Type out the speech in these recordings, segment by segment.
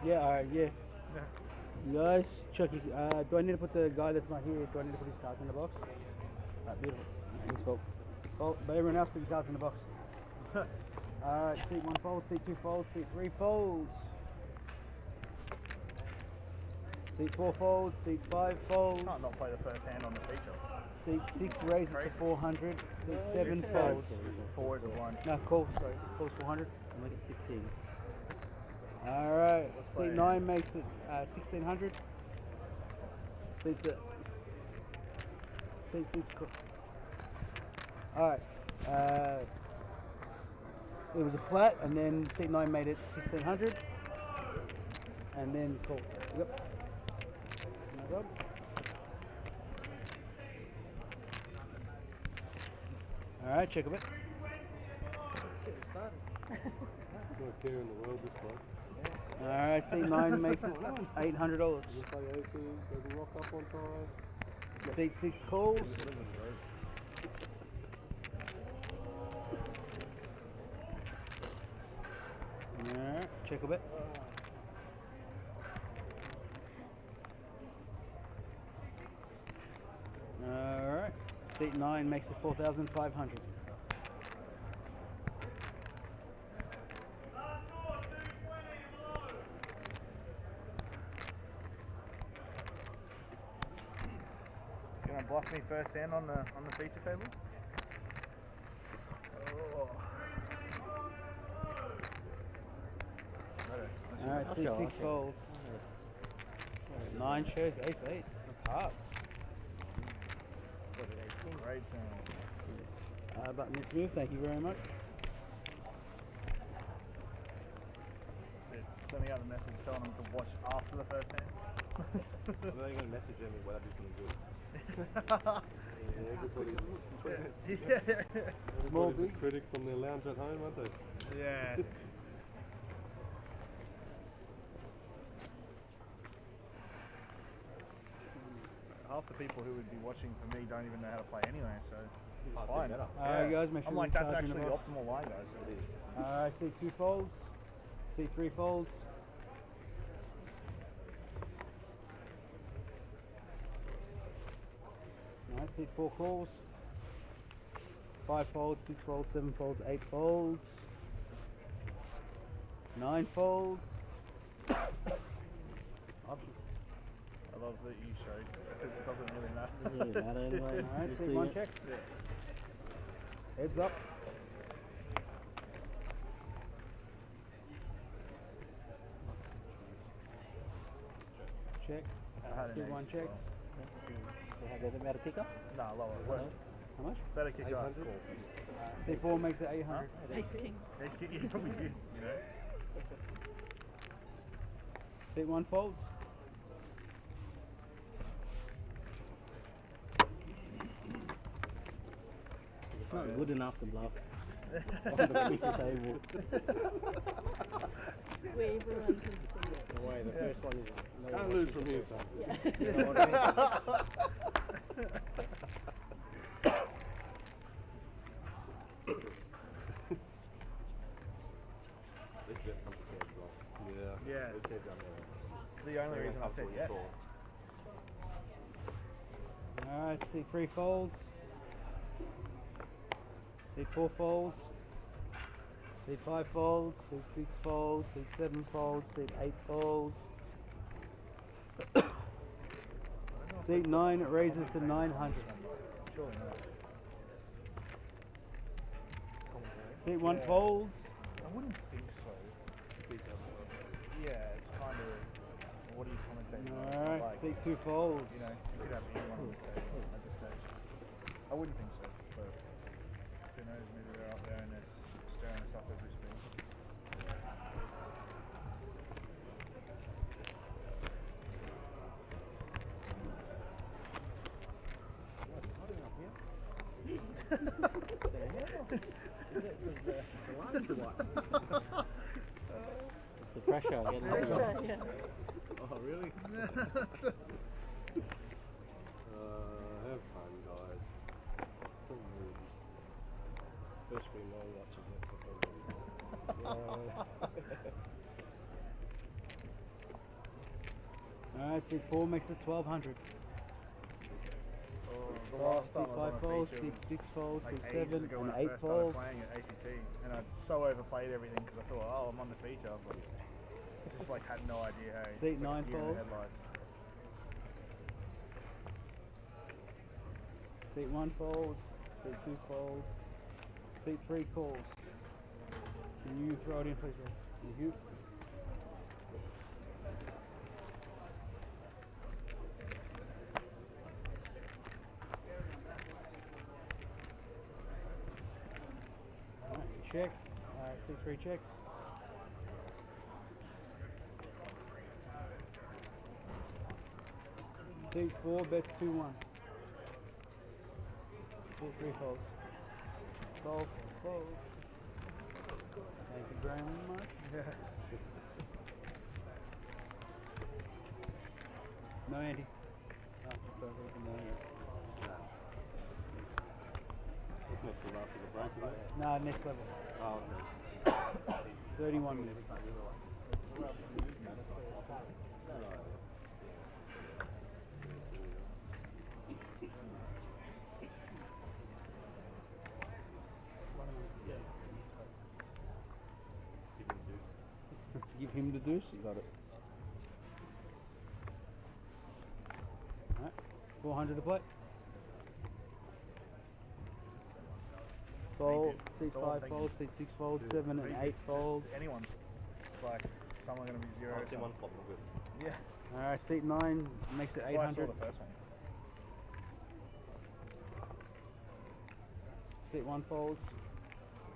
Yeah, alright, yeah. You guys, Chucky, do I need to put the guy that's not here, do I need to put his cards in the box? Alright, beautiful. Alright, he's full. Oh, but everyone else put your cards in the box. Alright, seat 1 folds, seat 2 folds, seat 3 folds. Seat 4 folds, seat 5 folds. Can't not play the first hand on the feature. Seat 6 raises to 400. Seat 7 folds. 4 is a blind. No, call, sorry. Call's 400. I'll make it 16. Alright, Let's seat play. 9 makes it 1600. Seat 6. Alright, it was a flat, and then seat 9 made it 1600. And then call. Yep. No problem. Alright, check a bit. No care in the world this time. Alright, seat 9 makes it $800. Just like AC, doesn't rock up on time. Seat 6 calls. Alright, check a bit. Alright, seat 9 makes it 4,500. You gonna block me first hand on the feature table? Oh. Alright, seat 6 folds. 9 shows ace 8. A pass. Great turn. Button this move, thank you very much. Sending out the message telling them to watch after the first hand. I'm not even going to message them what I do something good. Yeah, that's what he's Everybody's a critic from their lounge at home, aren't they? Yeah. Half the people who would be watching for me don't even know how to play anyway, so it's fine. Alright guys, make sure I'm like, you that's charge in actually the the box. optimal line, guys. Alright, seat 2 folds. Seat 3 folds. Alright, seat 4 calls. 5 folds, 6 folds, 7 folds, 8 folds. 9 folds. I love that you showed because it doesn't really matter. Doesn't really matter anyway. Alright, You seat see 1 it. checks. Heads up. Check. I had an Seat ace 1 as checks. well. Does it matter kicker? No, lower. Worse. How much? Better kick up. Seat 4 makes it 800. Ace kick, you probably did, you know. Seat 1 folds. It's not good enough to bluff. On the feature table. Where everyone can see it. The way the first one is. Can't lose from here, son. You know what I mean? This is complicated as well. Yeah. Yeah. It's head down there. It's the only reason I said yes. Alright, seat 3 folds. Seat 4 folds. Seat 5 folds. Seat 6 folds. Seat 7 folds. Seat 8 folds. Seat 9 raises to 900. Surely not. Seat 1 folds. I wouldn't think so. Yeah, it's kind of. What are you commentating on? It's not Alright, like, seat 2 folds. you know, you could have anyone on the stage at this stage. I wouldn't think so, but who knows? Maybe they're out there and they're stirring us up as we speak. It's the pressure getting Pressure, yeah. Oh, really? Have fun, guys. Don't lose. First screen no watches it for somebody. Seat 4 makes it 1200. The last time I Seat was 5 on a folds, feature, seat was 6 folds, like seat ages 7, ago and when I 8 first started folds. playing at APT, and I'd so overplayed everything because I thought, oh, I'm on the feature, but just like had no idea how. Seat it's like 9 a deer in the fold. headlights. Seat 1 folds, seat 2 folds, seat 3 calls. Can you throw it in, please, Rob? Thank you. Alright, check. Seat 3 checks. Seat 4 bets 2-1. Seat 3 folds. Fold, fold. Thank you very much. No ante. Oh, perfect. No ante. It's not too loud for the break, is it? Nah, next level. Oh, okay. 31 minutes. Give him the deuce, you got it. Alright, 400 to play. Fold, seat That's all I'm 5 thinking. folds, seat 6 folds, 7 and 8 folds. Just anyone's. It's like someone going to be zero. Oh, see one pop, good. Yeah. Alright, seat 9 makes it That's why I saw 800. the first one. Seat 1 folds,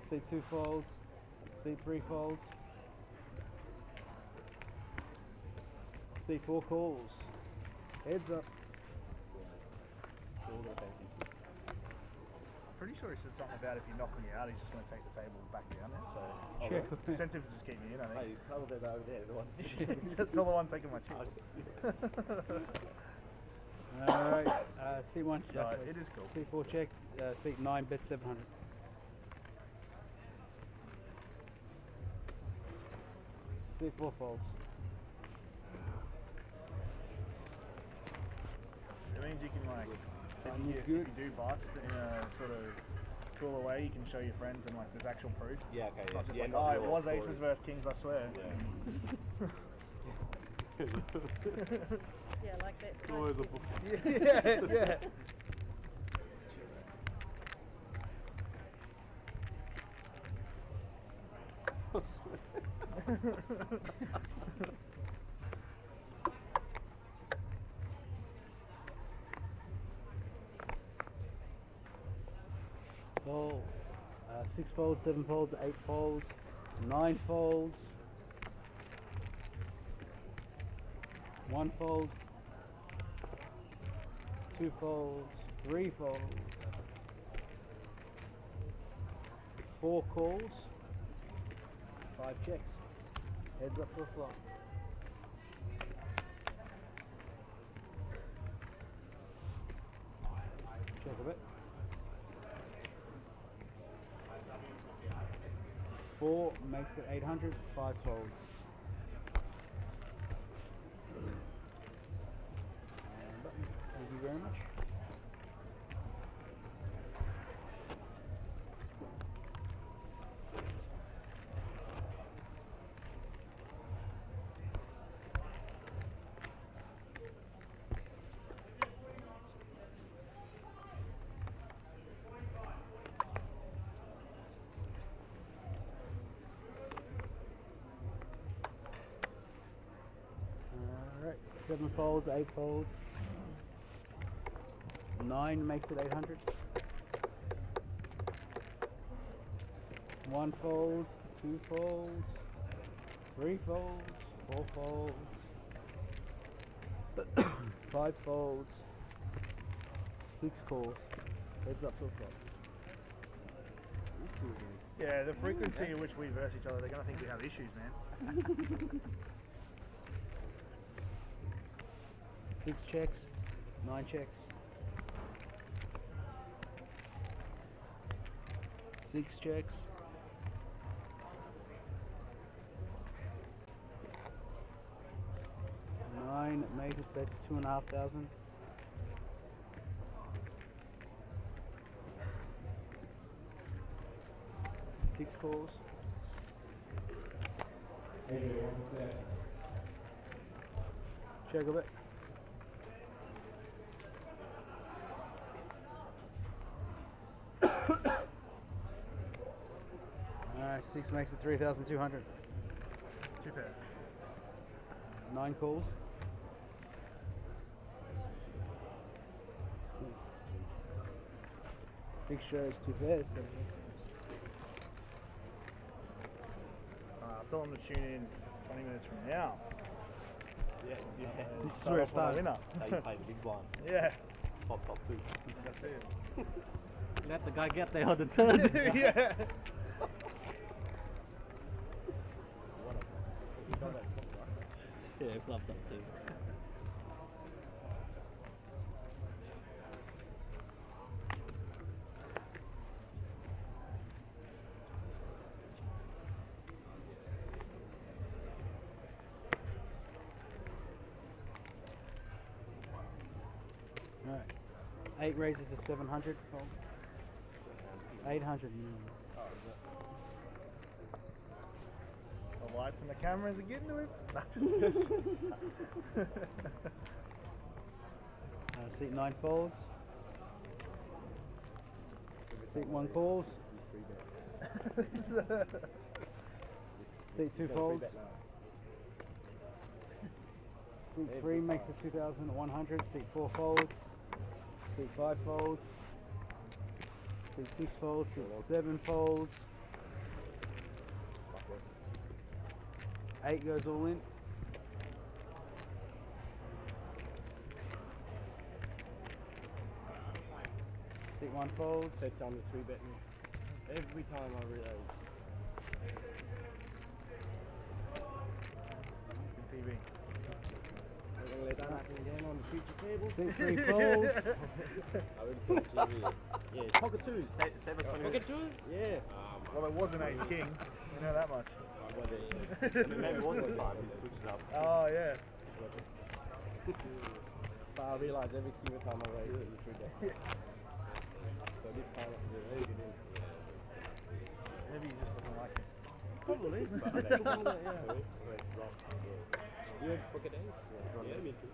seat 2 folds, seat 3 folds, seat 4 calls. Heads up. I'm pretty sure he said something about if you knock me out, he's just going to take the table back down there. So Check. incentive to just keep me in, I think. Hey, how about over there? The ones Tell the one taking my chips. Alright, seat 1 check. No, please. it is cool. Seat 4 check, seat 9 bets 700. Seat 4 folds. It means you can like, Timing is if good. you do bust in a sort of cooler way, you can show your friends and like there's actual proof. Yeah, okay, Not just yeah. like, Not oh, it your was story. aces versus kings, I swear. Yeah, like that. It's always a book. Yeah. Fold. 6 folds, 7 folds, 8 folds, 9 folds, 1 folds, 2 folds, 3 folds, 4 calls, 5 checks. Heads up for a flop. Check a bit. 4 makes it 800, 5 folds. And button. Thank you very much. Alright, 7 folds, 8 folds. 9 makes it 800. 1 folds, 2 folds, 3 folds, 4 folds, 5 folds, 6 calls. Heads up to a flop. Yeah, the frequency in which we verse each other, they're going to think we have issues, man. 6 checks, 9 checks. 6 checks. 9 9 made it, that's 2,500. Six calls. Check a bit. Alright, 6 makes it 3,200. 2 pair. 9 calls. Six shows, 2 pairs. I'll tell them to tune in 20 minutes from now. Yeah. This is Start where it off with a started. winner. So you pay the big one. Yeah, Top two. that's it. Let the guy get there on the turn. Yeah. Yeah, flop top two. Alright. 8 raises to 700. 800. The lights and the cameras are getting to him. That's it. Seat 9 folds. Seat 1 calls. Seat 2 folds. Seat 3 makes it 2,100. Seat 4 folds. Seat 5 folds. Seat 6 folds. Seat 7 folds. 8 goes all in. Seat 1 folds. Sets on the 3 betting. Every time I realise. TV. I'm gonna let that happen again on the future table. Seat 3 folds. I would say TV. Yeah, it's pocket twos. Pocket twos? Yeah. Well, it was an ace king. You know that much. Maybe it wasn't time, he switched it up. Oh yeah. But I realise every single time I raise it, it's 3 bet. So this time I can do a very good in. Maybe he just doesn't like it. Probably. But yeah. You have pocket ace? Yeah, me too.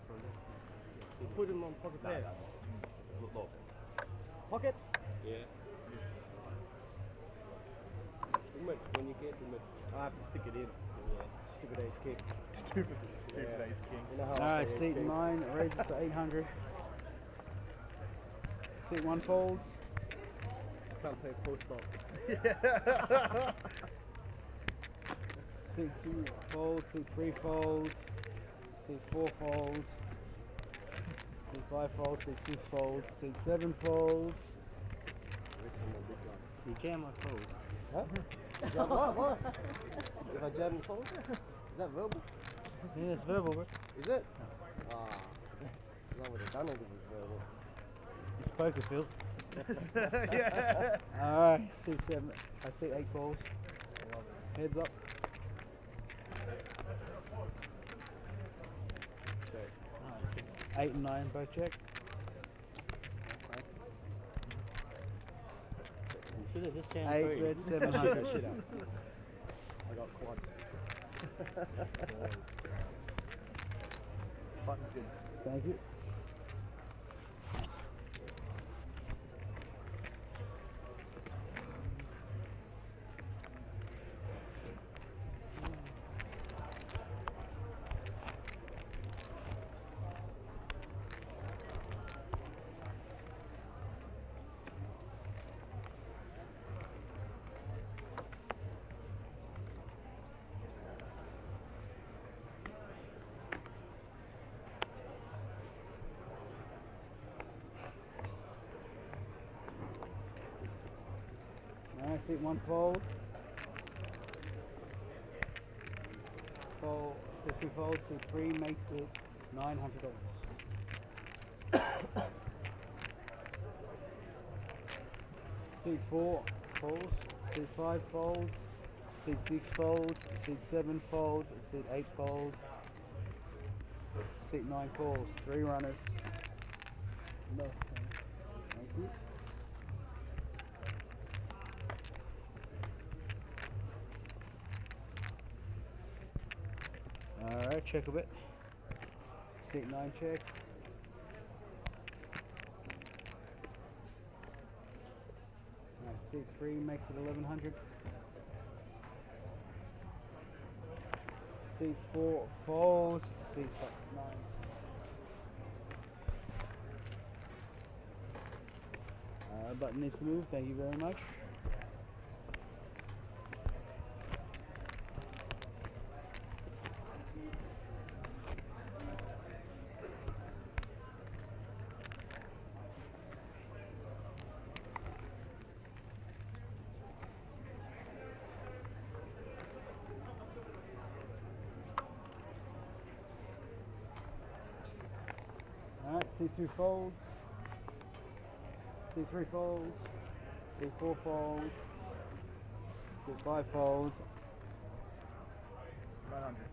You put them on pocket pair. Look. Pockets? Yeah. Too much. When you get too much, I have to stick it in. Yeah. Stupid ace king. Stupid ace king. You know how I Alright, play ace seat king? 9 raises to 800. Seat 1 folds. I can't play post flop. Seat 2 folds. Seat 3 folds. Seat 4 folds. Seat 5 folds. Seat 6 folds. Seat 7 folds. You jam my fold. Huh? What? If I jam the fold? Is that verbal? Yeah, it's verbal, bro. Is it? Ah. That would have done it if it was verbal. It's poker, Phil. Yeah. Alright, seat 7. I see 8 balls. Heads up. Okay. 8 and 9 both check. You should have just jammed 8 3. red 700. Shit out. I got quads. Button's good. Thank you. Alright, seat 1 fold. Fold, seat 2 fold, seat 3 makes it $900. Seat 4 folds, seat 5 folds, seat 6 folds, seat 7 folds, seat 8 folds, seat 9 calls, 3 runners. No, thank you. Alright, check a bit. Seat 9 checks. Alright, seat 3 makes it 1100. Seat 4 folds. Seat 9. Button needs to move. Thank you very much. Alright, C2 folds, C3 folds, C4 folds, C5 folds. 900.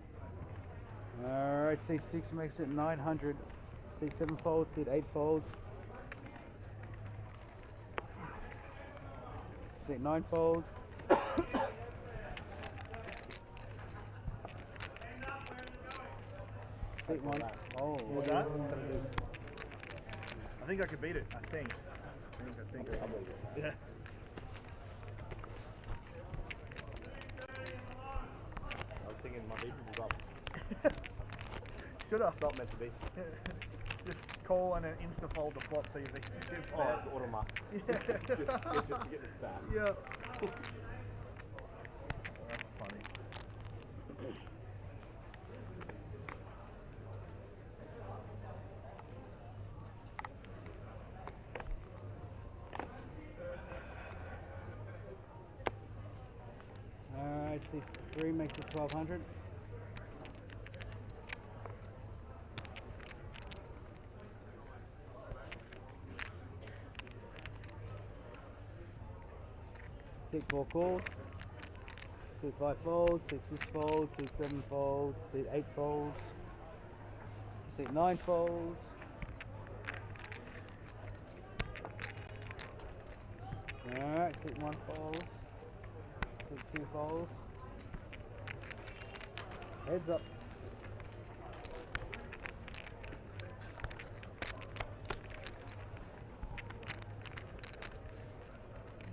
Alright, C6 makes it 900. C7 folds, C8 folds. C9 folds. C1 folds. What's that? I think I could beat it. I think. Yeah. I was thinking my baby was up. Should have. It's not meant to be. Just call and an insta fold the flop so you think it's Oh, it's automark. just to get the stat. Yeah. That's funny. Alright, C3 makes it 1200. C4 calls, C5 folds, C6 folds, C7 folds, C8 folds, C9 folds. Alright, C1 folds, C2 folds. Heads up.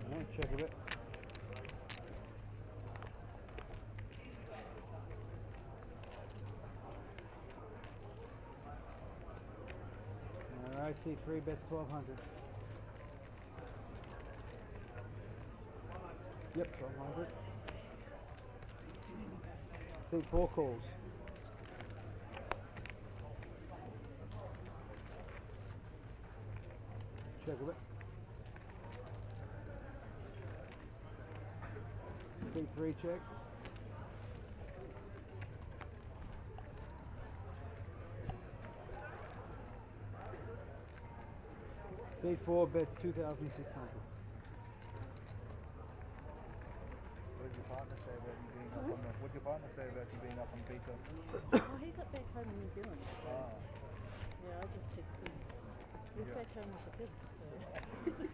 Alright, check a bit. Alright, C3 bets 1200. Yep, 1200. C4 calls. Check a bit. C3 checks. C4 bets 2,600. What did your partner say about you being up on the? What did your partner say about you being up on pizza? Oh, he's up back home in New Zealand. So. Ah. Yeah, I just text him. He's back home with the kids. So.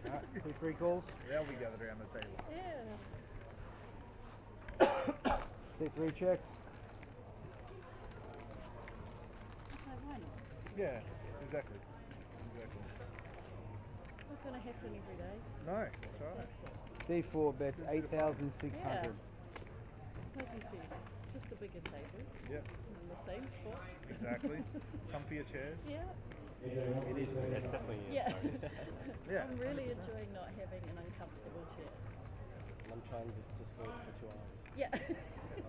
Alright, C3 calls. Yeah, we gathered around the table. Yeah. C3 checks. So why not? Yeah, exactly. Not going to happen every day. No, that's right. C4 bets 8,600. Yeah. Like you said, it's just a bigger table Yep, in the same spot. exactly. Comfier chairs. Yeah. It is. It's definitely. Yeah. Yeah. I'm really enjoying not having an uncomfortable chair. And I'm trying just for 2 hours. Yeah. I'm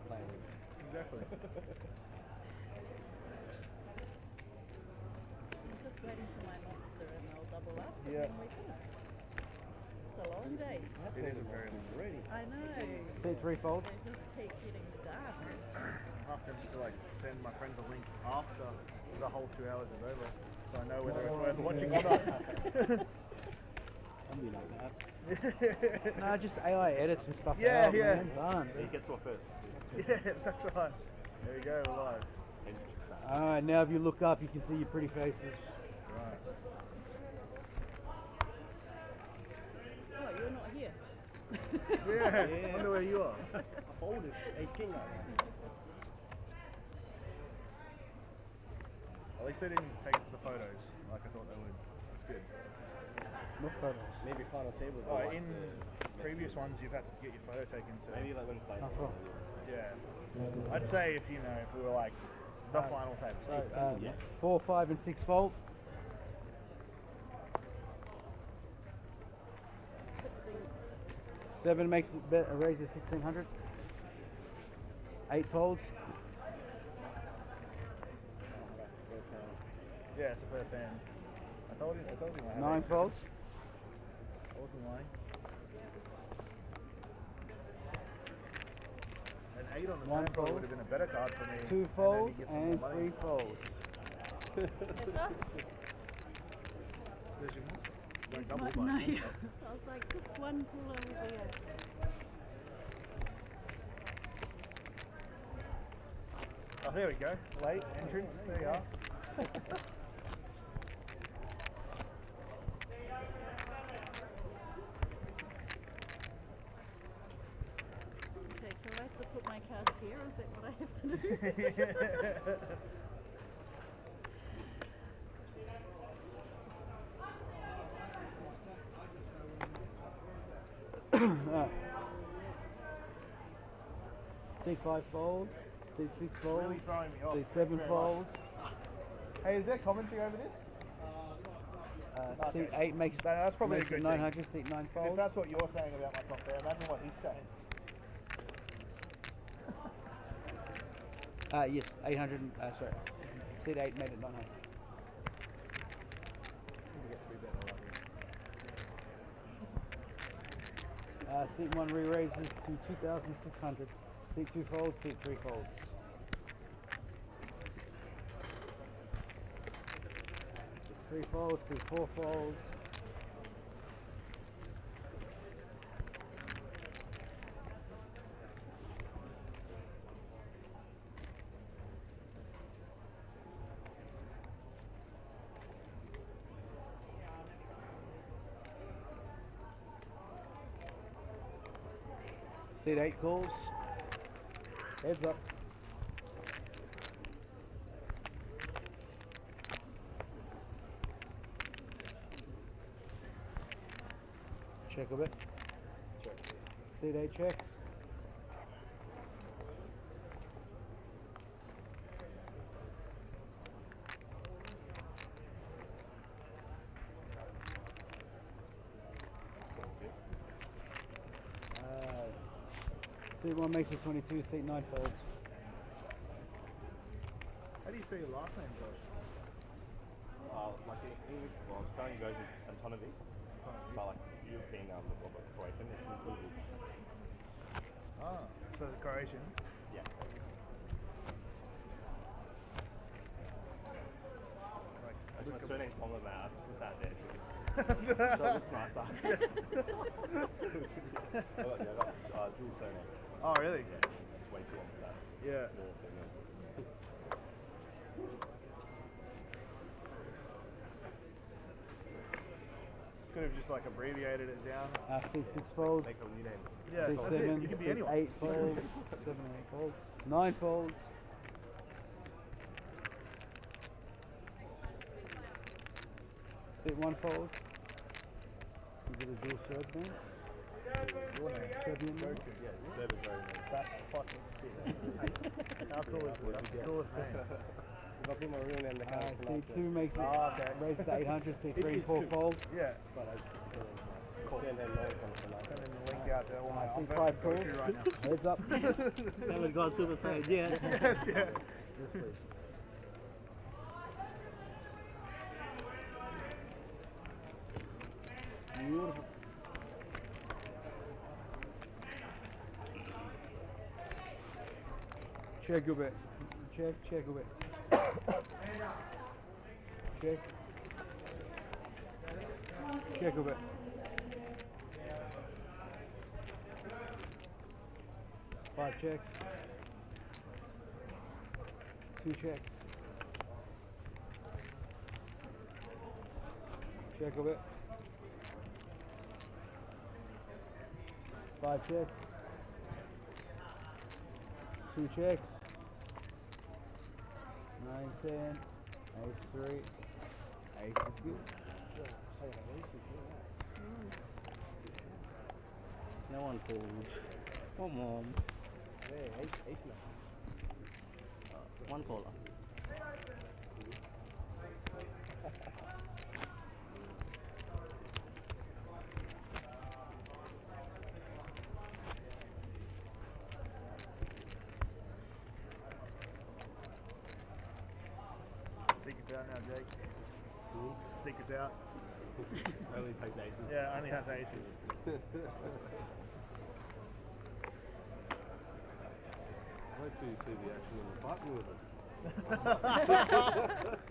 playing with it. Exactly. I'm just waiting for my monster and I'll double up Yeah. and then we finish. It's a long day. It is a very long. I know. C3 folds. They just keep getting dark. I have to like send my friends a link after the whole 2 hours is over, so I know whether it's worth watching or not. Something like that. No, just AI edit some stuff Yeah, out, yeah. man. Done. You get to it first. Yeah, that's right. There you go, we're live. Alright, now if you look up, you can see your pretty faces. Right. Oh, you're not here. Yeah. I wonder where you are. I folded. Ace king though. At least they didn't take the photos like I thought they would. That's good. No photos. Maybe final table. Oh, in previous ones, you've had to get your photo taken too. Maybe like when it's like. No problem. Yeah. I'd say if if we were like the final table. Yeah. 4, 5, and 6 fold. 16. 7 makes it raises 1600. 8 folds. Yeah, it's the first hand. I told you I had 9 ace. folds. I wasn't lying. An 8 on the One turn probably fold. would have been a better card for me. 2 and folds then you get some and more 3 money. folds. What's that? There's your monster. Like No, double no. blind. I was like, just one pull over there. Oh, there we go. Late entrance. There you are. Okay, so I have to put my cards here, is that what I have to do? C5 folds. C6 folds. Really throwing me off. C7 Thank you very folds. Hey, is there commentary over this? C8 makes That's probably makes a it good thing. 900. C9 If folds. that's what you're saying about my top pair, imagine what he's saying. Yes, 800. Sorry, C8 made it 900. Seat 1 re-raises to 2,600. Seat 2 folds, seat 3 folds. Seat 3 folds, seat 4 folds. Seat 8 calls. Heads up. Check a bit. Seat 8 checks. Seat 1 makes it 22, seat 9 folds. How do you say your last name, Josh? Like in English, well, Australian goes in autonomy, but like European Croatian, it's included. Ah, so the Croatian. Yeah. Like, My surname's on the map, put that there too. So it looks nicer. I got dual surname. oh, really? Yeah, it's way too long for that. Yeah. Small thing. Could have just like abbreviated it down. Seat 6 folds. Make a new name. Yeah, Seat that's 7, it. You can be seat anyone. 8 fold, 7 and 8 fold, 9 folds. Seat 1 folds. Is it a dual serve name? Your name. Serbian name? Yeah, serve is very nice. That's fucking sick. How cool is it? That's the coolest name. If I put my real name, they can't Seat pronounce 2 it. makes it Oh, okay. raises to 800, seat 3 and It's 4 two. folds. Yeah. But I just send them no one can pronounce it. Sending the link out to all my Seat investment 5 go calls. to right now. Heads up. Haven't gone super fast yet. Yes, yeah. Yes, please. Beautiful. Check a bit. Check a bit. Check. Check a bit. Five checks. 2 checks. Check of it. 5 checks. 2 checks. 9, 10. Ace 3. Ace is good. No one folds. Come on. Yeah, ace man. One caller. Secret's out now, Jake. Secret's out. Only plays aces. Yeah, only has aces. Wait till you see the action on the button with it.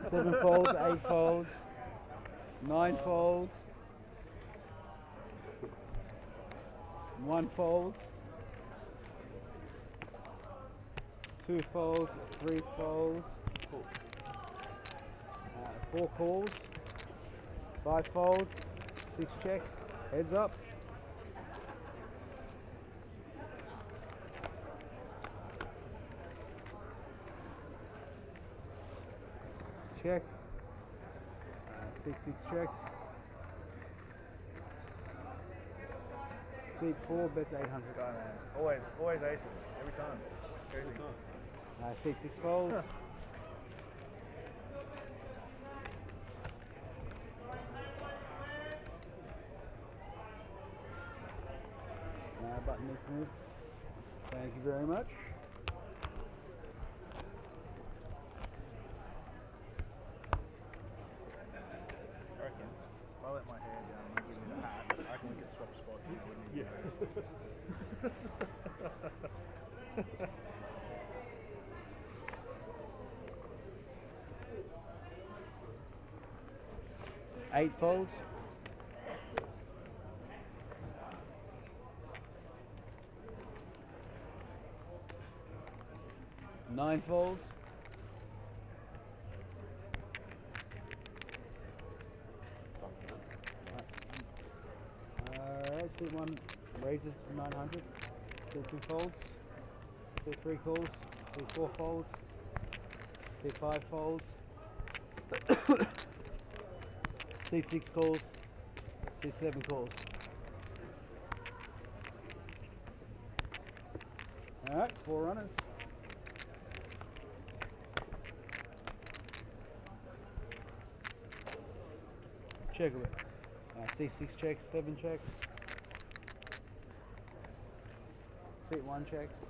7 folds, 8 folds, 9 folds, 1 folds, 2 folds, 3 folds, 4 calls, 5 folds, 6 checks, heads up. Check. 6 checks. Seat 4 bets 800. Guy, man. Always aces. Every time. Crazy. Seat 6 folds. Button needs to move. Thank you very much. I reckon if I let my hair down and you give me the hat, I reckon we could swap spots and I wouldn't even notice. 8 folds. 9 folds. Alright, see 1 raises to 900. See 2 folds. See 3 calls. See 4 folds. See 5 folds. See 6 calls. See 7 calls. Alright, 4 runners. Check it. C6 checks, 7 checks. C1 checks.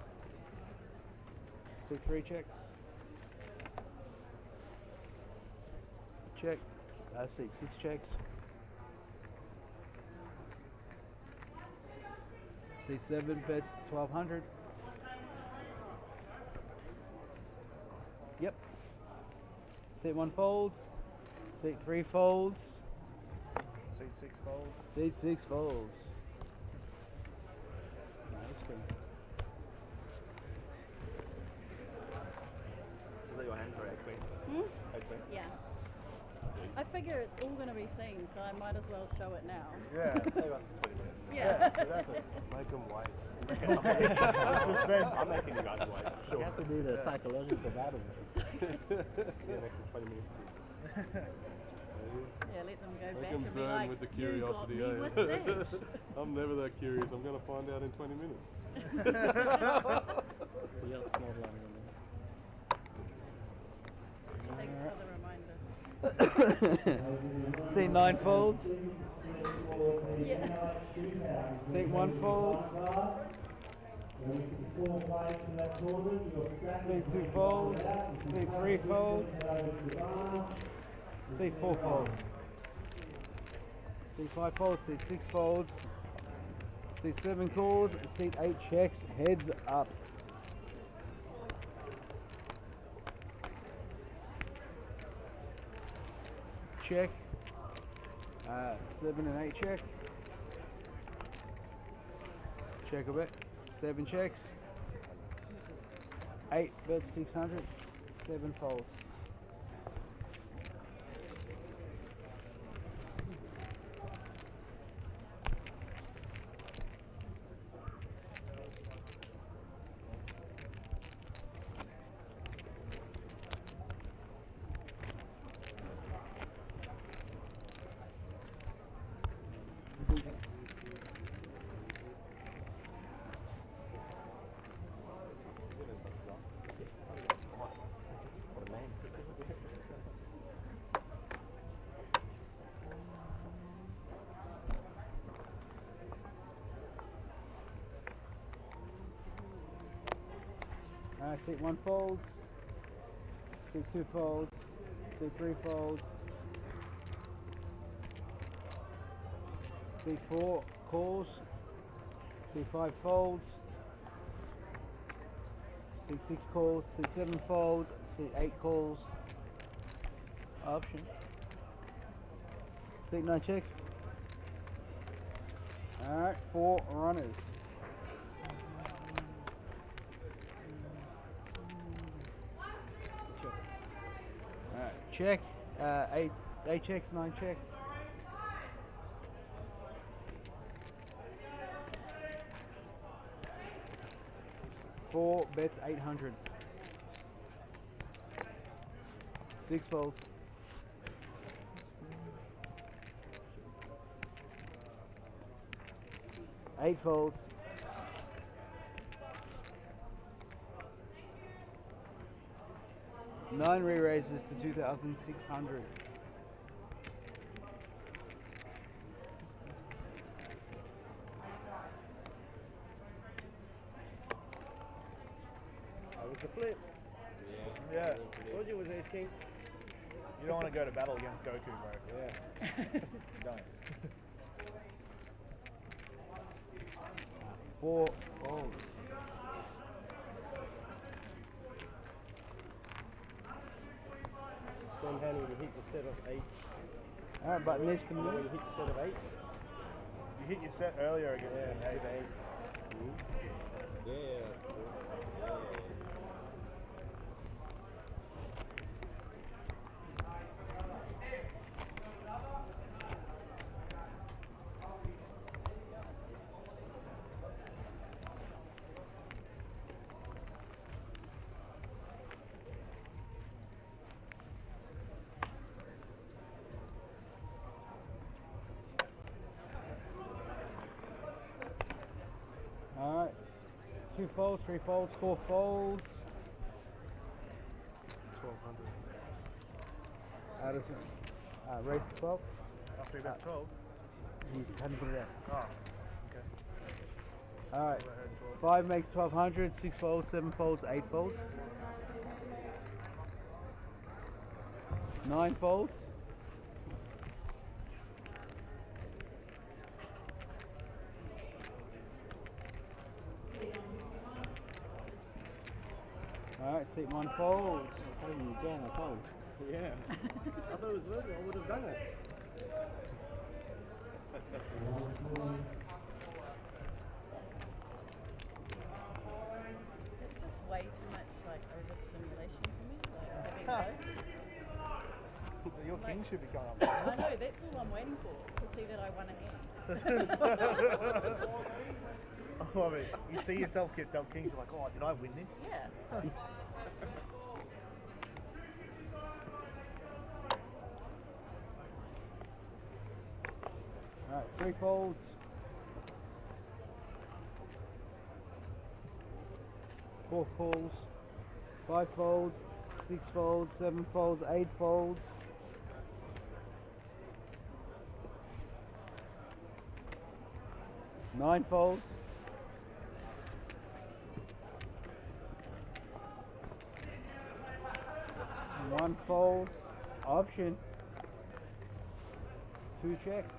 C3 checks. Check. C6 checks. C7 bets 1200. Yep. C1 folds. C3 folds. Seat 6 folds. Seat 6 folds. Nice. Is that your hand for X-Wing? X-Wing? Yeah. I figure it's all going to be seen, so I might as well show it now. Yeah. Save us 20 minutes. Yeah. Exactly. Make them wait. Suspense. I'm making you guys wait, You sure. have to do the psychological battle. Yeah, next 20 minutes. Yeah, let them go Make back them and be burn like, with the you got curiosity, me eh? with that. I'm never that curious. I'm going to find out in 20 minutes. Real small one. Thanks for the reminder. C9 folds. Yeah. C1 folds. C2 folds. C3 folds. C4 folds. C5 folds. C6 folds. C7 calls. C8 checks. Heads up. Check. 7 and 8 check. Check a bit. 7 checks. 8 bets 600. 7 folds. Alright, seat 1 folds, seat 2 folds, seat 3 folds, seat 4 calls, seat 5 folds, seat 6 calls, seat 7 folds, seat 8 calls, option, seat 9 checks. Alright, 4 runners. Alright, check, 8 checks, 9 checks. Four bets 800. 6 folds. Eight folds. 9 re-raises to 2,600. That was the flip. Yeah. Told you it was ace king. You don't want to go to battle against Goku, bro. Yeah. You don't. 4 folds. Same hand when you hit the set of 8. Alright, but next to When me. you hit the set of 8. You hit your set earlier against Yeah, the hit eight. 8. Yeah. Alright. 2 folds, 3 folds, 4 folds. 1200. Out of race 12. After he bets 12. He hadn't put it out. Oh, okay. Alright. I heard 12. 5 makes 1200, 6 folds, 7 folds, 8 folds. 9 folds. Alright, seat 1 folds. Oh, you down a fold. Yeah. I thought it was working. I would have done it. It's just way too much like overstimulation for me. Like having both. Your king should be going up. I know, that's all I'm waiting for, to see that I won again. Oh, I mean, you see yourself get dealt kings, you're like, oh, did I win this? Yeah. Alright, 3 folds. 4 folds. 5 folds. 6 folds. 7 folds. 8 folds. 9 folds. 1 fold. Option. 2 checks.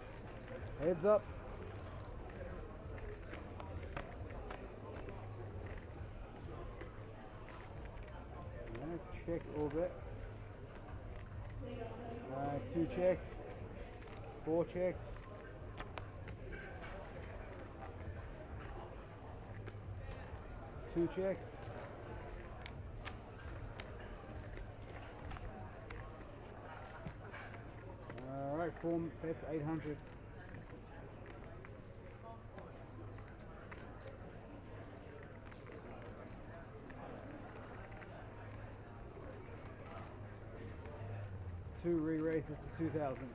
Heads up. Check orbit. 2 checks. 4 checks. 2 checks. Alright, 4 bets 800. Two re-races to 2,000.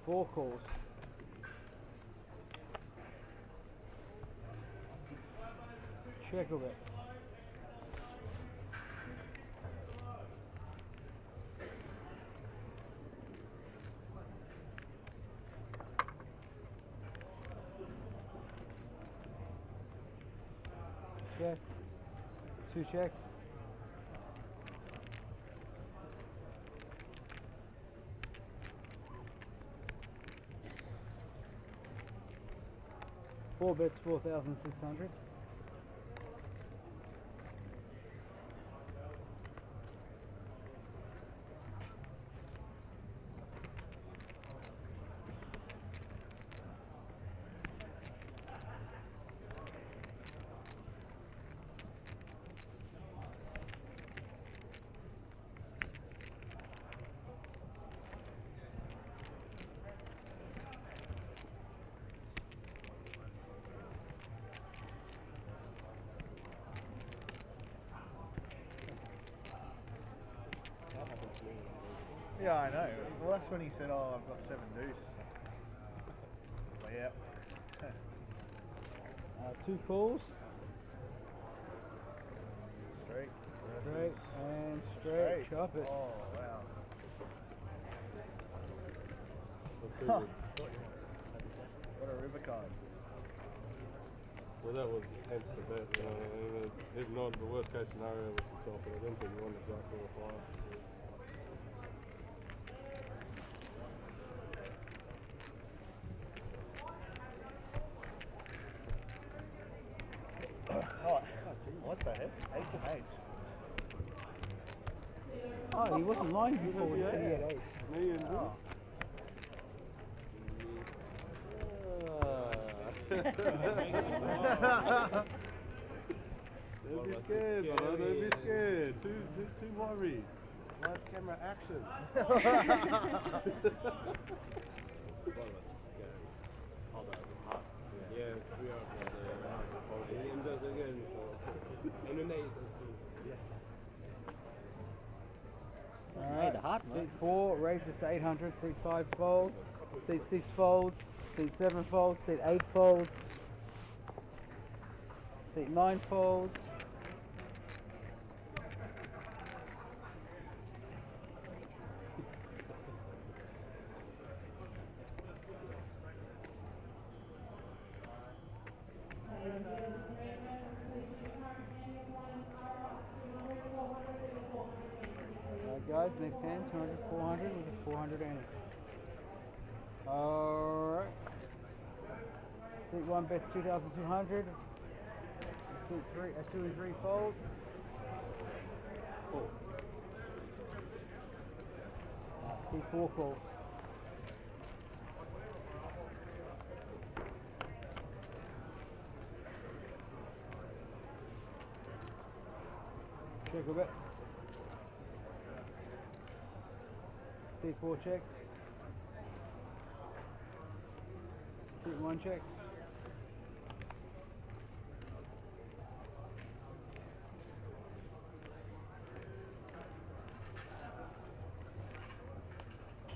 Four calls. Check of it. there. 2 checks. Four bets, 4,600. Yeah, I know. Well, that's when he said, "Oh, I've got 7 deuce." So yeah. 2 calls. Straight. Straight and straight. Chop it. Oh wow. Huh. What a river card. Well, that was hence the bet. If not, the worst case scenario was to chop it. I didn't think you wanted jack or a 5. Oh, what the heck? 8s and 8s. Oh, he wasn't lying before. He said he had 8s. Me and Oh. Don't be scared, brother. Don't be scared. Too worried. Lights, camera, action. Yeah, we are. He does again. So. Alright, the heart, seat 4 raises to 800, seat 5 folds, seat 6 folds, seat 7 folds, seat 8 folds, seat 9 folds. Guys, next hand, 200, 400, we get 400 in it. Alright. Seat 1 bets 2,200. Seat 3, 2 and 3 fold. Seat 4 call. Check a bet. C4 checks. C1 checks.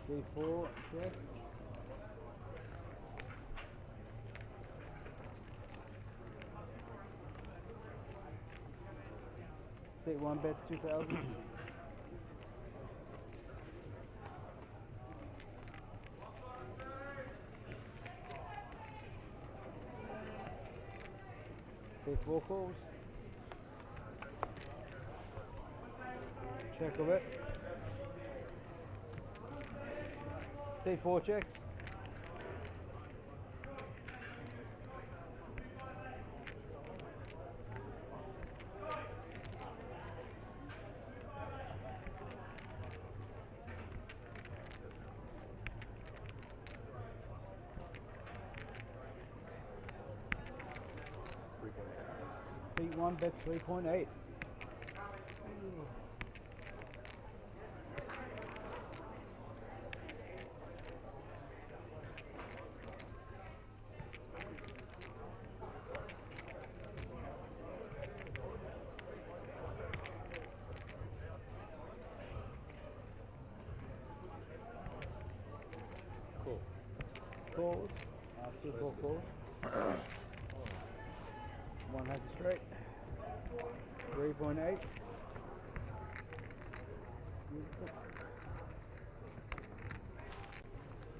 C4 checks. C1 bets 2,000. C4 calls. Check of it. C4 checks. Seat 1 bets 3.8. Cool. Calls. C4 calls. One has a straight. 3.8.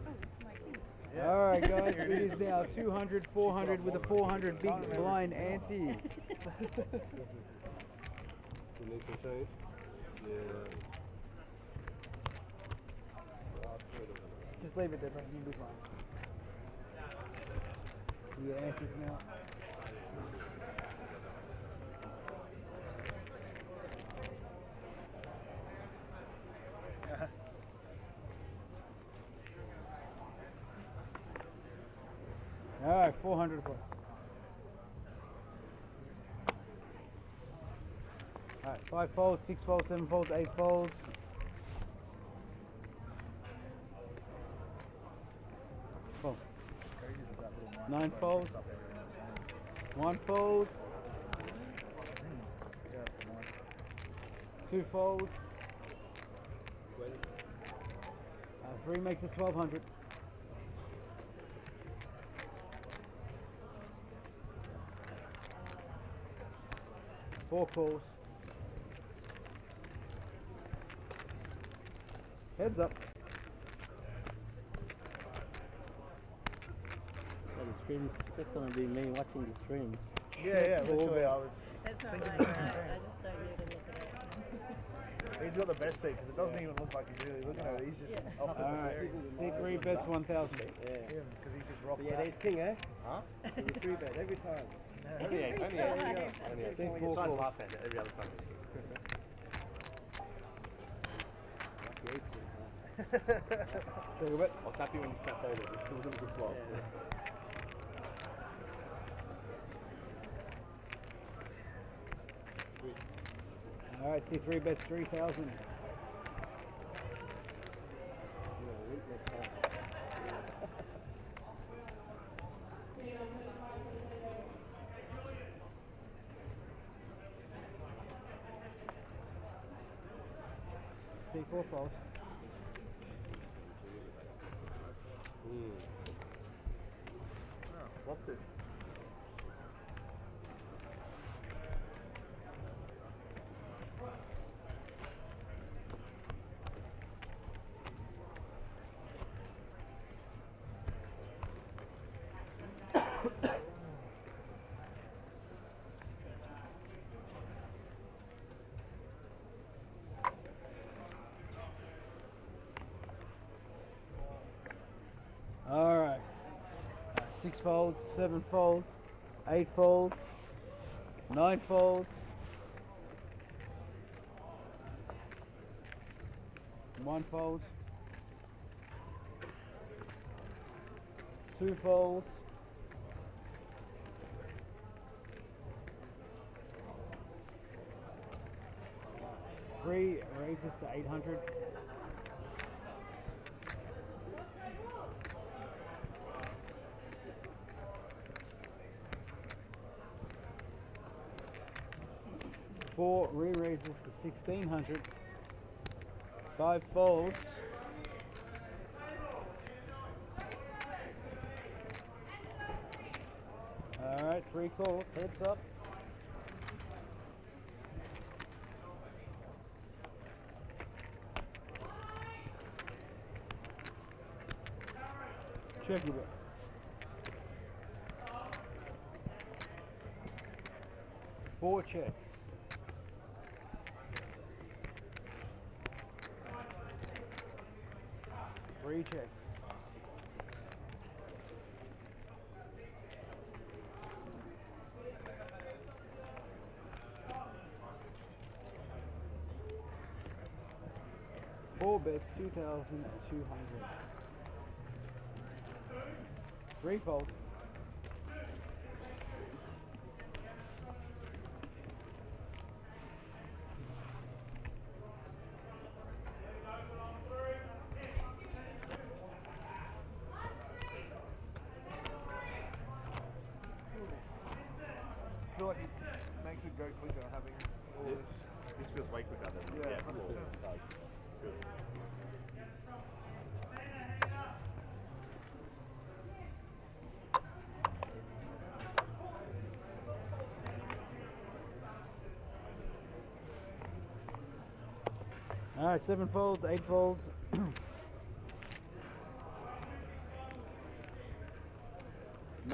Oh, it's my key. Yeah, All right, guys, it is now 200, 400 with a 400 big blind ante. You need some change? Yeah. Just leave it there, bro. You'll be fine. Yeah, antes now. All right, 400 plus. All right, 5 folds, 6 folds, 7 folds, 8 folds. Oh. It's crazy that that little 9 microphone folds. picks up everything that's saying. 1 fold, Yeah, that's the mic. 2 fold. 3 makes it 1200. 4 calls. Heads up. So the stream's just gonna be me watching the stream. Yeah, literally, I was. That's not Thinking like the that. same I just don't need to look at it. He's got the best seat because it doesn't even look like he's really looking at it. He's just up in the Alright, air. C3 bets 1000. Yeah. Because he's just rocked Yeah, back. there's king, eh? Huh? So the 3 bet every time. Only 8. Only 8. Only 8. C4 Besides calls. last hand, every other time. Take a bet. I was happy when you snapped over. It still wasn't a good flop. Alright, C3 bets 3000. C4 falls. Flopped it. Alright. 6 folds, 7 folds, 8 folds, 9 folds, 1 fold, 2 folds, 3 raises to 800. 4 re-raises to 1600. 5 folds. Alright, 3 calls, heads up. Check it out. 4 checks. 3 checks. 4 bets, 2,200. 3 fold. I feel like it makes it go quicker having all this. This feels way quicker than Yeah, before. 100%. It does. Good. Alright, 7 folds, 8 folds.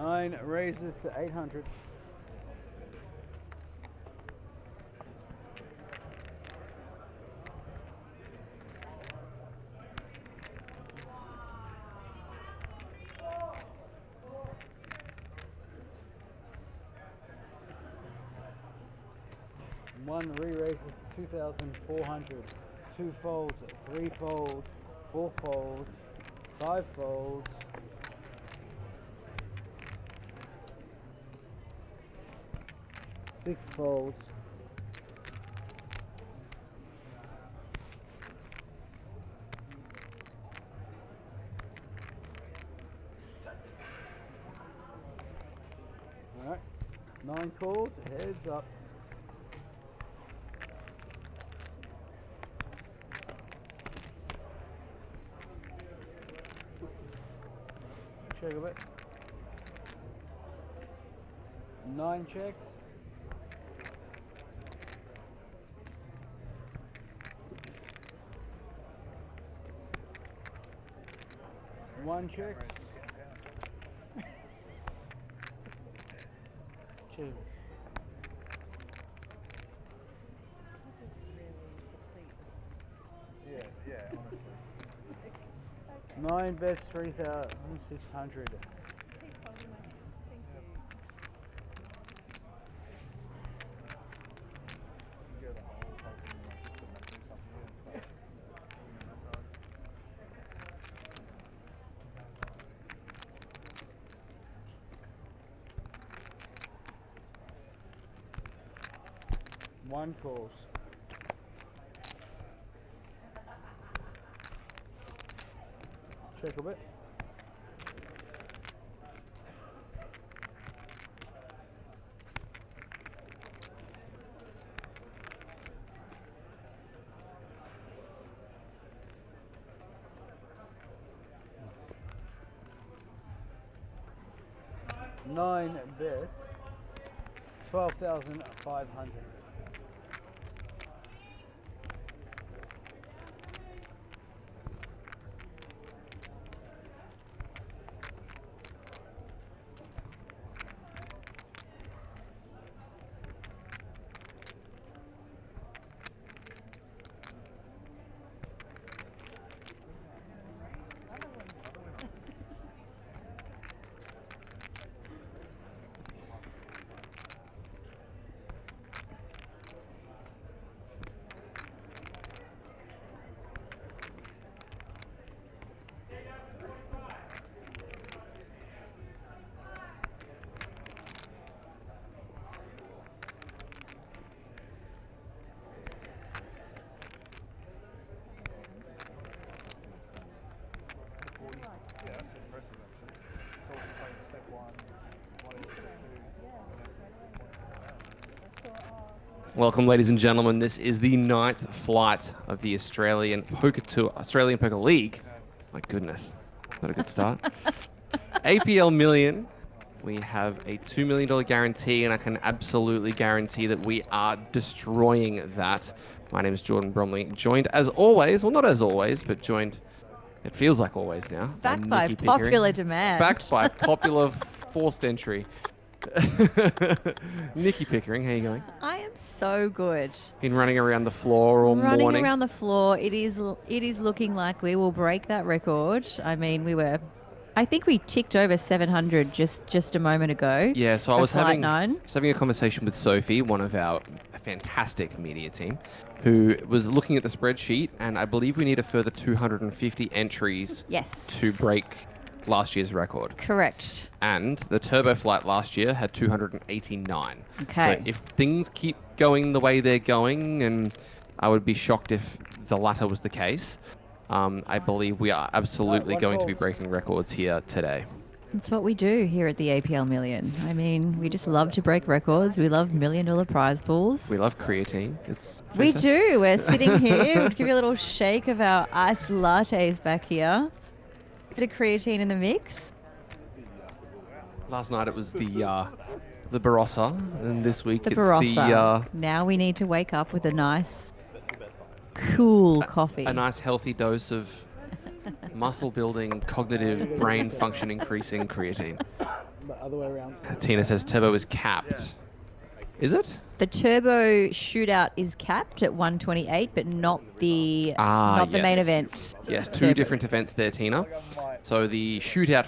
9 raises to 800. One re-raises to 2,400. 2 folds, 3 folds, 4 folds, 5 folds. 6 folds. Alright, 9 calls, heads up. Check a bit. 9 checks. 1 check. 2. Yeah, honestly. 9 bets, 3,600. You go the whole fucking put my boots up here and start doing a massage. One calls. Check a bit. Nine bets, 12,500. Welcome, ladies and gentlemen. This is the 9th flight of the Australian Poker Tour, Australian Poker League. My goodness, not a good start. APL Million. We have a $2 million guarantee, and I can absolutely guarantee that we are destroying that. My name is Jordan Bromley, joined as always, well, not as always, but joined, it feels like always now. Backed by Nikki popular Pickering. demand. Backed by popular forced entry. Nikki Pickering, how you going? I am so good. Been running around the floor all morning. Running around the floor. It is looking like we will break that record. I mean, I think we ticked over 700 just a moment ago. Yeah, so I was having having a conversation with Sophie, one of our fantastic media team, who was looking at the spreadsheet, and I believe we need a further 250 entries to break last year's record. Correct. And the Turbo Flight last year had 289. Okay. So if things keep going the way they're going, and I would be shocked if the latter was the case, I believe we are absolutely going to be breaking records here today. That's what we do here at the APL Million. I mean, we just love to break records. We love $1 million prize pools. We love creatine. We do. We're sitting here. We'll give you a little shake of our iced lattes back here. Bit of creatine in the mix. Last night it was the Barossa, and this week The it's Barossa. Now we need to wake up with a nice, cool coffee. a nice healthy dose of muscle building, cognitive, brain function increasing creatine. other way around. Tina says turbo is capped. Is it? The turbo shootout is capped at 128, but not the not the main yes. event. Yes, two turbo. different events there, Tina. So the shootout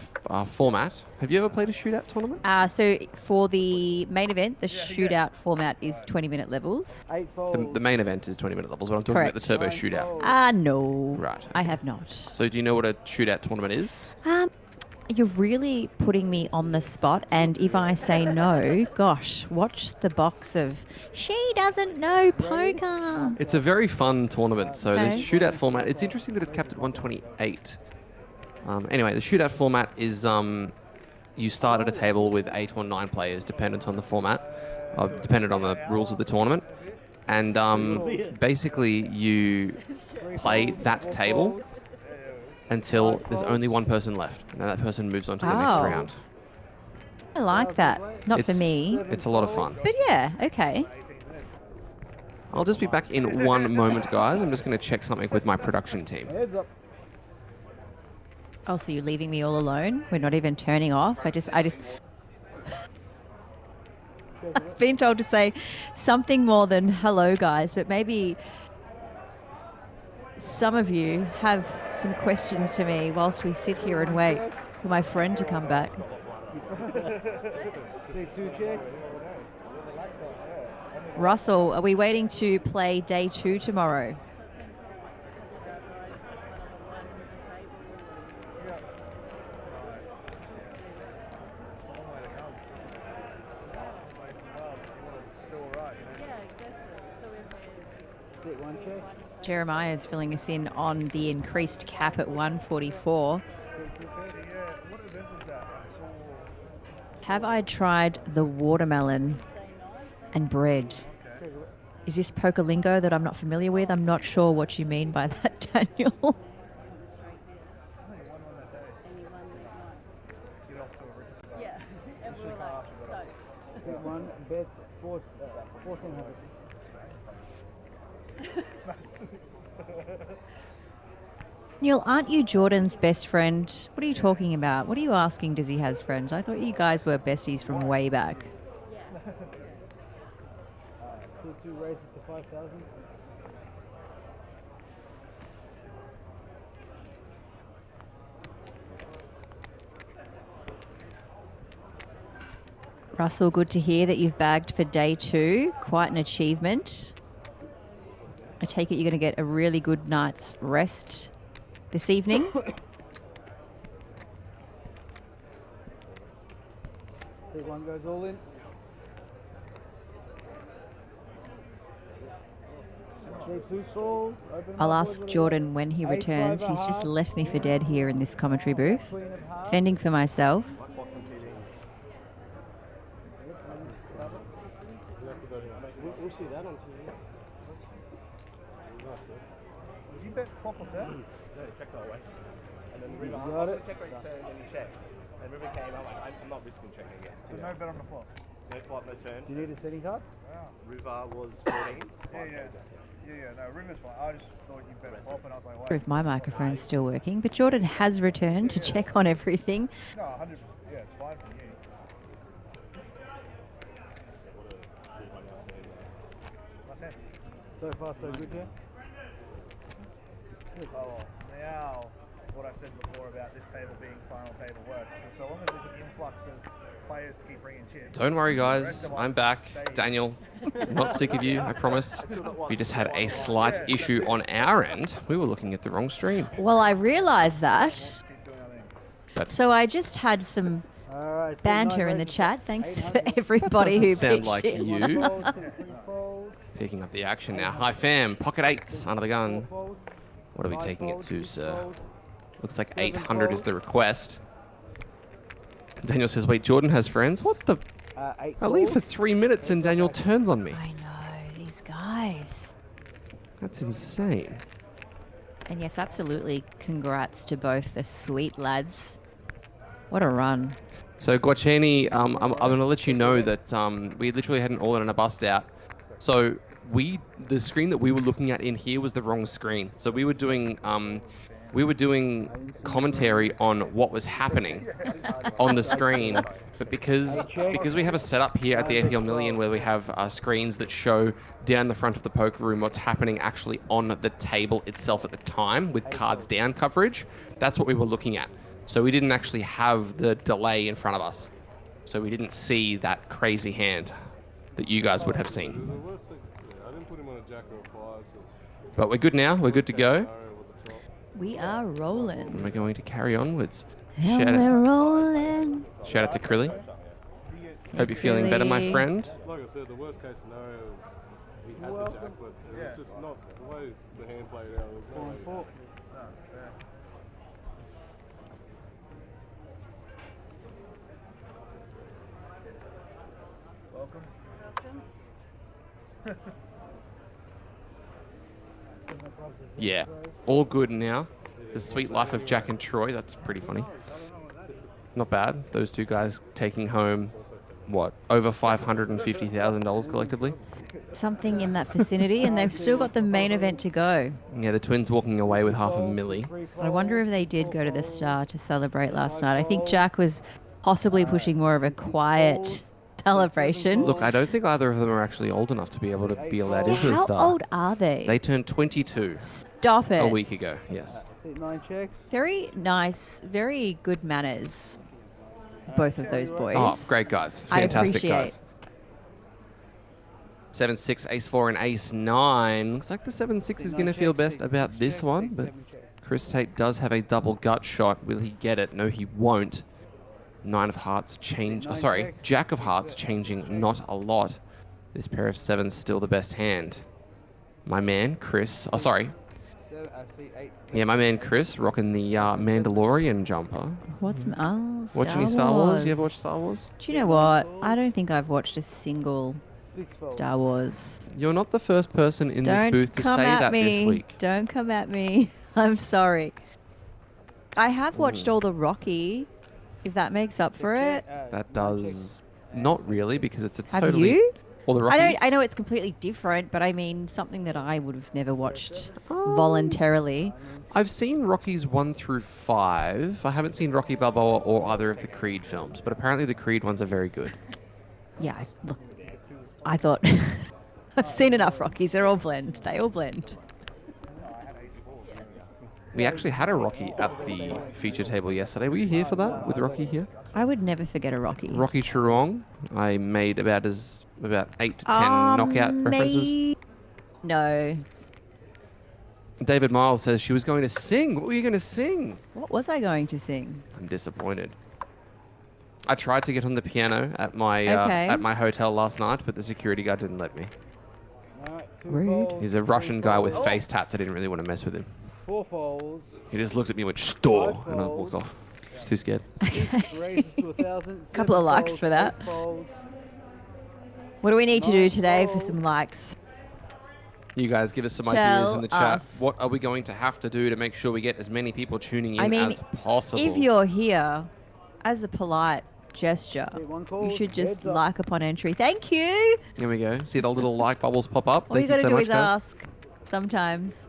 format. Have you ever played a shootout tournament? So for the main event, the shootout format is 20-minute levels. 8 folds. The main event is 20-minute levels, but I'm talking about the turbo Correct. shootout. No. Right. I have not. So do you know what a shootout tournament is? You're really putting me on the spot, and if I say no, gosh, watch the box of she doesn't know poker. It's a very fun tournament. So Okay. the shootout format, it's interesting that it's capped at 128. Anyway, the shootout format is you start at a table with 8 or 9 players, dependent on the format, dependent on the rules of the tournament. And basically you play that table until there's only one person left. And that person moves on to the next Oh. round. I like that. Not for me. It's a lot of fun. But yeah, okay. I'll just be back in one moment, guys. I'm just going to check something with my production team. Heads up. Oh, so you're leaving me all alone? We're not even turning off? I just I've been told to say something more than hello, guys, but maybe some of you have some questions for me whilst we sit here and wait for my friend to come back. See 2 checks. Russell, are we waiting to play day 2 tomorrow? Sit 1 check. Jeremiah is filling us in on the increased cap at 144. Sit 2 check. What event was that? I saw. Have I tried the watermelon and bread? Is this poker lingo that I'm not familiar with? I'm not sure what you mean by that, Daniel. Yeah, and we were like, stoked. Sit 1. Bets 1400. Neil, aren't you Jordan's best friend? What are you talking about? What are you asking? Does he has friends? I thought you guys were besties from way back. Sit 2 raises to 5,000. Russell, good to hear that you've bagged for day 2. Quite an achievement. I take it you're going to get a really good night's rest this evening. Sit 1 goes all in. Sit 2 falls. Open I'll up ask with a Jordan when he Ace returns. over He's just half. left me for dead here in this commentary booth. Queen of hearts. Fending for myself. We'll see that on TV. Did you bet flop or turn? No, check that way. And then River, You got it. check where he turned and he checked. And River came, I'm like, I'm not risking checking again. So no bet on the flop. No flop, no turn. Do you need a setting card? Wow. River was 14. Yeah, no, River's fine. I just thought you bet flop and I was like, If my microphone's still working, but Jordan has returned to check on everything. no, 100%. Yeah, it's fine for you. Nice hand. So far, so good, yeah? Oh, now what I said before about this table being final table works. Because so long as there's an influx of players to keep bringing chips. Don't worry, the guys. rest of us I'm can back. stay. Daniel, I'm not sick of you, I promise. We just had a slight issue on our end. We were looking at the wrong stream. Well, I realised that. Keep doing our thing. That's So I just had some All right. sit banter 9 in the raises chat. Thanks for 800. everybody who sound pitched like in. you. Folds, sit 3 folds. Picking up the action now. Hi, fam. Pocket 8s under the 4 gun. folds. What are we 5 taking it folds, to, 6 sir? folds. Looks like 7 800 is folds. the request. Daniel says, wait, Jordan has friends? What the? 8 I leave for folds. 3 minutes and Daniel turns on me. I know, these guys. That's insane. And yes, absolutely, congrats to both the sweet lads. What a run. So, Guacchini, I'm going to let you know that we literally had an all-in and a bust out. So, the screen that we were looking at in here was the wrong screen. So, we were doing commentary on what was happening on the screen, But because we have a setup here at the APL Million where we have screens that show down the front of the poker room what's happening actually on the table itself at the time with cards down coverage, that's what we were looking at. So we didn't actually have the delay in front of us. So we didn't see that crazy hand that you guys would have seen. The worst thing, I didn't put him on a jack or a five. So But we're good now. We're good to go. We are rolling. And we're going to carry onwards. And we're rolling. Shout out to Krilly. Hope you're feeling better, my friend. like I said, the worst case scenario is he had the jack, but it was just not the way the hand played out. It was no way. Four. Welcome. Yeah, all good now. The sweet life of Jack and Troy. That's pretty funny. Not bad. Those two guys taking home, what, over $550,000 collectively? Something in that vicinity, and they've still got the main event to go. Yeah, the twins walking away with $500,000. I wonder if they did go to the Star to celebrate last night. I think Jack was possibly pushing more of a quiet celebration. Look, I don't think either of them are actually old enough to be able to be allowed into the How Star. old are they? They turned 22 Stop it. a week ago, yes. 9 checks. Very nice, very good manners, both of those boys. Oh, great guys. I Fantastic appreciate. guys. 7-6, ace-4, and ace-9. Looks like the 7-6 is going to feel best about this one, but Chris Tate does have a double gut shot. Will he get it? No, he won't. 9 of hearts change. Oh, sorry, Jack of hearts changing not a lot. This pair of 7s still the best hand. My man, Chris. Oh, sorry. Yeah, my man, Chris, rocking the Mandalorian jumper. What's Star Watching any Star Wars? You ever watch Star Wars? Do you know what? I don't think I've watched a single Star Wars. You're not the first person in this Don't booth to come say at that me. this week. Don't come at me. I'm sorry. I have watched all the Rocky, if that makes up for it. That does not really, because it's a Have totally... you? All the Rockies. I know it's completely different, but I mean something that I would have never watched voluntarily. I've seen Rockies 1 through 5. I haven't seen Rocky Balboa or either of the Creed films, but apparently the Creed ones are very good. Yeah, look, I thought I've seen enough Rockies. They're all blend. They all blend. We actually had a Rocky at the feature table yesterday. Were you here for that, with Rocky here? I would never forget a Rocky. Rocky Churong. I made about 8 to 10 knockout references. No. David Miles says she was going to sing. What were you going to sing? What was I going to sing? I'm disappointed. I tried to get on the piano at my Okay. at my hotel last night, but the security guard didn't let me. Rude. He's a Russian guy with face tats. I didn't really want to mess with him. 4 folds. He just looked at me and went, "Store," and I walked off. Just too scared. 6 raises to 1,000. Couple of 7 likes folds, for that. 8 folds. What do we need to do 9 today for folds. some likes? You guys give us some Tell ideas in the chat. us. What are we going to have to do to make sure we get as many people tuning in I mean, as possible? If you're here, as a polite gesture, Okay, 1 you call, should just heads up. like upon entry. Thank you. Here we go. See the little like bubbles pop up? All you Thank you gotta so do much, is guys. ask. Sometimes.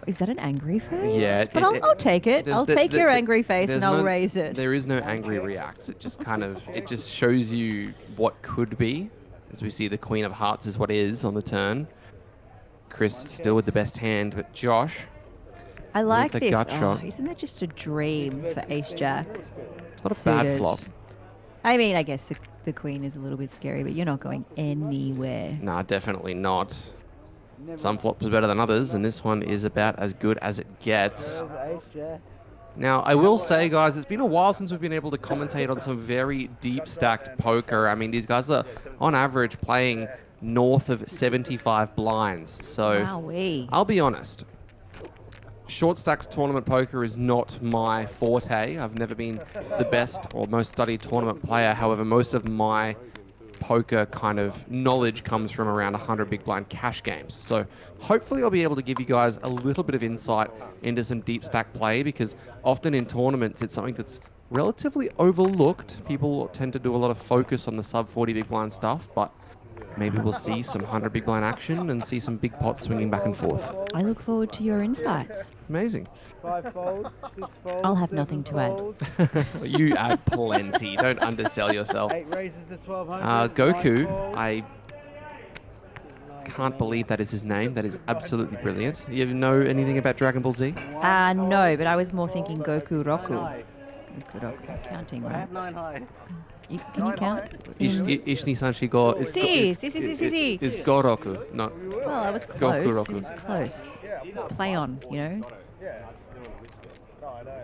Is that an angry face? Yeah, but I'll take it. there's I'll the- take the- your the- angry face and there's I'll no- raise it. There is no angry react. It just it just shows you what could be. As we see the Queen of Hearts is what is on the turn. Chris still with the best hand, but Josh, I like the this. gut Oh, shot. isn't that just a dream for Ace Jack? it's not a bad Suited. flop. I mean, I guess the Queen is a little bit scary, but you're not going anywhere. Nah, definitely not. Some flops are better than others, and this one is about as good as it gets. Ace jack. Now, I will say, guys, it's been a while since we've been able to commentate on some very deep stacked poker. I mean, these guys are, on average, playing north of 75 blinds. So, Wowee. I'll be honest. Short stacked tournament poker is not my forte. I've never been the best or most studied tournament player. However, most of my poker kind of knowledge comes from around 100 big blind cash games. So hopefully I'll be able to give you guys a little bit of insight into some deep stack play, because often in tournaments it's something that's relatively overlooked. People tend to do a lot of focus on the sub 40 big blind stuff, but Maybe we'll see some 100 big blind action and see some big pots swinging back and forth. I look forward to your insights. Amazing. 5 folds, 6 folds. I'll have 7 nothing to add. folds, You add plenty. Don't undersell yourself. 8 raises to 1200. Goku, 9 folds. I can't believe that is his name. That is absolutely brilliant. You know anything about Dragon Ball Z? No, but I was more thinking Goku Roku. Goku Roku. Counting, I right? have 9 high. Can you count? Ishni-sanshi go. It's Si. Goroku, not Well, I was Goku close. It Roku. was close. Play on, you know? Yeah. No, I know.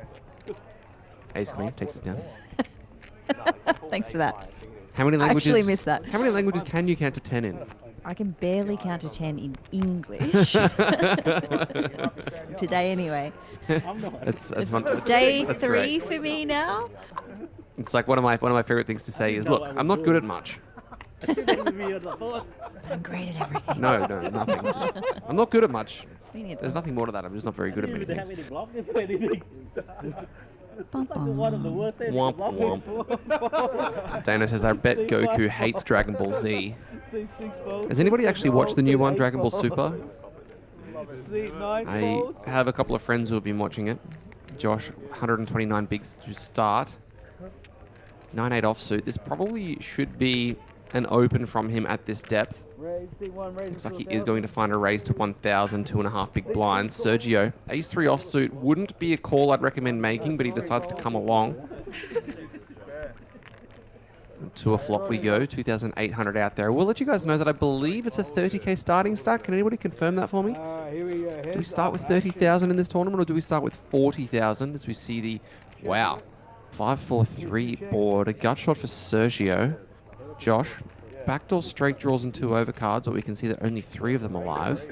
Ace Queen takes it down. Thanks for that. How many I languages? actually missed that. How many languages can you count to 10 in? I can barely count to 10 in English. Today, anyway. That's It's one, day that's 3 great. for me now. It's like one of my favorite things to say is, look, I'm not good at much. I'm great at everything. No, nothing. I'm not good at much. Me neither. There's nothing more to that. I'm just not very good at many They have things. any blockers or anything. Bum, bum. One of the worst things. Womp womp. Dana says, I bet Goku hates Dragon Ball Z. 6 folds. Has anybody actually watched the new one, Dragon Ball Super? 9 I folds. have a couple of friends who have been watching it. Josh, 129 bigs to start. 9-8 offsuit. This probably should be an open from him at this depth. Raise, C1, raise Looks to like he is going to find a raise to 1,000, 2.5 big blinds. Sergio, ace-3 offsuit wouldn't be a call I'd recommend making, but he decides to come along. To a flop we go, 2,800 out there. We'll let you guys know that I believe it's a 30k starting stack. Can anybody confirm that for me? Here we go. Do we start with 30,000 in this tournament, or do we start with 40,000 as we see the, wow, 5-4-3 board. A gut shot for Sergio. Josh, backdoor straight draws and 2 overcards, but we can see that only 3 of them are live.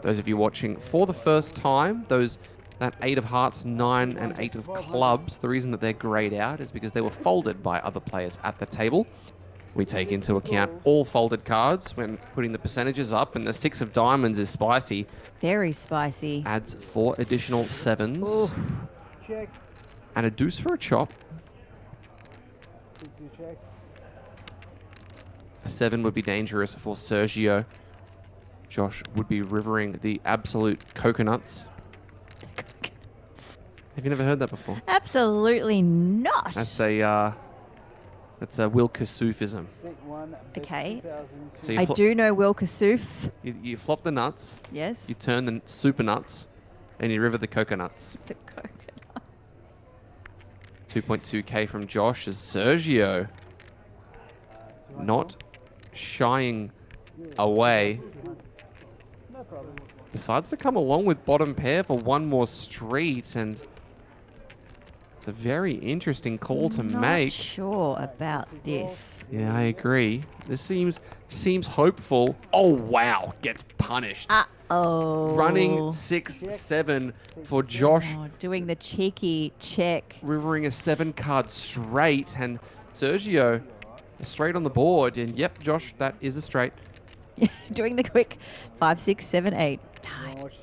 Those of you watching for the first time, that 8 of hearts, 9 and 8 of clubs, the reason that they're grayed out is because they were folded by other players at the table. We take into account all folded cards when putting the percentages up, and the 6 of diamonds is spicy. Very spicy. Adds 4 additional 7s. Check. And a deuce for a chop. 6 check. A 7 would be dangerous for Sergio. Josh would be rivering the absolute coconuts. Have you never heard that before? Absolutely not. That's a Will Kassoufism. Okay. So you I do know Will Kassouf. You flop the nuts, Yes. you turn the super nuts, and you river the coconuts. The coconut. 2.2k from Josh as Sergio not shying away. Decides to come along with bottom pair for one more street, and it's a very interesting call to Not make. sure about this. Yeah, I agree. This seems hopeful. Oh wow, gets punished. Uh-oh. Running 6-7 for Josh, Oh, doing the cheeky check. rivering a 7-card straight, and Sergio a straight on the board. And yep, Josh, that is a straight. Doing the quick 5, 6, 7, 8.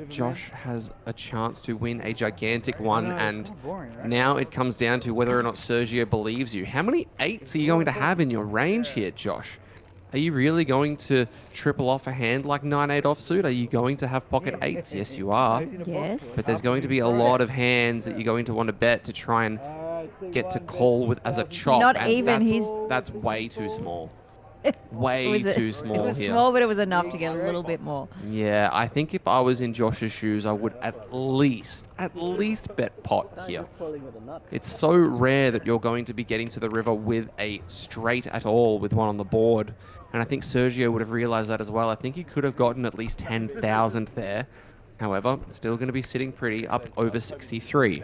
Josh has a chance to win a gigantic one, and now it comes down to whether or not Sergio believes you. How many 8s are you going to have in your range here, Josh? Are you really going to triple off a hand like 9-8 offsuit? Are you going to have pocket 8s? Yes, you are. Yes. But there's going to be a lot of hands that you're going to want to bet to try and get to call with as a chop. Not and even, that's way too small. Way too small It was here. small, but it was enough to get a little bit more. Yeah, I think if I was in Josh's shoes, I would at least bet pot here. It's so rare that you're going to be getting to the river with a straight at all with one on the board. And I think Sergio would have realized that as well. I think he could have gotten at least 10,000 there. However, still going to be sitting pretty up over 63.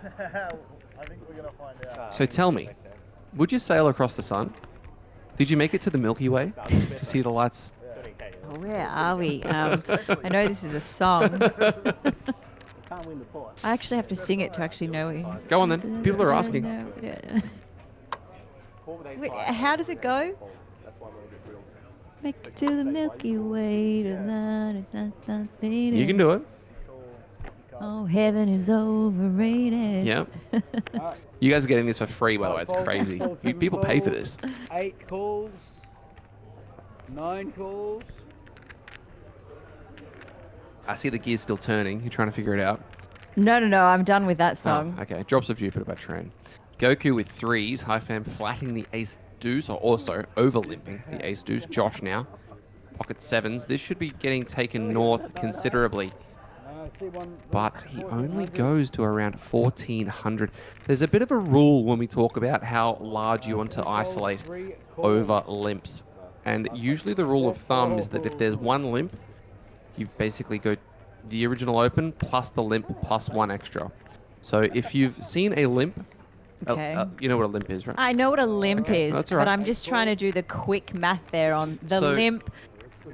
I think we're going to find out. So tell me, would you sail across the sun? Did you make it to the Milky Way to see the lights? Oh, where are we? I know this is a song. Can't win the pot. I actually have to sing it to actually know it. Go on then. People are asking. Wait, how does it go? Make it to the Milky Way. You can do it. Oh, heaven is overrated. Yeah. You guys are getting this for free, by the way. It's crazy. People pay for this. 8 calls. 9 calls. I see the gears still turning. You're trying to figure it out. No, I'm done with that song. Oh, okay. Drops of Jupiter by Train. Goku with 3s. High Fam flatting the ace deuce, or also over limping the ace deuce. Josh now. Pocket 7s. This should be getting taken north considerably. But he only goes to around 1400. There's a bit of a rule when we talk about how large you want to isolate over limps. And usually the rule of thumb is that if there's one limp, you basically go the original open plus the limp plus 1 extra. So if you've seen a limp, Okay. you know what a limp is, right? I know what a limp is, that's all but right. I'm just trying to do the quick math there on the So- limp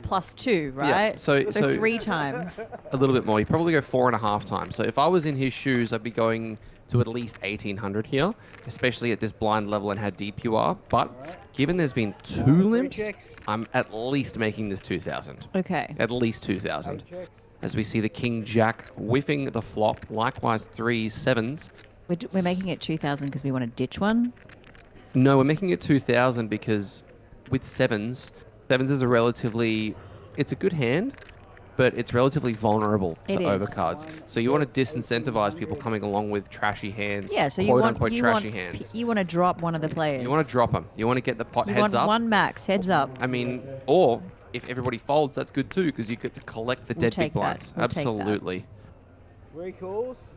plus 2, right? Yeah, so 3 times. a little bit more. You probably go 4.5 times. So if I was in his shoes, I'd be going to at least 1800 here, especially at this blind level and how deep you are. But given there's been 2 limps, I'm at least making this 2000. Okay. At least 2000. As we see the King Jack whiffing the flop, likewise 3s, 7s. We're making it 2,000 because we want to ditch one. No, we're making it 2000 because with 7s is a relatively, it's a good hand, but it's relatively vulnerable to It is. overcards. So you want to disincentivize people coming along with trashy hands, Yeah, so quote unquote trashy hands. You want to drop one of the players. You want to drop them. You want to get the pot You heads want up. one max, heads up. I mean, or if everybody folds, that's good too, because you get to collect the dead take big that. blinds. We'll take that. Absolutely. 3 calls.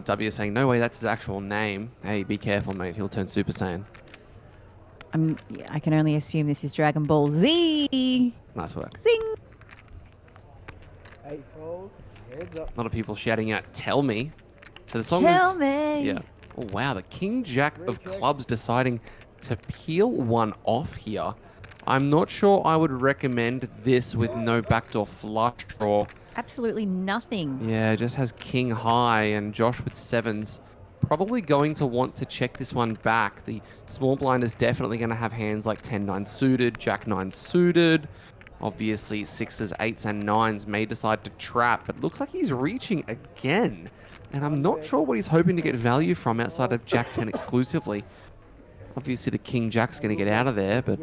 W is saying, no way, that's his actual name. Hey, be careful, mate. He'll turn Super Saiyan. I can only assume this is Dragon Ball Z. Nice work. Zing. 8 calls. Heads up. A lot of people shouting out, tell me. So the song Tell is, me. Yeah. Oh, wow. The King Jack of clubs deciding to peel one off here. I'm not sure I would recommend this with no backdoor flush draw. Absolutely nothing. Yeah, just has King high and Josh with 7s. Probably going to want to check this one back. The small blind is definitely going to have hands like 10-9 suited, Jack-9 suited. Obviously, 6s, 8s, and 9s may decide to trap, but looks like he's reaching again. And I'm not sure what he's hoping to get value from outside of Jack-10 exclusively. Obviously, the King Jack's going to get out of there, but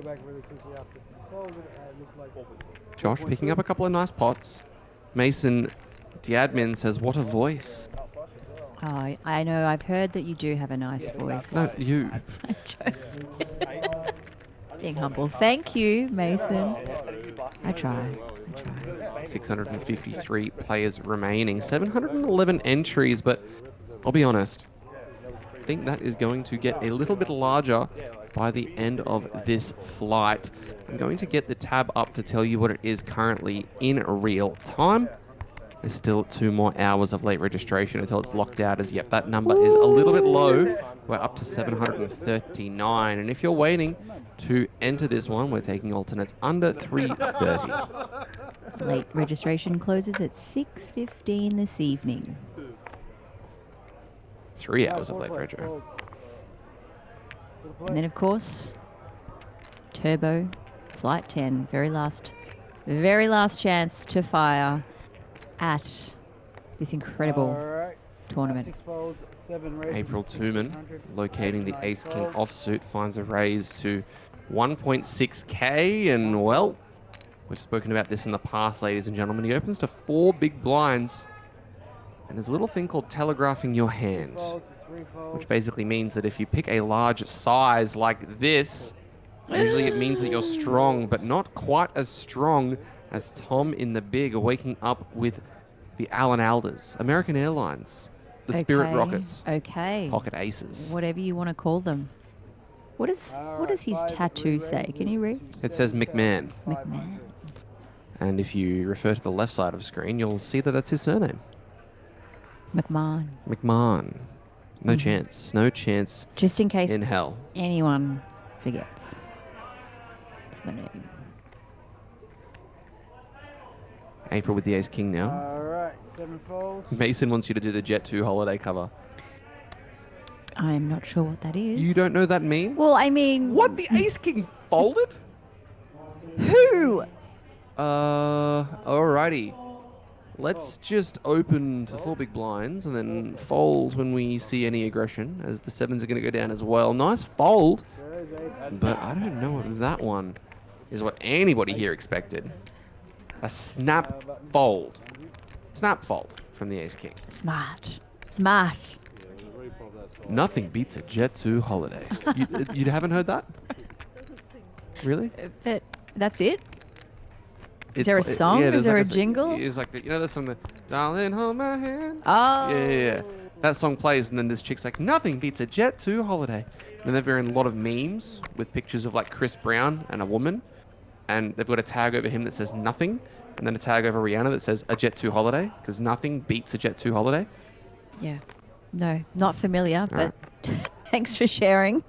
Josh picking up a couple of nice pots. Mason, the admin, says, what a voice. Oh, I know. I've heard that you do have a nice voice. No, you. I'm joking. Being humble. Thank you, Mason. I try. 653 players remaining. 711 entries, but I'll be honest. I think that is going to get a little bit larger by the end of this flight. I'm going to get the tab up to tell you what it is currently in real time. There's still 2 more hours of late registration until it's locked out as, yep, that number is a little bit low. We're up to 739. And if you're waiting to enter this one, we're taking alternates under 330. Late registration closes at 6:15 this evening. 3 hours of late registration. And then, of course, Turbo, Flight 10, very last chance to fire at this incredible tournament. 6 folds, 7 raises. April Tooman, locating the Ace-King offsuit, finds a raise to 1.6k, and well, we've spoken about this in the past, ladies and gentlemen. He opens to 4 big blinds, and there's a little thing called telegraphing your hand, which basically means that if you pick a large size like this, usually it means that you're strong, but not quite as strong as Tom in the big, waking up with the Allen Alders, American Airlines, the Spirit Rockets, Pocket Aces. Whatever you want to call them. What does his tattoo say? Can you read? It says McMahon. McMahon. And if you refer to the left side of the screen, you'll see that that's his surname. McMahon. McMahon. No chance. No chance Just in case in hell. anyone forgets. That's my name. April with the Ace King now. Alright, 7 folds. Mason wants you to do the Jet 2 holiday cover. I'm not sure what that is. You don't know that meme? Well, I mean... What? The Ace King folded? Who? Alrighty. Let's just open to 4 big blinds and then fold when we see any aggression, as the 7s are going to go down as well. Nice fold, but I don't know if that one is what anybody here expected. A snap fold. Snap fold from the ace king. Smart. Smart. Nothing beats a Jet 2 holiday. You haven't heard that? Really? But that's it? Is there a song? Is there a jingle? It's like, you know that song, the Darling Hold My Hand? Oh. Yeah. That song plays, and then this chick's like, nothing beats a Jet 2 holiday. And they've been in a lot of memes with pictures of like Chris Brown and a woman, and they've got a tag over him that says nothing, and then a tag over Rihanna that says a Jet 2 holiday, because nothing beats a Jet 2 holiday. Yeah. No, not familiar, but right. thanks for sharing.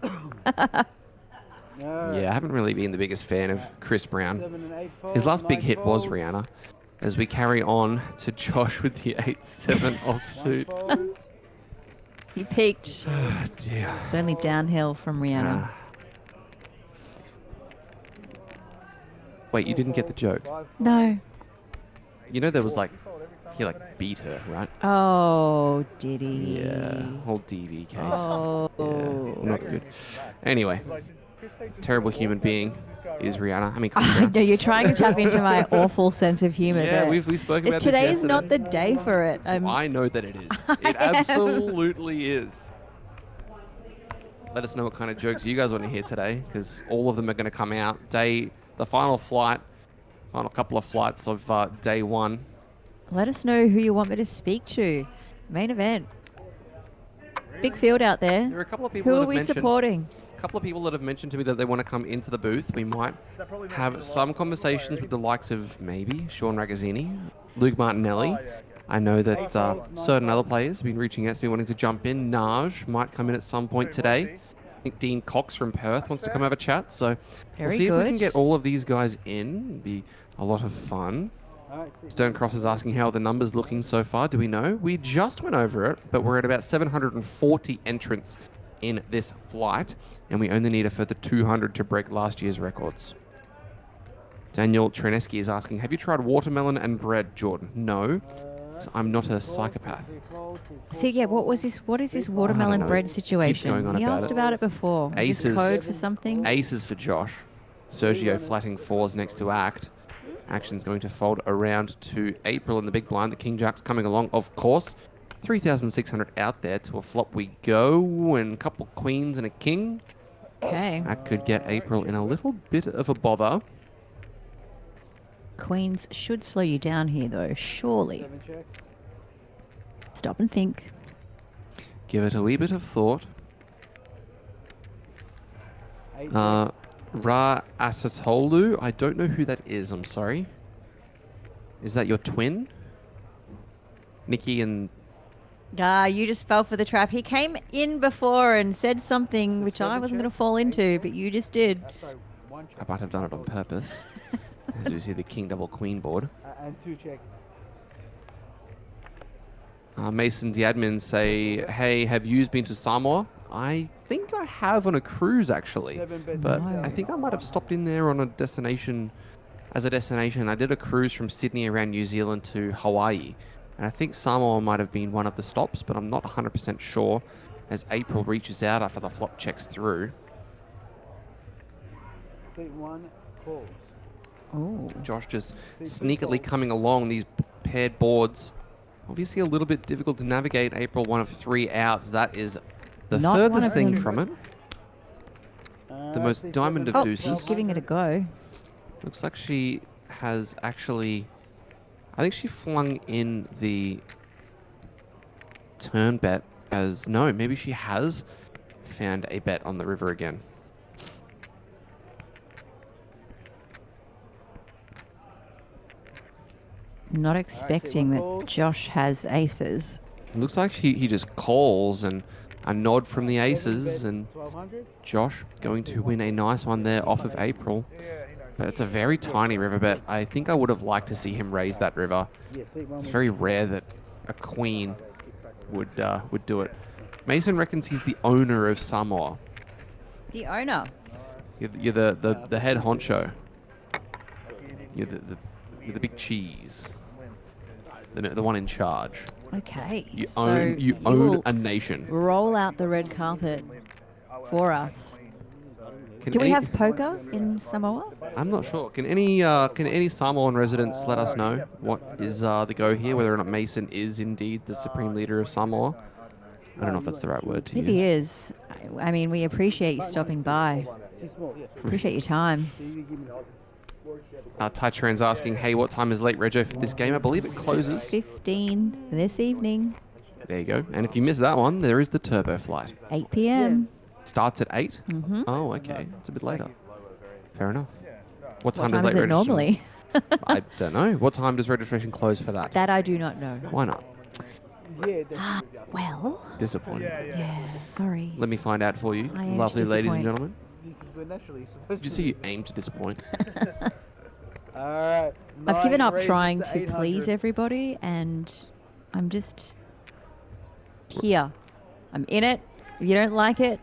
Yeah, I haven't really been the biggest fan of Chris Brown. His last big hit was Rihanna. As we carry on to Josh with the 8-7 offsuit. He peaked. Oh, dear. It's only downhill from Rihanna. Wait, you didn't get the joke? No. You know there was like, he like beat her, right? Oh, did he? Yeah, whole DV case. Oh. Yeah, not good. Anyway, terrible human being is Rihanna. I mean, Chris I Brown. know you're trying to tap into my awful sense of humor. Yeah, but we spoke about this today is yesterday. not the day for it. I know that it is. It absolutely is. Let us know what kind of jokes you guys want to hear today, because all of them are going to come out. The final couple of flights of day 1. Let us know who you want me to speak to. Main event. Big field out there. There are a couple of people Who that are have we mentioned, supporting? a couple of people that have mentioned to me that they want to come into the booth. We might have some conversations with the likes of maybe Sean Ragazzini, Luke Martinelli. I know that certain other players have been reaching out to me wanting to jump in. Naj might come in at some point today. I think Dean Cox from Perth wants to come have a chat. So we'll see if we can get all of these guys in. It'd be a lot of fun. Stonecross is asking how are the numbers looking so far. Do we know? We just went over it, but we're at about 740 entrants in this flight, and we only need a further 200 to break last year's records. Daniel Treneski is asking, have you tried watermelon and bread, Jordan? No, I'm not a psychopath. See, yeah, what is this watermelon know. bread Keeps situation? going on He about asked it. about it before. Is this Aces. code for something? Aces for Josh. Sergio flatting 4s next to act. Action's going to fold around to April in the big blind. The King Jack's coming along, of course. 3,600 out there. To a flop we go, and a couple queens and a king. Okay. That could get April in a little bit of a bother. Queens should slow you down here, though, surely. Stop and think. Give it a wee bit of thought. Ra Asatolu, I don't know who that is, I'm sorry. Is that your twin? Nikki and... You just fell for the trap. He came in before and said something which I wasn't going to fall into, but you just did. I might have done it on purpose. As you see the king double queen board. And 2 check. Mason the admin say, hey, have yous been to Samoa? I think I have on a cruise actually, but I think I might have stopped in there on a destination. As a destination, I did a cruise from Sydney around New Zealand to Hawaii, and I think Samoa might have been one of the stops, but I'm not 100% sure. As April reaches out after the flop checks through. Seat 1 calls. Oh. Josh just sneakily coming along these paired boards. Obviously a little bit difficult to navigate. April, one of 3 outs. That is the Not one furthest of thing them. from it. The most diamond of Oh, deuces. she's giving it a go. Looks like she has actually... I think she flung in the turn bet as... No, maybe she has found a bet on the river again. Not expecting that Josh has aces. It looks like he just calls and a nod from the aces, and 1200. Josh going to win a nice one there off of April. But it's a very tiny river bet. I think I would have liked to see him raise that river. It's very rare that a queen would do it. Mason reckons he's the owner of Samoa. The owner. You're the head honcho. You're the big cheese. the one in charge. Okay. You so own you own will a nation. roll out the red carpet for us. Can Do we any- have poker in Samoa? I'm not sure. Can any Samoan residents let us know what is the go here? Whether or not Mason is indeed the supreme leader of Samoa? I don't know if that's the right word to If use. he is, I mean, we appreciate you stopping by. Too small, yeah. Appreciate your time. So you give me Tytran's asking, hey, what time is late rego for this game? I believe it closes. 6:15 this evening, There you go. And if you miss that one, there is the turbo flight. 8 p.m. Starts at 8? Mm-hmm. Oh, okay. It's a bit later. Fair enough. What time What does time is late it registration? normally? I don't know. What time does registration close for that? That I do not know. Why not? Well, Disappointing. yeah, sorry. Let me find out for you, I am lovely to ladies and disappoint. gentlemen. because we're naturally supposed You to. see, you aim to disappoint. Alright. I've given 9 up raises trying to 800. please everybody, and I'm just here. I'm in it. If you don't like it,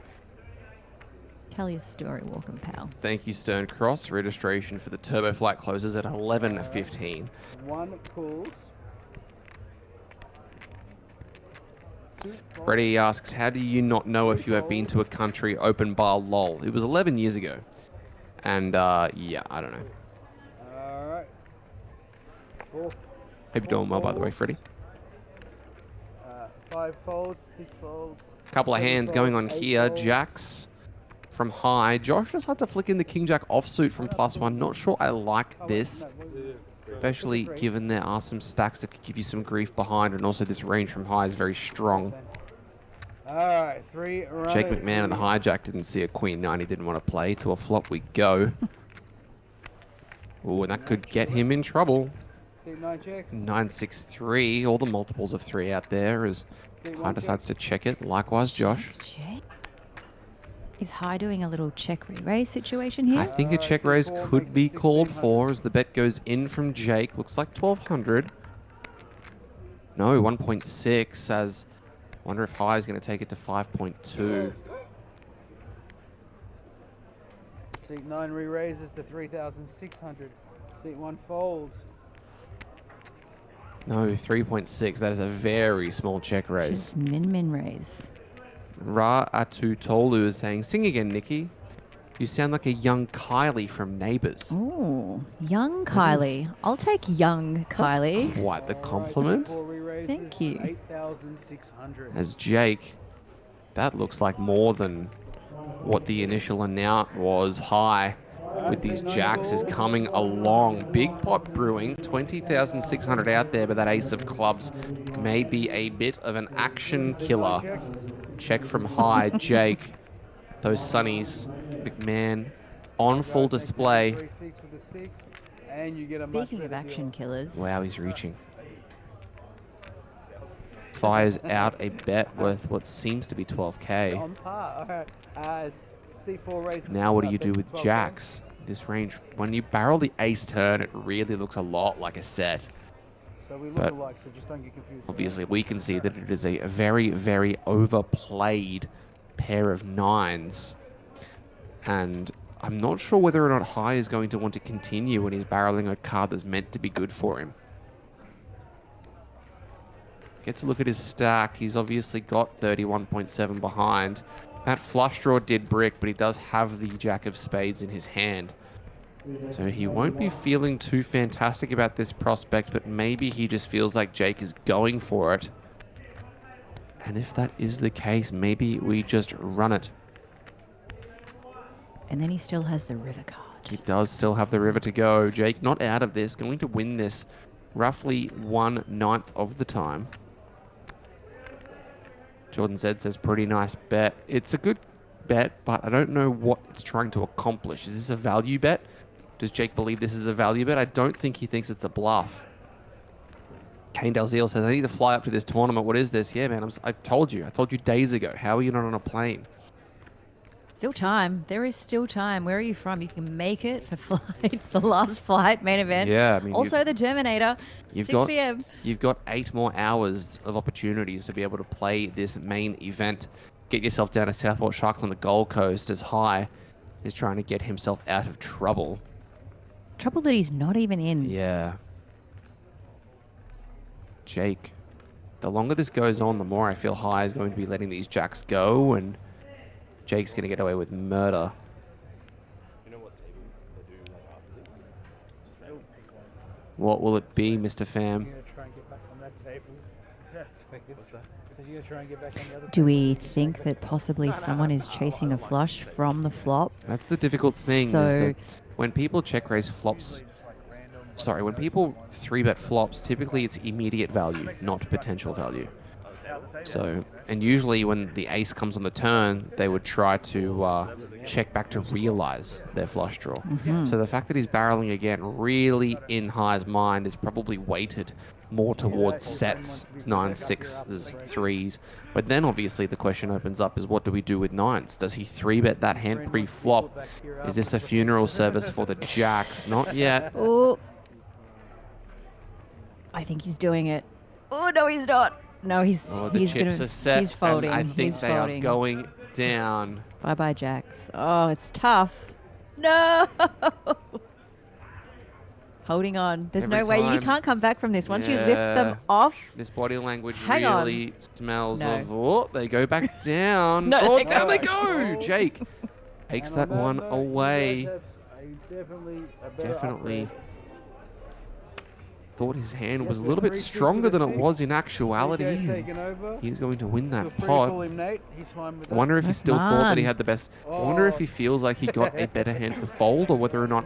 tell your story, Walkham Pal. Thank you, Stern Cross. Registration for the turbo flight closes at 11:15. One pulls. Freddie asks, how do you not know if you have been to a country open bar lol? It was 11 years ago. And, yeah, I don't know. Alright. Hope you're doing well, by the way, Freddie. 5 folds, 6 folds. Couple of 7 hands going on folds, 8 here. folds. Jacks from high. Josh just had to flick in the King Jack offsuit from +1. Not sure I like this, especially given there are some stacks that could give you some grief behind, and also this range from high is very strong. Alright, 3 runners. Jake McMahon and the hijack didn't see a queen 9. He didn't want to play. To a flop we go. Oh, and that could get him in trouble. See 9 checks. 9-6-3. All the multiples of 3 out there as High decides to check it. Likewise, Josh. Check. Is High doing a little check re-raise situation here? I think a check raise could be called for as the bet goes in from Jake. Looks like 1,200. No, 1.6 as... Wonder if High is going to take it to 5.2. Seat 9 re-raises to 3,600. Seat 1 folds. No, 3.6. That is a very small check raise. Just min raise. Ra Atu Tolu is saying, sing again, Nikki. You sound like a young Kylie from Neighbours. Oh, young Kylie. I'll take young Kylie. Quite the compliment. Thank you. 8,600. As Jake, that looks like more than what the initial announce was. High with these jacks is coming along. Big pot brewing, 20,600 out there, but that ace of clubs may be a bit of an action killer. Check from High, Jake. Those sunnies, McMahon on full display. And you get a much Speaking of better action killers. Wow, he's reaching. Fires out a bet worth what seems to be 12k. on par. Alright. C4 raises. Now what do you do with jacks? This range, when you barrel the ace turn, it really looks a lot like a set. So we look But alike, so just don't get confused. obviously, we can see that it is a very, very overplayed pair of 9s. And I'm not sure whether or not High is going to want to continue when he's barreling a card that's meant to be good for him. Gets a look at his stack. He's obviously got 31.7 behind. That flush draw did brick, but he does have the Jack of Spades in his hand. So he won't be feeling too fantastic about this prospect, but maybe he just feels like Jake is going for it. And if that is the case, maybe we just run it. And then he still has the river card. He does still have the river to go. Jake not out of this, going to win this roughly 1/9 of the time. Jordan Z says, pretty nice bet. It's a good bet, but I don't know what it's trying to accomplish. Is this a value bet? Does Jake believe this is a value bet? I don't think he thinks it's a bluff. Kane Dalziel says, I need to fly up to this tournament. What is this? Yeah, man, I told you. I told you days ago. How are you not on a plane? Still time. There is still time. Where are you from? You can make it for flight, the last flight, main event. Yeah, I mean, also the Terminator, 6 p.m. You've got 8 more hours of opportunities to be able to play this main event. Get yourself down to Southport Sharks on the Gold Coast as High is trying to get himself out of trouble. Trouble that he's not even in. Yeah. Jake. The longer this goes on, the more I feel High is going to be letting these jacks go, and Jake's going to get away with murder. You know what table they do like after this? They will pick one. What will it be, Mr. Fam? You're going to try and get back on that table. Yes. What's that? So you're going to try and get back on the other Do we think that possibly someone is chasing a flush from the flop? That's the difficult thing, So- is that when people check raise flops, sorry, when people 3-bet flops, typically it's immediate value, not potential value. So, and usually when the ace comes on the turn, they would try to check back to realize their flush draw. So the fact that he's barreling again really in High's mind is probably weighted more towards sets, 9s, 6s, 3s. But then obviously the question opens up is what do we do with 9s? Does he 3-bet that hand pre-flop? Is this a funeral service for the jacks? Not yet. Oh. I think he's doing it. Oh, no, he's not. No, he's Oh, the he's chips gonna, are set, he's folding. and I think he's they folding. are going down. Bye-bye, Jacks. Oh, it's tough. No! Holding on. There's Every no way. You time. can't come back from this. Once you lift them Yeah. off, This body language Hang on. really smells No. of, oh, they go back down. No, Oh, they down they go. go! Jake takes that one away. Definitely a better Definitely upgrade. thought his hand was a Yep, little bit 3-6 stronger with a than it was 6. in actuality. Jake's and taken over. He's going to win Feel that free to pot. call him Nate. He's fine with I that. wonder if he still thought that he on. had the best. I wonder if Oh. he feels like he got a better hand to fold, or whether or not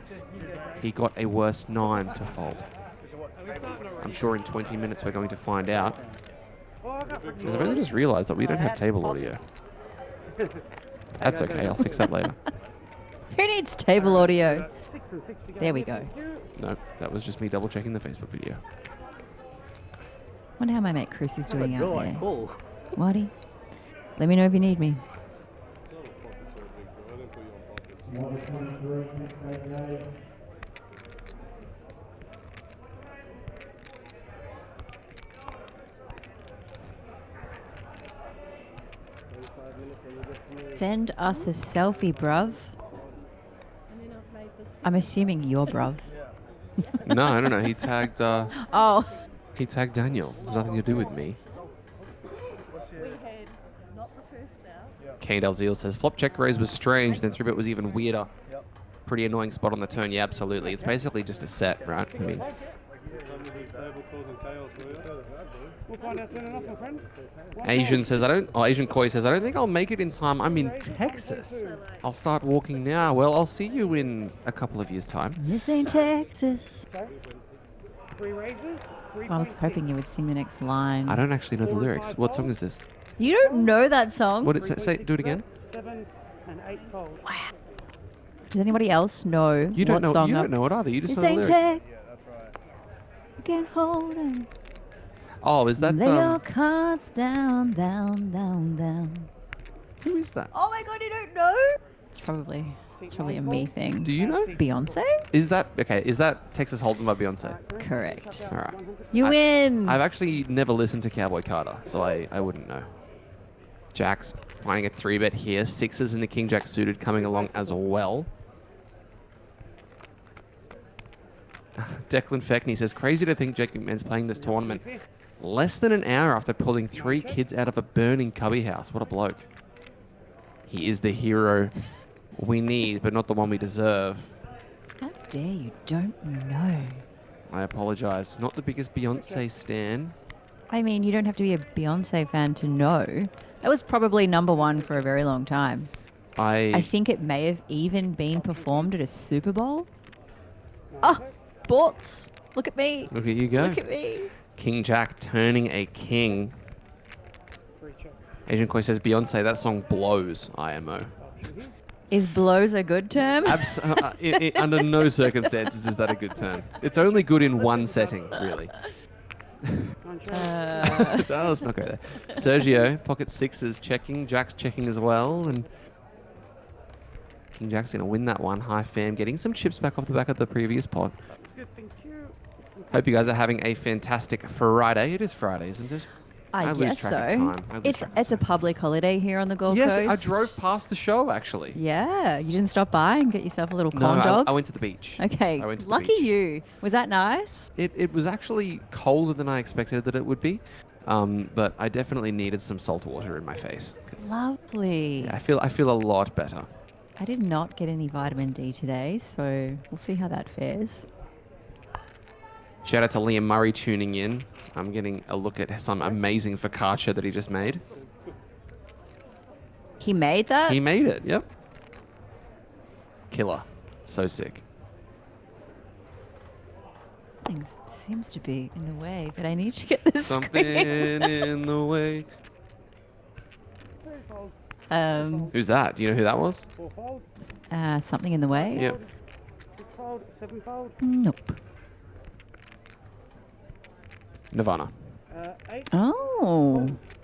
he got a worse 9 to fold. I'm sure in 20 minutes we're going to find out. Because I've only just realised that we don't have table audio. That's okay, I'll fix that later. who needs table audio? There we go. No, that was just me double checking the Facebook video. Wonder how my mate Chris is doing out there. Cool. Waddy, let me know if you need me. Send us a selfie, bruv. And then I've made this. I'm assuming you're bruv. No, no, he tagged Oh, Daniel. There's nothing to do with me. We had not the first out. Kane Dalziel says flop check raise was strange, then 3-bet was even weirder. Pretty annoying spot on the turn. Yeah, absolutely. It's basically just a set, right? I mean, We'll find out soon enough, my friend. Asian says Asian Koi says I don't think I'll make it in time. I'm in Texas. I'll start walking now. Well, I'll see you in a couple of years' time. this ain't Texas. 3 raises. I was hoping you would sing the next line. I don't actually know the lyrics. What song is this? You don't know that song? What did it say? Do it again. 7 and 8 fold. Does anybody else know You don't what know. song You I'm- don't know it either. You just This know the ain't lyrics. Texas. Yeah, that's right. You can hold 'em. Oh, is that Lay your cards down, down, down, down. who is that? Oh my god, you don't know? It's probably a me thing. Do you know? Beyonce? Is that okay? Is that Texas Hold'em by Beyonce? Correct. All right. You win. I've actually never listened to Cowboy Carter, so I wouldn't know. Jacks finding a 3-bet here. 6s and the King Jack suited coming along as well. Declan Feckney says, crazy to think Jake McMahon's playing this tournament less than an hour after pulling 3 kids out of a burning cubby house. What a bloke. He is the hero we need, but not the one we deserve. How dare you don't know? I apologize. Not the biggest Beyonce stan. I mean, you don't have to be a Beyonce fan to know. That was probably #1 for a very long time. I think it may have even been performed at a Super Bowl. Oh, sports. Look at me. Look at you go. Look at me. King Jack turning a king. Asian Koi says, Beyonce, that song blows, IMO. Is blows a good term? Under no circumstances is that a good term. It's only good in one setting, really. No, let's not go there. Sergio, pocket 6s checking. Jack's checking as well. And King Jack's going to win that one. Hi, fam. Getting some chips back off the back of the previous pot. That's good, thank you. Hope you guys are having a fantastic Friday. It is Friday, isn't it? I lose guess track so. of time. I lose It's track of it's a time. public holiday here on the Gold Yes, Coast. I drove past the show actually. Yeah, you didn't stop by and get yourself a little No, corn dog? I went to the beach. Okay, I went to the lucky beach. you. Was that nice? It was actually colder than I expected that it would be, but I definitely needed some salt water in my face. Lovely. Yeah, I feel a lot better. I did not get any vitamin D today, so we'll see how that fares. Shout out to Liam Murray tuning in. I'm getting a look at some amazing focaccia that he just made. He made that? He made it, yep. Killer. So sick. Things seems to be in the way, but I need to get this Something screen. in the way. Who's that? Do you know who that was? 4 folds, Something in the way? Yep. 6 fold, 7 fold, Nope. Nirvana. 8 Oh. folds.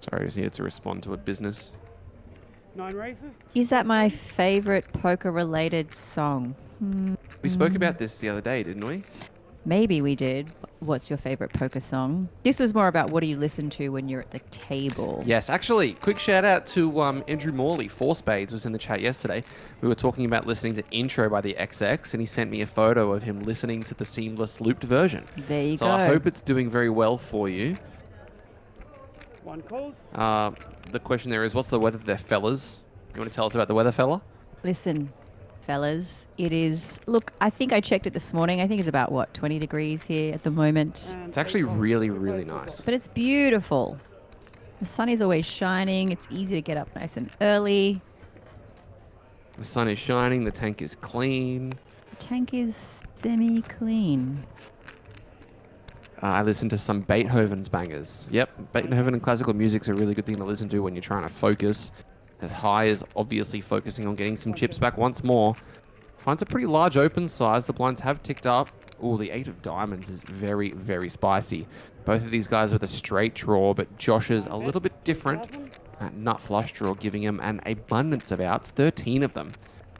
Sorry, I just needed to respond to a business. 9 races. Is that my favorite poker-related song? We spoke about this the other day, didn't we? Maybe we did. What's your favorite poker song? This was more about what do you listen to when you're at the table. Yes, actually, quick shout out to Andrew Morley. 4 Spades was in the chat yesterday. We were talking about listening to Intro by the XX, and he sent me a photo of him listening to the seamless looped version. There you So go. I hope it's doing very well for you. 1 calls. The question there is, what's the weather there, fellas? You want to tell us about the weather, fella? Listen, fellas, it is... Look, I think I checked it this morning. I think it's about, what, 20 degrees here at the moment. And It's actually 8 folds. really, Two really races. nice. But it's beautiful. The sun is always shining. It's easy to get up nice and early. The sun is shining, the tank is clean. The tank is semi-clean. I listened to some Beethoven's bangers. Yep, Beethoven and classical music's a really good thing to listen to when you're trying to focus. As High is obviously focusing on getting some chips back once more. Finds a pretty large open size. The blinds have ticked up. Oh, the 8 of diamonds is very, very spicy. Both of these guys with a straight draw, but Josh is a little bit different. That nut flush draw giving him an abundance of outs, 13 of them.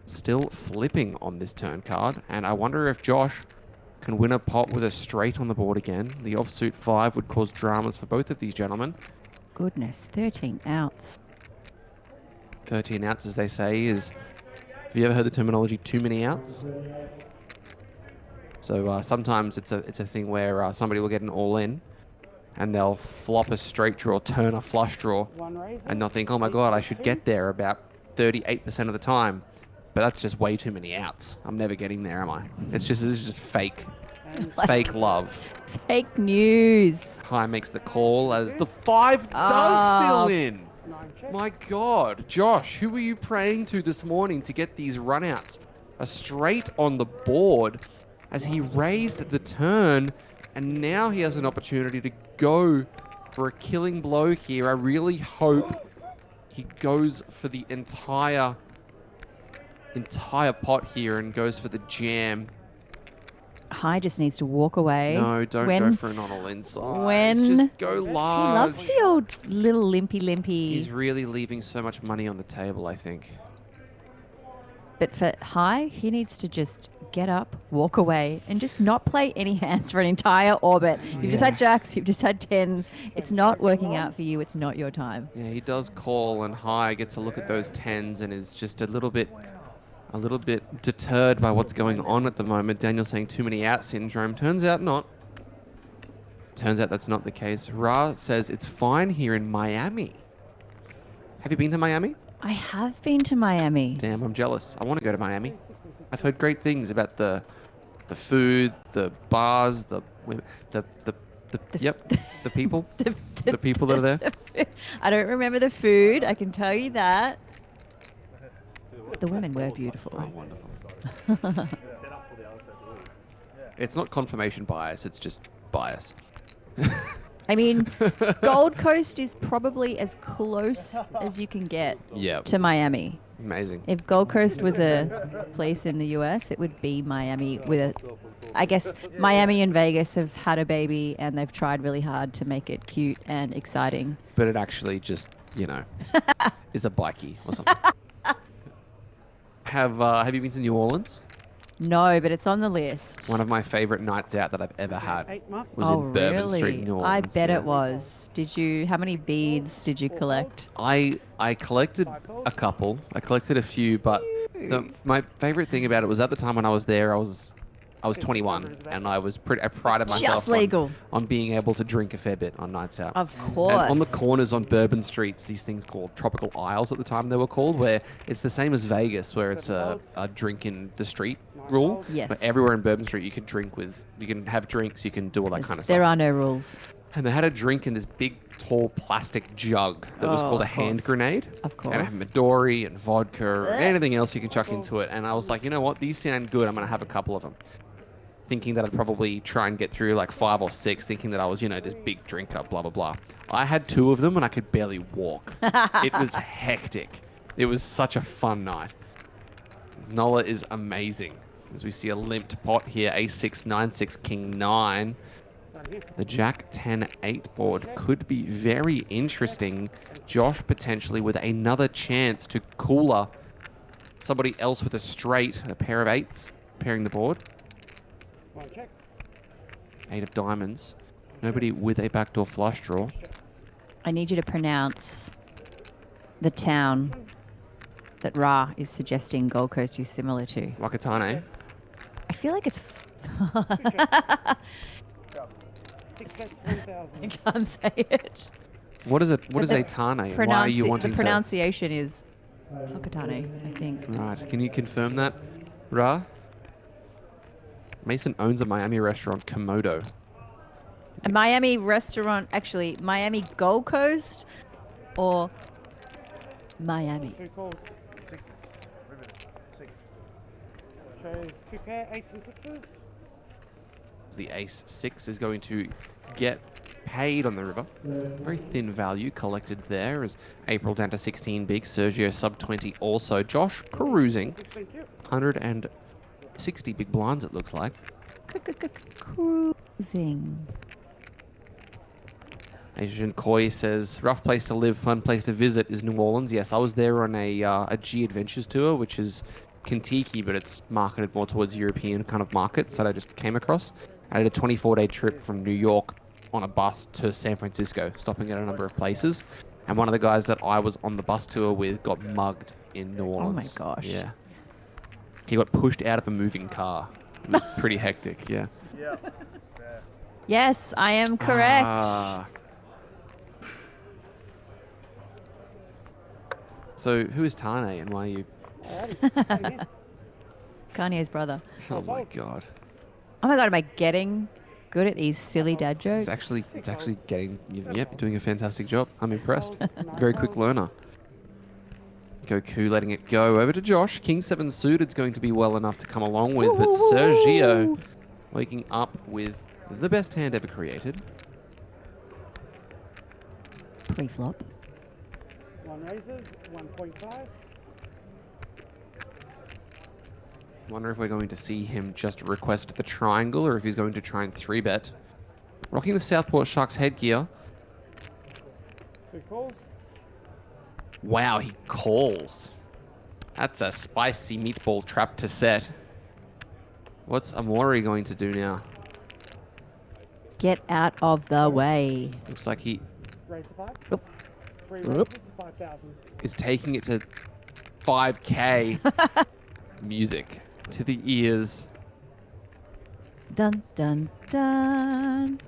Still flipping on this turn card, and I wonder if Josh can win a pot with a straight on the board again. The offsuit 5 would cause dramas for both of these gentlemen. Goodness, 13 outs. 13 outs, as they say, is... Have you ever heard the terminology too many outs? So sometimes it's a thing where somebody will get an all-in, and they'll flop a straight draw, turn a flush draw, 1 races. and they'll think, oh my god, I should get there about 38% of the time. But that's just way too many outs. I'm never getting there, am I? This is just fake. And Fake love. Fake news. High makes the call as the 5 does Oh. fill in. 9 checks. My god. Josh, who were you praying to this morning to get these runouts? A straight on the board as he raised the turn, and now he has an opportunity to go for a killing blow here. I really hope he goes for the entire pot here and goes for the jam. High just needs to walk away. No, don't when, go for an all inside. when- Just go large. He loves the old little limpy. He's really leaving so much money on the table, I think. But for High, he needs to just get up, walk away, and just not play any hands for an entire orbit. You've just had jacks, you've just had tens. It's not working out for you. It's not your time. Yeah, he does call, and High gets a look at those tens and is just a little bit deterred by what's going on at the moment. Daniel's saying too many out syndrome. Turns out not. Turns out that's not the case. Ra says it's fine here in Miami. Have you been to Miami? I have been to Miami. Damn, I'm jealous. I want to go to Miami. I've heard great things about the food, the bars, the people, the people that are there. I don't remember the food, I can tell you that. The women were beautiful. Oh, wonderful. It's not confirmation bias, it's just bias. I mean, Gold Coast is probably as close as you can get Yeah, to Miami. amazing. If Gold Coast was a place in the US, it would be Miami with a... I guess Miami and Vegas have had a baby and they've tried really hard to make it cute and exciting. But it actually just, is a bikie or something. Have you been to New Orleans? No, but it's on the list. One of my favorite nights out that I've ever had 8 marks. was in Bourbon Street, New Orleans. I bet yeah. it was. How many beads did you collect? I collected a couple. I collected a few, but my favorite thing about it was at the time when I was there, I was 21, and I prided myself Just legal. on being able to drink a fair bit on nights out. Of course. And on the corners on Bourbon Streets, these things called tropical aisles at the time they were called, where it's the same as Vegas, where it's a drink in the street rule. Yes. But everywhere in Bourbon Street, you can have drinks, you can do all that kind of stuff. There are no rules. And they had a drink in this big, tall plastic jug that was called a hand grenade. Of course. And it had Midori and vodka and anything else you can chuck into it. And I was like, you know what? These sound good. I'm going to have a couple of them. Thinking that I'd probably try and get through like 5 or 6, thinking that I was, this big drinker, blah, blah, blah. I had 2 of them and I could barely walk. It was hectic. It was such a fun night. Nola is amazing. As we see a limped pot here, A6, 9-6, King 9. The Jack 10-8 board could be very interesting. Josh potentially with another chance to cooler somebody else with a straight, a pair of 8s, pairing the board. 8 of diamonds. Nobody with a backdoor flush draw. I need you to pronounce the town that Ra is suggesting Gold Coast is similar to. Wakatane. I feel like it's... I can't say it. What is it? What is a Tane? Why are you wanting the pronunciation is Wakatane, I think. Right. Can you confirm that, Ra? Mason owns a Miami restaurant, Komodo. A Miami restaurant, actually, Miami Gold Coast or Miami? 2 calls. 6s. River. 6. Chose 2 pair, 8s and 6s. The ace 6 is going to get paid on the river. Very thin value collected there as April down to 16 big. Sergio sub 20 also. Josh cruising. 160 big blinds it looks like. Cruising. Asian Koi says, rough place to live, fun place to visit is New Orleans. Yes, I was there on a G Adventures tour, which is Kentucky, but it's marketed more towards European kind of markets that I just came across. I did a 24-day trip from New York on a bus to San Francisco, stopping at a number of places. And one of the guys that I was on the bus tour with got mugged in New Orleans. Oh my gosh. Yeah. He got pushed out of a moving car. It was pretty hectic, yeah. Yeah. Yes, I am correct. So who is Tane and why are you... Kanye's brother. Oh my god. Oh my god, am I getting good at these silly dad jokes? It's actually getting... Yep, you're doing a fantastic job. I'm impressed. Very quick learner. Goku letting it go over to Josh. King 7 suited's going to be well enough to come along with, but Sergio waking up with the best hand ever created. Pre-flop. 1 raises, 1.5. Wonder if we're going to see him just request the triangle or if he's going to try and 3-bet. Rocking the Southport Sharks headgear. 2 calls. Wow, he calls. That's a spicy meatball trap to set. What's Amori going to do now? Get out of the way. Looks like he Raise to 5. Oop. 3 raises, 5,000. is taking it to 5K. Music to the ears. Dun, dun, dun.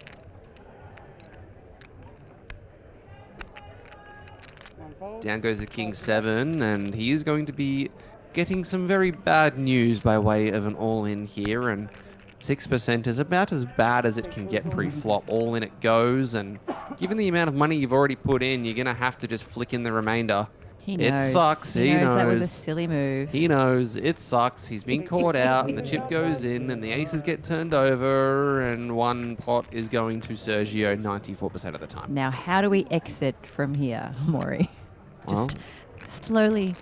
Down goes the King 7, and he is going to be getting some very bad news by way of an all-in here, and 6% is about as bad as it can get pre-flop. All in it goes, and given the amount of money you've already put in, you're going to have to just flick in the remainder. He knows. It sucks. He knows that was a silly move. He knows. It sucks. He's been caught out, and the chip goes in, and the aces get turned over, and one pot is going to Sergio 94% of the time. Now, how do we exit from here, Maury? Well, Just slowly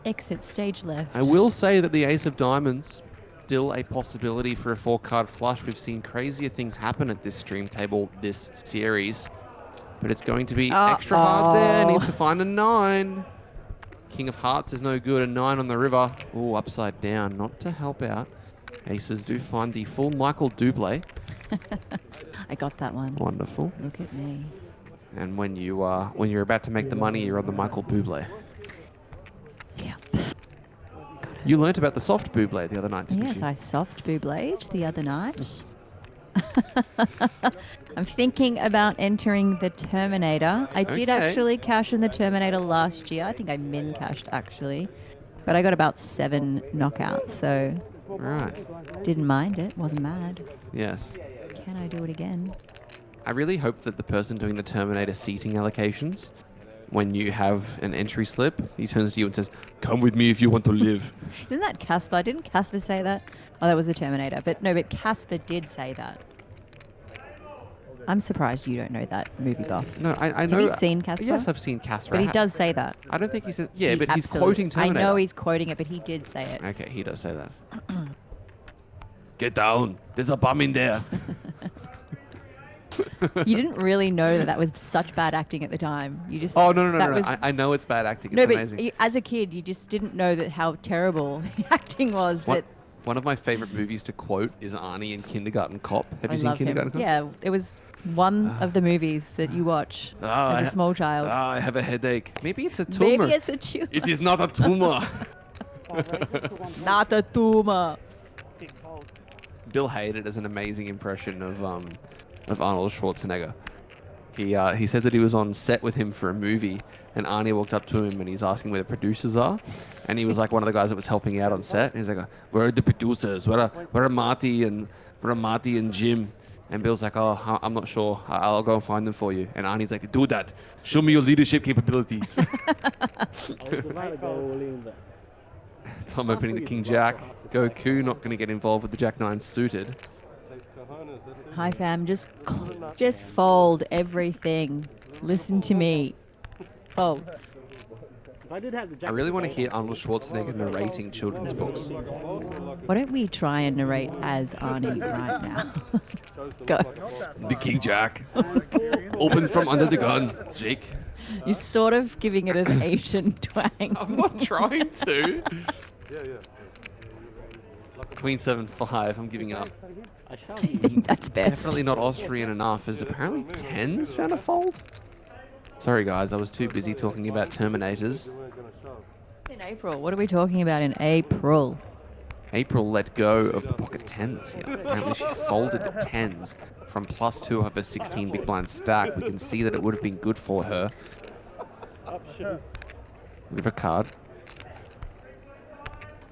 exit stage left. I will say that the ace of diamonds, still a possibility for a 4-card flush. We've seen crazier things happen at this stream table this series, but it's going to be extra hard there. Needs to find a 9. King of Hearts is no good. A 9 on the river. Ooh, upside down. Not to help out. Aces do find the full Michael Bublé. I got that one. Wonderful. Look at me. And when you're about to make the money, you're on the Michael Bublé. Yeah. You learnt about the soft Bublé the other night, didn't Yes, you? I soft booblayed the other night. I'm thinking about entering the Terminator. I did Okay. actually cash in the Terminator last year. I think I min cashed actually. But I got about 7 knockouts, so Right. didn't mind it. Wasn't mad. Yes. Can I do it again? I really hope that the person doing the Terminator seating allocations, when you have an entry slip, he turns to you and says, "Come with me if you want to live." Isn't that Casper? Didn't Casper say that? Oh, that was the Terminator. But no, but Casper did say that. I'm surprised you don't know that movie buff. No, I know. Have you seen Casper? Yes, I've seen Casper. But he does say that. I don't think he says. Yeah, He but he's absolutely- quoting Terminator. I know he's quoting it, but he did say it. Okay, he does say that. Get down. There's a bum in there. You didn't really know that was such bad acting at the time. You just Oh no. that was- I know it's bad acting. It's no, but amazing. as a kid, you just didn't know that how terrible the acting was. But One of my favorite movies to quote is Arnie in Kindergarten Cop. Have you seen love him. Kindergarten Cop? Yeah, it was one of the movies that you watch as a small child. I have a headache. Maybe it's a tumor. Maybe it's a tumor. It is not a tumor. Not a tumor. Bill Hader does an amazing impression of Arnold Schwarzenegger. He said that he was on set with him for a movie, and Arnie walked up to him and he's asking where the producers are, and he was like one of the guys that was helping out on set. And he's like, "Where are the producers? Where are Marty and Jim?" And Bill's like, "Oh, I'm not sure. I'll go and find them for you." And Arnie's like, "Do that. Show me your leadership capabilities." Tom opening the King Jack. Goku not going to get involved with the Jack 9 suited. Hi fam, just fold everything. Listen to me. Fold. I really want to hear Arnold Schwarzenegger narrating children's books. Why don't we try and narrate as Arnie right now? Go. The King Jack. Open from under the gun, Jake. You're sort of giving it an Asian twang. I'm not trying to. Queen 7-5. I'm giving up. I think that's best. Definitely not Austrian enough, as apparently 10's found a fold. Sorry guys, I was too busy talking about Terminators. In April, what are we talking about in April? April let go of the pocket 10s here. Apparently she folded the 10s from +2 of her 16 big blind stack. We can see that it would have been good for her. River card.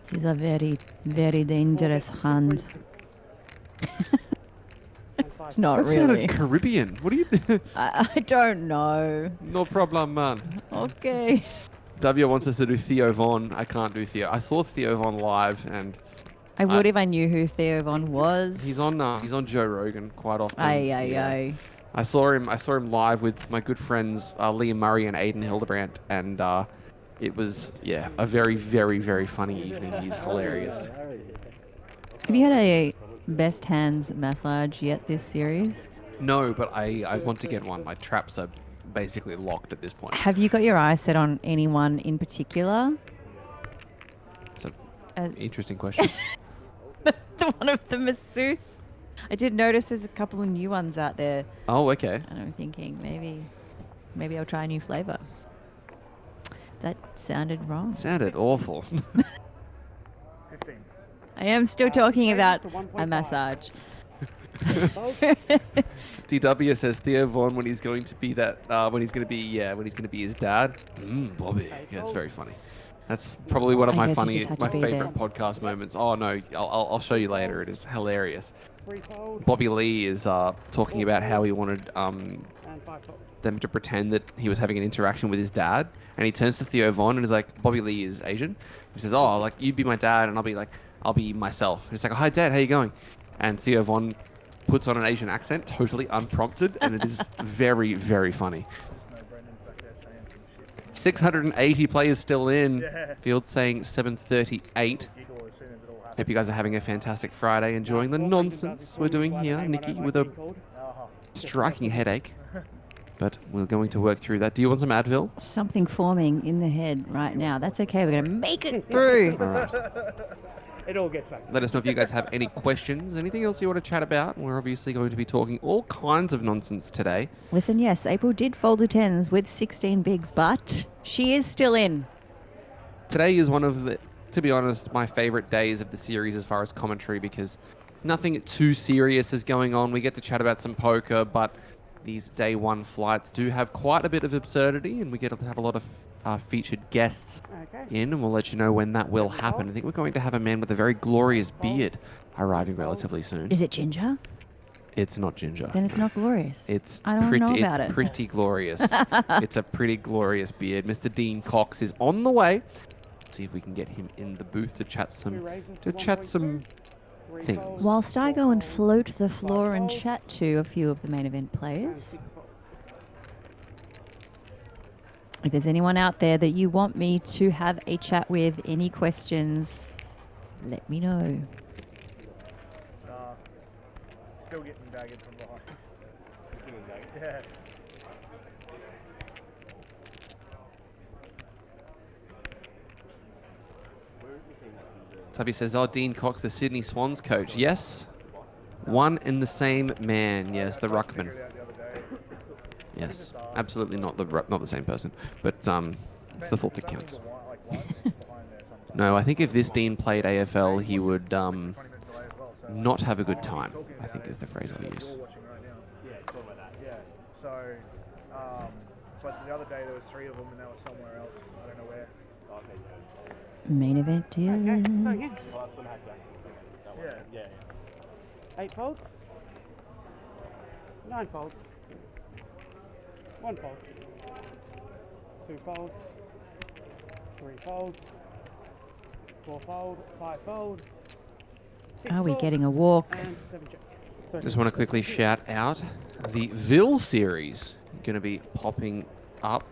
This is a very, very dangerous hand. It's not That really. sounded Caribbean. What are you doing? I don't know. No problem, man. Okay. W wants us to do Theo Von. I can't do Theo. I saw Theo Von live, and I would if I knew who Theo Von was. he's on Joe Rogan quite often. Aye. I saw him live with my good friends Liam Murray and Aidan Hildebrandt, and it was a very, very, very funny evening. He's hilarious. Have you had a best hands massage yet this series? No, but I want to get one. My traps are basically locked at this point. Have you got your eyes set on anyone in particular? It's an interesting question. The one of the masseuse. I did notice there's a couple of new ones out there. Oh, okay. And I'm thinking maybe I'll try a new flavor. That sounded wrong. Sounded awful. 15. I am still talking about a massage. DW says Theo Von when he's going to be his dad. Bobby. Yeah, it's very funny. That's probably one of I my guess you just had to be favorite there. podcast moments. Oh no, I'll show you later. It is hilarious. Bobby Lee is talking about how he wanted them to pretend that he was having an interaction with his dad, and he turns to Theo Von and is like, Bobby Lee is Asian. He says, "Oh, like you'd be my dad, and I'll be myself." And he's like, "Oh, hi Dad, how you going?" And Theo Von puts on an Asian accent, totally unprompted, and it is very, very funny. Just know Brendan's back there saying some shit. 680 players still in. Yeah. Field saying 7:38. Giggle as soon as it all happens. Hope you guys are having a fantastic Friday, enjoying the nonsense we're doing here. Nikki with a striking headache. But we're going to work through that. Do you want some Advil? Something forming in the head right now. That's okay. We're going to make it through. All right. It all gets back. Let us know if you guys have any questions, anything else you want to chat about. We're obviously going to be talking all kinds of nonsense today. Listen, yes, April did fold the 10s with 16 bigs, but she is still in. Today is one of the, to be honest, my favorite days of the series as far as commentary, because nothing too serious is going on. We get to chat about some poker, but these day one flights do have quite a bit of absurdity, and we get to have a lot of featured guests in, and we'll let you know when that will happen. I think we're going to have a man with a very glorious beard arriving relatively soon. Is it ginger? It's not ginger. Then it's not glorious. I don't know about it. Pretty glorious. It's a pretty glorious beard. Mr. Dean Cox is on the way. Let's see if we can get him in the booth to chat some things. Whilst I go and float the floor and chat to a few of the main event players. If there's anyone out there that you want me to have a chat with, any questions, let me know. Still getting daggered from behind. Yeah. Tubby says, Dean Cox, the Sydney Swans coach. Yes. One and the same man. Yes, the ruckman. Yes, absolutely not the same person. But it's the thought that counts. No, I think if this Dean played AFL, he would not have a good time, I think is the phrase I'll use. Yeah, so, but the other day there was 3 of them and they were somewhere else. I don't know where. Main event deals. Okay, so again. Yeah. 8 folds. 9 folds. 1 folds. 2 folds. 3 folds. 4 fold. 5 fold. 6 Are we fold, getting a walk? and 7 check. Sorry. Just want to quickly shout out the Ville series. Going to be popping up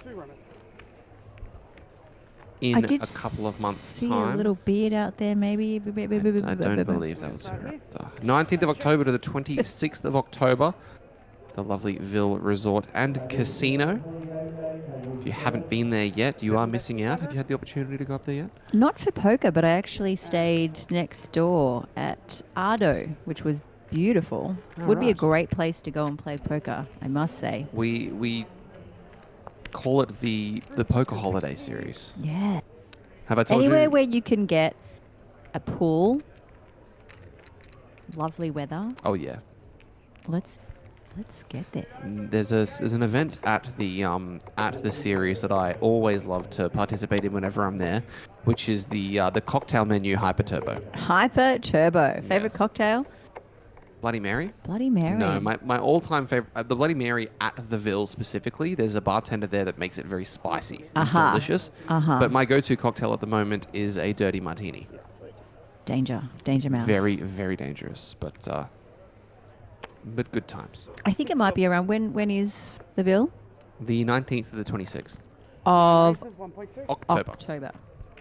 2 runners. in I a did couple of months' see time. a little beard out there, maybe. I don't believe that was correct. 19th of October to the 26th of October. The lovely Ville Resort and Casino. If you haven't been there yet, you are missing out. Have you had the opportunity to go up there yet? Not for poker, but I actually stayed next door at Ardo, which was beautiful. Would be a great place to go and play poker, I must say. We call it the Poker Holiday series. Yeah. Have I told Anywhere you? where you can get a pool, lovely weather. Oh yeah. Let's get there. There's an event at the series that I always love to participate in whenever I'm there, which is the cocktail menu Hyper Turbo. Hyper Turbo. Favorite Yes. cocktail? Bloody Mary? Bloody Mary. No, my all-time favorite, the Bloody Mary at the Ville specifically. There's a bartender there that makes it very spicy, and delicious. But my go-to cocktail at the moment is a dirty martini. Danger mouse. Very, very dangerous, but good times. I think it might be around when is the bill? The 19th to the 26th of Races 1.2. October.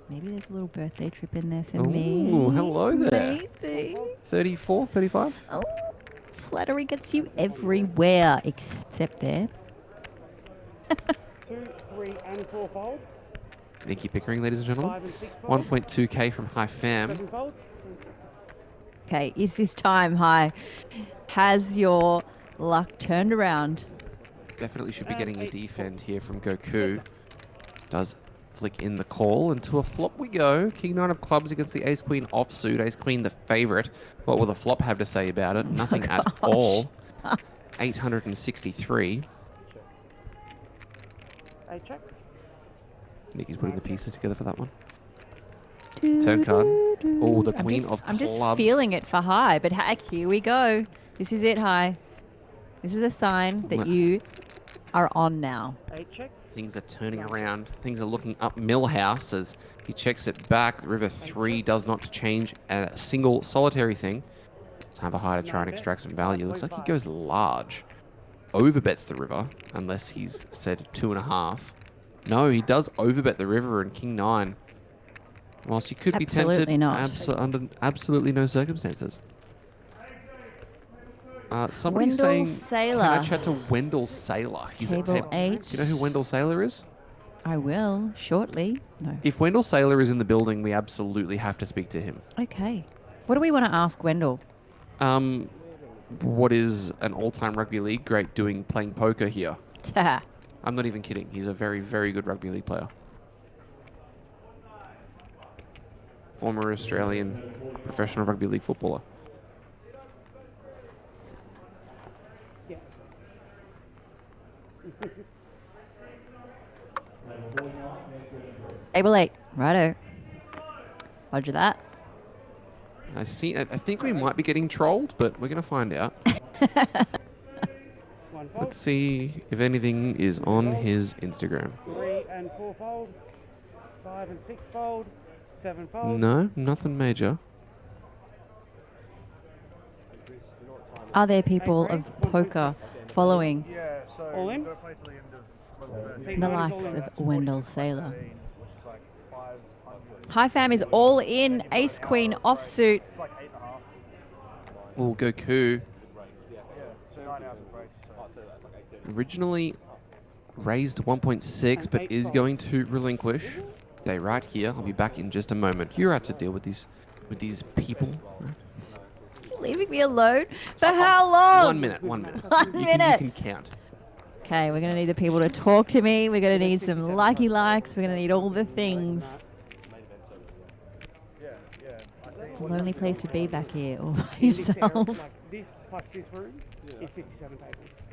Maybe there's a little birthday trip in there for Ooh, me. hello there. Maybe. 34, 35? Oh, flattery gets you everywhere except there. 2, 3, and 4 fold. Nikki Pickering, ladies and gentlemen. 5 and 6 fold. 1.2k from High Fam. 7 folds. Okay, is this time high? Has your luck turned around? Definitely should be getting a defend here from Goku. Does flick in the call, and to a flop we go. King 9 of clubs against the Ace Queen offsuit. Ace Queen the favorite. What will the flop have to say about it? Nothing at all. 863. 8 checks. Nikki's putting the pieces together for that one. Turn card. Oh, the Queen of I'm clubs. just feeling it for high, but heck, here we go. This is it, high. This is a sign that you are on now. 8 checks. Things are turning around. Things are looking up Millhouse as he checks it back. River 3 does not change a single solitary thing. Time for High to try and extract some value. Looks like he goes large. Overbets the river, unless he's said 2.5. No, he does overbet the river and King 9. Whilst you could be tempted, Absolutely not. under absolutely no circumstances. Somebody's Wendell saying, can I Saylor. chat to Wendell Saylor? He's at Table 8. Do you know who Wendell Saylor is? I will, shortly. No. If Wendell Saylor is in the building, we absolutely have to speak to him. Okay. What do we want to ask Wendell? What is an all-time rugby league great playing poker here? I'm not even kidding. He's a very, very good rugby league player. Former Australian professional rugby league footballer. Yeah. Table 8. Righto. Roger that. I think we might be getting trolled, but we're going to find out. Let's see if anything is on his Instagram. 3 and 4 fold, 5 and 6 fold, 7 fold. No, nothing major. Are there people of poker following Yeah, so All in? you've got to play till the end of See, the mine is all likes in. of Wendell Saylor? which is like 500. Hi fam is all in. Ace Queen offsuit. It's like 8.5. Oh, Goku. Yeah, so 9 hours of break. So. Originally raised 1.6, but is going to relinquish. Stay right here. I'll be back in just a moment. You're out to deal with these people. Leaving me alone? For how long? 1 minute. 1 minute. 1 minute. You can count. Okay, we're going to need the people to talk to me. We're going to need some likey likes. We're going to need all the things. Yeah, yeah. I think It's a lonely place to be back here all by In this area, yourself. like this plus this room is 57 tables.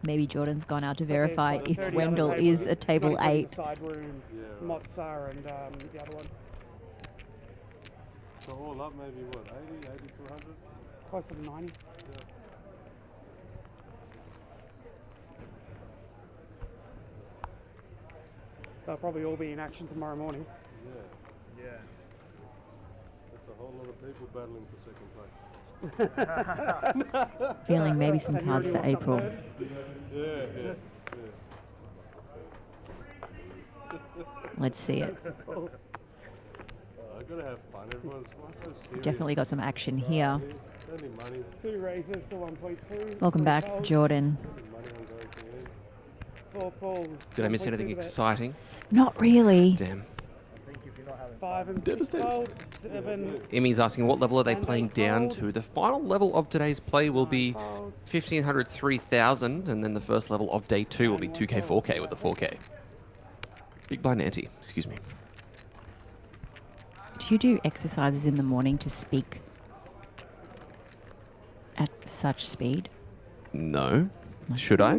Maybe Jordan's gone out to But there's verify like if 30 Wendell other is tables, a table not including 8. the side room, Mozza and the other one. So all up maybe what, 80, 80 to 100? Closer to 90. They'll probably all be in action tomorrow morning. Yeah, yeah. that's a whole lot of people battling for second place. Feeling maybe some And you cards already for locked up April. Yeah. Let's see it. I gotta have fun. Everyone's why so serious? Definitely got some action here. Only money, 2 raises to 1.2. Welcome 3 back, folds, Jordan. money on going to end. 4 falls. Did I miss 1.2 anything to bet. exciting? Not really. Damn. I think if you're not having 5 and 6 Devastated. fold, 7 Emmy's asking what level are they playing down to. The final level of today's play will be folds. 1500, 3000, and then the first level of day 2 will be 2k, 4k with the 4k. Big blind ante, excuse me. Do you do exercises in the morning to speak at such speed? No. Should I? I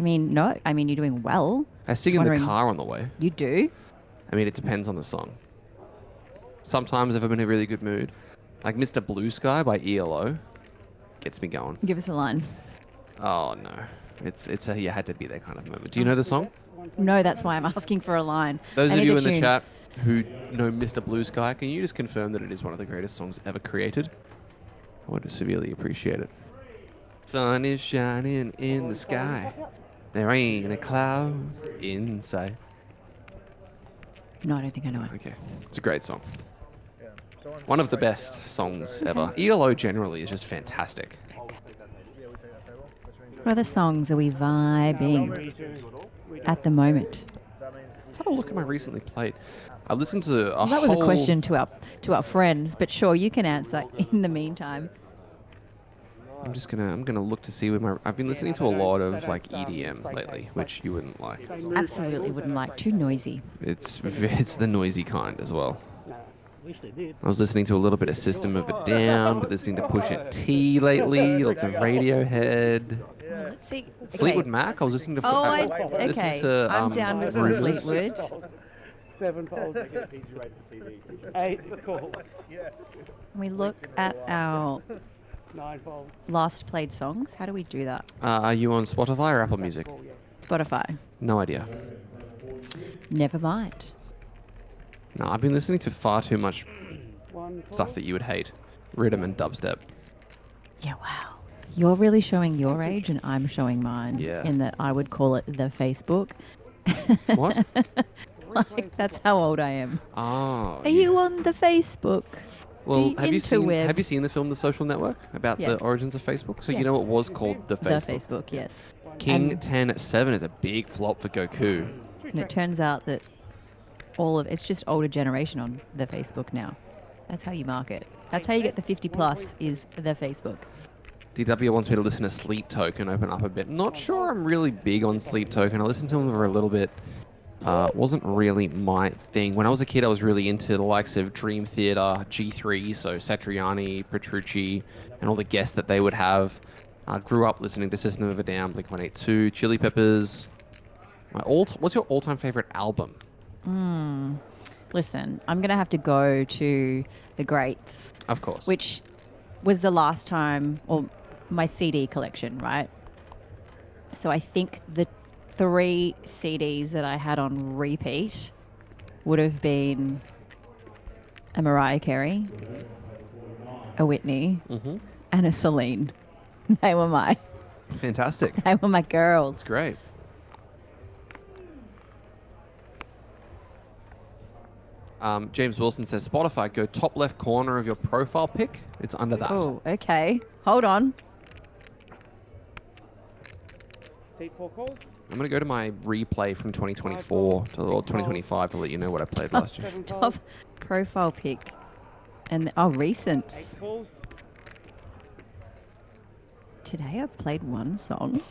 mean, no. I mean, you're doing well. I sing Just in the wondering- car on the way. You do? I mean, it depends on the song. Sometimes if I'm in a really good mood, like Mr. Blue Sky by ELO, gets me going. Give us a line. Oh no, it's a you had to be there kind of moment. Do you know the song? No, that's why I'm asking for a line. Those I of need you the in the tune. chat who know Mr. Blue Sky, can you just confirm that it is one of the greatest songs ever created? I would severely appreciate it. Sun is shining in the sky. There ain't a cloud inside. No, I don't think I know it. Okay, it's a great song. Yeah. Someone's One of the straight best down. songs ever. ELO generally is just fantastic. Yeah, we take that table. Which means What other songs are we vibing at the moment? that means Let's have a look at my recently played. I listened to a Well, that was a whole- question to our friends, but sure, you can answer in the meantime. I'm gonna look to see where my I've been listening to a lot of like EDM lately, which you wouldn't like. Absolutely wouldn't like. Too noisy. It's the noisy kind as well. Wish they did. I was listening to a little bit of System of a Down, but listening to Pusha T lately, lots of Radiohead. Let's see. Fleetwood Mac. I was listening to. Oh, listened okay. to, I'm down with some Rumors. Fleetwood. 7 folds, 8 calls, We look at our 9 folds. last played songs. How do we do that? Are you on Spotify or Apple Music? Call, yes. Spotify. No idea. Never mind. No, I've been listening to far too much 1 call. stuff that you would hate. Rhythm and dubstep. Yeah, wow. You're really showing your age and I'm showing mine. Yeah. In that I would call it the Facebook. What? Like, that's how old I am. Oh. Are you on the Facebook? Well, The have you interweb. seen the film The Social Network about the Yes. origins of Facebook? So you know Yes. it was called The The Facebook. Facebook, yes. King And- 10-7 is a big flop for Goku. And it turns out that it's just older generation on the Facebook now. That's how you market. That's how you get the 50 plus is the Facebook. DW wants me to listen to Sleep Token open up a bit. Not sure I'm really big on Sleep Token. I listened to him for a little bit. Wasn't really my thing. When I was a kid, I was really into the likes of Dream Theater, G3, so Satriani, Petrucci, and all the guests that they would have. I grew up listening to System of a Down, Blink-182, Chili Peppers. What's your all-time favorite album? Listen, I'm going to have to go to the greats. Of course. Which was the last time, or my CD collection, right? So I think the 3 CDs that I had on repeat would have been a Mariah Carey, a Whitney, and a Celine. They were Fantastic. they were my girls. That's great. James Wilson says, Spotify, go top left corner of your profile pic. It's under that. Oh, okay. Hold on. Say 4 calls. I'm going to go to my replay from 2024 or 2025 to let you know what I played last year. 7 Top calls. profile pic. And recents. 8 calls. Today I've played one song.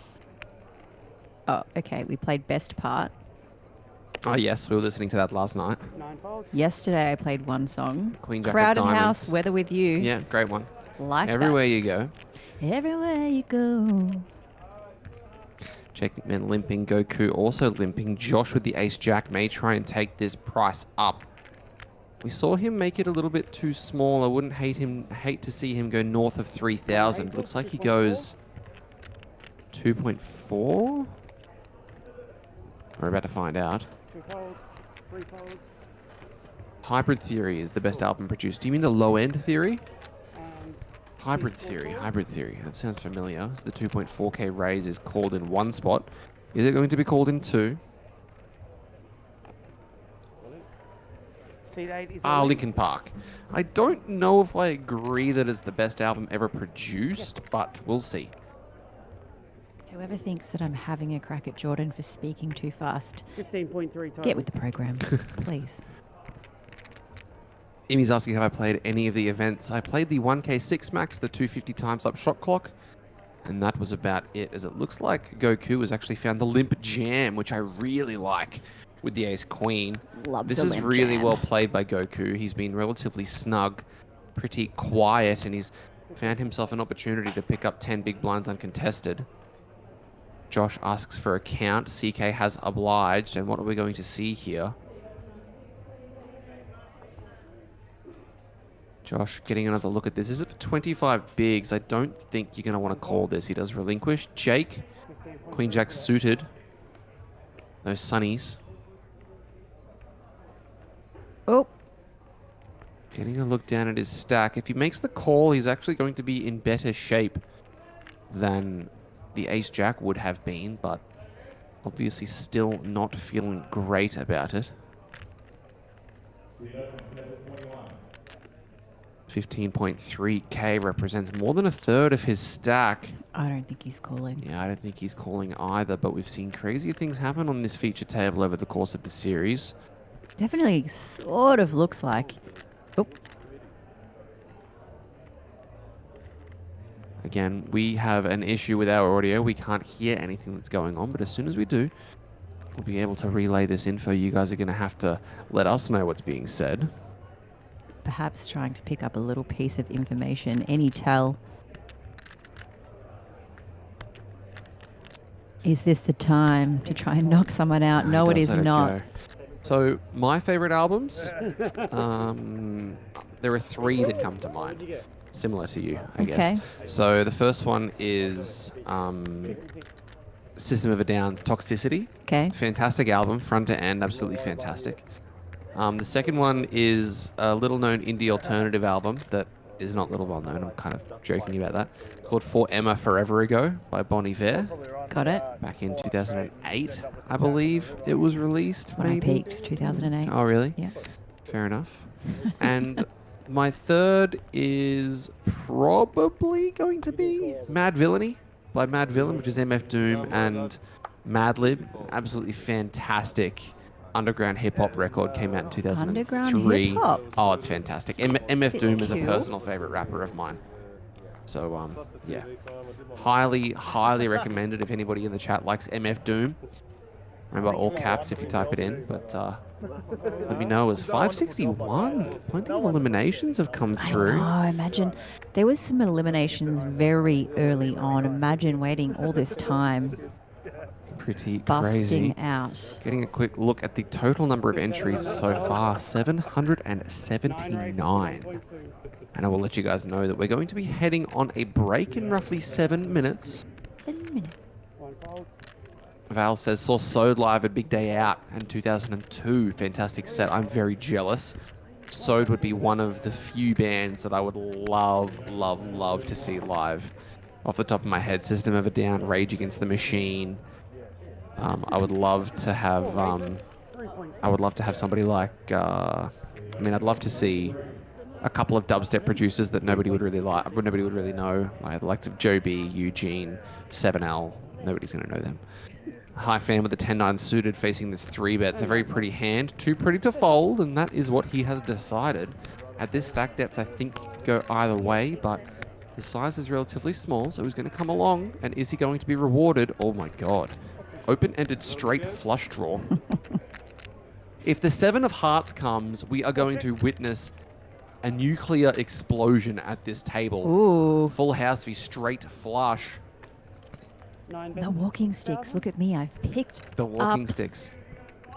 Oh, okay. We played Best Part. Oh, yes. We were listening to that last night. 9 calls. Yesterday I played one song. Queen Jack of Crowded Diamonds. House, Weather With You. Yeah, great one. Like Everywhere you go. that. Everywhere you go. Checkman limping. Goku also limping. Josh with the ace jack may try and take this price up. We saw him make it a little bit too small. I wouldn't hate to see him go north of 3,000. Looks like he goes 2.4. We're about to find out. 2 calls. 3 calls. Hybrid Theory is the best album produced. Do you mean the low end theory? And Hybrid Theory. That sounds familiar. So the 2.4K raise is called in 1 spot. Is it going to be called in 2? Seed 8 is Linkin Park. I don't know if I agree that it's the best album ever produced, but we'll see. Whoever thinks that I'm having a crack at Jordan for speaking too fast, 15.3 total. get with the program, please. Imi's asking, have I played any of the events? I played the 1K6 max, the 250 times up shot clock, and that was about it, as it looks like Goku has actually found the limp jam, which I really like, with the ace queen. This is really well played by Goku. He's been relatively snug, pretty quiet, and he's found himself an opportunity to pick up 10 big blinds uncontested. Josh asks for a count. CK has obliged, and what are we going to see here? Josh getting another look at this. Is it for 25 bigs? I don't think you're going to want to call this. He does relinquish. Jake, Queen Jack suited. Those sunnies. Oh. Getting a look down at his stack. If he makes the call, he's actually going to be in better shape than the ace-jack would have been, but obviously still not feeling great about it. 15.3K represents more than a third of his stack. I don't think he's calling. Yeah, I don't think he's calling either, but we've seen crazier things happen on this feature table over the course of the series. Definitely sort of looks like. Oh. Again, we have an issue with our audio. We can't hear anything that's going on, but as soon as we do, we'll be able to relay this info. You guys are going to have to let us know what's being said. Perhaps trying to pick up a little piece of information. Any tell? Is this the time to try and knock someone out? No, it is not. So, my favorite albums, there are 3 that come to mind. Similar to you, I guess. So, the first one is System of a Down's Toxicity. Okay. Fantastic album, front to end, absolutely fantastic. The second one is a little-known indie alternative album that is not little well-known. I'm kind of joking about that. Called For Emma Forever Ago by Bon Iver. Got it. Back in 2008, I believe it was released. When maybe. I peaked, 2008. Oh, really? Yeah. Fair enough. And My third is probably going to be Mad Villainy by Mad Villain, which is MF Doom and Madlib. Absolutely fantastic underground hip hop record, came out in 2003. Underground hip-hop? Oh, it's fantastic. MF Doom is a cute. personal favorite rapper of mine. So, yeah. Highly, highly recommended if anybody in the chat likes MF Doom. Remember, all caps if you type it in, but let me know. It was 561. Plenty of eliminations have come through. I know, imagine. There was some eliminations very early on. Imagine waiting all this time. Pretty Busting crazy. out. Getting a quick look at the total number of entries so far, 779. And I will let you guys know that we're going to be heading on a break in roughly 7 minutes. 7 minutes. Val says, saw Sode live at Big Day Out in 2002. Fantastic set. I'm very jealous. Sode would be one of the few bands that I would love, love, love to see live. Off the top of my head, System of a Down, Rage Against the Machine. I would love to have somebody like, I'd love to see a couple of dubstep producers that nobody would really like, nobody would really know. Like the likes of Joe B, Eugene, 7L. Nobody's going to know them. High fan with the 10-9 suited facing this 3-bet. It's a very pretty hand. Too pretty to fold, and that is what he has decided. At this stack depth, I think it could go either way, but the size is relatively small, so he's going to come along. And is he going to be rewarded? Oh my god. Open-ended straight flush draw. If the 7 of hearts comes, we are going to witness a nuclear explosion at this table. Ooh. Full house v straight flush. The walking sticks. Look at me. I've picked The walking up. sticks.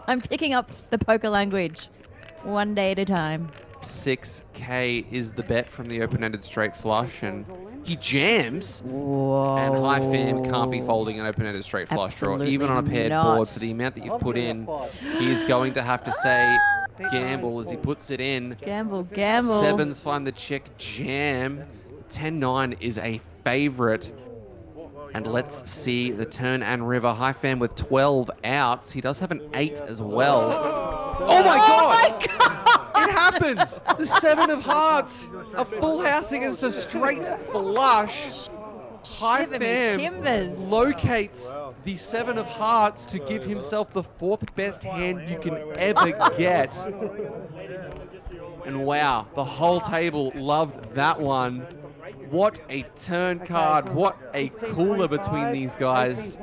I'm picking up the poker language. One day at a time. 6K is the bet from the open-ended straight flush, and he jams. Whoa. And high fam can't be folding an open-ended straight flush draw, even on a paired not. board. For the amount that you've put in, he's going to have to say gamble as he puts it in. Gamble, gamble. Sevens find the check jam. 10-9 is a favorite. And let's see the turn and river. High fam with 12 outs. He does have an 8 as well. Oh my god! It happens! The 7 of hearts. A full house against a straight flush. High fam locates the 7 of hearts to give himself the 4th best hand you can ever get. And wow, the whole table loved that one. What a turn card. What a cooler between these guys.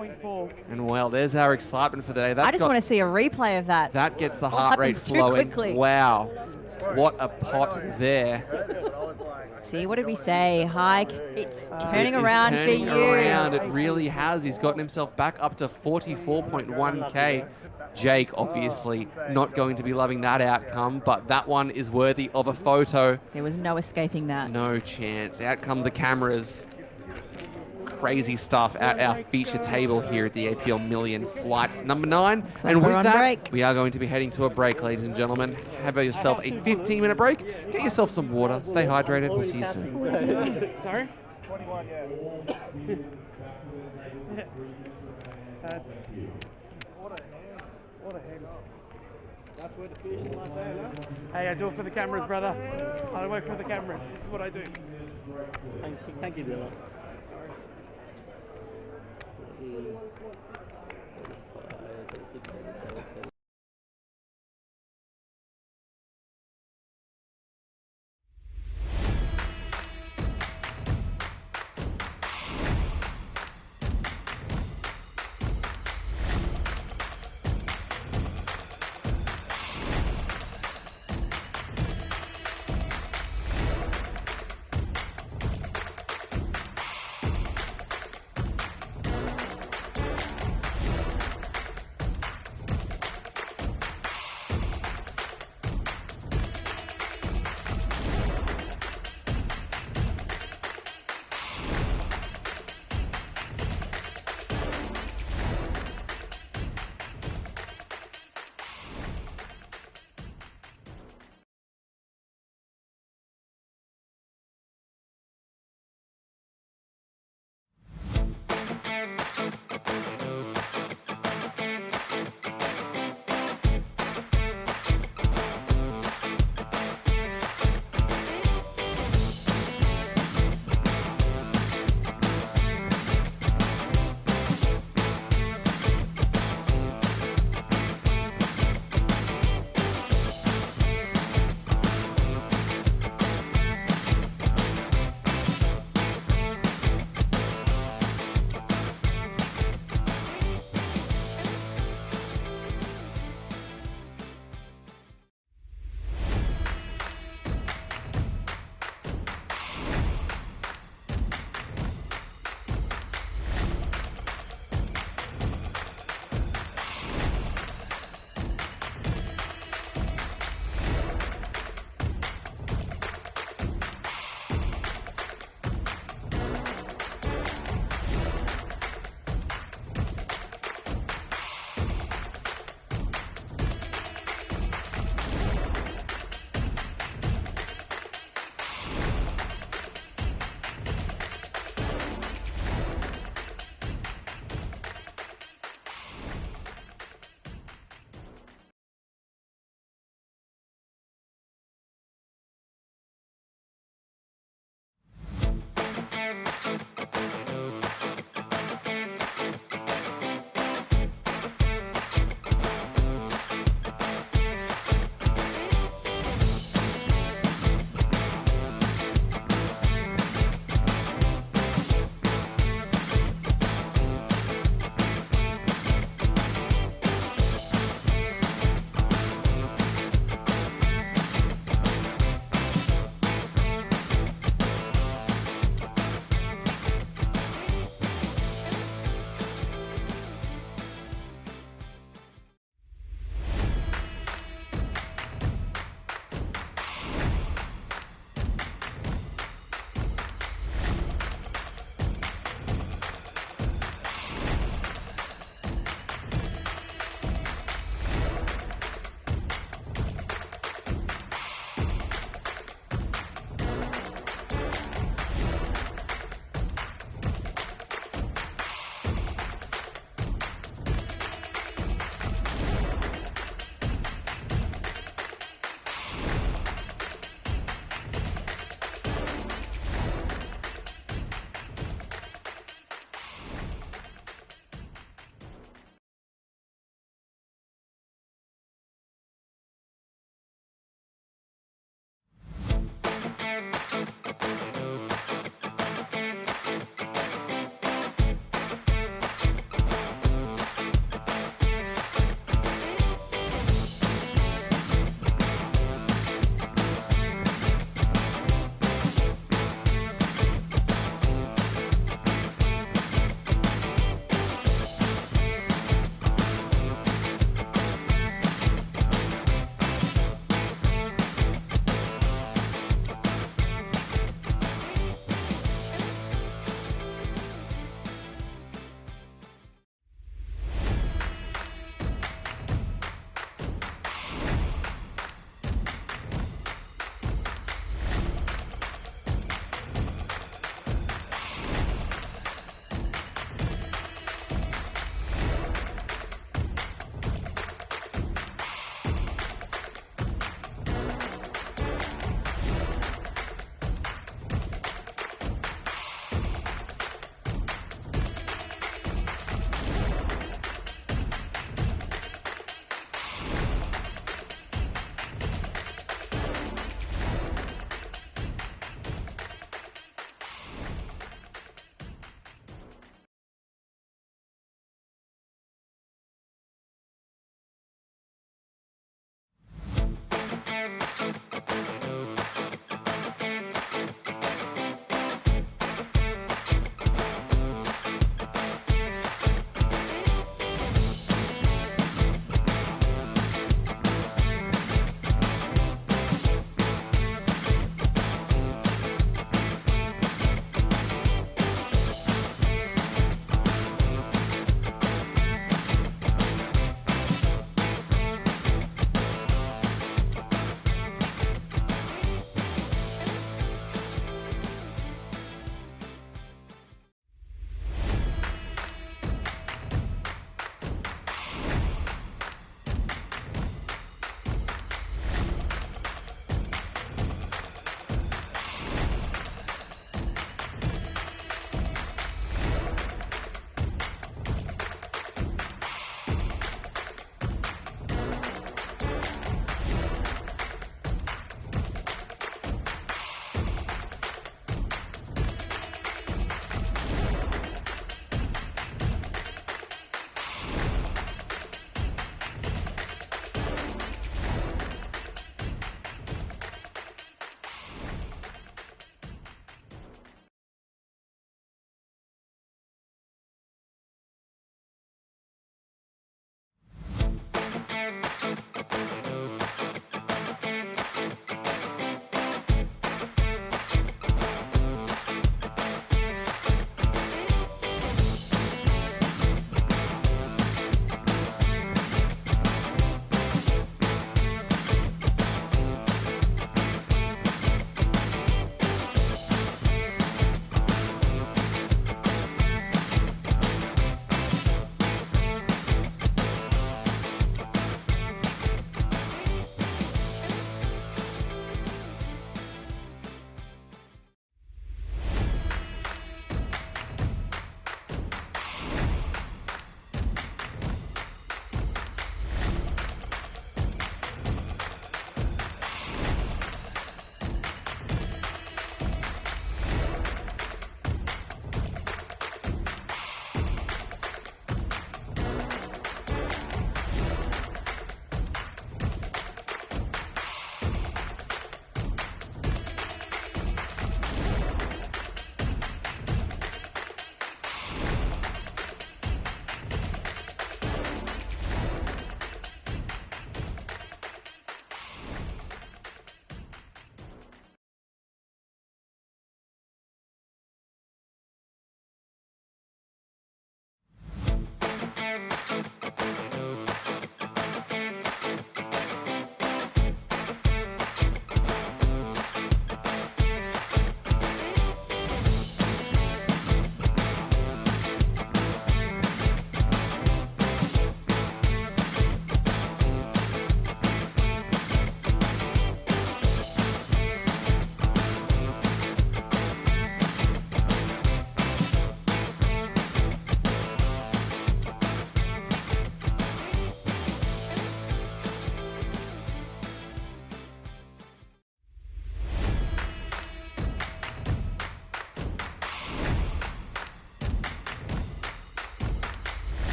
And well, there's our excitement for the day. I just want to see a replay of that. That gets the heart rate flowing. Wow. What a pot there. See, what did we say? High, it's turning around for you. Around. It really has. He's gotten himself back up to 44.1k. Jake, obviously, not going to be loving that outcome, but that one is worthy of a photo. There was no escaping that. No chance. Out come the cameras. Crazy stuff at our feature table here at the APL Million Flight number 9. And with that, we are going to be heading to a break, ladies and gentlemen. Have yourself a 15-minute break. Get yourself some water. Stay hydrated. We'll see you soon. Sorry? 21, yeah. That's... What a hand. That's where the fish is like that, huh? Hey, I do it for the cameras, brother. I work for the cameras. This is what I do. Thank you, brother.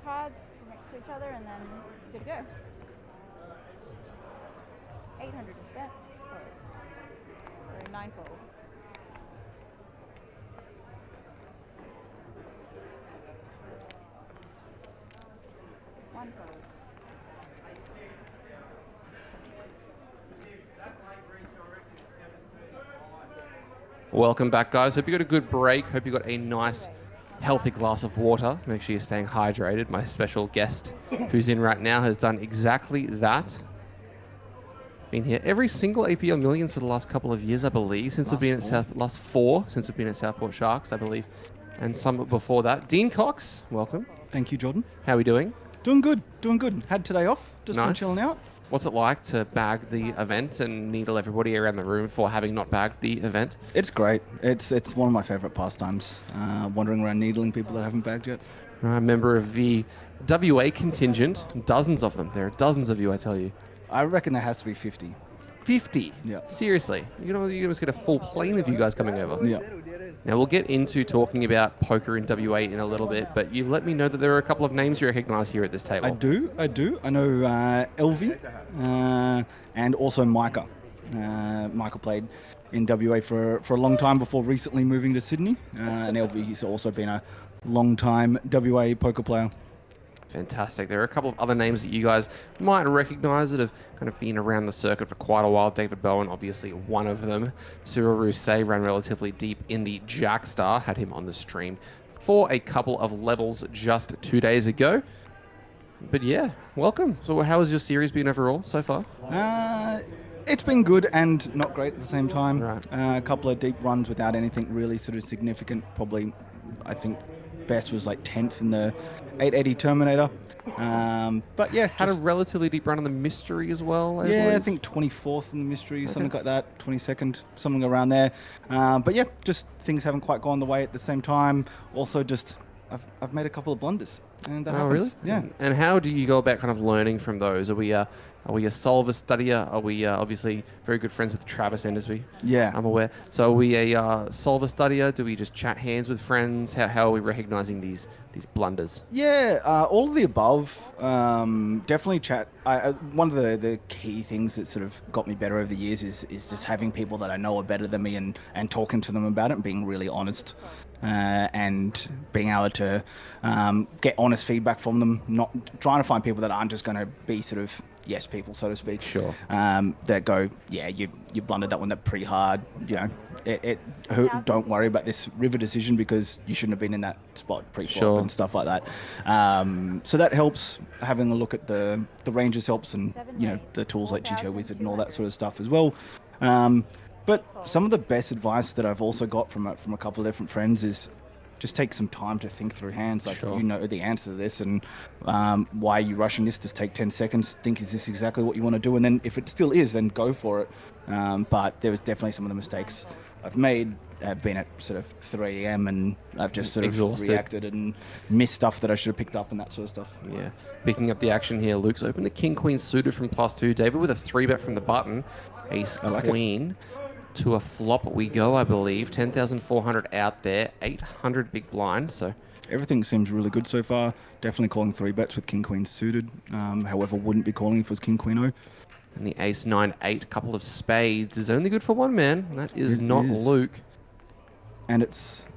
cards next to each other, and then good to go. 800 is spent. Sorry, 9-fold. One fold. Welcome back, guys. Hope you got a good break. Hope you got a nice, healthy glass of water. Make sure you're staying hydrated. My special guest, who's in right now, has done exactly that. Been here every single APL Millions for the last couple of years, I believe, since we've been at last 4 since we've been at Southport Sharks, I believe, and some before that. Dean Cox, welcome. Thank you, Jordan. How are we doing? Doing good. Had today off. Just been Nice. chilling out. What's it like to bag the event and needle everybody around the room for having not bagged the event? It's great. It's one of my favourite pastimes. Wandering around needling people that haven't bagged yet. I'm a member of the WA contingent. Dozens of them. There are dozens of you, I tell you. I reckon there has to be 50. 50? Yeah. Seriously? You almost get a full plane of you guys coming over. Yeah. Now, we'll get into talking about poker in WA in a little bit, but you let me know that there are a couple of names you recognise here at this table. I do. I know Elvie and also Micah. Michael played in WA for a long time before recently moving to Sydney. And Elvie, he's also been a long time WA poker player. Fantastic. There are a couple of other names that you guys might recognise that have kind of been around the circuit for quite a while. David Bowen, obviously one of them. Cyril Rousset ran relatively deep in the Jackstar. Had him on the stream for a couple of levels just 2 days ago. But yeah, welcome. So how has your series been overall so far? It's been good and not great at the same time. Right. A couple of deep runs without anything really sort of significant. Probably, I think, best was like 10th in the 880 Terminator. But yeah. Had a relatively deep run on the Mystery as well, I believe. I think 24th in the Mystery, something like that. 22nd, something around there. But yeah, just things haven't quite gone the way at the same time. Also just, I've made a couple of blunders. And that happens. Really? Yeah. And how do you go about kind of learning from those? Are we a solver studier? Are we obviously very good friends with Travis Endersby? Yeah. I'm aware. So are we a solver studier? Do we just chat hands with friends? How are we recognizing these blunders? Yeah, all of the above. Definitely chat. One of the key things that sort of got me better over the years is just having people that I know are better than me and talking to them about it and being really honest. And being able to get honest feedback from them, not trying to find people that aren't just going to be sort of yes people, so to speak. Sure. That go, yeah, you blundered that one that pretty hard. You know, don't worry about this river decision because you shouldn't have been in that spot pre-flop and stuff like that. So that helps. Having a look at the ranges helps, and you know the tools like GTO Wizard and all that sort of stuff as well. But some of the best advice that I've also got from a couple of different friends is just take some time to think through hands. Like, you know the answer to this, and why are you rushing this? Just take 10 seconds, think, is this exactly what you want to do? And then if it still is, then go for it. But there was definitely some of the mistakes I've made have been at sort of 3 a.m. and I've just sort of reacted and missed stuff that I should have picked up and that sort of stuff. Yeah. Picking up the action here, Luke's opened the King-Queen suited from +2. David with a 3-bet from the button. Ace-Queen. To a flop we go, I believe. 10,400 out there, 800 big blind. So everything seems really good so far. Definitely calling 3-bets with King Queen suited. However, wouldn't be calling if it was King Queen O. And the Ace 9-8, couple of spades is only good for one man. That is not Luke. And it's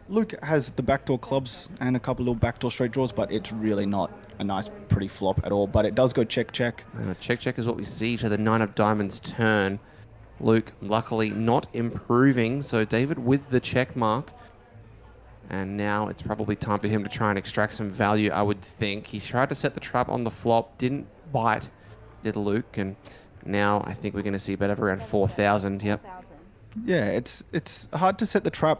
Luke has the backdoor clubs and a couple of backdoor straight draws, but it's really not a nice, pretty flop at all. But it does go check. Check is what we see to the 9 of diamonds turn. Luke, luckily, not improving. So David with the check mark. And now it's probably time for him to try and extract some value, I would think. He tried to set the trap on the flop, didn't bite, did Luke. And now I think we're going to see a bet of around 4,000. Yep. Yeah, it's hard to set the trap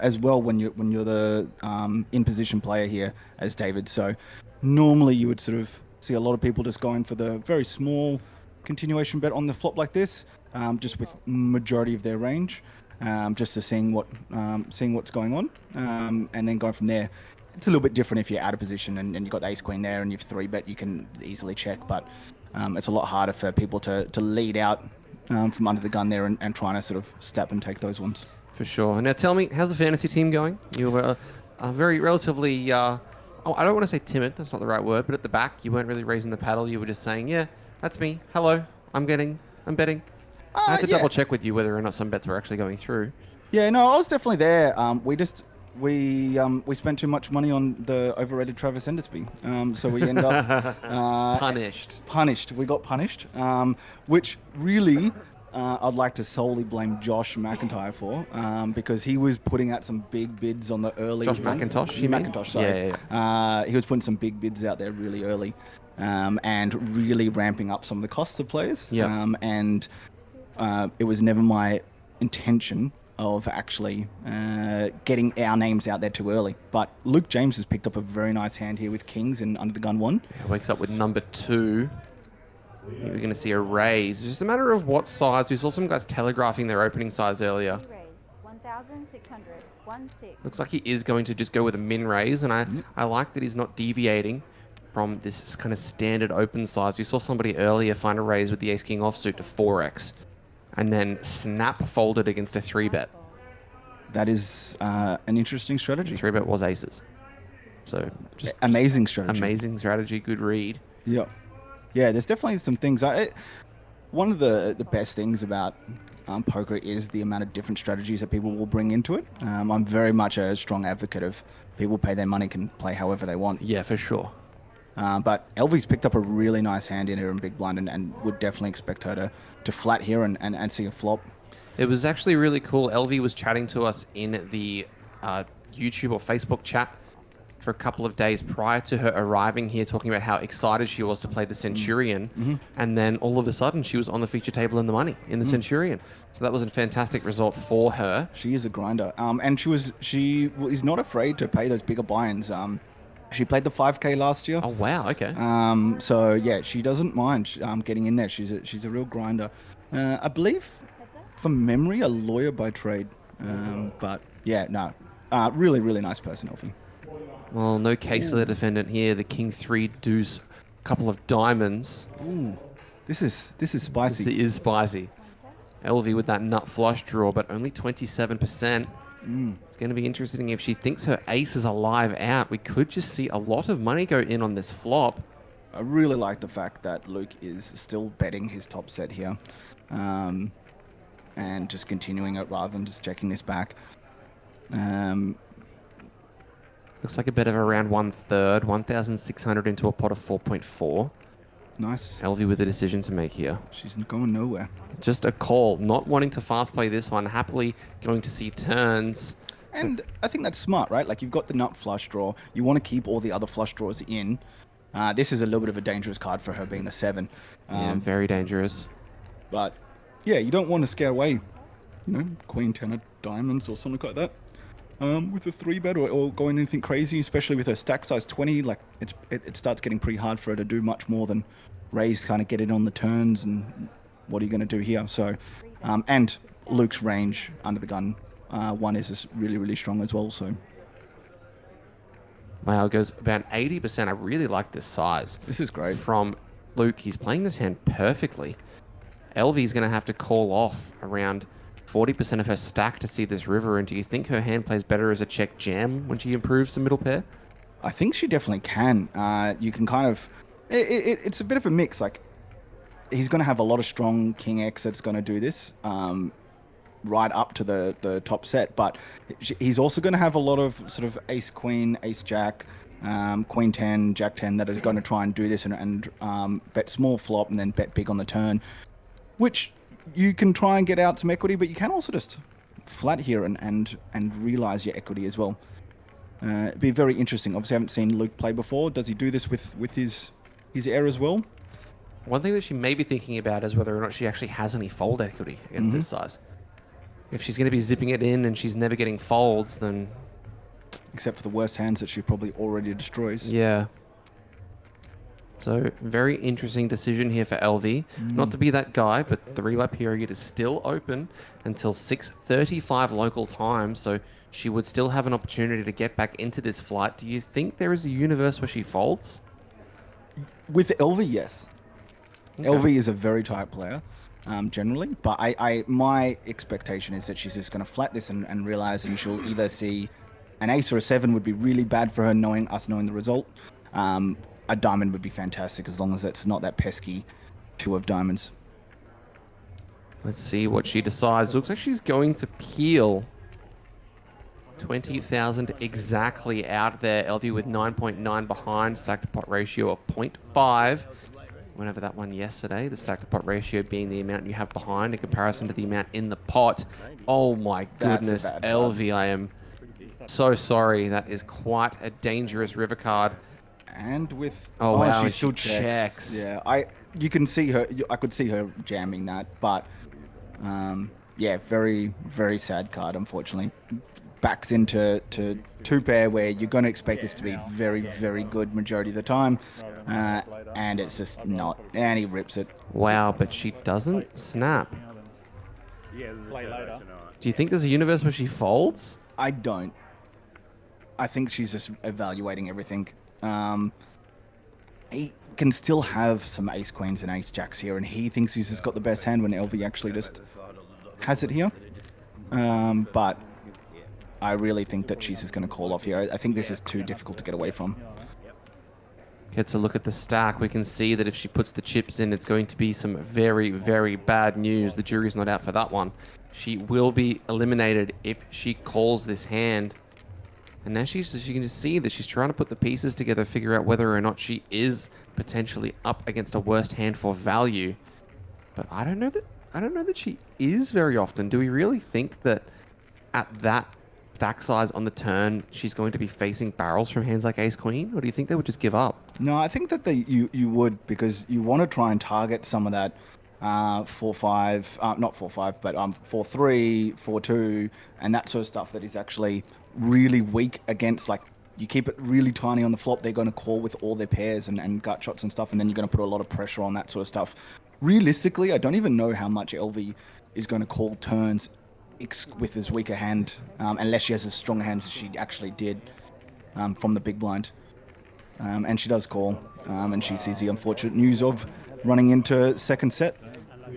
as well when you're the in position player here as David. So normally you would sort of see a lot of people just going for the very small continuation bet on the flop like this. Just with majority of their range, just to seeing what's going on, and then going from there. It's a little bit different if you're out of position and you've got the Ace Queen there and you've 3-bet, you can easily check, but it's a lot harder for people to lead out from under the gun there and trying to sort of step and take those ones. For sure. Now tell me, how's the fantasy team going? You were very relatively oh, I don't want to say timid, that's not the right word, but at the back, you weren't really raising the paddle. You were just saying, yeah, that's me. Hello, I'm betting. I had to double check with you whether or not some bets were actually going through. Yeah, no, I was definitely there. We spent too much money on the overrated Travis Endersby, so we end up punished. We got punished, which really I'd like to solely blame Josh McIntyre for, because he was putting out some big bids on the early. Josh McIntosh, you mean? McIntosh, sorry. Yeah. He was putting some big bids out there really early, and really ramping up some of the costs of players. Yeah. And it was never my intention of actually getting our names out there too early. But Luke James has picked up a very nice hand here with Kings and under the gun 1. He wakes up with number 2. We're going to see a raise. It's just a matter of what size. We saw some guys telegraphing their opening size earlier. 1,600. 1,600. Looks like he is going to just go with a min raise, and I like that he's not deviating from this kind of standard open size. We saw somebody earlier find a raise with the Ace-King offsuit to 4x, and then snap folded against a 3-bet. That is an interesting strategy. 3-bet was aces. So just amazing strategy. Amazing strategy, good read. Yeah. Yeah, there's definitely some things. One of the best things about poker is the amount of different strategies that people will bring into it. I'm very much a strong advocate of people pay their money, can play however they want. Yeah, for sure. But LV's picked up a really nice hand in here in big blind, and would definitely expect her to flat here and see a flop. It was actually really cool. LV was chatting to us in the YouTube or Facebook chat for a couple of days prior to her arriving here, talking about how excited she was to play the Centurion. And then all of a sudden she was on the feature table in the money in the Centurion. So that was a fantastic result for her. She is a grinder. And she is not afraid to pay those bigger buy-ins. She played the 5K last year. Oh, wow. Okay. So yeah, she doesn't mind getting in there. She's a real grinder. I believe, from memory, a lawyer by trade. But yeah, no. Really, really nice person, Elfie. Well, no case for the defendant here. The King 3 deuce, couple of diamonds. Ooh, this is spicy. This is spicy. LV with that nut flush draw, but only 27%. It's going to be interesting if she thinks her ace is a live out. We could just see a lot of money go in on this flop. I really like the fact that Luke is still betting his top set here, and just continuing it rather than just checking this back. Looks like a bet of around 1/3, 1,600 into a pot of 4.4. Nice. LV with a decision to make here. She's going nowhere. Just a call, not wanting to fast play this one, happily going to see turns. And I think that's smart, right? Like, you've got the nut flush draw. You want to keep all the other flush draws in. This is a little bit of a dangerous card for her being a 7. Yeah, very dangerous. But yeah, you don't want to scare away, Queen 10 of diamonds or something like that. With a 3-bet or going anything crazy, especially with her stack size 20, like it starts getting pretty hard for her to do much more than raise, kind of get it on the turns, and what are you going to do here? So, and Luke's range under the gun 1 is just really, really strong as well. So, wow, it goes about 80%. I really like this size. This is great. From Luke, he's playing this hand perfectly. LV's going to have to call off around 40% of her stack to see this river, and do you think her hand plays better as a check jam when she improves the middle pair? I think she definitely can. You can kind of... It's a bit of a mix. Like, he's going to have a lot of strong King X that's going to do this right up to the top set, but he's also going to have a lot of sort of Ace Queen, Ace Jack, Queen 10, Jack 10 that are going to try and do this and bet small flop and then bet big on the turn, which... You can try and get out some equity, but you can also just flat here and realize your equity as well. It'd be very interesting. Obviously, I haven't seen Luke play before. Does he do this with his air as well? One thing that she may be thinking about is whether or not she actually has any fold equity against this size. If she's going to be zipping it in and she's never getting folds, then... Except for the worst hands that she probably already destroys. Yeah. So, very interesting decision here for LV. Not to be that guy, but the relay period is still open until 6:35 local time, so she would still have an opportunity to get back into this flight. Do you think there is a universe where she folds? With LV, yes. Okay. LV is a very tight player, generally, but my expectation is that she's just going to flat this and realize, and she'll either see an ace or a 7 would be really bad for her, knowing the result. A diamond would be fantastic as long as it's not that pesky 2 of diamonds. Let's see what she decides. Looks like she's going to peel 20,000 exactly out there. LV with 9.9 behind, stack to pot ratio of 0.5. Went over that one yesterday, the stack to pot ratio being the amount you have behind in comparison to the amount in the pot. Oh my goodness, LV, I am so sorry. That is quite a dangerous river card. And with wow, she still checks. Yeah, you can see her. I could see her jamming that, but yeah, very very sad card, unfortunately. Backs into 2 pair where you're going to expect this to be very very good majority of the time, and it's just not. And he rips it. Wow, but she doesn't snap. Play later. Do you think there's a universe where she folds? I don't. I think she's just evaluating everything. He can still have some ace queens and ace jacks here, and he thinks he's just got the best hand when LV actually just has it here. But I really think that she's just going to call off here. I think this is too difficult to get away from. Gets a look at the stack. We can see that if she puts the chips in, it's going to be some very, very bad news. The jury's not out for that one. She will be eliminated if she calls this hand. And now you can just see that she's trying to put the pieces together, figure out whether or not she is potentially up against a worst hand for value. But I don't know that she is very often. Do we really think that at that stack size on the turn, she's going to be facing barrels from hands like Ace Queen, or do you think they would just give up? No, I think that you would, because you want to try and target some of that 4-5, not 4-5, but 4-3, 4-2, and that sort of stuff that is actually really weak against. Like, you keep it really tiny on the flop, they're going to call with all their pairs and gut shots and stuff, and then you're going to put a lot of pressure on that sort of stuff. Realistically, I don't even know how much LV is going to call turns with his weaker hand, unless she has as strong a hand as she actually did from the big blind. And she does call, and she sees the unfortunate news of running into second set.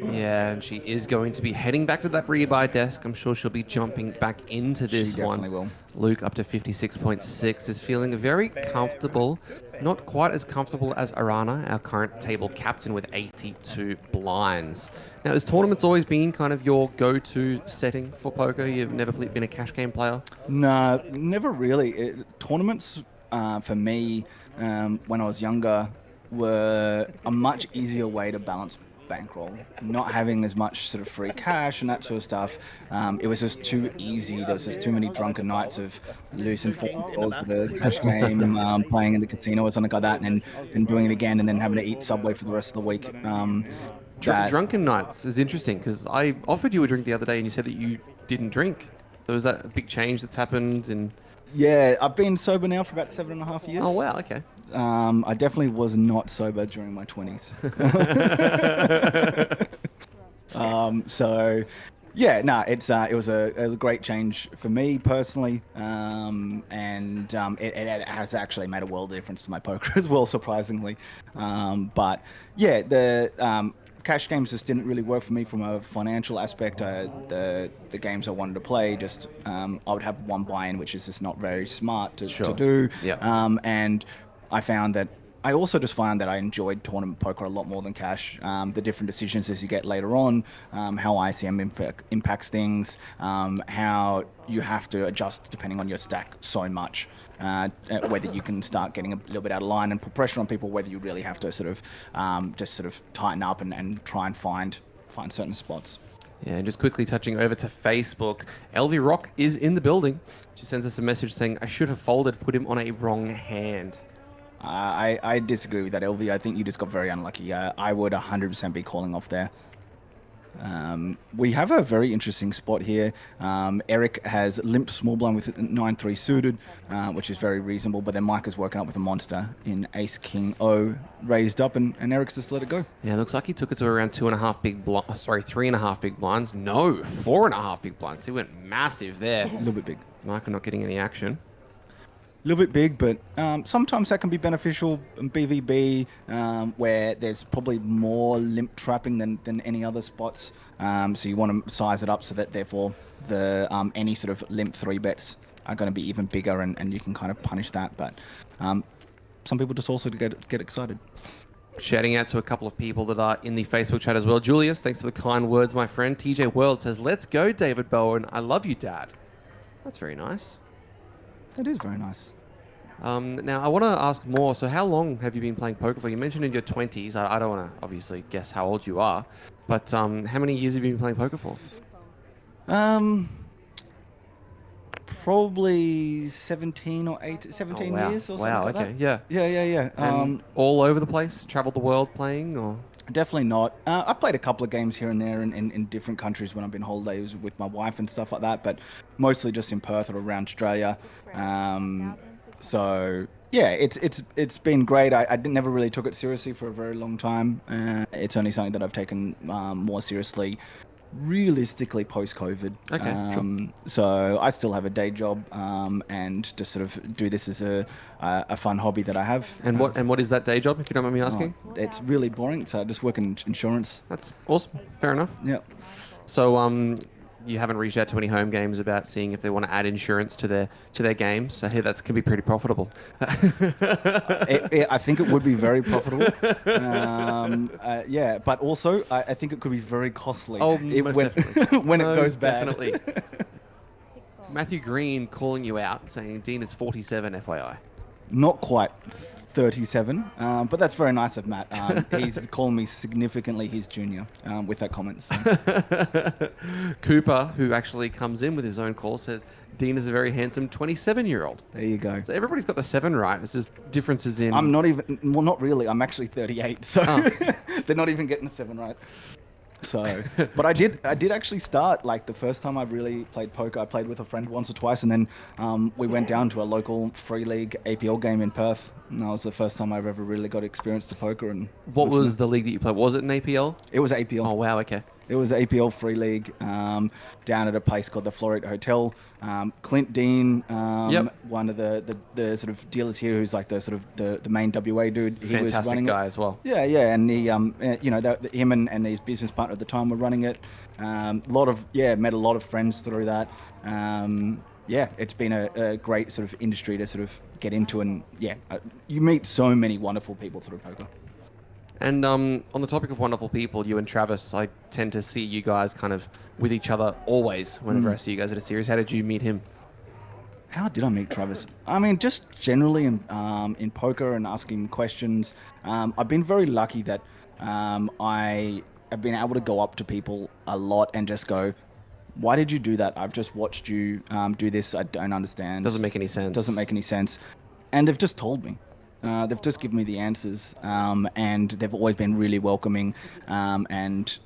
Yeah, and she is going to be heading back to that rebuy desk. I'm sure she'll be jumping back into this one. She definitely will. Luke up to 56.6 is feeling very comfortable. Not quite as comfortable as Arana, our current table captain, with 82 blinds. Now, has tournaments always been kind of your go-to setting for poker? You've never been a cash game player? No, never really. Tournaments, for me, when I was younger, were a much easier way to balance bankroll. Not having as much sort of free cash and that sort of stuff. It was just too easy. There was just too many drunken nights of losing $4 the cash game, playing in the casino or something like that, and doing it again, and then having to eat Subway for the rest of the week. Drunken nights is interesting, because I offered you a drink the other day and you said that you didn't drink. So is that a big change that's happened? Yeah, I've been sober now for about 7.5 years. Oh, wow, okay. I definitely was not sober during my 20s. So, yeah, no, it was a great change for me personally, and it has actually made a world of difference to my poker as well, surprisingly. But yeah, the cash games just didn't really work for me from a financial aspect. The games I wanted to play, just I would have one buy-in, which is just not very smart to do. Yeah. And I found that I also just found that I enjoyed tournament poker a lot more than cash. The different decisions as you get later on, how ICM impacts things, how you have to adjust depending on your stack so much. Whether you can start getting a little bit out of line and put pressure on people, whether you really have to sort of just sort of tighten up and try and find certain spots. Yeah, and just quickly touching over to Facebook, LV Rock is in the building. She sends us a message saying, I should have folded, put him on a wrong hand. I disagree with that, LV. I think you just got very unlucky. I would 100% be calling off there. We have a very interesting spot here. Eric has limped small blind with 9-3 suited, which is very reasonable, but then Mike is working up with a monster in Ace King O raised up, and Eric's just let it go. Yeah, it looks like he took it to around 3.5 big blinds. No, 4.5 big blinds. He went massive there. A little bit big. Mike not getting any action. A little bit big, but sometimes that can be beneficial in BVB, where there's probably more limp trapping than any other spots. So you want to size it up so that therefore the any sort of limp 3 bets are going to be even bigger, and you can kind of punish that. But some people just also get excited. Shouting out to a couple of people that are in the Facebook chat as well. Julius, thanks for the kind words, my friend. TJ World says, let's go, David Bowen. I love you, Dad. That's very nice. That is very nice. Now, I want to ask more. So how long have you been playing poker for? You mentioned in your 20s. I don't want to obviously guess how old you are. But how many years have you been playing poker for? Probably 17 or 17 wow. years or something wow, like okay, that. Yeah. And all over the place? Traveled the world playing? Or? Definitely not. I've played a couple of games here and there in different countries when I've been holidays with my wife and stuff like that, but mostly just in Perth or around Australia. So yeah, it's been great. I never really took it seriously for a very long time. It's only something that I've taken more seriously realistically post-COVID. Okay, sure. So I still have a day job and just sort of do this as a fun hobby that I have. And what is that day job, if you don't mind me asking? It's really boring, so I just work in insurance. That's awesome. Fair enough. Yeah. So you haven't reached out to any home games about seeing if they want to add insurance to their games? I hear that can be pretty profitable. I think it would be very profitable. Yeah, but also I think it could be very costly. Oh, most definitely. When it goes bad. Definitely. Matthew Green calling you out, saying Dean is 47, FYI. Not quite 37, but that's very nice of Matt. He's calling me significantly his junior with that comment. So. Cooper, who actually comes in with his own call, says Dean is a very handsome 27-year-old. There you go. So everybody's got the 7 right. It's just differences in... I'm not even... Well, not really. I'm actually 38, so they're not even getting the 7 right. So, but I did actually start, like, the first time I really played poker, I played with a friend once or twice, and then we went down to a local free league APL game in Perth, and that was the first time I've ever really got experience to poker. And what was the league that you played? Was it an APL? It was APL. Oh, wow, okay. It was APL free league down at a place called the Florida Hotel. Clint Dean, one of the sort of dealers here, who's like the sort of the main WA dude. He Fantastic was running guy it. as well. Yeah, and he, him and his business partner at the time were running it. Met a lot of friends through that. It's been a great sort of industry to sort of get into, and you meet so many wonderful people through poker. And on the topic of wonderful people, you and Travis, I tend to see you guys kind of with each other always whenever I see you guys at a series. How did you meet him? How did I meet Travis? I mean, just generally in poker and asking questions. I've been very lucky that I have been able to go up to people a lot and just go, why did you do that? I've just watched you do this. I don't understand. Doesn't make any sense. And they've just told me. They've just given me the answers, and they've always been really welcoming and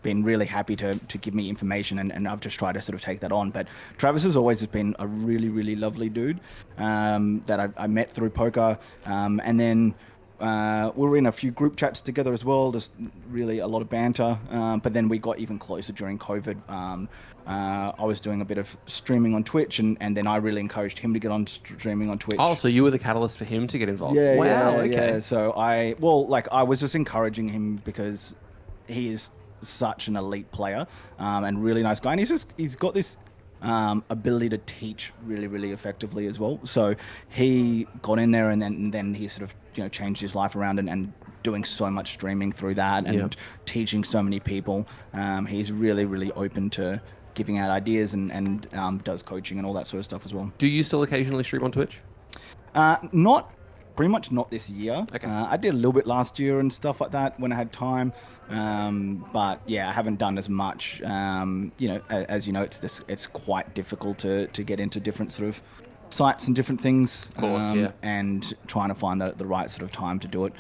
been really happy to give me information, and I've just tried to sort of take that on. But Travis has always just been a really, really lovely dude that I met through poker, and then we were in a few group chats together as well, just really a lot of banter, but then we got even closer during COVID. I was doing a bit of streaming on Twitch, and then I really encouraged him to get on streaming on Twitch. Oh, so you were the catalyst for him to get involved? Yeah, wow, okay. Yeah. So I was just encouraging him because he is such an elite player and really nice guy, and he's got this ability to teach really, really effectively as well. So he got in there, and then he sort of changed his life around and doing so much streaming through that and teaching so many people. He's really, really open to giving out ideas and does coaching and all that sort of stuff as well. Do you still occasionally stream on Twitch? Pretty much not this year. Okay. I did a little bit last year and stuff like that when I had time. But yeah, I haven't done as much. As you know, it's quite difficult to get into different sort of sites and different things. Of course, and trying to find the right sort of time to do it.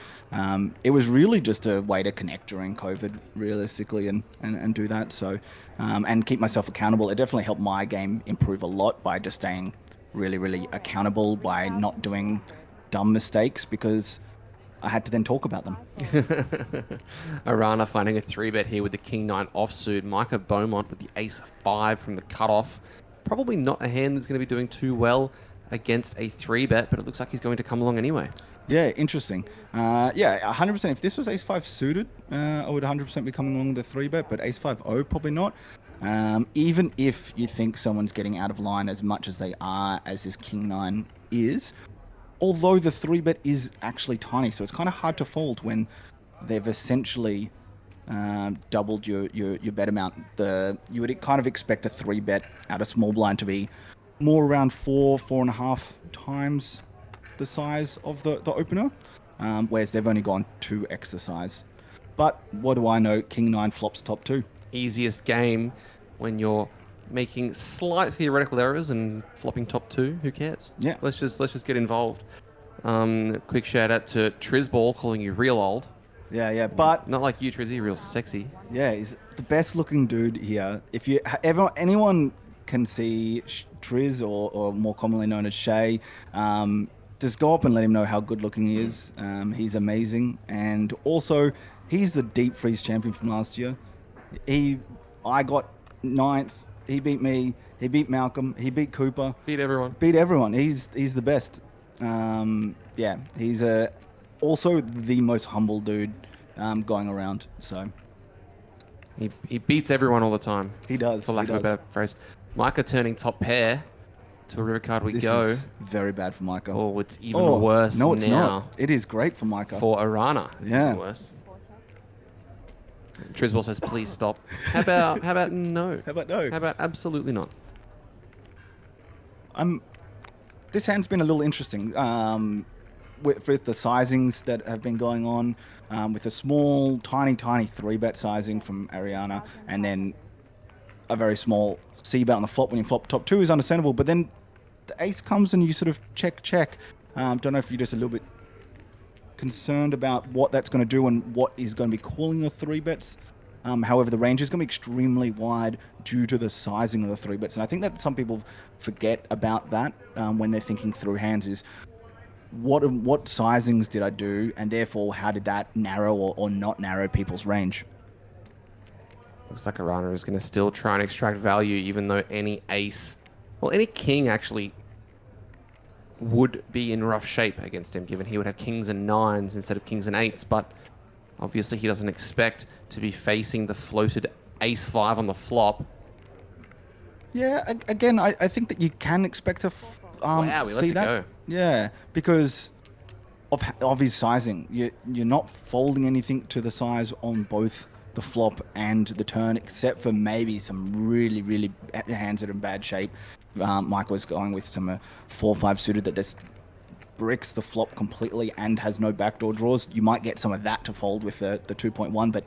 It was really just a way to connect during COVID, realistically, and do that. So, and keep myself accountable. It definitely helped my game improve a lot by just staying really, really accountable, by not doing dumb mistakes, because I had to then talk about them. Arana finding a 3-bet here with the King-9 offsuit. Micah Beaumont with the Ace-5 from the cutoff. Probably not a hand that's going to be doing too well. against a 3-bet, but it looks like he's going to come along anyway. Yeah, interesting. Yeah, 100%. If this was ace-5 suited, I would 100% be coming along with the 3-bet, but ace-5-0, probably not. Even if you think someone's getting out of line as much as they are, as this king-9 is, although the 3-bet is actually tiny, so it's kind of hard to fold when they've essentially doubled your bet amount. You would kind of expect a 3-bet out of small blind to be more around 4.5 times the size of the opener, whereas they've only gone 2x the size. But what do I know? King 9 flops top 2. Easiest game when you're making slight theoretical errors and flopping top 2. Who cares? Yeah. Let's just get involved. Quick shout out to Trizball calling you real old. Yeah, but not like you, Trizzy, real sexy. Yeah, he's the best looking dude here. If you anyone can see Triz or more commonly known as Shay, just go up and let him know how good looking he is. He's amazing, and also he's the deep freeze champion from last year. I got 9th. He beat me. He beat Malcolm. He beat Cooper. Beat everyone. Beat everyone. He's the best. Yeah, he's also the most humble dude going around. So he beats everyone all the time. He does. For lack of a better phrase. Micah turning top pair. To a river card we go. This is very bad for Micah. Oh, it's even worse now. No, it's not. It is great for Micah. For Arana, it's even worse. Triswell says, please stop. How about no? How about no? How about absolutely not? This hand's been a little interesting with the sizings that have been going on, with a small, tiny 3-bet sizing from Ariana, and then a very small C-bet on the flop when you flop top 2 is understandable, but then the ace comes and you sort of check. Don't know if you're just a little bit concerned about what that's going to do and what is going to be calling your 3-bets. However, the range is going to be extremely wide due to the sizing of the 3-bets, and I think that some people forget about that when they're thinking through hands is what sizings did I do, and therefore how did that narrow or not narrow people's range. Looks like Arana is going to still try and extract value, even though any ace, well, any king actually would be in rough shape against him, given he would have kings and 9s instead of kings and 8s. But obviously he doesn't expect to be facing the floated ace-5 on the flop. Yeah, again, I think that you can expect to wow, we let see it that. Go. Yeah, because of his sizing. You're not folding anything to the size on both the flop and the turn, except for maybe some really hands that are in bad shape. Michael is going with some 4-5 suited that just bricks the flop completely and has no backdoor draws. You might get some of that to fold with the 2.1, but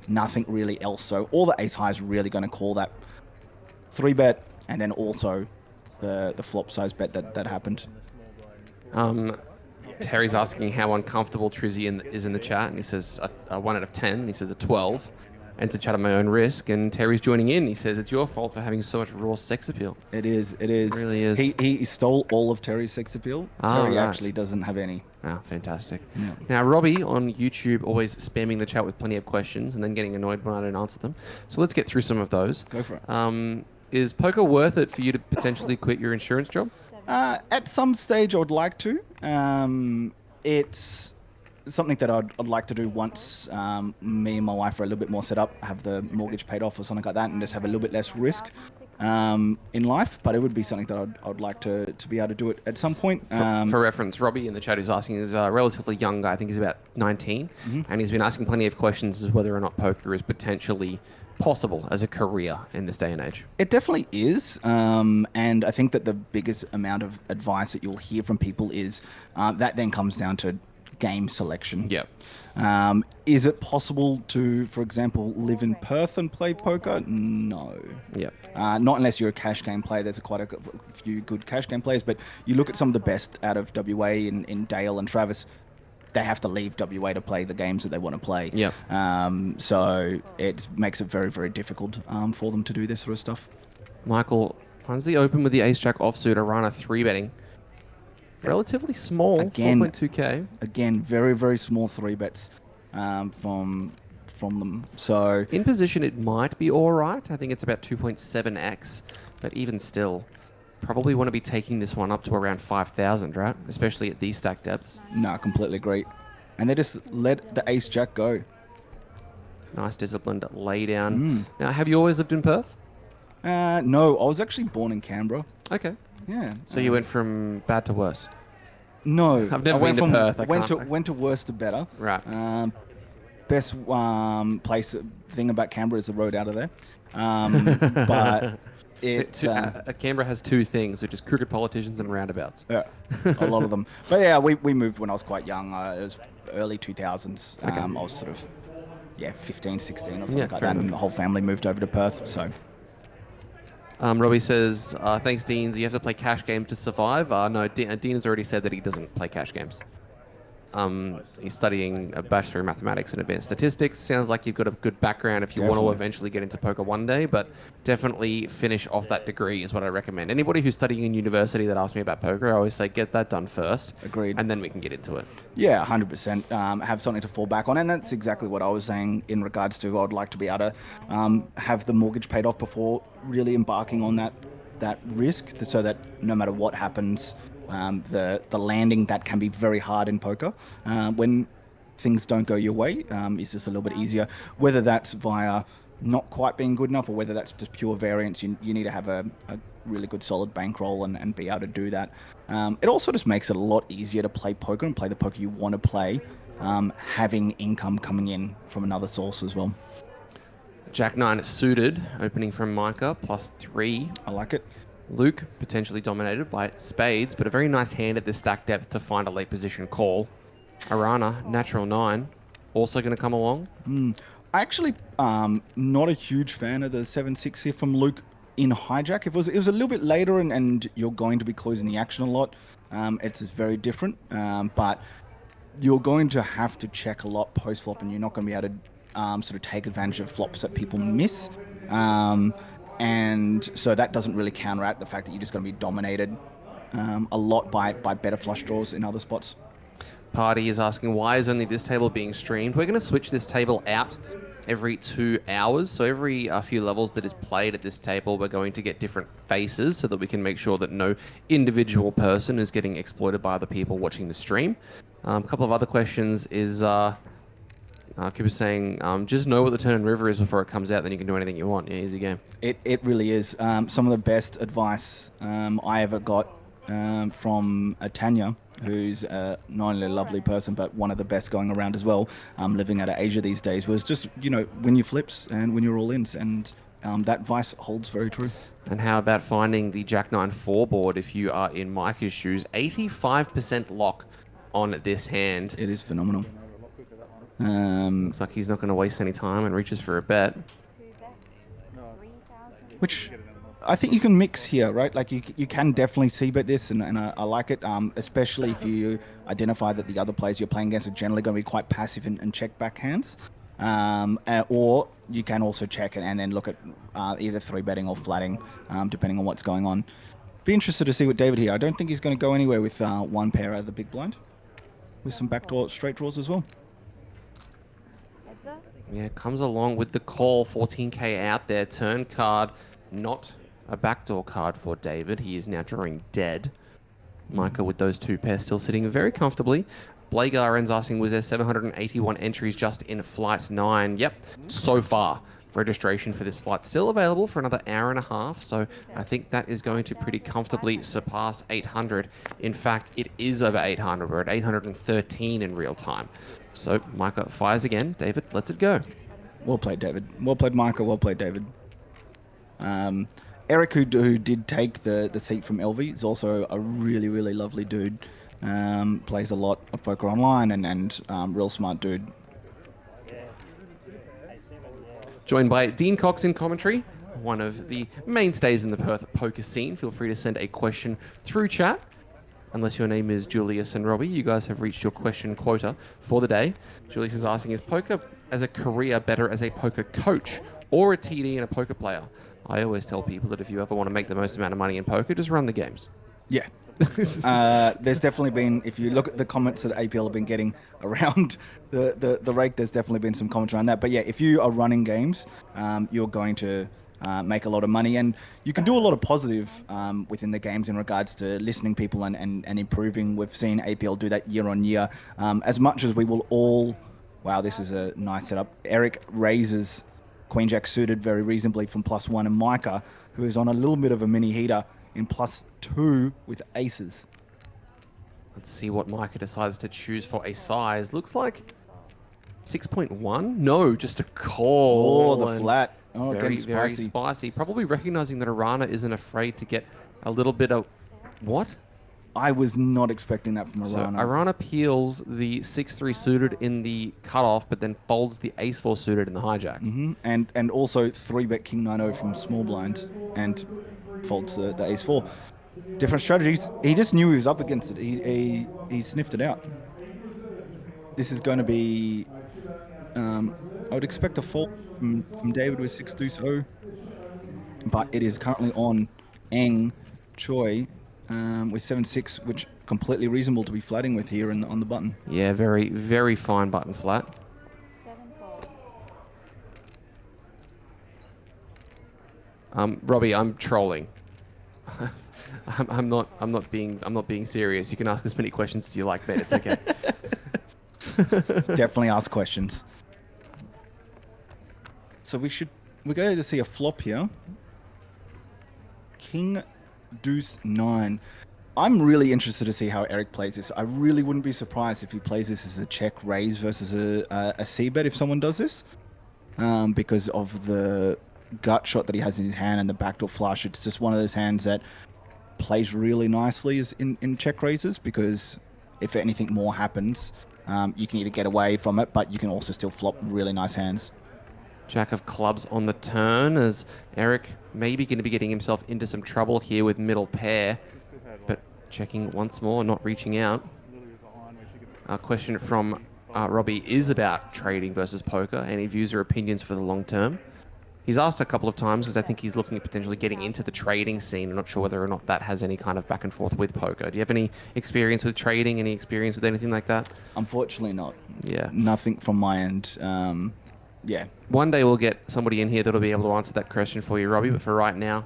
nothing really else. So all the ace high is really going to call that 3-bet, and then also the flop size bet that happened. Terry's asking how uncomfortable Trizzy is in the chat, and he says a 1 out of 10. And he says a 12. Enter chat at my own risk, and Terry's joining in. He says it's your fault for having so much raw sex appeal. It is. It really is. He stole all of Terry's sex appeal. Terry actually doesn't have any. Oh, fantastic. Yeah. Now, Robbie on YouTube always spamming the chat with plenty of questions and then getting annoyed when I don't answer them. So let's get through some of those. Go for it. Is poker worth it for you to potentially quit your insurance job? At some stage, I would like to. It's something that I'd like to do once me and my wife are a little bit more set up, have the mortgage paid off or something like that, and just have a little bit less risk in life. But it would be something that I'd like to be able to do it at some point. For reference, Robbie in the chat who's asking is a relatively young guy. I think he's about 19, and he's been asking plenty of questions as whether or not poker is potentially possible as a career in this day and age. It definitely is, and I think that the biggest amount of advice that you'll hear from people is that then comes down to game selection. Yep. Is it possible to, for example, live in Perth and play poker? No. Yep. Not unless you're a cash game player. There's quite a few good cash game players, but you look at some of the best out of WA in Dale and Travis, they have to leave WA to play the games that they want to play. Yep. So it makes it very, very difficult for them to do this sort of stuff. Michael finds the open with the ace-jack offsuit, Arana 3-betting. Relatively small, again, 4.2k. Again, very, very small 3-bets from them. So in position, it might be all right. I think it's about 2.7x, but even still, probably want to be taking this one up to around 5,000, right? Especially at these stack depths. No, completely agree. And they just let the ace jack go. Nice disciplined lay down. Now, have you always lived in Perth? No, I was actually born in Canberra. Okay. Yeah. So you went from bad to worse? No. I've never been to Perth. Went to worse to better. Right. Best thing about Canberra is the road out of there. But Canberra has two things, which is crooked politicians and roundabouts. Yeah, a lot of them. But yeah, we moved when I was quite young. It was early 2000s. Okay. I was sort of 15, 16 or something like that, enough. and the whole family moved over to Perth. So. Robbie says, thanks, Dean. You have to play cash games to survive. No, Dean has already said that he doesn't play cash games. He's studying a Bachelor in Mathematics and Advanced Statistics. Sounds like you've got a good background if you want to eventually get into poker one day, but definitely finish off that degree is what I recommend. Anybody who's studying in university that asks me about poker, I always say get that done first. Agreed. And then we can get into it. Yeah, 100%. Have something to fall back on, and that's exactly what I was saying in regards to I'd like to be able to have the mortgage paid off before really embarking on that risk, so that no matter what happens, the landing that can be very hard in poker when things don't go your way is just a little bit easier, whether that's via not quite being good enough or whether that's just pure variance. You need to have a really good solid bankroll and be able to do that. It also just makes it a lot easier to play poker and play the poker you want to play, having income coming in from another source as well. Jack 9 suited, opening from Micah, +3. I like it. Luke, potentially dominated by spades, but a very nice hand at this stack depth to find a late position call. Arana, natural 9, also going to come along. I actually not a huge fan of the 7-6 here from Luke in hijack. It was a little bit later and you're going to be closing the action a lot. It's just very different, but you're going to have to check a lot post-flop and you're not going to be able to sort of take advantage of flops that people miss. And so that doesn't really counteract the fact that you're just going to be dominated a lot by better flush draws in other spots. Party is asking, why is only this table being streamed? We're going to switch this table out every 2 hours. So every few levels that is played at this table, we're going to get different faces so that we can make sure that no individual person is getting exploited by other people watching the stream. A couple of other questions is... Cooper saying, just know what the turn and river is before it comes out, then you can do anything you want. Yeah, easy game. It really is. Some of the best advice I ever got from Tanya, who's not only a lovely person, but one of the best going around as well, living out of Asia these days, was just, win your flips and win your all-ins. And that advice holds very true. And how about finding the Jack 9 4 board if you are in Micah's shoes? 85% lock on this hand. It is phenomenal. Looks like he's not going to waste any time and reaches for a bet. Which I think you can mix here, right? Like you can definitely c-bet this, and I like it, especially if you identify that the other players you're playing against are generally going to be quite passive and check back hands. Or you can also check and then look at either 3-betting or flatting, depending on what's going on. Be interested to see what David here. I don't think he's going to go anywhere with one pair out of the big blind, with some backdoor straight draws as well. Yeah, comes along with the call, 14k out there. Turn card, not a backdoor card for David. He is now drawing dead. Micah with those two pairs still sitting very comfortably. Blake Aren's asking, was there 781 entries just in Flight 9? Yep, so far. Registration for this flight still available for another hour and a half, so I think that is going to pretty comfortably surpass 800. In fact, it is over 800. We're at 813 in real time. So Micah fires again. David lets it go. Well played, David. Well played, Micah. Well played, David. Eric, who did take the seat from LV, is also a really, really lovely dude. Plays a lot of poker online and real smart dude. Joined by Dean Cox in commentary, one of the mainstays in the Perth poker scene. Feel free to send a question through chat. Unless your name is Julius and Robbie, you guys have reached your question quota for the day. Julius is asking, is poker as a career better as a poker coach or a TD and a poker player? I always tell people that if you ever want to make the most amount of money in poker, just run the games. Yeah. There's definitely been, if you look at the comments that APL have been getting around the rake, there's definitely been some comments around that. But yeah, if you are running games, you're going to make a lot of money. And you can do a lot of positive within the games in regards to listening people and improving. We've seen APL do that year on year. As much as we will all... Wow, this is a nice setup. Eric raises Queen Jack suited very reasonably from +1, and Micah, who is on a little bit of a mini heater, in +2 with aces. Let's see what Micah decides to choose for a size. Looks like 6.1? No, just a call. Oh, the flat. Oh, very, getting very spicy. spicy. Probably recognizing that Arana isn't afraid to get a little bit of... What? I was not expecting that from Arana. So Arana peels the 6-3 suited in the cutoff, but then folds the ace-4 suited in the hijack. Mm-hmm. And also 3-bet King 9-0 from small blind and folds the ace-4. Different strategies. He just knew he was up against it. He sniffed it out. This is going to be... I would expect a fold from David with 6-2 so, but it is currently on Eng Choi with 7-6, which completely reasonable to be flatting with here on the button. Yeah, very, very fine button flat. 7-4. Robbie, I'm trolling. I'm not being serious. You can ask as many questions as you like, Ben. It's okay. Definitely ask questions. So we're going to see a flop here. King Deuce 9. I'm really interested to see how Eric plays this. I really wouldn't be surprised if he plays this as a check raise versus a C-bet if someone does this. Because of the gut shot that he has in his hand and the backdoor flush. It's just one of those hands that plays really nicely in check raises, because if anything more happens, you can either get away from it, but you can also still flop really nice hands. Jack of clubs on the turn, as Eric maybe going to be getting himself into some trouble here with middle pair, but checking once more, not reaching out. Our question from Robbie is about trading versus poker. Any views or opinions for the long term? He's asked a couple of times because I think he's looking at potentially getting into the trading scene. I'm not sure whether or not that has any kind of back and forth with poker. Do you have any experience with trading? Any experience with anything like that? Unfortunately not. Yeah. Nothing from my end. Yeah. One day we'll get somebody in here that'll be able to answer that question for you, Robbie, but for right now,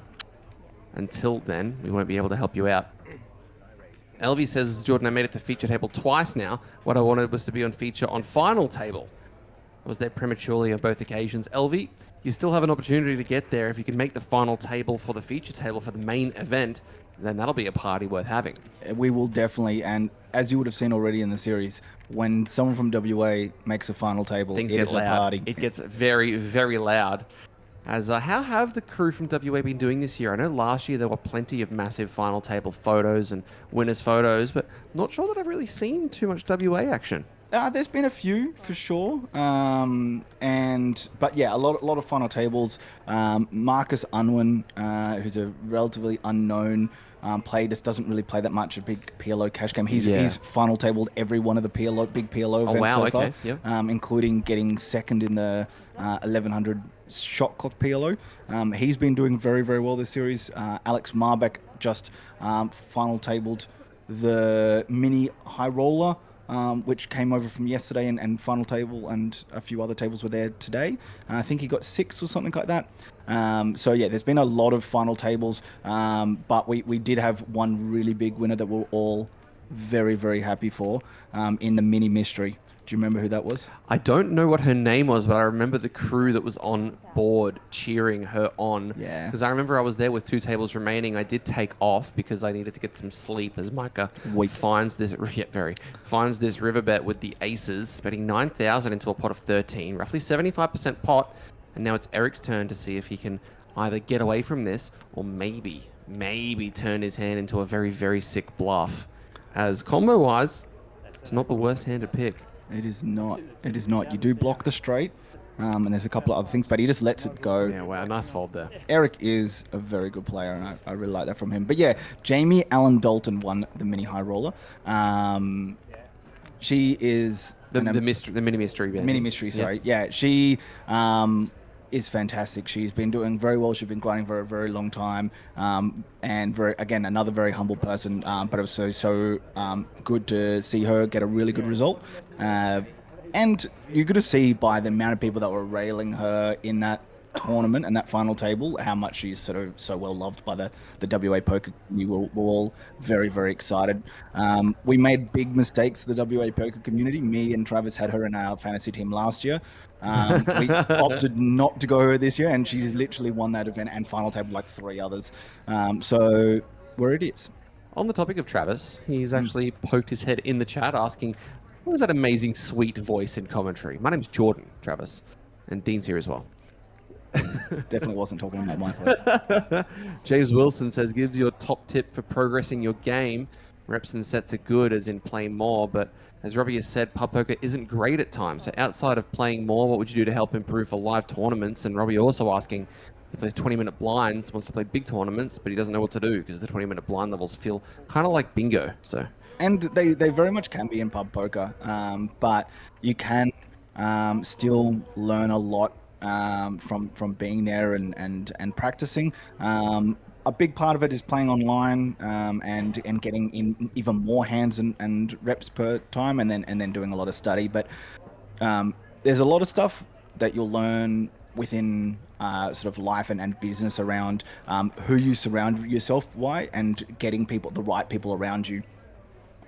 until then, we won't be able to help you out. Elvie says, Jordan, I made it to feature table twice now. What I wanted was to be on feature on final table. I was there prematurely on both occasions. Elvie, you still have an opportunity to get there. If you can make the final table for the feature table for the main event, then that'll be a party worth having. We will definitely, and as you would have seen already in the series, when someone from WA makes a final table, Things it get is loud. a party. It gets very, very loud. As how have the crew from WA been doing this year? I know last year there were plenty of massive final table photos and winners photos, but not sure that I've really seen too much WA action. There's been a few for sure, but yeah, a lot of final tables. Marcus Unwin, who's a relatively unknown player, just doesn't really play that much a big PLO cash game. He's final tabled every one of the big PLO events so far, yep. Including getting second in the 1100 shot clock PLO. He's been doing very, very well this series. Alex Marbeck just final tabled the mini high roller, which came over from yesterday, and final table and a few other tables were there today. I think he got 6 or something like that. So yeah, there's been a lot of final tables, but we did have one really big winner that we're all very, very happy for in the mini mystery. Do you remember who that was? I don't know what her name was, but I remember the crew that was on board cheering her on. Yeah. Because I remember I was there with 2 tables remaining. I did take off because I needed to get some sleep as Micah finds this river bet with the aces, betting 9,000 into a pot of 13, roughly 75% pot. And now it's Eric's turn to see if he can either get away from this or maybe turn his hand into a very, very sick bluff. As combo-wise, it's not the worst hand to pick. It is not. It is not. You do block the straight, and there's a couple of other things, but he just lets it go. Yeah, wow, nice fold there. Eric is a very good player, and I really like that from him. But yeah, Jamie Allen Dalton won the mini high roller. She is the mini mystery. Mini mystery, sorry. Yeah, she is fantastic. She's been doing very well. She's been grinding for a very long time, and another very humble person. But it was so good to see her get a really good result. And you're good to see by the amount of people that were railing her in that tournament and that final table, how much she's sort of so well loved by the WA poker community. We're all very, very excited. We made big mistakes, the WA poker community. Me and Travis had her in our fantasy team last year. We opted not to go her this year, and she's literally won that event and final table like 3 others. So we're idiots. On the topic of Travis, he's actually poked his head in the chat asking, what was that amazing sweet voice in commentary? My name's Jordan, Travis, and Dean's here as well. Definitely wasn't talking about my voice. James Wilson says, gives you a top tip for progressing your game. Reps and sets are good, as in playing more, but as Robbie has said, pub poker isn't great at times. So outside of playing more, what would you do to help improve for live tournaments? And Robbie also asking, if there's 20-minute blinds, wants to play big tournaments, but he doesn't know what to do because the 20-minute blind levels feel kind of like bingo. So, and they very much can be in pub poker, but you can still learn a lot from being there and practicing. A big part of it is playing online and getting in even more hands and reps per time, and then doing a lot of study. But there's a lot of stuff that you'll learn within sort of life and business around who you surround yourself by and getting the right people around you.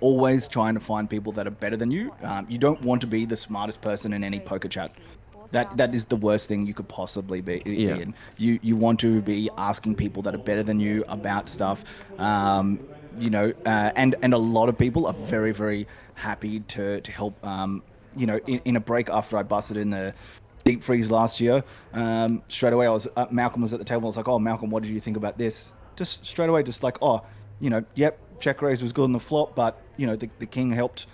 Always trying to find people that are better than you. You don't want to be the smartest person in any poker chat. That is the worst thing you could possibly be in. You want to be asking people that are better than you about stuff, and a lot of people are very, very happy to help. In a break after I busted in the deep freeze last year, straight away Malcolm was at the table. I was like, oh, Malcolm, what did you think about this? Just straight away, just like, oh, yep, check raise was good on the flop, but the king helped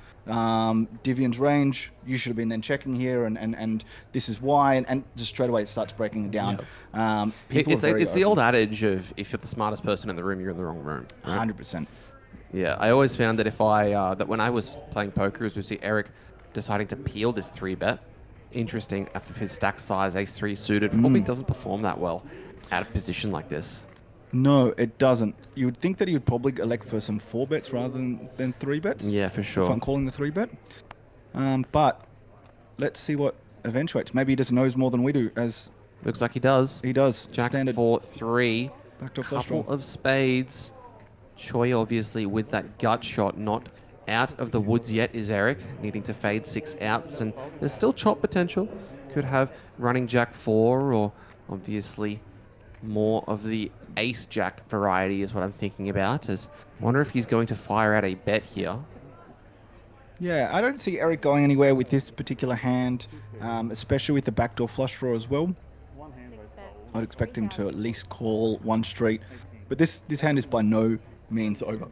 Divian's range. You should have been then checking here, and this is why, and just straight away it starts breaking it down. It's the old adage of if you're the smartest person in the room, you're in the wrong room. Right? 100%. Yeah, I always found that that when I was playing poker, as we see Eric deciding to peel this 3-bet, interesting, after his stack size ace-3 suited, probably doesn't perform that well out of position like this. No, it doesn't. You would think that he would probably elect for some 4-bets rather than 3-bets. Yeah, for sure. If I'm calling the 3-bet. But let's see what eventuates. Maybe he just knows more than we do. Looks like he does. He does. Jack Standard 4-3. Backdoor flush Couple of spades. Choi obviously with that gut shot, not out of the woods yet is Eric, needing to fade 6 outs, and there's still chop potential. Could have running Jack 4, or obviously more of the ace Jack variety is what I'm thinking about. I wonder if he's going to fire out a bet here. Yeah, I don't see Eric going anywhere with this particular hand, especially with the backdoor flush draw as well. I'd expect him to at least call 1 street, but this hand is by no means over.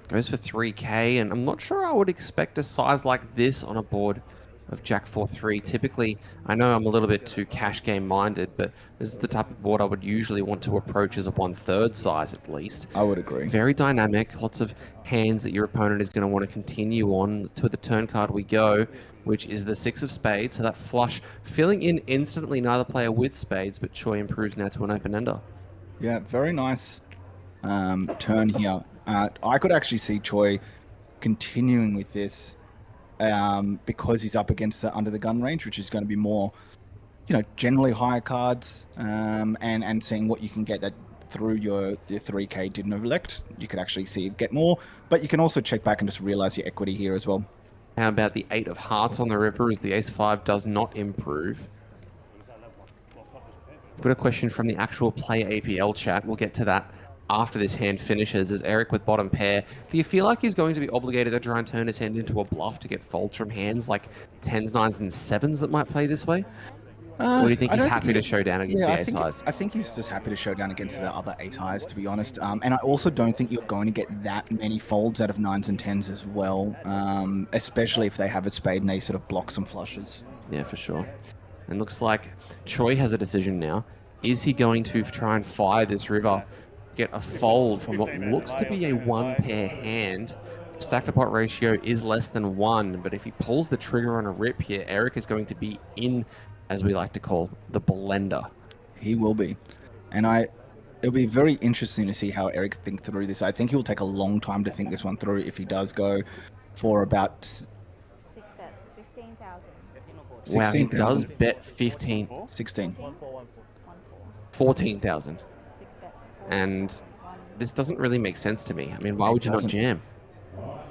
Goes for 3k, and I'm not sure I would expect a size like this on a board of Jack 4-3. Typically, I know I'm a little bit too cash game minded, but this is the type of board I would usually want to approach as a 1/3 size at least. I would agree. Very dynamic, lots of hands that your opponent is going to want to continue on. To the turn card we go, which is the 6 of spades. So that flush filling in instantly, neither player with spades, but Choi improves now to an open-ender. Yeah, very nice turn here. I could actually see Choi continuing with this because he's up against the under the gun range, which is going to be more, generally higher cards, and seeing what you can get that through your 3k didn't elect. You could actually see it get more, but you can also check back and just realize your equity here as well. How about the 8 of hearts on the river as the ace-5 does not improve? Got a question from the actual Play APL chat. We'll get to that after this hand finishes. As Eric with bottom pair, do you feel like he's going to be obligated to try and turn his hand into a bluff to get folds from hands like 10s, 9s, and 7s that might play this way? Or do you think he's happy to show down against the ace highs? I think he's just happy to show down against the other ace highs, to be honest. And I also don't think you're going to get that many folds out of 9s and 10s as well, especially if they have a spade and they sort of block some flushes. Yeah, for sure. And looks like Choi has a decision now. Is he going to try and fire this river, get a fold from what looks to be a 1-pair hand? Stack to pot ratio is less than 1, but if he pulls the trigger on a rip here, Eric is going to be in, as we like to call, the blender. He will be. And it'll be very interesting to see how Eric thinks through this. I think he'll take a long time to think this one through if he does go for about 6 bets, 15,000. Wow, he does bet 15. 16. 14,000. And this doesn't really make sense to me. I mean, why would you not jam?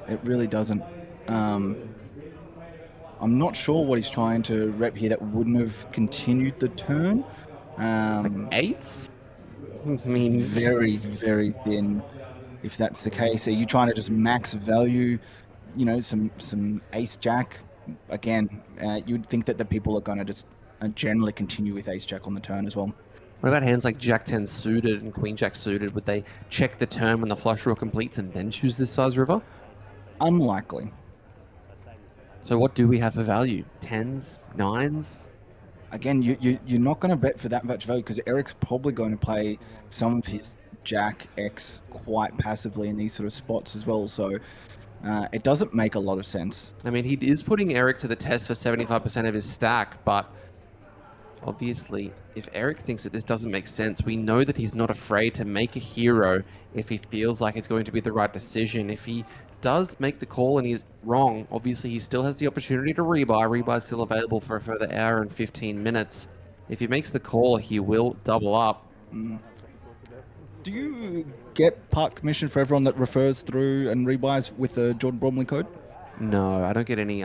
It really doesn't. I'm not sure what he's trying to rep here that wouldn't have continued the turn. Like eights? I mean, very, very thin. If that's the case, are you trying to just max value? You know, some ace jack. Again, you'd think that the people are going to just generally continue with ace jack on the turn as well. What about hands like Jack 10 suited and Queen Jack suited? Would they check the turn when the flush draw completes and then choose this size river? Unlikely. So what do we have for value? 10s? 9s? Again, you're not going to bet for that much value because Eric's probably going to play some of his Jack X quite passively in these sort of spots as well. So it doesn't make a lot of sense. I mean, he is putting Eric to the test for 75% of his stack, but obviously, if Eric thinks that this doesn't make sense, we know that he's not afraid to make a hero if he feels like it's going to be the right decision. If he does make the call and he's wrong, obviously he still has the opportunity to rebuy. Rebuy is still available for a further hour and 15 minutes. If he makes the call, he will double up. Do you get part commission for everyone that refers through and rebuys with the Jordan Bromley code? No, I don't get any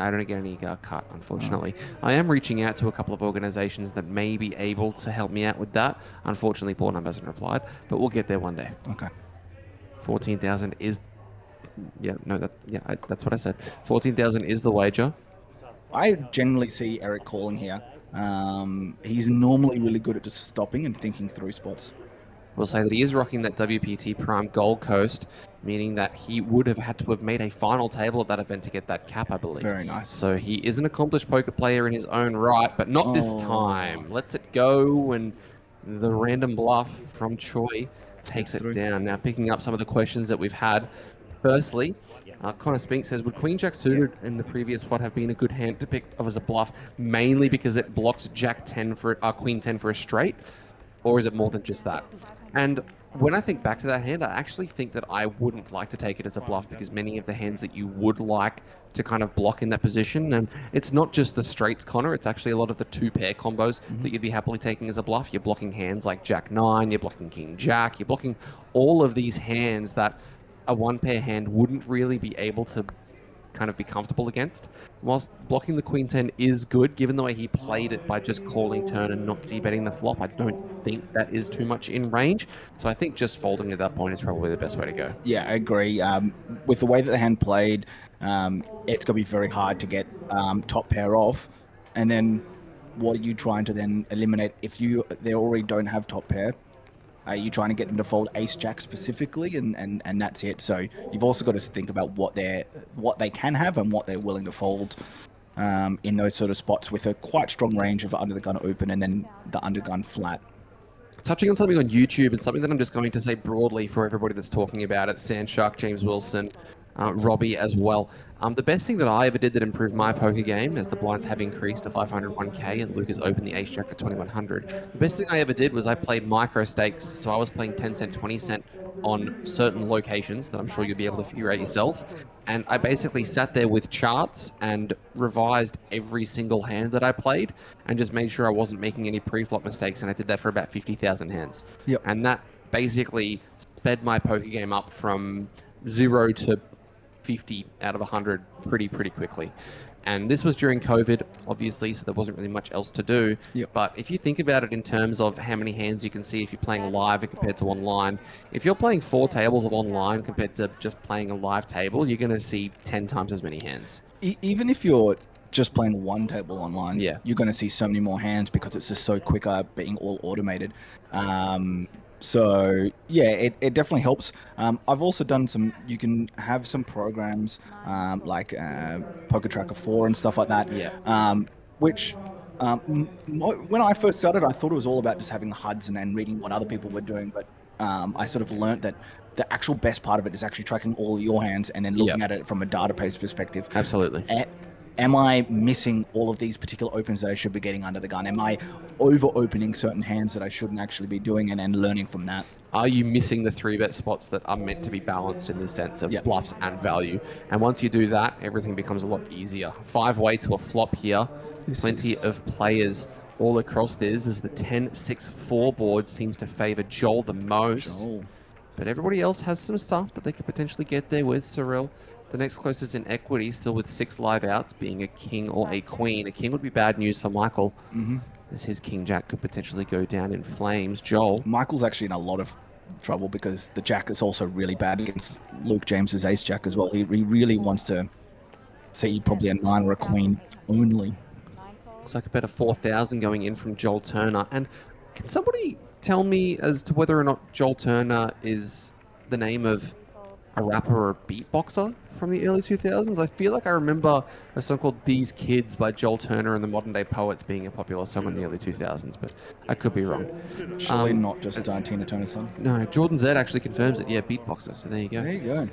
cut, unfortunately. I am reaching out to a couple of organizations that may be able to help me out with that. Unfortunately, Pornhub hasn't replied, but we'll get there one day. Okay. 14,000 is... that's what I said. 14,000 is the wager. I generally see Eric calling here. He's normally really good at just stopping and thinking through spots. We'll say that he is rocking that WPT Prime Gold Coast, meaning that he would have had to have made a final table at that event to get that cap, I believe. Very nice. So he is an accomplished poker player in his own right, but not this time. Lets it go, and the random bluff from Choi takes it down. Now picking up some of the questions that we've had. Firstly, Connor Spink says, would Queen Jack suited in the previous spot have been a good hand to pick up as a bluff, mainly because it blocks Jack 10 for Queen 10 for a straight, or is it more than just that? And when I think back to that hand, I actually think that I wouldn't like to take it as a bluff because many of the hands that you would like to kind of block in that position, and it's not just the straights, Connor, it's actually a lot of the two pair combos that you'd be happily taking as a bluff. You're blocking hands like Jack 9, you're blocking King Jack, you're blocking all of these hands that a one pair hand wouldn't really be able to kind of be comfortable against. Whilst blocking the Queen 10 is good, given the way he played it by just calling turn and not c-betting the flop, I don't think that is too much in range. So I think just folding at that point is probably the best way to go. Yeah, I agree. With the way that the hand played, it's going to be very hard to get top pair off. And then what are you trying to then eliminate? If they already don't have top pair, are you trying to get them to fold ace jack specifically, and that's it? So you've also got to think about what they can have and what they're willing to fold in those sort of spots with a quite strong range of under the gun open and then the under gun flat. Touching on something on YouTube and something that I'm just going to say broadly for everybody that's talking about it, Sandshark, James Wilson, Robbie as well. The best thing that I ever did that improved my poker game, as the blinds have increased to 501k and Luke has opened the ace jack to 2100, the best thing I ever did was I played micro stakes. So I was playing 10 cent, 20 cent on certain locations that I'm sure you'll be able to figure out yourself. And I basically sat there with charts and revised every single hand that I played and just made sure I wasn't making any pre-flop mistakes. And I did that for about 50,000 hands. Yep. And that basically sped my poker game up from 0 to 50 out of 100 pretty quickly. And this was during COVID, obviously, so there wasn't really much else to do. Yep. But if you think about it in terms of how many hands you can see if you're playing live compared to online, if you're playing 4 tables of online compared to just playing a live table, you're going to see 10 times as many hands. Even if you're just playing one table online, yeah, you're going to see so many more hands because it's just so quicker being all automated. So yeah, it definitely helps. I've also done you can have some programs like Poker Tracker 4 and stuff like that. Yeah. Which when I first started, I thought it was all about just having HUDs and reading what other people were doing. But I sort of learned that the actual best part of it is actually tracking all of your hands and then looking at it from a database perspective. Absolutely. Am I missing all of these particular opens that I should be getting under the gun? Am I over-opening certain hands that I shouldn't actually be doing and learning from that? Are you missing the 3-bet spots that are meant to be balanced in the sense of bluffs and value? And once you do that, everything becomes a lot easier. 5-way to a flop here Plenty of players all across this, as the 10-6-4 board seems to favour Joel the most. But everybody else has some stuff that they could potentially get there with. Cyril, the next closest in equity, still with 6 live outs, being a king or a queen. A king would be bad news for Michael, as his king jack could potentially go down in flames. Joel. Michael's actually in a lot of trouble because the jack is also really bad against Luke James's ace jack as well. He really wants to see probably a 9 or a queen only. Looks like a better 4,000 going in from Joel Turner. And can somebody tell me as to whether or not Joel Turner is the name of a rapper or a beatboxer from the early 2000s? I feel like I remember a song called These Kids by Joel Turner and the Modern Day Poets being a popular song in the early 2000s, but I could be wrong. Surely not just Tina Turner's song. No, Jordan Z actually confirms it. Yeah, beatboxer. So there you go. There you go.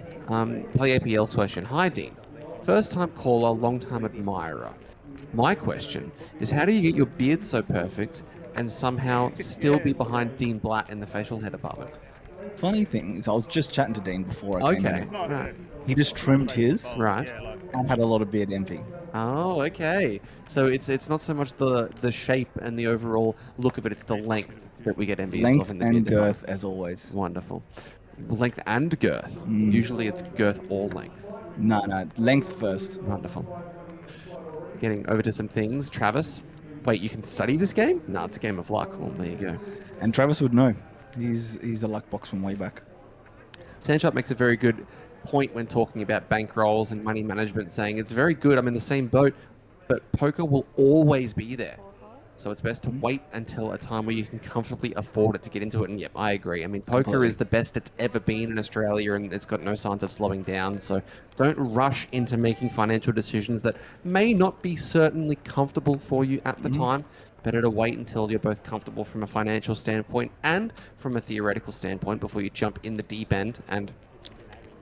Play APL question. Hi, Dean. First time caller, long time admirer. My question is, how do you get your beard so perfect and somehow still be behind Dean Blatt in the facial hair department? Funny thing is, I was just chatting to Dean before I came in. Right. He just trimmed his. Right. And had a lot of beard envy. Oh, okay. So it's not so much the shape and the overall look of it, it's the length that we get envious of in the beard and girth, department. as always. Wonderful. Length and girth. Usually it's girth or length. No, length first. Wonderful. Getting over to some things. Travis, wait, you can study this game? No, it's a game of luck. Well, there you go. And Travis would know. He's a luck box from way back. Sandshot makes a very good point when talking about bankrolls and money management, saying it's very good. I'm in the same boat, but poker will always be there. So it's best to wait until a time where you can comfortably afford it to get into it. And yep, I agree. I mean, poker is the best it's ever been in Australia, and it's got no signs of slowing down. So don't rush into making financial decisions that may not be certainly comfortable for you at the time. Better to wait until you're both comfortable from a financial standpoint and from a theoretical standpoint before you jump in the deep end. And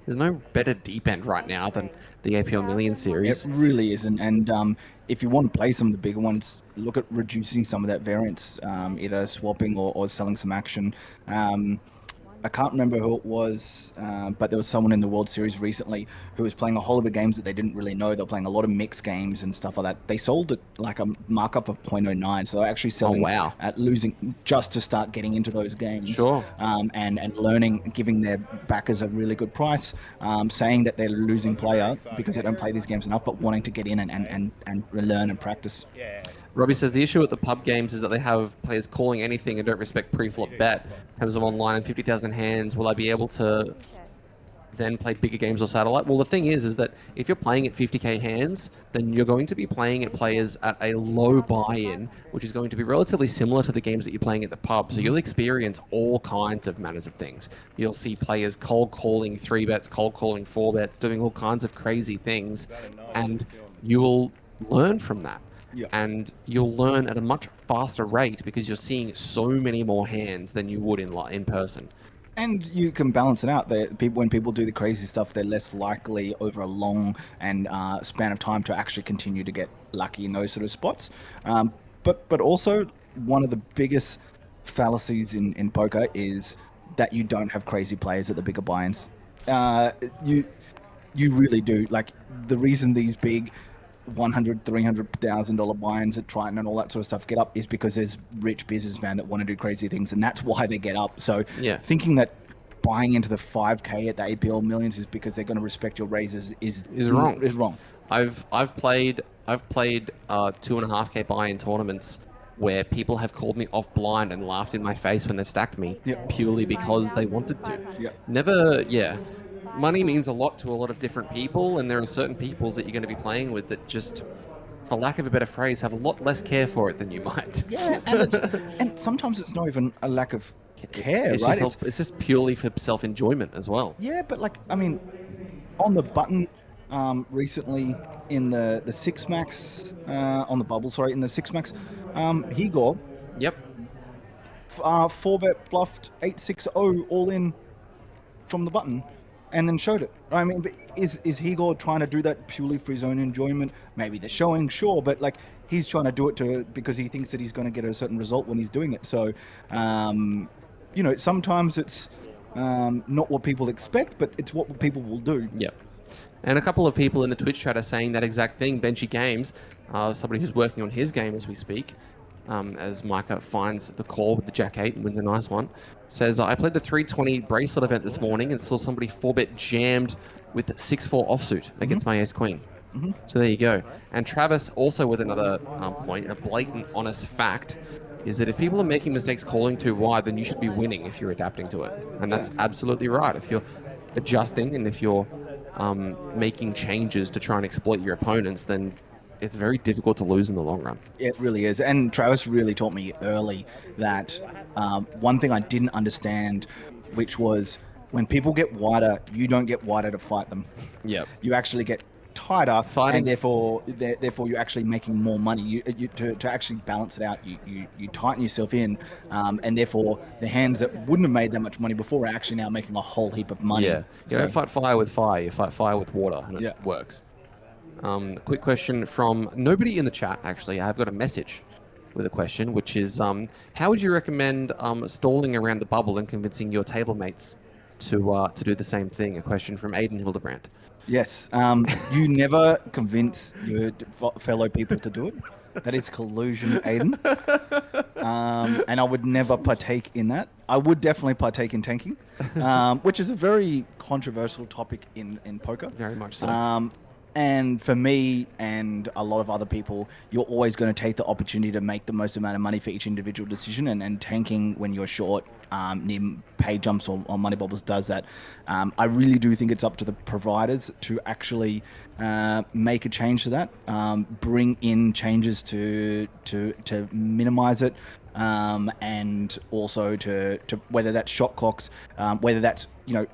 there's no better deep end right now than the APL Million series. It really isn't. And if you want to play some of the bigger ones, look at reducing some of that variance, either swapping or selling some action. I can't remember who it was, but there was someone in the World Series recently who was playing a whole of the games that they didn't really know. They were playing a lot of mixed games and stuff like that. They sold it like a markup of 0.09, so they're actually selling at losing just to start getting into those games. Sure. And learning, giving their backers a really good price, saying that they're a losing player because they don't play these games enough, but wanting to get in and learn and practice. Yeah. Robbie says the issue at the pub games is that they have players calling anything and don't respect pre-flop bet. In terms of online and 50,000 hands, will I be able to then play bigger games or satellite? Well, the thing is that if you're playing at 50k hands, then you're going to be playing at players at a low buy-in, which is going to be relatively similar to the games that you're playing at the pub. So you'll experience all kinds of manners of things. You'll see players cold calling 3 bets, cold calling 4 bets, doing all kinds of crazy things, and you will learn from that. Yeah. And you'll learn at a much faster rate because you're seeing so many more hands than you would in person. And you can balance it out. When people do the crazy stuff, they're less likely over a long and span of time to actually continue to get lucky in those sort of spots. But also, one of the biggest fallacies in poker is that you don't have crazy players at the bigger buy-ins. You really do. Like, the reason these big $100,000, $300,000 buy-ins at Triton and all that sort of stuff get up is because there's rich businessmen that want to do crazy things, and that's why they get up. So thinking that buying into the 5k at the APL Millions is because they're going to respect your raises is wrong. Is wrong. I've played 2.5k buy-in tournaments where people have called me off blind and laughed in my face when they've stacked me purely because they wanted to. Money means a lot to a lot of different people, and there are certain peoples that you're going to be playing with that just, for lack of a better phrase, have a lot less care for it than you might. Yeah, and sometimes it's not even a lack of care, it's right? It's just purely for self-enjoyment as well. Yeah, but like, I mean, on the button recently in the 6 max, on the bubble, sorry, in the 6 max, Higor. Yep. 4-bet bluffed 8-6-0 all in from the button. And then showed it. I mean, but is Higor trying to do that purely for his own enjoyment? Maybe they're showing, sure, but like he's trying to do it because he thinks that he's going to get a certain result when he's doing it. So, sometimes it's not what people expect, but it's what people will do. Yep. And a couple of people in the Twitch chat are saying that exact thing. Benchy Games, somebody who's working on his game as we speak, as Micah finds the call with the Jack 8 and wins a nice one, says, I played the 320 bracelet event this morning and saw somebody 4-bet jammed with 6-4 offsuit against my ace queen. So there you go. And Travis also with another point, a blatant, honest fact, is that if people are making mistakes calling too wide, then you should be winning if you're adapting to it. And that's absolutely right. If you're adjusting and if you're making changes to try and exploit your opponents, then it's very difficult to lose in the long run. It really is. And Travis really taught me early that one thing I didn't understand, which was when people get wider, you don't get wider to fight them. Yep. You actually get tighter, Fighting. and therefore you're actually making more money. To actually balance it out, you tighten yourself in, and therefore the hands that wouldn't have made that much money before are actually now making a whole heap of money. Yeah. You don't fight fire with fire, you fight fire with water, and it works. Quick question from nobody in the chat, actually. I've got a message with a question, which is, how would you recommend stalling around the bubble and convincing your table mates to do the same thing? A question from Aiden Hildebrandt. Yes. You never convince your fellow people to do it. That is collusion, Aiden. And I would never partake in that. I would definitely partake in tanking, which is a very controversial topic in poker. Very much so. And for me and a lot of other people, you're always going to take the opportunity to make the most amount of money for each individual decision. And tanking when you're short, near pay jumps or money bubbles does that. I really do think it's up to the providers to actually make a change to that, bring in changes to minimize it. And also to whether that's shot clocks, whether that's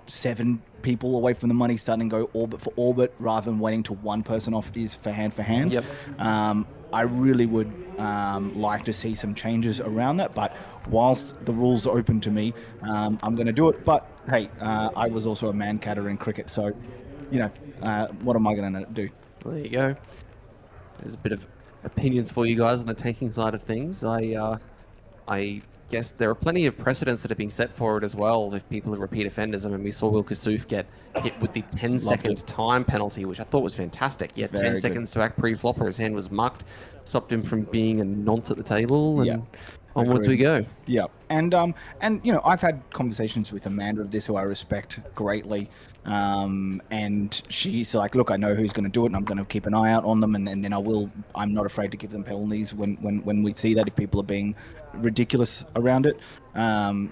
7 people away from the money starting to go orbit for orbit rather than waiting till one person off is for hand. Yep. I really would like to see some changes around that, but whilst the rules are open to me, I'm going to do it. But hey, I was also a man-catter in cricket, so what am I going to do? Well, there you go. There's a bit of opinions for you guys on the tanking side of things. I guess there are plenty of precedents that are being set for it as well if people are repeat offenders. I mean, we saw Will Kassouf get hit with the 10-second time penalty, which I thought was fantastic. He had 10 seconds to act pre-flop or his hand was mucked, stopped him from being a nonce at the table, and onwards we go. Yeah, and I've had conversations with Amanda of this, who I respect greatly, and she's like, look, I know who's going to do it, and I'm going to keep an eye out on them, and then I'm not afraid to give them penalties when we see that if people are being ridiculous around it.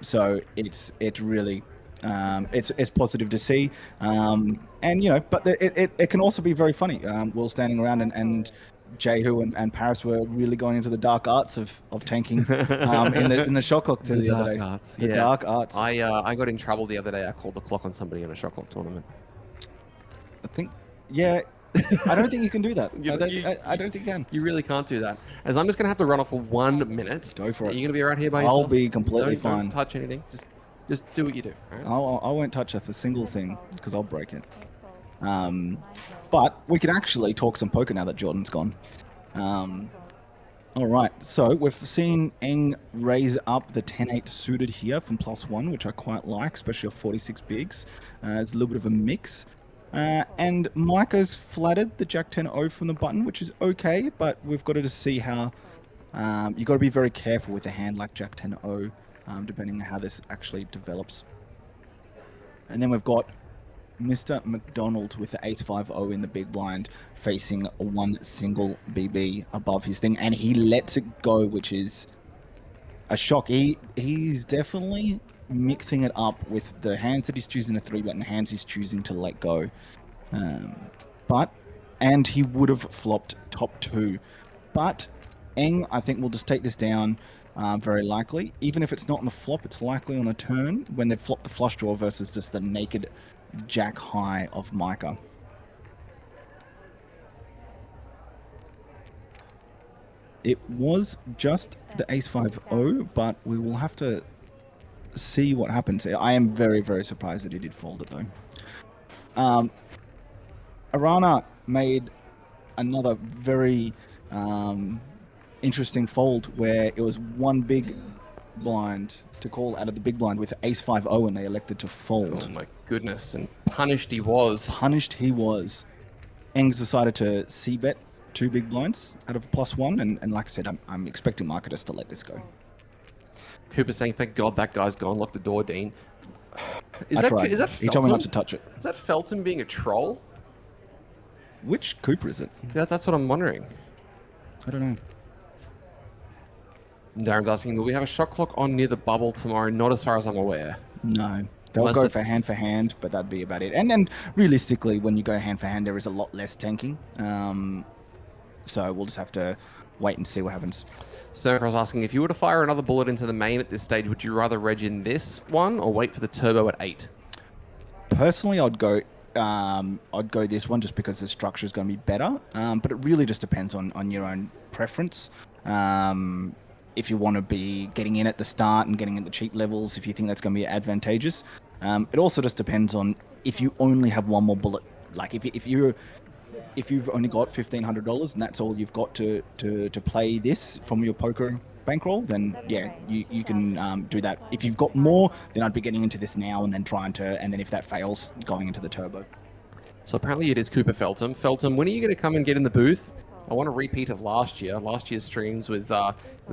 So it's really it's positive to see, but it can also be very funny. Will standing around and Jehu and Paris were really going into the dark arts of tanking in the shot clock the other day. Dark arts. I got in trouble the other day. I called the clock on somebody in a shot clock tournament. I think, I don't think you can do that. I don't think you can. You really can't do that. As I'm just going to have to run off for 1 minute. Go for it. Are you going to be right here by yourself? I'll be completely fine. Don't touch anything. Just do what you do. Right? I won't touch a single thing because I'll break it. But we can actually talk some poker now that Jordan's gone. All right, so we've seen Eng raise up the 10-8 suited here from +1, which I quite like, especially off 46 bigs. It's a little bit of a mix. And Micah's flattered the Jack 10-0 from the button, which is okay, but we've got to just see how... you've got to be very careful with a hand like Jack 10-0, depending on how this actually develops. And then we've got Mr. McDonald with the ace-5-0 in the big blind, facing one single BB above his thing, and he lets it go, which is a shock. He's definitely mixing it up with the hands that he's choosing to 3-bet and the hands he's choosing to let go. And he would have flopped top 2. But Eng, I think, will just take this down very likely. Even if it's not on the flop, it's likely on the turn when they flop the flush draw versus just the naked Jack high of Micah. It was just the ace-5-0, but we will have to see what happens. I am very, very surprised that he did fold it, though. Arana made another very interesting fold where it was one big blind to call out of the big blind with ace 5-0, and they elected to fold. Oh my goodness, and punished he was. Punished he was. Engs decided to c-bet 2 big blinds out of +1, and like I said, I'm expecting marketers to let this go. Cooper saying, thank God that guy's gone. Lock the door, Dean. Is that Felton? He told me not to touch it. Is that Felton being a troll? Which Cooper is it? That's what I'm wondering. I don't know. Darren's asking, will we have a shot clock on near the bubble tomorrow? Not as far as I'm aware. No. They'll go for hand, but that'd be about it. And then realistically, when you go hand for hand, there is a lot less tanking. So we'll just have to wait and see what happens. Snowcross asking, if you were to fire another bullet into the main at this stage, would you rather reg in this one or wait for the turbo at 8? Personally, I'd go this one just because the structure is going to be better. But it really just depends on your own preference. If you want to be getting in at the start and getting at the cheap levels, if you think that's going to be advantageous. It also just depends on if you only have one more bullet. Like if you've only got $1,500 and that's all you've got to play this from your poker bankroll, then yeah, you can do that. If you've got more, then I'd be getting into this now and then and then if that fails, going into the turbo. So apparently it is Cooper Feltham. Feltham, when are you going to come and get in the booth? I want a repeat of last year. Last year's streams with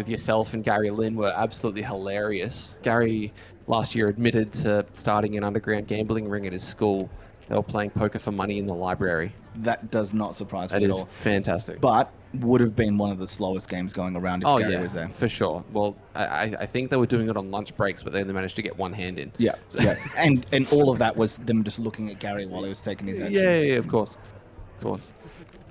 yourself and Gary Lynn were absolutely hilarious. Gary last year admitted to starting an underground gambling ring at his school. They were playing poker for money in the library. That does not surprise me at all. That is fantastic. But would have been one of the slowest games going around if Gary was there. For sure. Well, I think they were doing it on lunch breaks, but they only managed to get one hand in. Yeah, yeah. And all of that was them just looking at Gary while he was taking his action. Yeah, of course. Of course.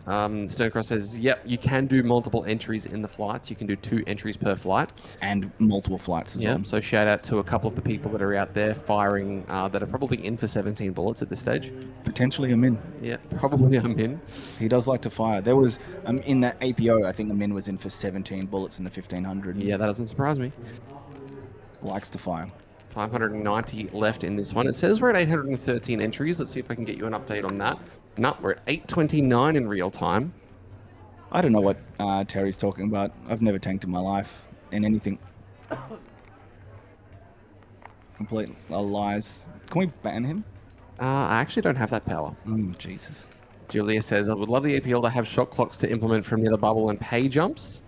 Snowcross says, yep, you can do multiple entries in the flights. You can do 2 entries per flight. And multiple flights as well. So shout out to a couple of the people that are out there firing that are probably in for 17 bullets at this stage. Potentially a min. Yeah, probably a min. He does like to fire. There was, in that APO, I think a min was in for 17 bullets in the 1500. Yeah, that doesn't surprise me. Likes to fire. 590 left in this one. It says we're at 813 entries. Let's see if I can get you an update on that. No, we're at 829 in real time. I don't know what Terry's talking about. I've never tanked in my life in anything. Complete lies. Can we ban him? I actually don't have that power. Jesus. Julia says, I would love the APL to have shot clocks to implement from near the bubble and pay jumps.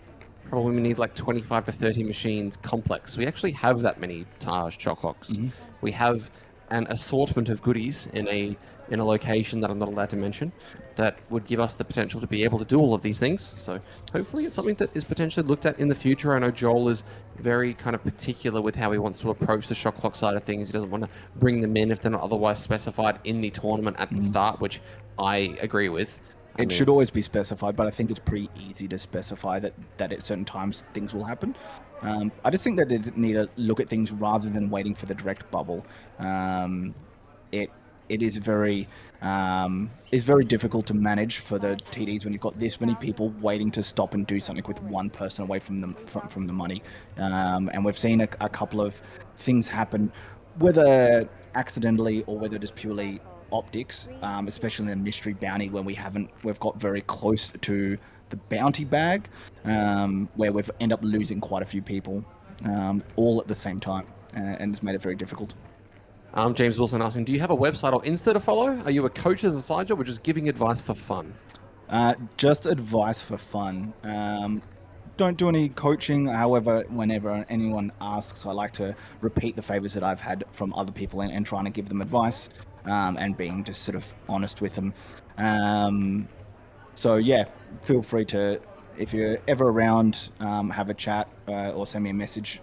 Probably we need like 25 to 30 machines complex. We actually have that many shot clocks. Mm-hmm. We have an assortment of goodies in a location that I'm not allowed to mention that would give us the potential to be able to do all of these things. So hopefully it's something that is potentially looked at in the future. I know Joel is very kind of particular with how he wants to approach the shot clock side of things. He doesn't want to bring them in if they're not otherwise specified in the tournament at the start, which I agree with. It should always be specified, but I think it's pretty easy to specify that at certain times things will happen. I just think that they need to look at things rather than waiting for the direct bubble. It is very difficult to manage for the TDs when you've got this many people waiting to stop and do something with one person away from them from the money. And we've seen a couple of things happen, whether accidentally or whether just purely optics, especially in a mystery bounty when we've got very close to the bounty bag, where we've ended up losing quite a few people all at the same time, and it's made it very difficult. James Wilson asking, do you have a website or Insta to follow? Are you a coach as a side job or just giving advice for fun? Just advice for fun. Don't do any coaching. However, whenever anyone asks, I like to repeat the favors that I've had from other people and trying to give them advice, and being just sort of honest with them. So yeah, feel free to, if you're ever around, have a chat or send me a message.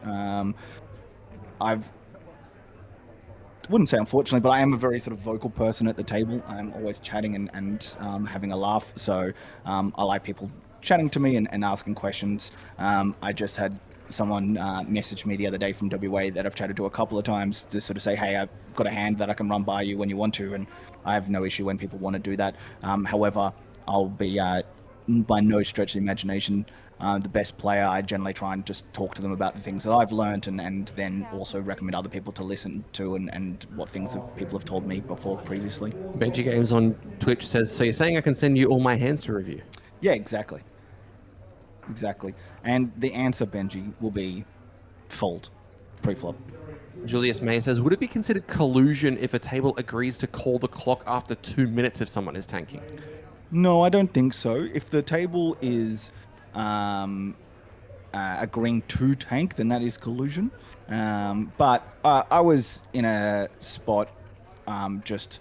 Wouldn't say unfortunately, but I am a very sort of vocal person at the table. I'm always chatting and having a laugh. So I like people chatting to me and asking questions. I just had someone message me the other day from WA that I've chatted to a couple of times to sort of say, hey, I've got a hand that I can run by you when you want to. And I have no issue when people want to do that. However, I'll be by no stretch of the imagination the best player. I generally try and just talk to them about the things that I've learned and then also recommend other people to listen to and what things that people have told me before previously. Benji Games on Twitch says, so you're saying I can send you all my hands to review? Yeah, exactly. And the answer, Benji, will be fold. pre-flop. Julius May says, would it be considered collusion if a table agrees to call the clock after 2 minutes if someone is tanking? No, I don't think so. If the table is agreeing to tank, then that is collusion. But I was in a spot just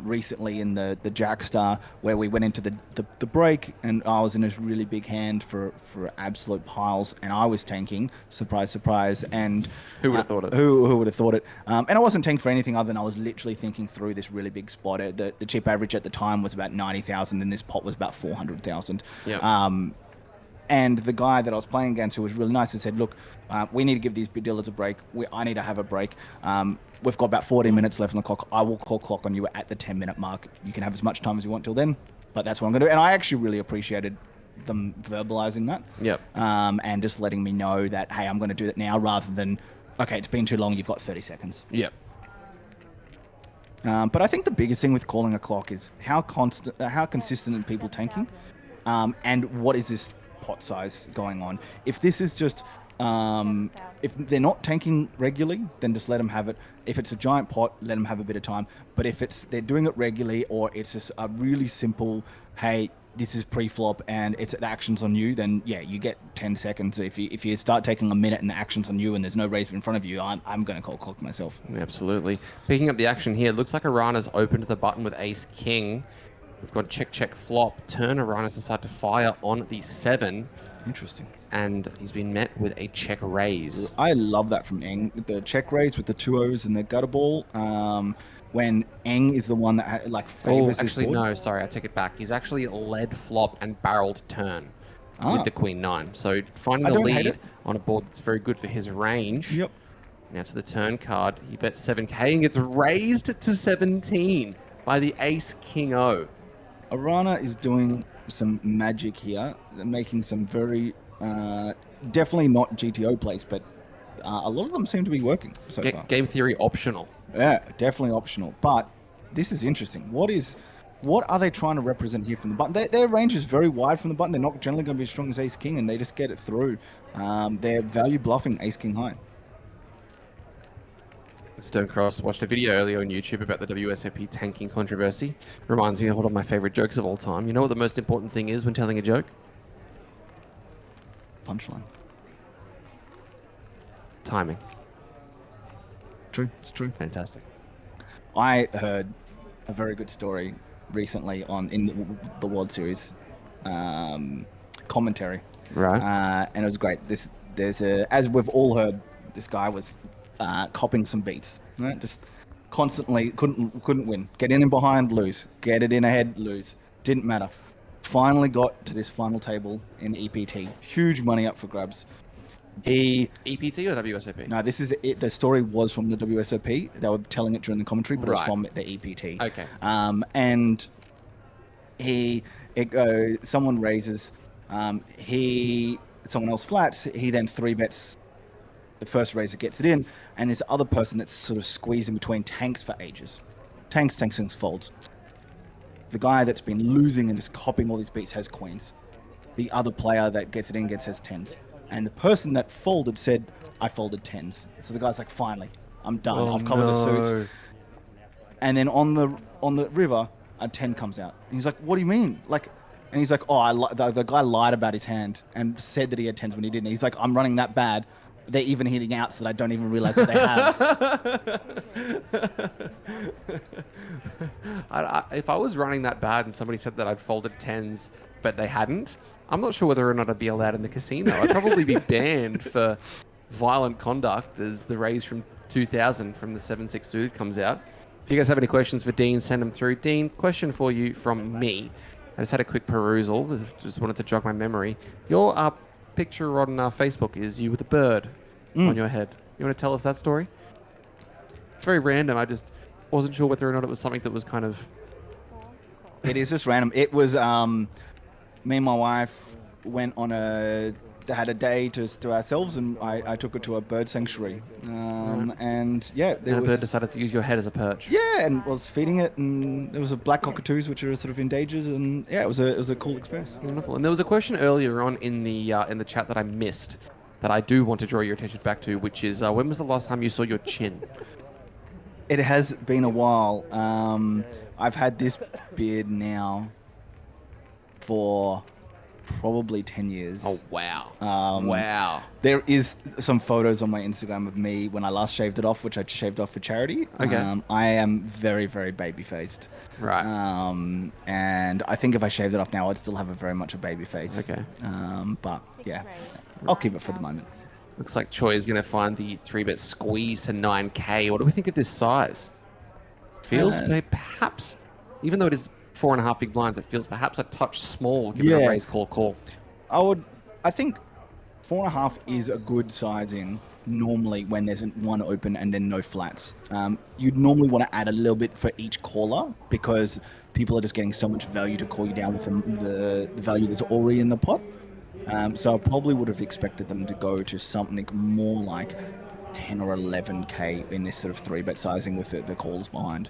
recently in the Jackstar where we went into the break, and I was in a really big hand for absolute piles, and I was tanking. Surprise, surprise. And who would have thought it? Who would have thought it? And I wasn't tanking for anything other than I was literally thinking through this really big spot. The chip average at the time was about 90,000, and this pot was about 400,000. Yeah. And the guy that I was playing against, who was really nice, and said, look, we need to give these big dealers a break. I need to have a break. We've got about 40 minutes left on the clock. I will call clock on you at the 10-minute mark. You can have as much time as you want till then, but that's what I'm going to do. And I actually really appreciated them verbalizing that. Yep. And just letting me know that, hey, I'm going to do that now, rather than, okay, it's been too long, you've got 30 seconds. Yep. But I think the biggest thing with calling a clock is how consistent are people tanking, and what is this pot size going on. If this is just if they're not tanking regularly, then just let them have it. If it's a giant pot, let them have a bit of time. But if they're doing it regularly, or it's just a really simple, hey, this is pre-flop and it's the action's on you, then yeah, you get 10 seconds. If you start taking a minute and the action's on you and there's no raise in front of you, I'm going to call clock myself. Absolutely. Picking up the action here, looks like Arana's opened the button with ace king. We've got check, check, flop. Turn, Arana's decided to fire on the 7. Interesting. And he's been met with a check raise. I love that from Eng. The check raise with the 2-0s and the gutter ball. When Eng is the one that favors his board. No, sorry, I take it back. He's actually led flop and barreled turn with the queen 9. So finding the lead on a board that's very good for his range. Yep. Now to the turn card, he bets 7k and gets raised to 17 by the ace king O. Arana is doing some magic here. They're making some very, definitely not GTO plays, but a lot of them seem to be working so far. Game theory optional. Yeah, definitely optional. But this is interesting. What are they trying to represent here from the button? Their range is very wide from the button. They're not generally going to be as strong as ace king, and they just get it through. They're value bluffing ace king high. Stonecross watched a video earlier on YouTube about the WSOP tanking controversy. Reminds me of one of my favorite jokes of all time. You know what the most important thing is when telling a joke? Punchline. Timing. True, it's true. Fantastic. I heard a very good story recently in the World Series commentary. Right. And it was great. As we've all heard, this guy was copping some beats, right? Just constantly couldn't win. Get in and behind, lose. Get it in ahead, lose. Didn't matter. Finally got to this final table in EPT. Huge money up for grabs. EPT or WSOP? No, this is it. The story was from the WSOP. They were telling it during the commentary, but it was from the EPT. Okay. And someone raises. Someone else flats. He then 3-bets. The first raiser gets it in, and this other person that's sort of squeezing between tanks for ages. Tanks, folds. The guy that's been losing and just copping all these beats has queens. The other player that gets it in has 10s. And the person that folded said, I folded 10s. So the guy's like, finally, I'm done. I've covered the suits. And then on the river, a 10 comes out. And he's like, what do you mean? And he's like, the guy lied about his hand and said that he had 10s when he didn't. He's like, I'm running that bad. They're even hitting outs that I don't even realize that they have. If I was running that bad and somebody said that I'd folded 10s, but they hadn't, I'm not sure whether or not I'd be allowed in the casino. I'd probably be banned for violent conduct as the raise from 2000 from the 7-6 suited comes out. If you guys have any questions for Dean, send them through. Dean, question for you from me. I just had a quick perusal. Just wanted to jog my memory. Your picture on Facebook is you with a bird on your head. You want to tell us that story? It's very random. I just wasn't sure whether or not it was something that was kind of... It is just random. It was me and my wife went on had a day to ourselves, and I took her to a bird sanctuary. And yeah, a bird decided to use your head as a perch. Yeah, and was feeding it, and there was a black cockatoos which are sort of endangered, and yeah, it was a cool experience. Wonderful. And there was a question earlier on in the chat that I missed. that I do want to draw your attention back to, which is when was the last time you saw your chin? It has been a while. I've had this beard now for probably 10 years. Oh, wow. Wow. There is some photos on my Instagram of me when I last shaved it off, which I shaved off for charity. Okay. I am very, very baby-faced. Right. And I think if I shaved it off now, I'd still have very much a baby face. Okay. But, yeah, I'll keep it for the moment. Looks like Choi is going to find the 3-bet squeeze to 9K. What do we think of this size? Feels perhaps, even though it is 4.5 big blinds, it feels perhaps a touch small given a raise call. I think 4.5 is a good sizing normally when there's one open and then no flats. You'd normally want to add a little bit for each caller because people are just getting so much value to call you down with the value that's already in the pot. So I probably would have expected them to go to something more like 10 or 11K in this sort of 3-bet sizing with the calls behind.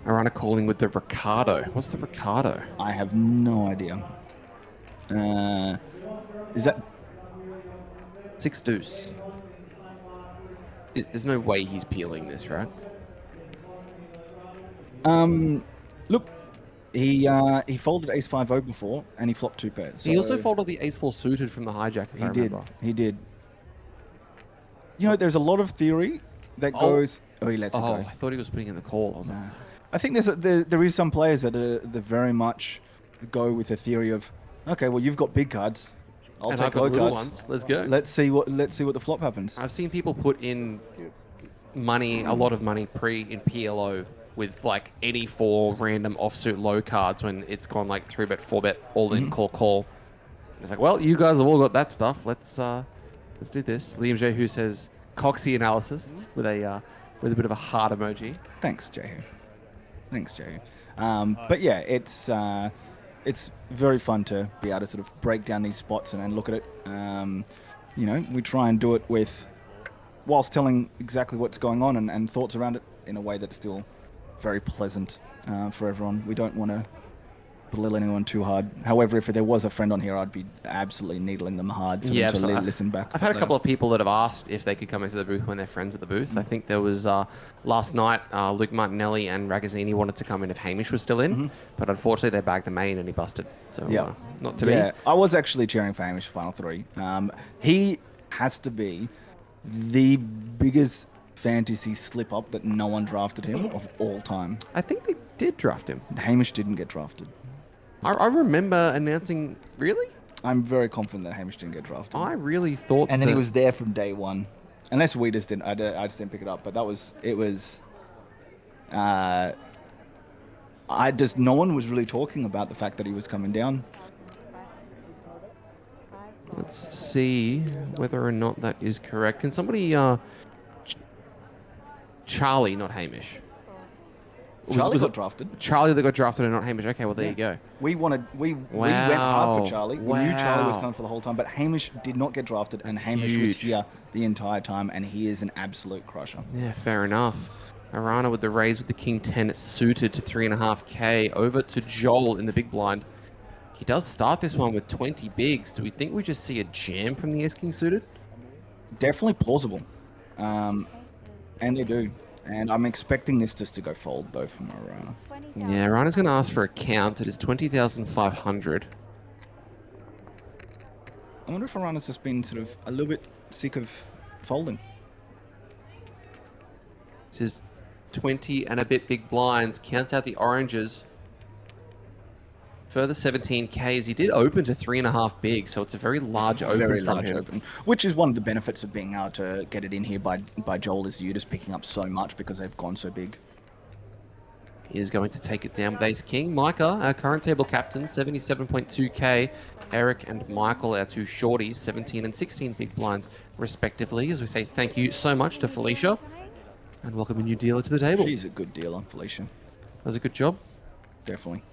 Arana calling with the Ricardo. What's the Ricardo? I have no idea. Is that 6 deuce? There's no way he's peeling this, right? Look, he folded ace 5-0 before and he flopped 2 pairs. So he also folded the ace 4 suited from the hijack. He did. You know, there's a lot of theory that goes. Oh, he lets it go. I thought he was putting in the call. I was like, I think there is some players that very much go with the theory of, okay, well you've got big cards, I'll take low cards. Ones. Let's go. Let's see what the flop happens. I've seen people put in money, a lot of money in PLO with like any 4 random offsuit low cards when it's gone like 3-bet, 4-bet, all in call. It's like, well, you guys have all got that stuff. Let's do this. Liam J who says Coxie analysis with a bit of a heart emoji. Thanks, Jehu. But yeah, it's very fun to be able to sort of break down these spots and look at it. You know, we try and do it whilst telling exactly what's going on and thoughts around it in a way that's still very pleasant for everyone. We don't want to belittle anyone too hard. However, if there was a friend on here, I'd be absolutely needling them hard for them to listen back. I've had a couple of people that have asked if they could come into the booth when they're friends at the booth. I think there was last night, Luke Martinelli and Ragazzini wanted to come in if Hamish was still in, but unfortunately they bagged the main and he busted. So not to be. Yeah, I was actually cheering for Hamish for Final 3. He has to be the biggest fantasy slip up that no one drafted him of all time. I think they did draft him. Hamish didn't get drafted. I remember announcing, really? I'm very confident that Hamish didn't get drafted. I really thought and then he was there from day one. Unless we just didn't, I just didn't pick it up. But no one was really talking about the fact that he was coming down. Let's see whether or not that is correct. Can somebody, Charlie, not Hamish. Charlie got drafted. Charlie that got drafted and not Hamish. Okay, well, there you go. We went hard for Charlie. We knew Charlie was coming for the whole time, but Hamish did not get drafted, and Hamish was here the entire time, and he is an absolute crusher. Yeah, fair enough. Arana with the raise with the King 10 suited to 3.5K. Over to Joel in the big blind. He does start this one with 20 bigs. Do we think we just see a jam from the S-King suited? Definitely plausible. And they do. And I'm expecting this just to go fold, though, from Arana. Yeah, Arana's going to ask for a count. It is 20,500. I wonder if Arana's just been sort of a little bit sick of folding. This is 20 and a bit big blinds. Counts out the oranges. Further 17Ks. He did open to 3.5 big, so it's a very large open. Very large open. Which is one of the benefits of being able to get it in here by Joel is you just picking up so much because they've gone so big. He is going to take it down with Ace King. Micah, our current table captain, 77.2K. Eric and Michael, our 2 shorties, 17 and 16 big blinds, respectively. As we say thank you so much to Felicia and welcome a new dealer to the table. She's a good dealer, Felicia. Does a good job. Definitely.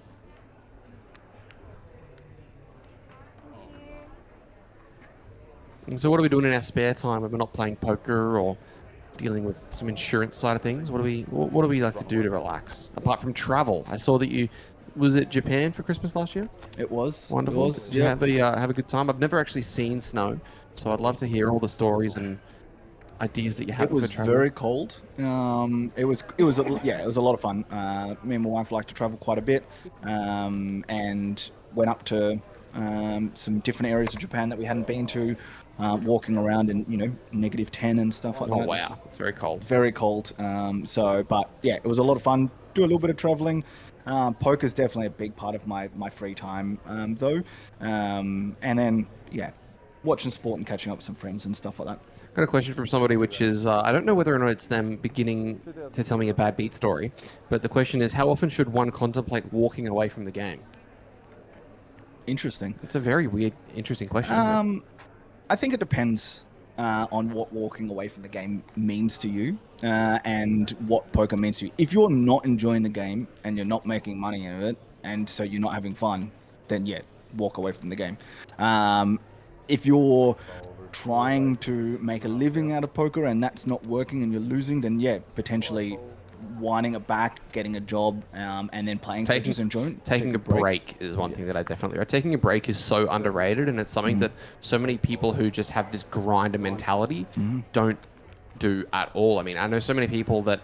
So what are we doing in our spare time when we're not playing poker or dealing with some insurance side of things? What do we like to do to relax apart from travel? I saw that you Was it Japan for Christmas last year? It was. Wonderful. It was, Did you have a good time? I've never actually seen snow, so I'd love to hear all the stories and ideas that you have. It was very cold. It was a lot of fun. Me and my wife like to travel quite a bit, and went up to some different areas of Japan that we hadn't been to. Walking around in -10 and stuff like that. Oh wow, it's very cold. Very cold. But yeah, it was a lot of fun. Do a little bit of traveling. Poker's definitely a big part of my free time, though. And then watching sport and catching up with some friends and stuff like that. Got a question from somebody, which is I don't know whether or not it's them beginning to tell me a bad beat story, but the question is, how often should one contemplate walking away from the game? Interesting. It's a very weird, interesting question. Isn't it? I think it depends on what walking away from the game means to you and what poker means to you. If you're not enjoying the game and you're not making money out of it, and so you're not having fun, then walk away from the game. If you're trying to make a living out of poker and that's not working and you're losing, then potentially winding it back, getting a job, and then playing for just enjoying. Taking a break is one thing that I definitely. Taking a break is so underrated, and it's something that so many people who just have this grinder mentality don't do at all. I mean, I know so many people that,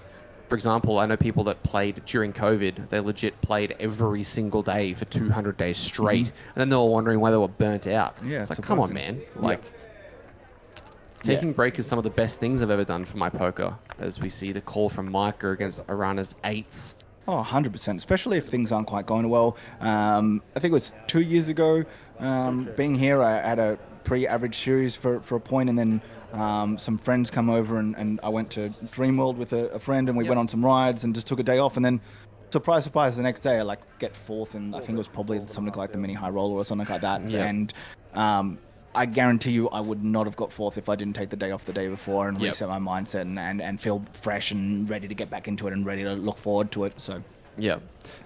for example, I know people that played during COVID. They legit played every single day for 200 days straight, and then they were wondering why they were burnt out. Yeah, it's like, come on, man. Like. Taking break is some of the best things I've ever done for my poker, as we see the call from Micah against Arana's 8s. Oh, 100%, especially if things aren't quite going well. I think it was 2 years ago, being here, I had a pre-average series for a point, and then some friends come over, and I went to Dreamworld with a friend, and we went on some rides and just took a day off, and then surprise, surprise, the next day I get fourth, and I think it was probably something like the mini high roller or something like that. And I guarantee you I would not have got fourth if I didn't take the day off the day before and reset my mindset and feel fresh and ready to get back into it and ready to look forward to it. So yeah,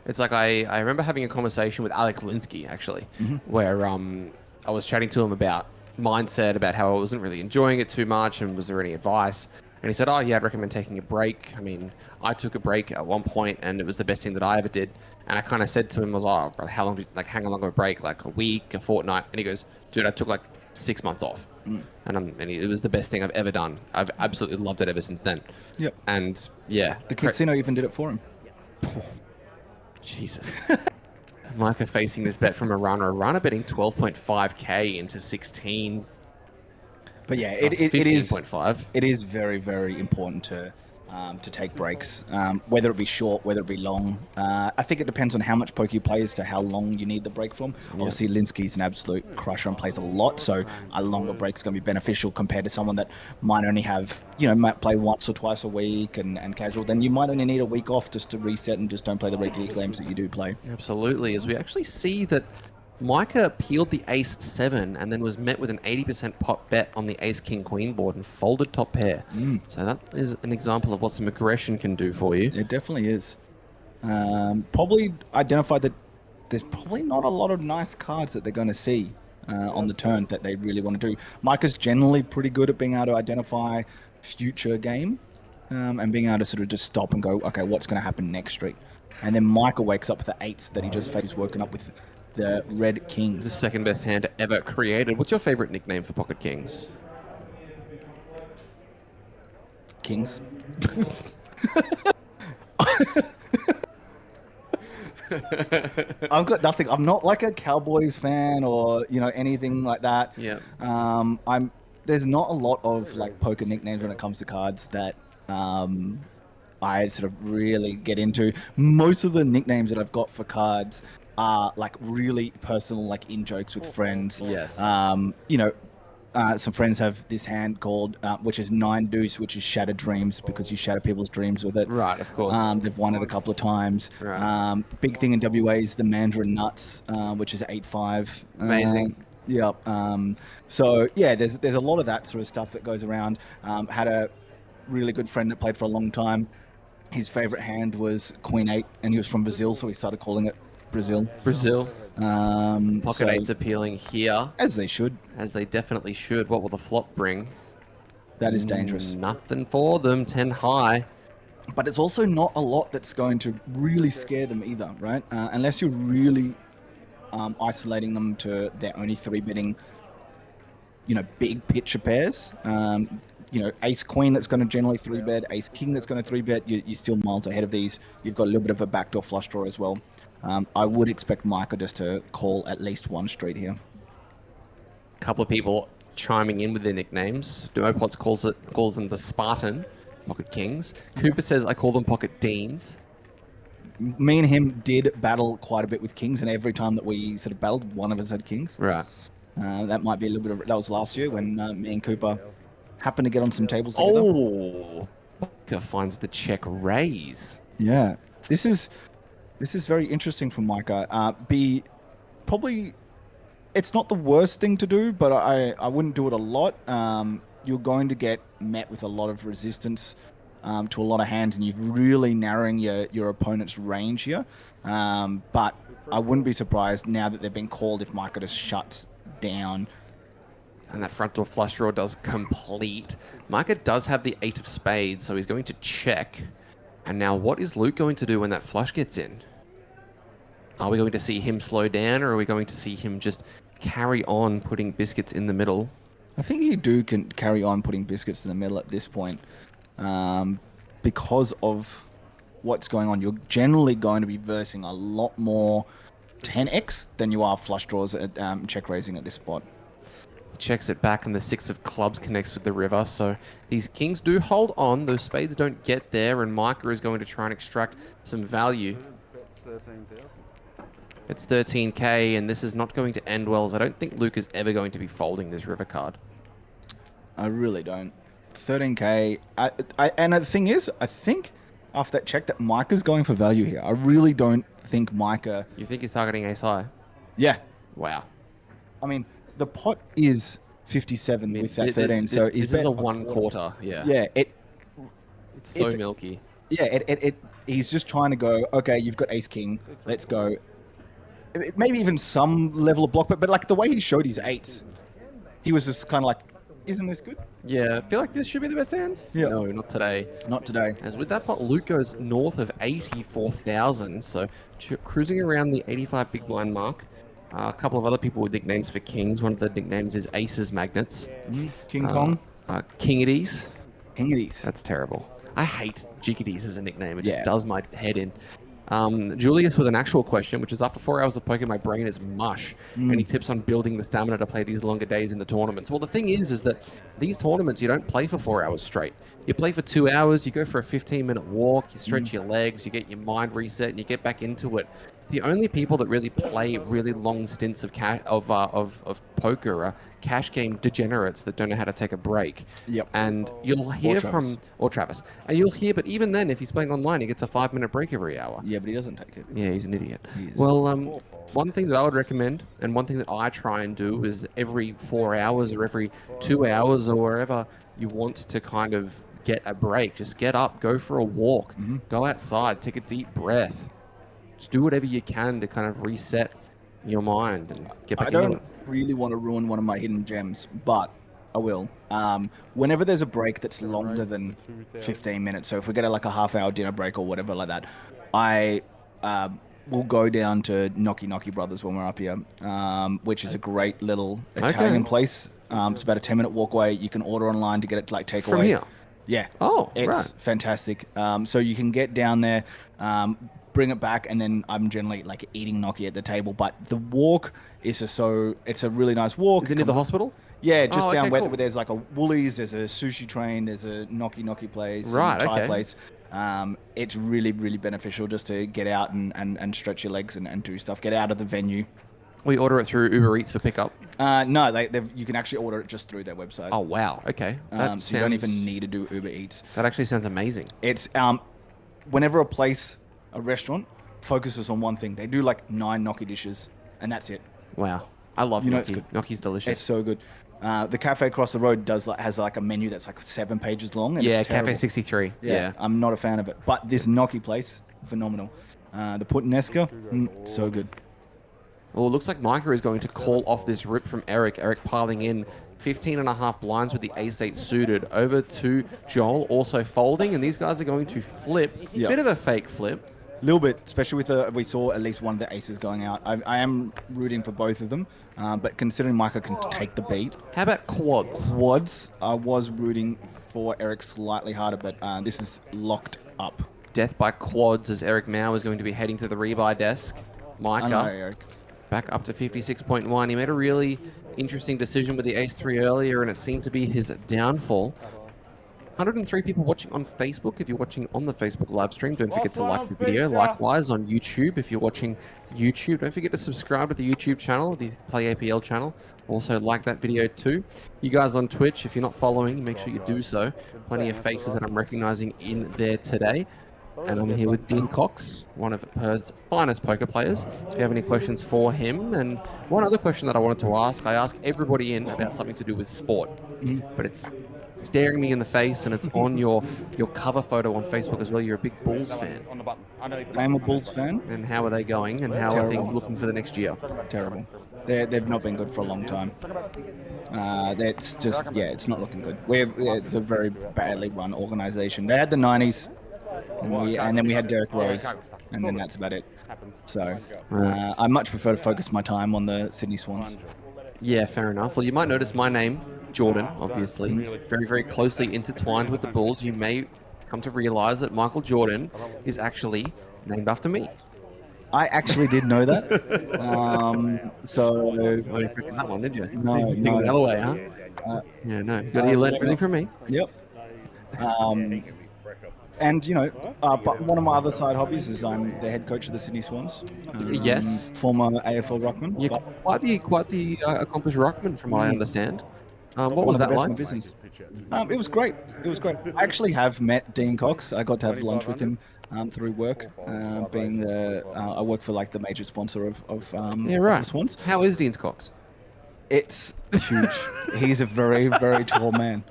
it's like I remember having a conversation with Alex Linsky actually, where I was chatting to him about mindset, about how I wasn't really enjoying it too much, and was there any advice? And he said, oh yeah, I'd recommend taking a break. I mean, I took a break at one point and it was the best thing that I ever did. And I kind of said to him, I was like, oh, how long of a break? Like a week, a fortnight? And he goes, dude, I took like 6 months off. And it was the best thing I've ever done. I've absolutely loved it ever since then. Yep. And yeah. The casino even did it for him. Jesus. Micah facing this bet from Arana betting 12.5k into 16. But yeah, it is very, very important to take breaks, whether it be short, whether it be long. I think it depends on how much poker you play as to how long you need the break from. Obviously, Linsky's an absolute crusher and plays a lot, so a longer break is going to be beneficial compared to someone that might only have, might play once or twice a week and casual. Then you might only need a week off just to reset and just don't play the regular games that you do play. Absolutely, as we actually see that Micah peeled the ace-7 and then was met with an 80% pot bet on the ace-king queen board and folded top pair. So that is an example of what some aggression can do for you. It definitely is. Probably identified that there's probably not a lot of nice cards that they're going to see on the turn that they really want to do. Micah's generally pretty good at being able to identify future game and being able to sort of just stop and go, okay, what's going to happen next street? And then Micah wakes up with the 8s that he just faced, woken up with the red kings. The second best hand ever created. What's your favorite nickname for pocket kings? Kings. I've got nothing. I'm not like a Cowboys fan or anything like that. Yeah. There's not a lot of like poker nicknames when it comes to cards that I sort of really get into. Most of the nicknames that I've got for cards are like really personal, like in jokes with friends. Yes. Some friends have this hand called, which is 9 deuce, which is shattered dreams because you shatter people's dreams with it. Right, of course. They've won it a couple of times. Right. Big thing in WA is the Mandarin nuts, which is 8-5. Amazing. Yep. So yeah, there's a lot of that sort of stuff that goes around. Had a really good friend that played for a long time. His favorite hand was Queen 8, and he was from Brazil, so he started calling it Brazil. Pocket 8's appealing here. As they should. As they definitely should. What will the flop bring? That is dangerous. Nothing for them. 10 high. but it's also not a lot that's going to really scare them either, right? Unless you're really isolating them to their only 3-betting, big picture pairs. Ace Queen that's going to generally 3-bet, Ace King that's going to 3-bet. You're still miles ahead of these. You've got a little bit of a backdoor flush draw as well. I would expect Micah just to call at least one straight here. A couple of people chiming in with their nicknames. Duopots calls them the Spartan Pocket Kings. Cooper says I call them Pocket Deans. Me and him did battle quite a bit with Kings, and every time that we sort of battled, one of us had Kings. Right. That might be a little bit of... That was last year when me and Cooper happened to get on some tables together. Oh! Micah finds the check raise. Yeah. This is very interesting for Micah. Probably... It's not the worst thing to do, but I wouldn't do it a lot. You're going to get met with a lot of resistance to a lot of hands, and you're really narrowing your opponent's range here. But I wouldn't be surprised now that they've been called if Micah just shuts down. And that front door flush draw does complete. Micah does have the 8 of spades, so he's going to check. And now what is Luke going to do when that flush gets in? Are we going to see him slow down, or are we going to see him just carry on putting biscuits in the middle? I think you can carry on putting biscuits in the middle at this point. Because of what's going on, you're generally going to be versing a lot more 10x than you are flush draws at check raising at this spot. Checks it back, and the 6 of clubs connects with the river, so these kings do hold on. Those spades don't get there, and Micah is going to try and extract some value. That's 13,000. It's 13k, and this is not going to end well, as I don't think Luke is ever going to be folding this river card. I really don't. 13k, and the thing is, I think after that check that Micah's going for value here. I really don't think Micah... You think he's targeting ace high? Yeah. Wow. I mean, the pot is 57 with that 13, so this is a 1/4. Yeah. Yeah, it's so milky. Yeah, he's just trying to go, okay, you've got ace king, let's go. Maybe even some level of block, but like the way he showed his eights, he was just kind of like, isn't this good? Yeah, I feel like this should be the best hand. Yeah. No, not today. Not today. As with that pot, Luke goes north of 84,000, so cruising around the 85 big blind mark. A couple of other people with nicknames for kings. One of the nicknames is Aces Magnets. King Kong. Kingities. Kingities. That's terrible. I hate Jickities as a nickname. It just does my head in. Julius with an actual question, which is after 4 hours of poker, my brain is mush. Any tips on building the stamina to play these longer days in the tournaments? Well, the thing is that these tournaments, you don't play for 4 hours straight. You play for 2 hours, you go for a 15-minute walk, you stretch your legs, you get your mind reset, and you get back into it. The only people that really play really long stints of poker are cash game degenerates that don't know how to take a break. Yep. And you'll hear or Travis. And you'll hear, but even then, if he's playing online, he gets a 5-minute break every hour. Yeah, but he doesn't take it. Yeah, he's an idiot. He is. Well, one thing that I would recommend, and one thing that I try and do, is every 4 hours or every 2 hours or wherever you want to kind of get a break, just get up, go for a walk, go outside, take a deep breath. Just do whatever you can to kind of reset your mind and get back into it. I don't really want to ruin one of my hidden gems, but I will. Whenever there's a break that's longer than 15 minutes, so if we get like a half-hour dinner break or whatever like that, I will go down to Knocky Knocky Brothers when we're up here, which is a great little Italian place. It's about a 10-minute walk away. You can order online to get it to like takeaway. From here? Yeah. Oh, it's fantastic. So you can get down there, bring it back, and then I'm generally like eating gnocchi at the table. But the walk is it's a really nice walk. Is it near the hospital? Yeah, just down where there's like a Woolies, there's a sushi train, there's a gnocchi place, Thai place. It's really, really beneficial just to get out and stretch your legs and do stuff. Get out of the venue. We order it through Uber Eats for pickup? No, you can actually order it just through their website. Oh, wow. Okay. So you don't even need to do Uber Eats. That actually sounds amazing. It's whenever a restaurant focuses on one thing, they do like 9 gnocchi dishes, and that's it. Wow. I love gnocchi. Gnocchi's delicious. It's so good. The cafe across the road has like a menu that's like 7 pages long. And yeah, it's terrible. Cafe 63. Yeah. I'm not a fan of it. But this gnocchi place, phenomenal. The puttanesca, so good. Oh, it looks like Micah is going to call off this rip from Eric. Eric piling in 15.5 blinds with the ace-8 suited. Over to Joel, also folding, and these guys are going to flip. Yep. Bit of a fake flip. A little bit, especially with we saw at least one of the aces going out. I am rooting for both of them, but considering Micah can take the beat. How about quads? Quads, I was rooting for Eric slightly harder, but this is locked up. Death by quads as Eric Mao is going to be heading to the rebuy desk. Micah. I know, Eric. Back up to 56.1. He made a really interesting decision with the ace-3 earlier, and it seemed to be his downfall. 103 people watching on Facebook. If you're watching on the Facebook live stream, don't forget to like the video. Likewise on YouTube, if you're watching YouTube, don't forget to subscribe to the YouTube channel, the Play APL channel. Also like that video too. You guys on Twitch, if you're not following, make sure you do so. Plenty of faces that I'm recognizing in there today. And I'm here with Dean Cox, one of Perth's finest poker players. Do you have any questions for him? And one other question that I wanted to ask, I ask everybody in about something to do with sport, but it's staring me in the face, and it's on your cover photo on Facebook as well. You're a big Bulls fan. I am a Bulls fan. And how are they going, and how are things looking for the next year? Terrible. They've not been good for a long time. That's just, yeah, it's not looking good. It's a very badly run organization. They had the 90s. And then we had Derek Rose, and then that's about it. So I much prefer to focus my time on the Sydney Swans. Yeah, fair enough. Well, you might notice my name, Jordan, obviously, very, very closely intertwined with the Bulls. You may come to realize that Michael Jordan is actually named after me. I actually did know that. So you freaking that one, did you? No. The other way, huh? Yeah, no. You got to learn everything from me. Yep. And, you know, but one of my other side hobbies is I'm the head coach of the Sydney Swans. Yes. Former AFL ruckman. Yeah, quite the accomplished ruckman, from what I understand. What was that like? Business. It was great. It was great. I actually have met Dean Cox. I got to have lunch with him through work. Being I work for like the major sponsor of the Swans. How is Dean Cox? It's huge. He's a very, very tall man.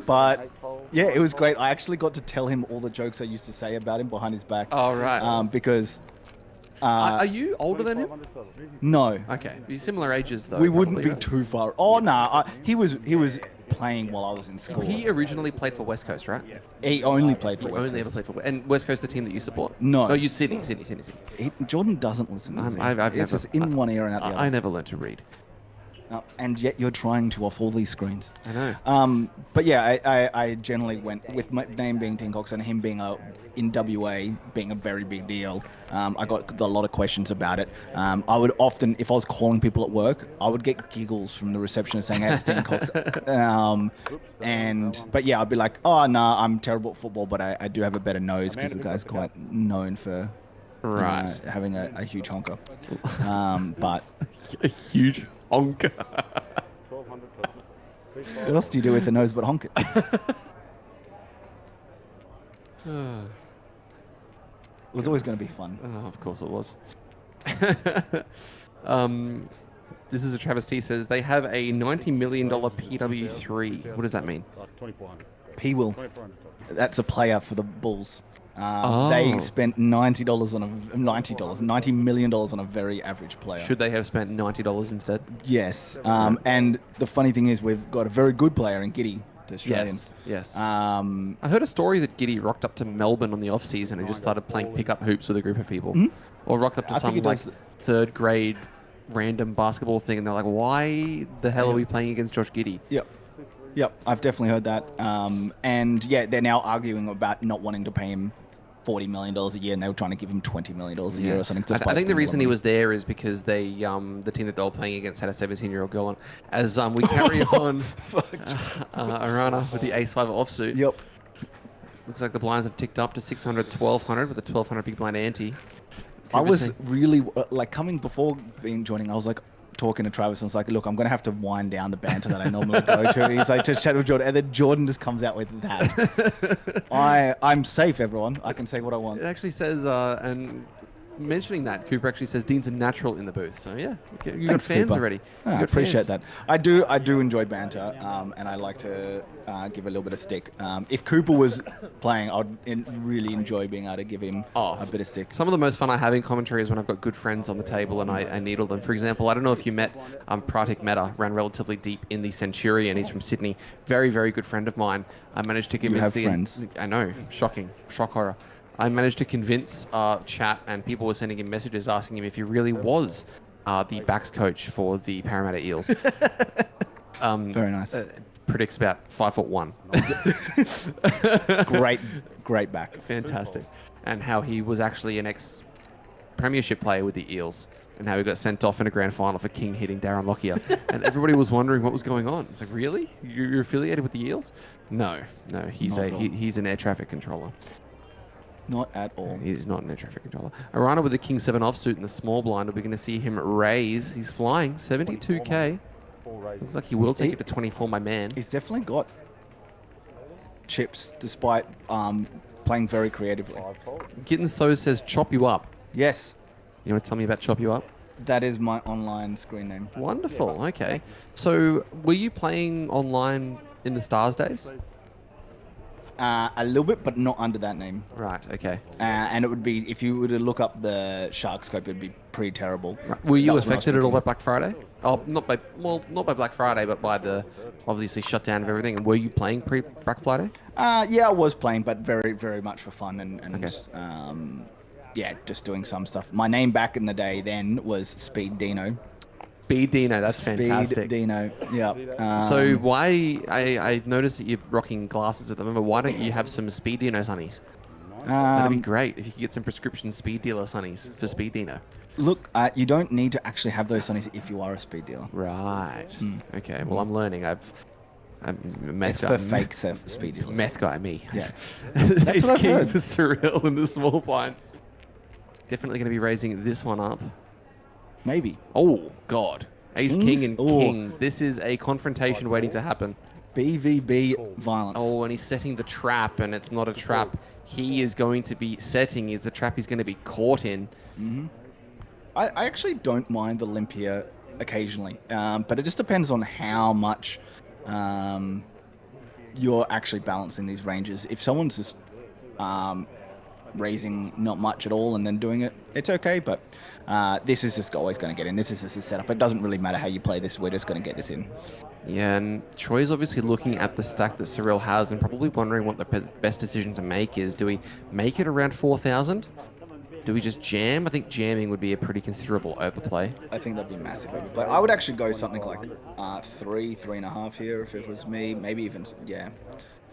But yeah, it was great. I actually got to tell him all the jokes I used to say about him behind his back. Oh, right. Because... are you older than him? No. Okay. You're similar ages, though. We wouldn't be too far. Oh, no. He was playing while I was in school. He originally played for West Coast, right? He only played for West Coast. Only ever played for... And West Coast, the team that you support? No. Oh, you Sydney. Jordan doesn't listen to me. It's just in one ear and out the other. I never learned to read. And yet you're trying to off all these screens. I know. But yeah, I generally went with my name being Dean Cox and him being in WA being a very big deal. I got a lot of questions about it. I would often, if I was calling people at work, I would get giggles from the receptionist saying, "Hey, it's Dean Cox." But yeah, I'd be like, "Oh no, I'm terrible at football, but I do have a better nose," because the guy's quite known for having a huge honker. But a huge honker. What else do you do with a nose but honk it? It was always going to be fun. Oh, of course it was. This is a Travis T says they have a $90 million PW3. What does that mean? 2,400. P-Will. That's a player for the Bulls. They spent $90 million on a very average player. Should they have spent $90 instead? Yes. And the funny thing is, we've got a very good player in Giddy, the Australian. Yes. I heard a story that Giddy rocked up to Melbourne on the off season and just started playing pickup hoops with a group of people, or rocked up to some like third grade random basketball thing, and they're like, "Why the hell are we playing against Josh Giddy?" Yep. I've definitely heard that. And yeah, they're now arguing about not wanting to pay him $40 million a year, and they were trying to give him $20 million a year or something. I think the reason he was there is because they, the team that they were playing against had a 17-year-old girl on. As we carry on, Arana with the ace-5 offsuit. Yep. Looks like the blinds have ticked up to 600, 1,200 with a 1,200 big blind ante. I was really, like, coming before joining, I was like, talking to Travis, and it's like, look, I'm going to have to wind down the banter that I normally go to. He's like, just chat with Jordan, and then Jordan just comes out with that. I'm safe, everyone. I can say what I want. It actually says, and mentioning that, Cooper actually says Dean's a natural in the booth. So yeah, you got Thanks, fans Cooper. already. I appreciate that. I do enjoy banter, and I like to give a little bit of stick. If Cooper was playing, I'd really enjoy being able to give him a bit of stick. Some of the most fun I have in commentary is when I've got good friends on the table and I needle them. For example, I don't know if you met Pratik Mehta, ran relatively deep in the Centurion. He's from Sydney. Very, very good friend of mine. I managed to convince You have friends? I know, shocking, shock horror. I managed to convince chat, and people were sending him messages asking him if he really was the backs coach for the Parramatta Eels. Very nice. Predicts about 5'1". Great back. Fantastic. And how he was actually an ex-premiership player with the Eels, and how he got sent off in a grand final for King hitting Darren Lockyer. And everybody was wondering what was going on. It's like, really? You're affiliated with the Eels? No, he's he's an air traffic controller. Not at all. He's not an air traffic controller. Arana with the King 7 offsuit in the small blind. Are we going to see him raise? He's flying 72k. Looks like he will take it to 24, my man. He's definitely got chips, despite playing very creatively. Kitten So says chop you up. Yes. You want to tell me about chop you up? That is my online screen name. Wonderful. Okay. So were you playing online in the Stars days? A little bit, but not under that name. Right, okay. And it would be, if you were to look up the Shark Scope, it'd be pretty terrible. Right. Were you affected at all by Black Friday? Oh, not by Black Friday, but by the obviously shutdown of everything. And were you playing pre-Black Friday? Yeah, I was playing, but very, very much for fun and yeah, just doing some stuff. My name back in the day then was Speed Dino. Speed Dino, that's fantastic. Speed Dino, yeah. So why, I noticed that you're rocking glasses at the moment. Why don't you have some Speed Dino sunnies? That'd be great if you could get some prescription Speed Dealer sunnies for Speed Dino. Look, you don't need to actually have those sunnies if you are a Speed Dealer. Right. Okay, well, I'm learning. I'm a meth guy. It's for fake Speed Dealers. Meth guy, me. Yeah. That's what I've king heard. for Surreal in the small blind. Definitely going to be raising this one up. Maybe. Oh, God. Ace, Kings? King, and Oh. Kings. This is a confrontation waiting to happen. BVB violence. Oh, and he's setting the trap, and it's not a trap. He is going to be setting is the trap he's going to be caught in. I actually don't mind the limp here occasionally, but it just depends on how much you're actually balancing these ranges. If someone's just raising not much at all and then doing it, it's okay, but this is just always going to get in. This is just a setup. It doesn't really matter how you play this. We're just going to get this in. Yeah, and Troy's obviously looking at the stack that Cyril has and probably wondering what the best decision to make is. Do we make it around 4,000? Do we just jam? I think jamming would be a pretty considerable overplay. I think that'd be a massive overplay. I would actually go something like 3.5 here if it was me. Maybe even, yeah.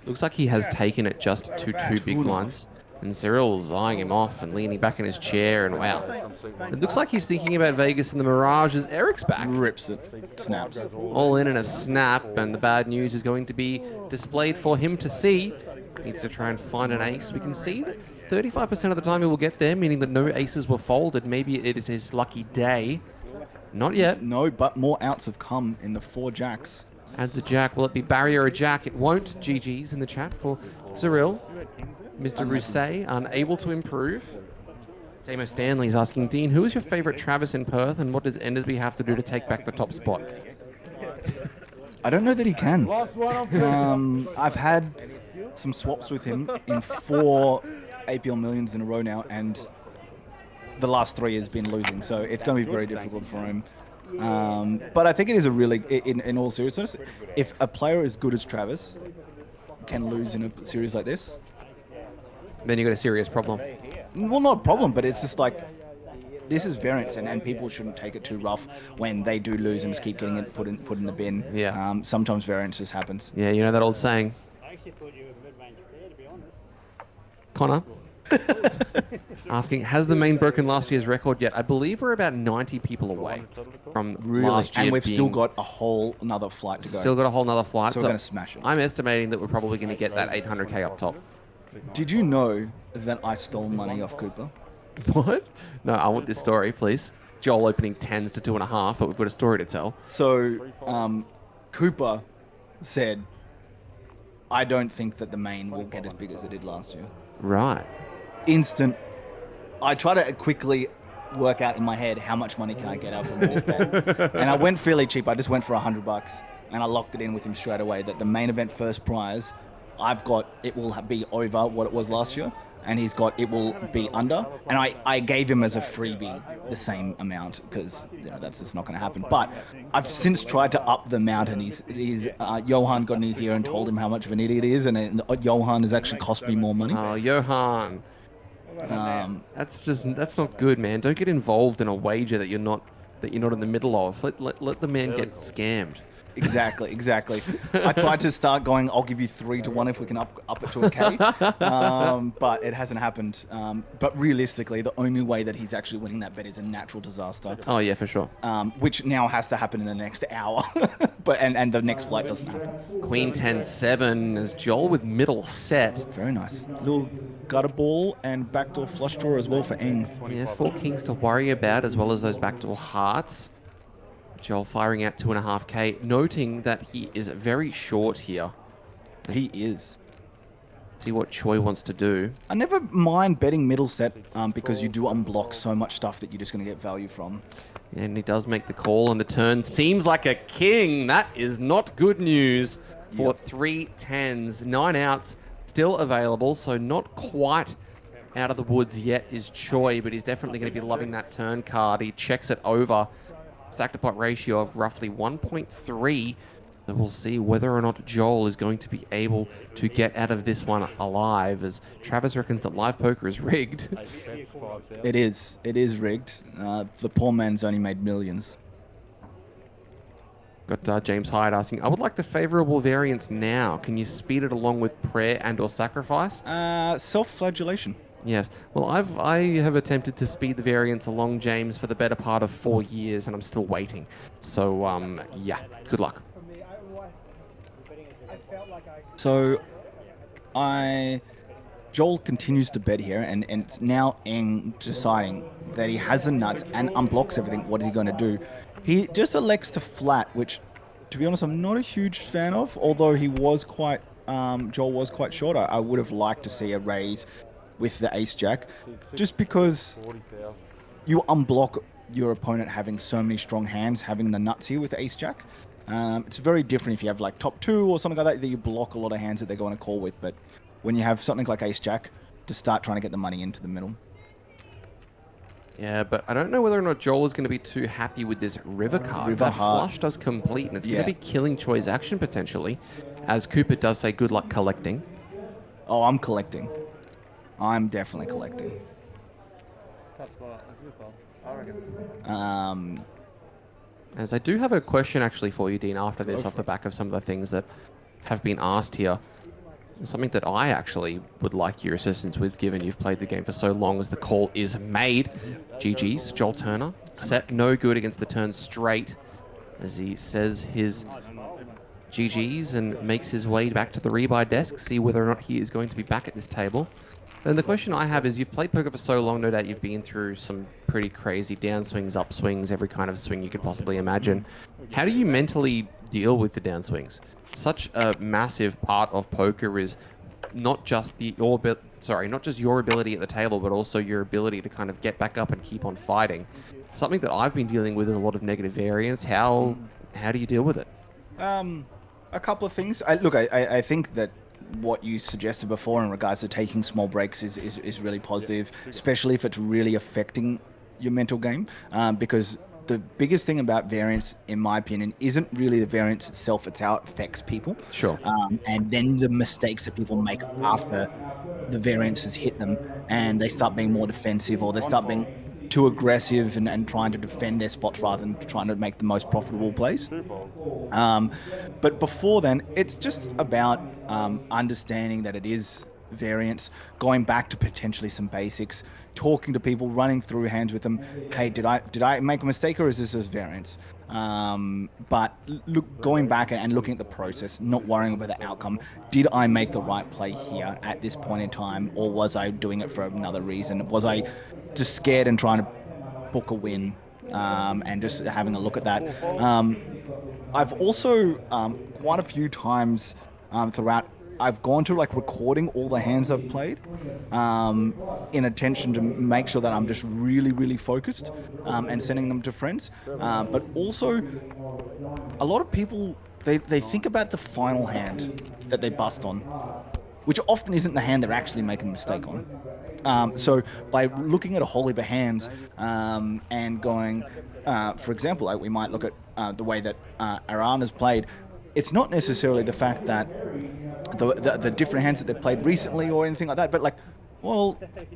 Looks like he has taken it just to two big blinds. And Cyril's eyeing him off and leaning back in his chair, and wow. It looks like he's thinking about Vegas and the Mirage as Eric's back. Rips it. Snaps. All in a snap, and the bad news is going to be displayed for him to see. Needs to try and find an ace. We can see that 35% of the time he will get there, meaning that no aces were folded. Maybe it is his lucky day. Not yet. No, but more outs have come in the 4 jacks. Adds a jack. Will it be barrier or jack? It won't. GG's in the chat for Cyril. Mr. Rousset, unable to improve. Damo Stanley's asking, Dean, who is your favourite Travis in Perth, and what does Endersby have to do to take back the top spot? I don't know that he can. I've had some swaps with him in 4 APL millions in a row now, and the last 3 has been losing, so it's going to be very difficult for him. But I think it is a really, in all seriousness, if a player as good as Travis can lose in a series like this, then you've got a serious problem. Well, not a problem, but it's just like, this is variance, and people shouldn't take it too rough when they do lose and just keep getting it put in the bin. Yeah. Sometimes variance just happens. Yeah, you know that old saying. Connor asking, has the main broken last year's record yet? I believe we're about 90 people away from last year. And we've still got a whole another flight to go. Still got a whole nother flight. So we're going to smash it. I'm estimating that we're probably going to get that 800k up top. Did you know that I stole money off Cooper? What? No, I want this story, please. Joel opening 10s to 2.5, but we've got a story to tell. So, Cooper said, I don't think that the main will get as big as it did last year. Right. Instant I try to quickly work out in my head how much money can I get out from this bet. And I went fairly cheap. I just went for $100 and I locked it in with him straight away that the main event first prize, I've got, it will be over what it was last year. And he's got, it will be under. And I gave him as a freebie the same amount because that's just not going to happen. But I've since tried to up the amount, and he's Johan got in his ear and told him how much of an idiot he is, and Johan has actually cost me more money. Oh, Johan. That's not good, man. Don't get involved in a wager that you're not in the middle of. Let the man get scammed. Exactly. I tried to start going, I'll give you 3-1 if we can up it to a K, but it hasn't happened. But realistically, the only way that he's actually winning that bet is a natural disaster. Oh yeah, for sure. Which now has to happen in the next hour, but and the next flight doesn't happen. Queen 10-7 as Joel with middle set. Very nice. Little gutter ball and backdoor flush draw as well for Eng. Yeah, 4 kings to worry about as well as those backdoor hearts. Joel firing out 2.5k, noting that he is very short here. He is. See what Choi wants to do. I never mind betting middle set because you do unblock so much stuff that you're just going to get value from. Yeah, and he does make the call on the turn. Seems like a king. That is not good news for 3 10s. 9 outs still available, so not quite out of the woods yet is Choi, but he's definitely going to be loving that turn card. He checks it over. Stack to pot ratio of roughly 1.3. So we'll see whether or not Joel is going to be able to get out of this one alive, as Travis reckons that live poker is rigged. It is rigged. The poor man's only made millions. Got James Hyde asking, I would like the favorable variance now. Can you speed it along with prayer and or sacrifice? Self-flagellation. Yes. Well, I have attempted to speed the variance along, James, for the better part of 4 years, and I'm still waiting. So, yeah, good luck. So, Joel continues to bet here, and it's now Eng deciding that he has the nuts and unblocks everything. What is he going to do? He just elects to flat, which, to be honest, I'm not a huge fan of, although he was quite, Joel was quite short. I would have liked to see a raise with the ace-jack, just because you unblock your opponent having so many strong hands, having the nuts here with the ace-jack. It's very different if you have like top 2 or something like that you block a lot of hands that they're going to call with, but when you have something like ace-jack, to start trying to get the money into the middle. Yeah, but I don't know whether or not Joel is going to be too happy with this river card. That flush does complete, and it's going to be killing Choi's action potentially, as Cooper does say good luck collecting. Oh, I'm collecting. I'm definitely collecting. As I do have a question actually for you, Dean, after this, off the back of some of the things that have been asked here. Something that I actually would like your assistance with, given you've played the game for so long, as the call is made. GG's, Joel Turner. Set no good against the turn straight, as he says his GG's and makes his way back to the rebuy desk, see whether or not he is going to be back at this table. And the question I have is, you've played poker for so long, no doubt you've been through some pretty crazy downswings, upswings, every kind of swing you could possibly imagine. How do you mentally deal with the downswings? Such a massive part of poker is not just your ability at the table, but also your ability to kind of get back up and keep on fighting. Something that I've been dealing with is a lot of negative variance. How do you deal with it? A couple of things. I think that what you suggested before in regards to taking small breaks is really positive, especially if it's really affecting your mental game, because the biggest thing about variance, in my opinion, isn't really the variance itself, it's how it affects people. Sure. And then the mistakes that people make after the variance has hit them, and they start being more defensive, or they start being too aggressive and trying to defend their spots rather than trying to make the most profitable plays. But before then, it's just about understanding that it is variance, going back to potentially some basics, talking to people, running through hands with them. Hey, did I make a mistake, or is this just variance? But going back and looking at the process, not worrying about the outcome. Did I make the right play here at this point in time, or was I doing it for another reason? Was I just scared and trying to book a win, and just having a look at that? I've also quite a few times throughout I've gone to like recording all the hands I've played in attention to make sure that I'm just really, really focused and sending them to friends. But also, a lot of people, they think about the final hand that they bust on, which often isn't the hand they're actually making a mistake on. So by looking at a whole heap of hands and going, for example, like we might look at the way that Arana's played, it's not necessarily the fact that the different hands that they've played recently or anything like that, but like, well,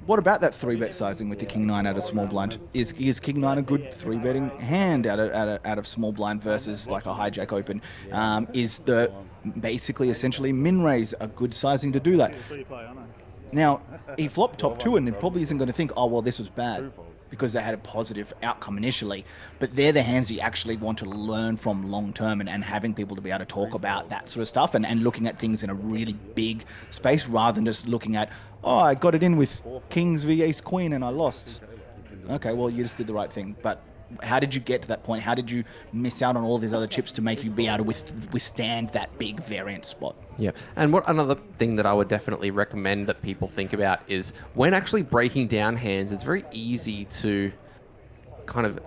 what about that 3-bet sizing with the King 9 out of small blind? Is King 9 a good 3-betting hand out of small blind versus like a hijack open? Is the basically essentially min raise a good sizing to do that? Now, he flopped top 2 and he probably isn't going to think, oh, well, this was bad because they had a positive outcome initially. But they're the hands you actually want to learn from long term and having people to be able to talk about that sort of stuff and looking at things in a really big space rather than just looking at, oh, I got it in with Kings v Ace Queen and I lost. Okay, well, you just did the right thing. But how did you get to that point? How did you miss out on all these other chips to make you be able to withstand that big variance spot? Yeah, and what another thing that I would definitely recommend that people think about is when actually breaking down hands, it's very easy to kind of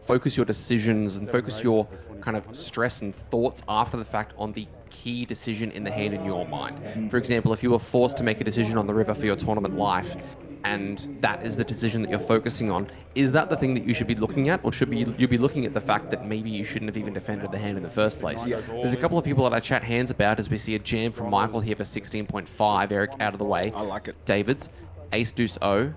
focus your decisions and focus your kind of stress and thoughts after the fact on the key decision in the hand in your mind. For example, if you were forced to make a decision on the river for your tournament life, and that is the decision that you're focusing on, is that the thing that you should be looking at, or should you be looking at the fact that maybe you shouldn't have even defended the hand in the first place? There's a couple of people that I chat hands about as we see a jam from Michael here for 16.5. Eric out of the way. I like it. David's Ace Deuce O.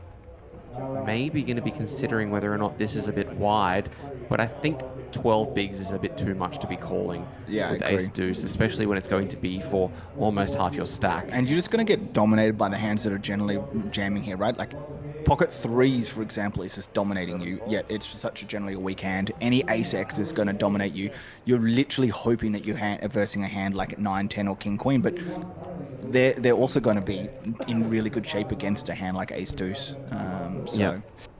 Maybe going to be considering whether or not this is a bit wide, but I think 12 bigs is a bit too much to be calling with Ace Deuce, especially when it's going to be for almost half your stack. And you're just going to get dominated by the hands that are generally jamming here, right? Like pocket 3s, for example, is just dominating you, yet it's such a generally a weak hand. Any Ace X is going to dominate you. You're literally hoping that you're versing a hand like at 9, 10 or King Queen, but they're also going to be in really good shape against a hand like Ace Deuce.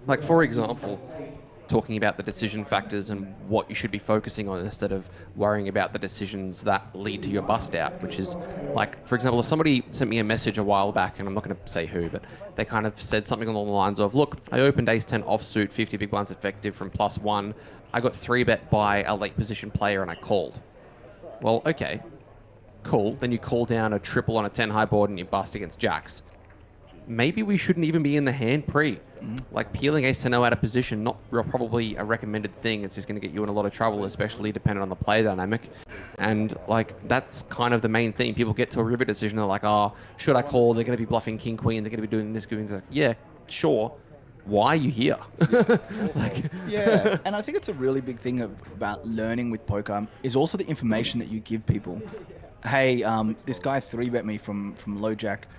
Like for example, talking about the decision factors and what you should be focusing on instead of worrying about the decisions that lead to your bust out, which is like, for example, if somebody sent me a message a while back, and I'm not going to say who, but they kind of said something along the lines of, look, I opened Ace 10 offsuit, 50 big blinds effective from +1. I got 3-bet by a late position player and I called. Well, okay, cool. Then you call down a triple on a 10 high board and you bust against jacks. Maybe we shouldn't even be in the hand pre. Like peeling Ace 10 out of position, not probably a recommended thing. It's just going to get you in a lot of trouble, especially depending on the play dynamic. And like that's kind of the main thing. People get to a river decision, they're like, oh, should I call? They're going to be bluffing King Queen. They're going to be doing this, doing this. Yeah, sure. Why are you here? Yeah, and I think it's a really big thing about learning with poker is also the information that you give people. Hey, this guy 3-bet me from low jack.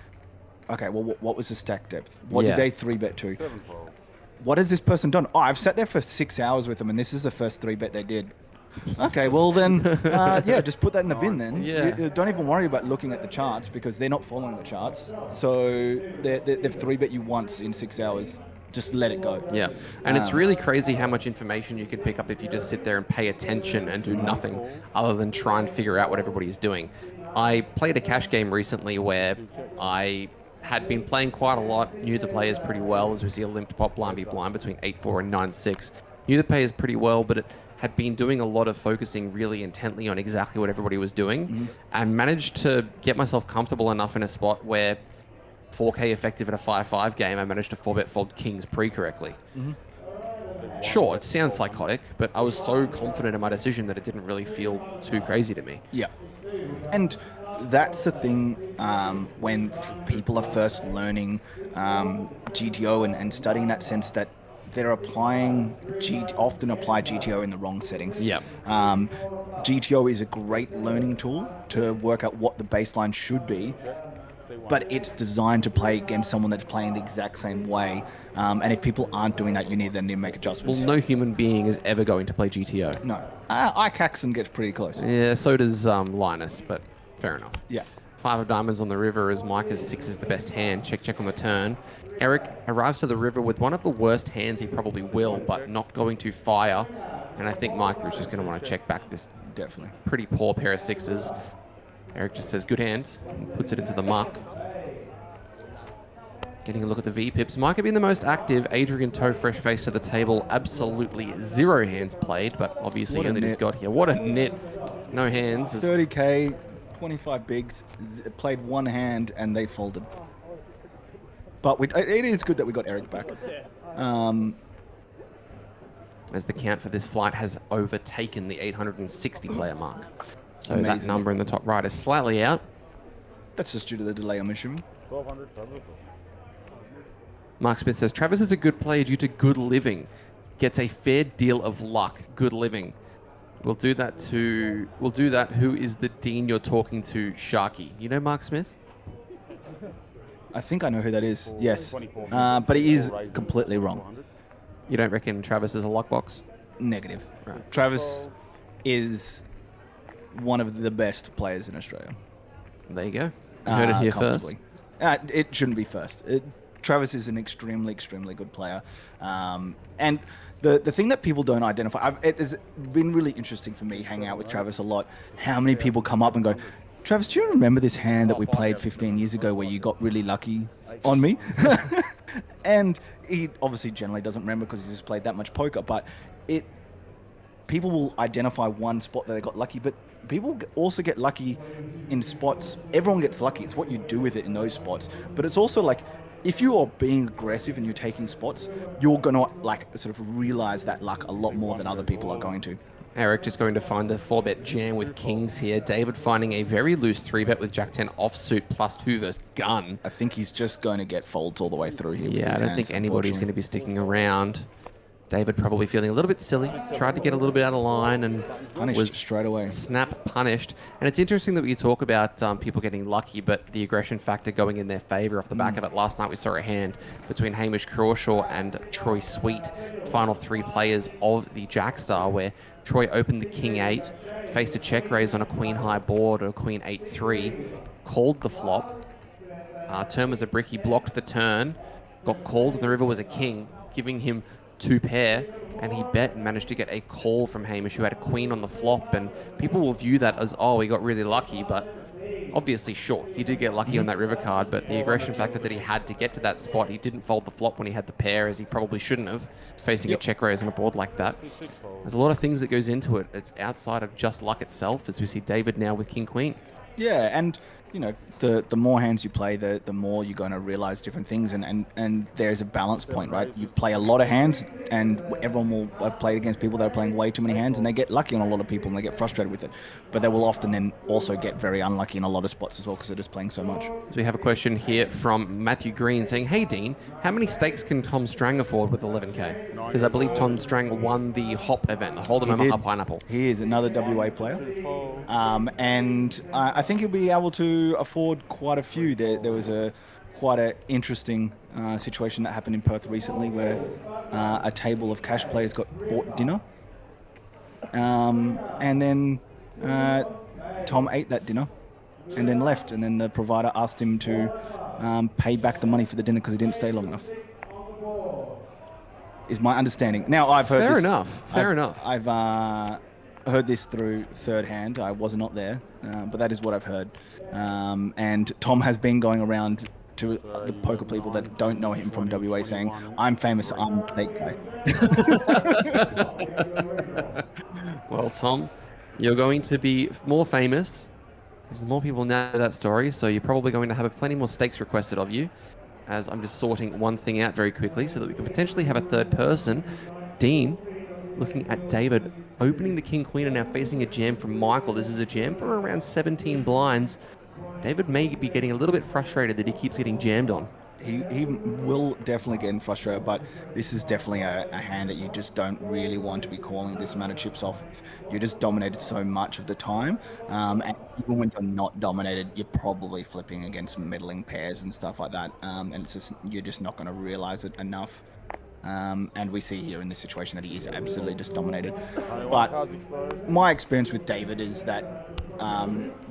Okay, well, what was the stack depth? What did they 3-bet to? 7-fold. What has this person done? Oh, I've sat there for 6 hours with them, and this is the first 3-bet they did. Okay, well then, just put that in the bin then. You don't even worry about looking at the charts because they're not following the charts. So they've 3-bet you once in 6 hours. Just let it go. Yeah, and it's really crazy how much information you can pick up if you just sit there and pay attention and do nothing other than try and figure out what everybody's doing. I played a cash game recently where I had been playing quite a lot, knew the players pretty well, as we see a limped pot blind be blind between 8-4 and 9-6. Knew the players pretty well, but it had been doing a lot of focusing really intently on exactly what everybody was doing, and managed to get myself comfortable enough in a spot where 4K effective in a 5-5 game, I managed to 4-bet fold kings pre-correctly. Sure, it sounds psychotic, but I was so confident in my decision that it didn't really feel too crazy to me. Yeah. And that's the thing when people are first learning GTO and studying that sense that they're often apply GTO in the wrong settings. Yeah. GTO is a great learning tool to work out what the baseline should be, but it's designed to play against someone that's playing the exact same way. And if people aren't doing that, you need to make adjustments. Well, no human being is ever going to play GTO. No. Icaxon gets pretty close. Yeah, so does Linus, but fair enough. Yeah. 5 of diamonds on the river as Micah's 6 is the best hand. Check on the turn. Eric arrives to the river with one of the worst hands he probably will, but not going to fire. And I think Micah is just going to want to check back this definitely pretty poor pair of 6s. Eric just says good hand and puts it into the muck. Getting a look at the V-pips. Mike have been the most active. Adrian Toe fresh face to the table. Absolutely 0 hands played, but obviously he only just got here. What a nit. No hands. 30k, 25 bigs, played 1 hand, and they folded. But it is good that we got Eric back. As the count for this flight has overtaken the 860 player mark. So Amazing. That number in the top right is slightly out. That's just due to the delay, I'm assuming. 1200. Mark Smith says, Travis is a good player due to good living. Gets a fair deal of luck. Good living. We'll do that. Who is the dean you're talking to, Sharky? You know Mark Smith? I think I know who that is. Yes. But he is completely wrong. You don't reckon Travis is a lockbox? Negative. Right. Travis is one of the best players in Australia. There you go. You heard it here first. It shouldn't be first. Travis is an extremely, extremely good player. And the thing that people don't identify, it has been really interesting for me hanging out with Travis a lot, how many people come up and go, Travis, do you remember this hand that we played 15 years ago where you got really lucky on me? And he obviously generally doesn't remember because he's just played that much poker, but people will identify one spot that they got lucky, but people also get lucky in spots. Everyone gets lucky. It's what you do with it in those spots. But it's also like, if you are being aggressive and you're taking spots, you're going to like sort of realize that luck a lot more than other people are going to. Eric just going to find a 4-bet jam with kings here. David finding a very loose 3-bet with Jack-10 offsuit +2 versus gun. I think he's just going to get folds all the way through here. Yeah, I don't think anybody's going to be sticking around. David probably feeling a little bit silly, tried to get a little bit out of line and was straight away. Snap punished. And it's interesting that we talk about people getting lucky, but the aggression factor going in their favor off the back of it. Last night we saw a hand between Hamish Crawshaw and Troy Sweet, final 3 players of the Jackstar, where Troy opened the King 8, faced a check raise on a Queen high board or a Queen 8-3, called the flop. Turn was a brick, he blocked the turn, got called, and the river was a king, giving him 2 pair, and he bet and managed to get a call from Hamish, who had a queen on the flop, and people will view that as, oh, he got really lucky, but obviously, sure, he did get lucky on that river card, but the aggression factor that he had to get to that spot, he didn't fold the flop when he had the pair, as he probably shouldn't have, facing a check raise on a board like that. There's a lot of things that goes into it. It's outside of just luck itself, as we see David now with King-Queen. Yeah, and you know, the more hands you play, the more you're going to realize different things, and there's a balance point, right? You play a lot of hands, and everyone will play against people that are playing way too many hands, and they get lucky on a lot of people, and they get frustrated with it. But they will often then also get very unlucky in a lot of spots as well, because they're just playing so much. So we have a question here from Matthew Green saying, hey Dean, how many stakes can Tom Strang afford with 11k? Because I believe Tom Strang won the Hop event, the Hold'em Up Pineapple. He is another WA player, and I think he'll be able to afford quite a few. There was quite an interesting situation that happened in Perth recently where a table of cash players got bought dinner, and then Tom ate that dinner and then left, and then the provider asked him to pay back the money for the dinner because he didn't stay long enough, is my understanding. Now, I've heard Fair enough. I've heard this through third hand. I was not there, but that is what I've heard. And Tom has been going around to the poker people that don't know him from WA saying, I'm famous, I'm a fake guy. Well, Tom, you're going to be more famous because more people know that story, so you're probably going to have plenty more stakes requested of you, as I'm just sorting one thing out very quickly so that we can potentially have a third person. Dean, looking at David, opening the King-Queen and now facing a jam from Michael. This is a jam from around 17 blinds. David may be getting a little bit frustrated that he keeps getting jammed on. He will definitely get frustrated, but this is definitely a hand that you just don't really want to be calling this amount of chips off. You're just dominated so much of the time, and even when you're not dominated, you're probably flipping against middling pairs and stuff like that, and it's just, you're just not going to realize it enough. And we see here in this situation that he is absolutely just dominated. But my experience with David is that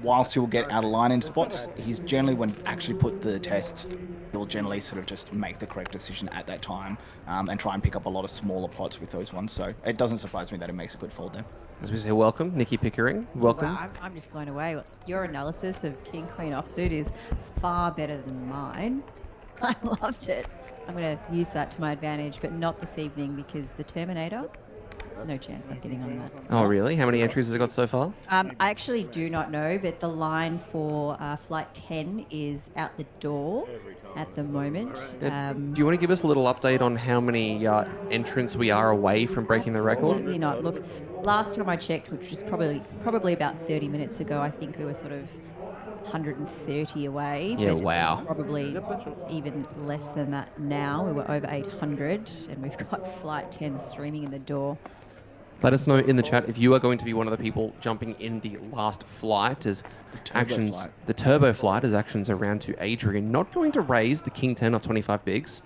whilst he'll get out of line in spots, he's generally, when actually put to the test, you'll generally sort of just make the correct decision at that time and try and pick up a lot of smaller pots with those ones. So it doesn't surprise me that it makes a good fold there. As we say, welcome, Nikki Pickering. Welcome. Wow, I'm just blown away. Your analysis of King Queen offsuit is far better than mine. I loved it. I'm going to use that to my advantage, but not this evening because the Terminator, no chance I'm getting on that. Oh, really? How many entries has it got so far? I actually do not know, but the line for flight 10 is out the door at the moment. Do you want to give us a little update on how many entrants we are away from breaking the record? Absolutely not. Look, last time I checked, which was probably about 30 minutes ago, I think we were sort of 130 away. Yeah, but wow. Probably even less than that now. We were over 800, and we've got flight 10 streaming in the door. Let us know in the chat if you are going to be one of the people jumping in the last flight as actions. The turbo flight as actions around to Adrian. Not going to raise the King 10 or 25 bigs.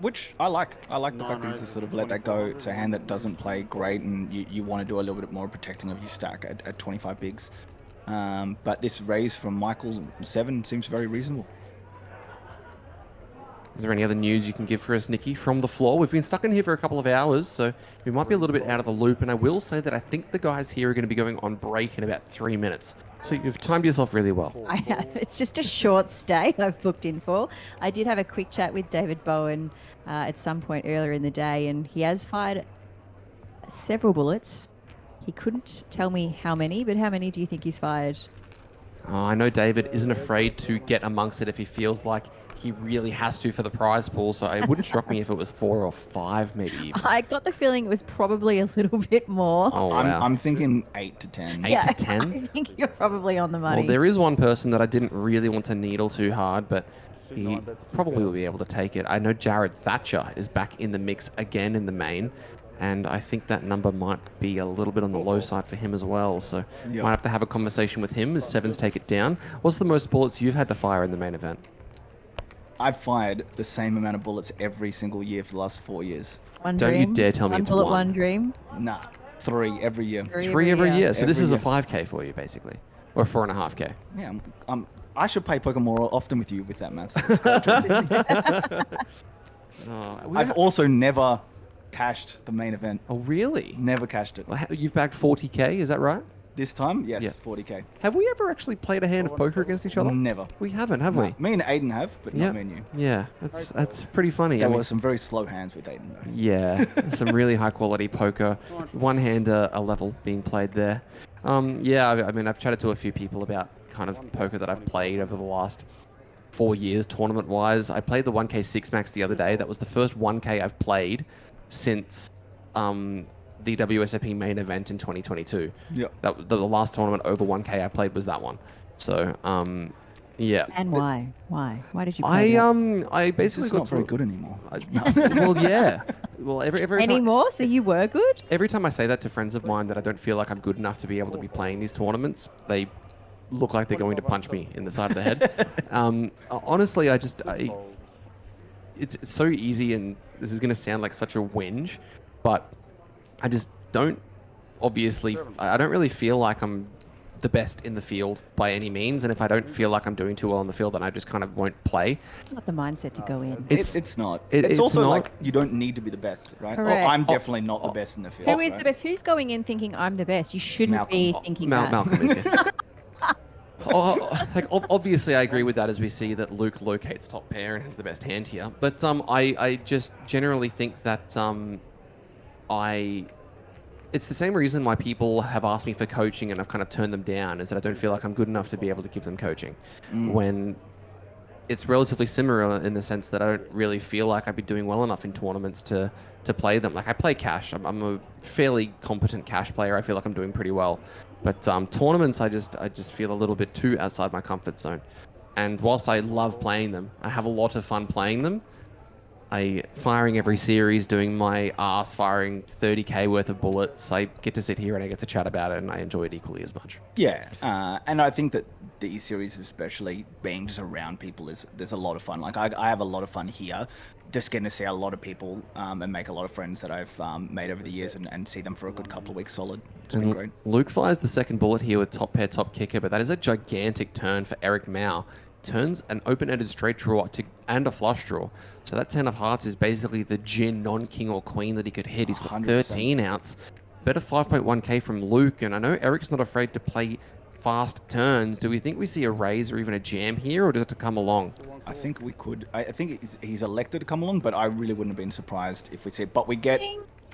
Which I like. I like the fact that he's just sort of let that go. It's a hand that doesn't play great, and you want to do a little bit more protecting of your stack at 25 bigs. But this raise from Michael 7 seems very reasonable. Is there any other news you can give for us, Nikki, from the floor? We've been stuck in here for a couple of hours, so we might be a little bit out of the loop. And I will say that I think the guys here are going to be going on break in about 3 minutes. So you've timed yourself really well. I have. It's just a short stay I've booked in for. I did have a quick chat with David Bowen at some point earlier in the day, and he has fired several bullets. He couldn't tell me how many, but how many do you think he's fired? I know David isn't afraid to get amongst it if he feels like he really has to for the prize pool, so it wouldn't shock me if it was 4 or 5 maybe even. I got the feeling it was probably a little bit more. Oh, wow. I'm thinking 8 to 10. 8 to 10? I think you're probably on the money. Well, there is one person that I didn't really want to needle too hard, but he probably will be able to take it. I know Jared Thatcher is back in the mix again in the main, and I think that number might be a little bit on the low side for him as well, so might have to have a conversation with him as Sevens take it down. What's the most bullets you've had to fire in the main event? I've fired the same amount of bullets every single year for the last 4 years. One Don't dream, you dare tell me one it's bullet, 1. one dream. Nah, 3 every year. 3 every year. So this Every is a year. 5k for you, basically. Or 4.5k. Yeah, I should play poker more often with you with that maths. I've also never cashed the main event. Oh, really? Never cashed it. Well, you've bagged 40k, is that right? This time, yes, Yeah. 40k. Have we ever actually played a hand of poker against each other? Never. We haven't, have No, we? me and Aiden have, but Yeah. not me and you. Yeah, that's pretty funny. There I mean, were some very slow hands with Aiden, though. yeah, some really high quality poker. One hand a level being played there. Yeah, I mean, I've chatted to a few people about kind of poker that I've played over the last 4 years, tournament-wise. I played the 1K 6 max the other day. That was the first 1K I've played since the WSOP main event in 2022. Yeah. That the last tournament over 1K I played was that one. So, yeah. And why? Why did you play I basically It's got not very good anymore. Well, yeah. Well, every time, anymore? So you were good? every time I say that to friends of mine that I don't feel like I'm good enough to be able to be playing these tournaments, they look like they're going to punch me in the side of the head. Honestly, it's so easy, and this is going to sound like such a whinge, but I just don't, I don't really feel like I'm the best in the field by any means, and if I don't feel like I'm doing too well on the field, then I just kind of won't play. Not the mindset to go in. It's not. it's It's also not- like you don't need to be the best, right? Correct. I'm definitely not the best in the field. Who is right? the best? Who's going in thinking I'm the best? You shouldn't Malcolm. be thinking that. Malcolm is here. Obviously, I agree with that as we see that Luke locates top pair and has the best hand here. But I just generally think that it's the same reason why people have asked me for coaching and I've kind of turned them down, is that I don't feel like I'm good enough to be able to give them coaching. When it's relatively similar in the sense that I don't really feel like I'd be doing well enough in tournaments to play them. Like, I play cash. I'm a fairly competent cash player. I feel like I'm doing pretty well. But tournaments, I just feel a little bit too outside my comfort zone. And whilst I love playing them, I have a lot of fun playing them. Firing every series, doing my ass, firing 30k worth of bullets. I get to sit here and I get to chat about it, and I enjoy it equally as much. Yeah, and I think that these series, especially being just around people, there's a lot of fun. Like I have a lot of fun here, just getting to see a lot of people and make a lot of friends that I've made over the years and see them for a good couple of weeks solid. It's been great. Luke fires the second bullet here with top pair, top kicker, but that is a gigantic turn for Eric Mao. turns an open-ended straight draw and a flush draw. So that 10 of hearts is basically the gin, non-king or queen that he could hit. He's got 100%. 13 outs. Better 5.1k from Luke, and I know Eric's not afraid to play fast turns. Do we think we see a raise or even a jam here, or does it to come along? I think we could. I think he's elected to come along, but I really wouldn't have been surprised if we said. But we get.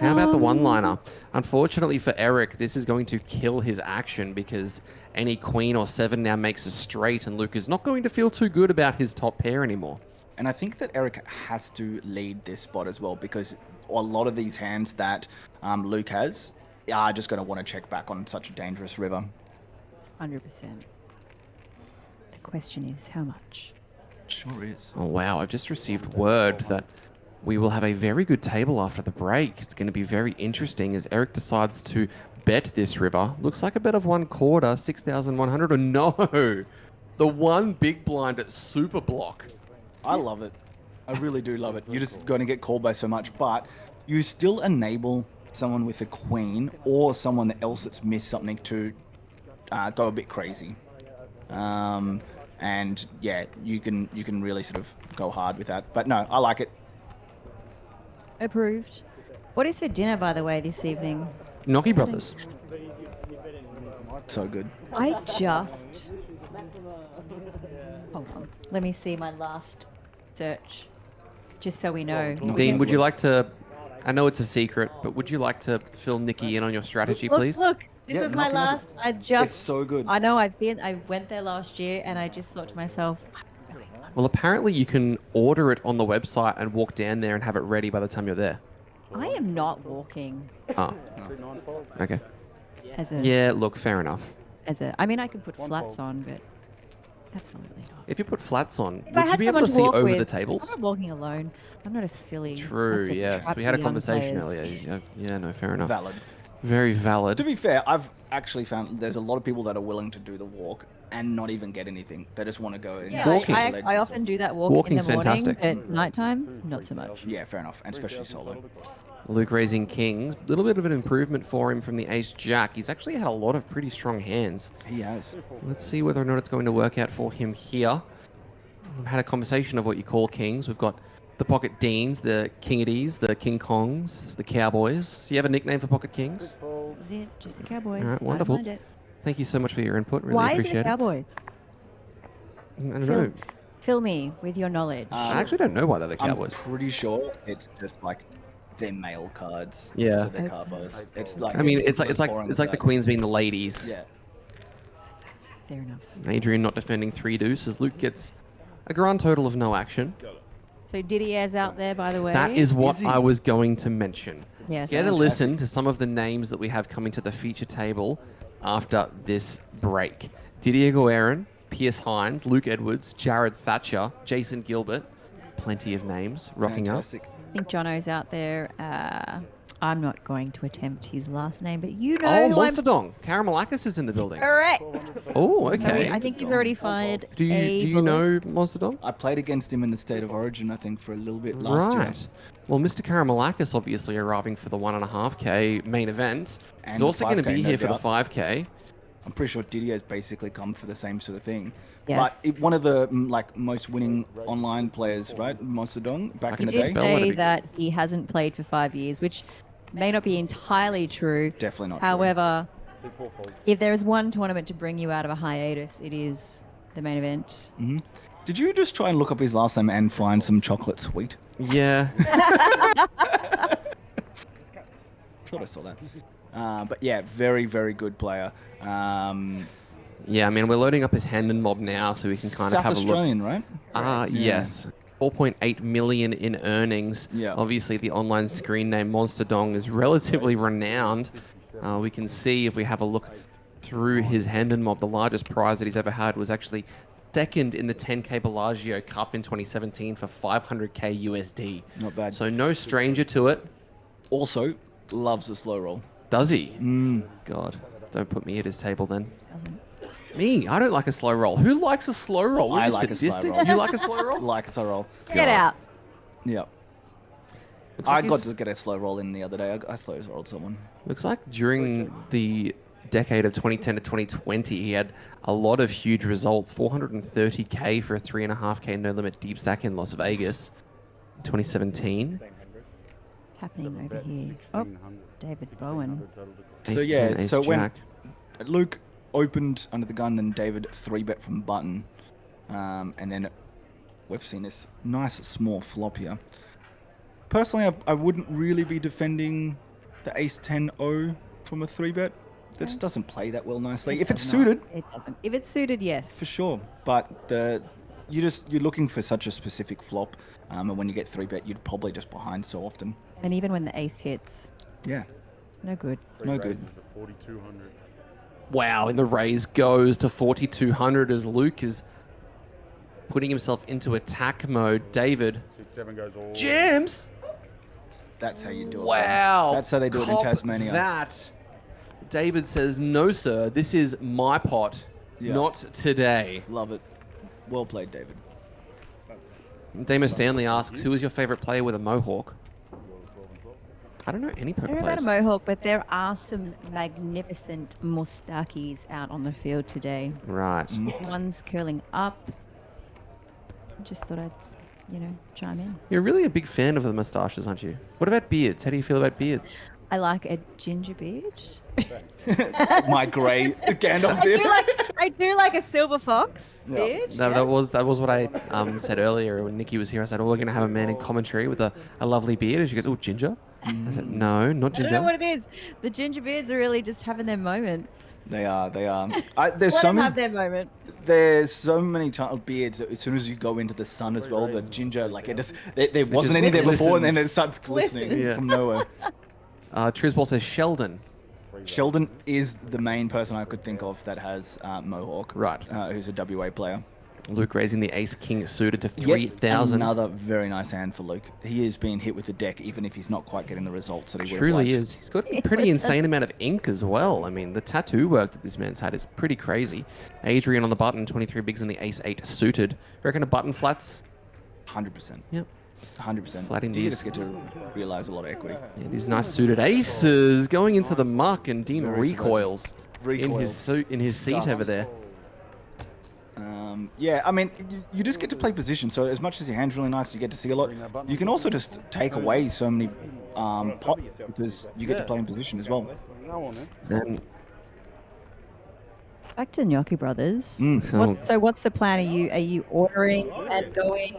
How about the one-liner? Unfortunately for Eric, this is going to kill his action because any queen or 7 now makes a straight, and Luke is not going to feel too good about his top pair anymore. And I think that Eric has to lead this spot as well, because a lot of these hands that Luke has are just going to want to check back on such a dangerous river. 100%. The question is, how much? Sure is. Oh, wow. I've just received word that we will have a very good table after the break. It's going to be very interesting as Eric decides to bet this river. Looks like a bet of 1/4, 6,100. Or no, the one big blind at super block. I love it. I really do love it. You're just going to get called by so much, but you still enable someone with a queen or someone else that's missed something to go a bit crazy. And yeah, you can really sort of go hard with that. But no, I like it. Approved. What is for dinner, by the way, this evening? Gnocchi Brothers. So good. I just... Hold on. Let me see my last search. Just so we know. Dean, would you like to... I know it's a secret, but would you like to fill Nikki in on your strategy, please? Look. This was my last. I just. It's so good. I know. I went there last year, and I just thought to myself. Well, apparently you can order it on the website and walk down there and have it ready by the time you're there. I am not walking. Oh. Okay. As a. Yeah. Look, fair enough. As a. I mean, I can put flats on, but absolutely not. If you put flats on, If I would you had be able to see someone to walk over with, the tables? I'm not walking alone. I'm not a silly. True. lots of Yes. We had a trappy young conversation players. earlier. Yeah. No. Fair enough. Valid. Very valid. To be fair, I've actually found there's a lot of people that are willing to do the walk and not even get anything. They just want to go in. Yeah, Walking. I often do that walk in Walking's the morning, fantastic. but nighttime, not so much. Yeah, fair enough, and especially solo. Luke raising kings. A little bit of an improvement for him from the ace-jack. He's actually had a lot of pretty strong hands. He has. Let's see whether or not it's going to work out for him here. We've had a conversation of what you call kings. We've got the Pocket Deans, the Kingities, the King Kongs, the Cowboys. Do you have a nickname for Pocket Kings? Is it just the Cowboys? All right, I don't wonderful. mind it. Thank you so much for your input. Really Why is it appreciate the Cowboys? I don't know. Fill me with your knowledge. I actually don't know why they're the Cowboys. I'm pretty sure it's just like their male cards. Yeah. So they're Cowboys. It's like. I mean, it's as like boring the as that. Queens being the ladies. Yeah. Fair enough. Adrian not defending 3 deuce as Luke gets a grand total of no action. So Didier's out there, by the way. That is what I was going to mention. Yes. Get a listen to some of the names that we have coming to the feature table after this break. Didier Guerin, Pierce Hines, Luke Edwards, Jared Thatcher, Jason Gilbert. Plenty of names rocking Fantastic. I think Jono's out there. I'm not going to attempt his last name, but you know Oh, who Monster Dong. Caramelakis is in the building. Correct. Oh, So okay. I think he's already fired. Do you know Monster Dong? I played against him in the State of Origin, I think, for a little bit last year. Right. Well, Mr. Caramelakis obviously arriving for the 1.5k main event. And He's the also going to 5K, be no here for the doubt. 5k. I'm pretty sure Didier's basically come for the same sort of thing. Yes. But one of the most winning online players, right? Monster Dong, back in the He did day. spell it a say bit. that he hasn't played for 5 years, which may not be entirely true. Definitely not true. However, if there is one tournament to bring you out of a hiatus, it is the main event. Did you just try and look up his last name and find some chocolate sweet? Yeah. Thought I saw that. But yeah, very, very good player. Yeah, I mean, we're loading up his hand and mob now so we can kind South of have Australian, right? a look. Yes. 4.8 million in earnings. Yeah. Obviously, the online screen name Monster Dong is relatively renowned. We can see if we have a look through his hand and mob, the largest prize that he's ever had was actually second in the 10k Bellagio Cup in 2017 for 500k USD. Not bad. So no stranger to it. Also, loves a slow roll. Does he? God, don't put me at his table then. Me? I don't like a slow roll. Who likes a slow roll? Are I you like a slow sadistic? roll. You like a slow roll? Like a slow roll. Get out. Yeah. Looks like I got he's- to get a slow roll in the other day. I slow rolled someone. Looks like during the decade of 2010 to 2020, he had a lot of huge results. 430k for a 3.5k no limit deep stack in Las Vegas in 2017. Happening over here. Oh, David Bowen. So Ace yeah, 10, ace so when jack. Luke opened under the gun, then David 3-bet from button, and then we've seen this nice small flop here. Personally, I wouldn't really be defending the ace 10-0 from a 3-bet. That just doesn't play that well nicely. If it's suited, It doesn't. If it's suited, yes. for sure. But you're looking for such a specific flop, and when you get 3-bet, you'd probably just behind so often. And even when the ace hits, Yeah, no good. no good. 4,200. Wow, and the raise goes to 4,200 as Luke is putting himself into attack mode. David. 7 goes all. Jams! That's how you do it. Wow. That's how they do it in Cop Tasmania. That. David says, no, sir, this is my pot, Yeah. not today. Love it. Well played, David. Damo Stanley asks, who is your favorite player with a mohawk? I don't know any I poker don't know about a players. mohawk, but there are some magnificent mustakis out on the field today. Right. One's curling up. Just thought I'd, chime in. You're really a big fan of the moustaches, aren't you? What about beards? How do you feel about beards? I like a ginger beard. My grey Gandalf beard. I do like a silver fox beard. That was what I said earlier when Nikki was here. I said, oh, we're going to have a man in commentary with a lovely beard. And she goes, oh, ginger? I said, no, not I don't know ginger. what it is. The ginger beards are really just having their moment. They are. There's Let so them many. have their moment. There's so many beards that as soon as you go into the sun as well, the ginger, like it just, there wasn't any there before, and then it starts glistening Glistens. from nowhere. Trisball says Sheldon. Sheldon is the main person I could think of that has Mohawk. Right. Who's a WA player. Luke raising the ace-king suited to Yet 3,000. Another very nice hand for Luke. He is being hit with the deck, even if he's not quite getting the results that he would have Truly liked. is. He's got a pretty insane amount of ink as well. I mean, the tattoo work that this man's had is pretty crazy. Adrian on the button, 23 bigs in the ace-8 suited. Reckon a button flats? 100%. Yep. 100%. Flatting You these. just get to realize a lot of equity. Yeah, these nice suited aces going into the muck, and Dean Very recoils in his Recoils. seat Disgust. over there. Yeah, I mean, you just get to play position. So as much as your hand's really nice, you get to see a lot. You can also just take away so many pop because you get to play in position as well. And Back to Gnocchi Brothers. so What's the plan? Are you ordering and going?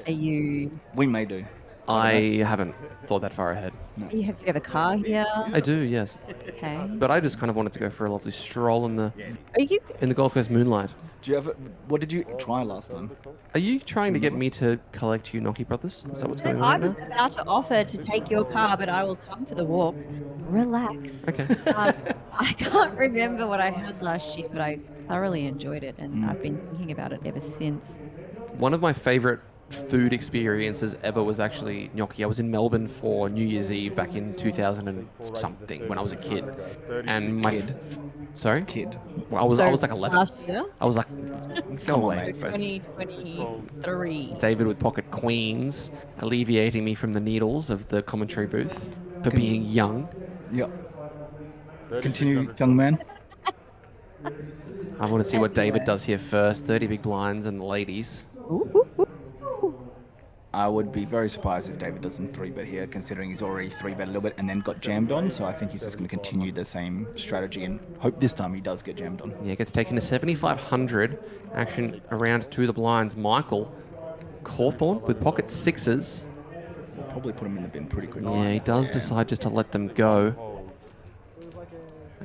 Are you? We may do. I haven't thought that far ahead. You have a car here. I do, yes. Okay. But I just kind of wanted to go for a lovely stroll in the Are you? Gold Coast moonlight. Do you have? What did you try last time? Are you trying to get me to collect you Gnocchi Brothers? Is that what's going on I right was now? about to offer to take your car, but I will come for the walk. Relax. Okay. I can't remember what I had last year, but I thoroughly enjoyed it, and I've been thinking about it ever since. One of my favorite food experiences ever was actually gnocchi. I was in Melbourne for New Year's Eve back in 2000 and something when I was a kid. And my sorry? Kid. Well, I was like 11. Last year? I was like, go on, away. mate. 2023. David with pocket queens, alleviating me from the needles of the commentary booth for being young. Yep. Continue, young man. I want to see what David does here first. 30 big blinds and the ladies. I would be very surprised if David doesn't 3-bet here, considering he's already 3-bet a little bit and then got jammed on. So I think he's just going to continue the same strategy and hope this time he does get jammed on. Yeah, gets taken to 7,500. Action around to the blinds. Michael Cawthorn with pocket sixes. We'll probably put him in the bin pretty quickly. Yeah, he does decide just to let them go.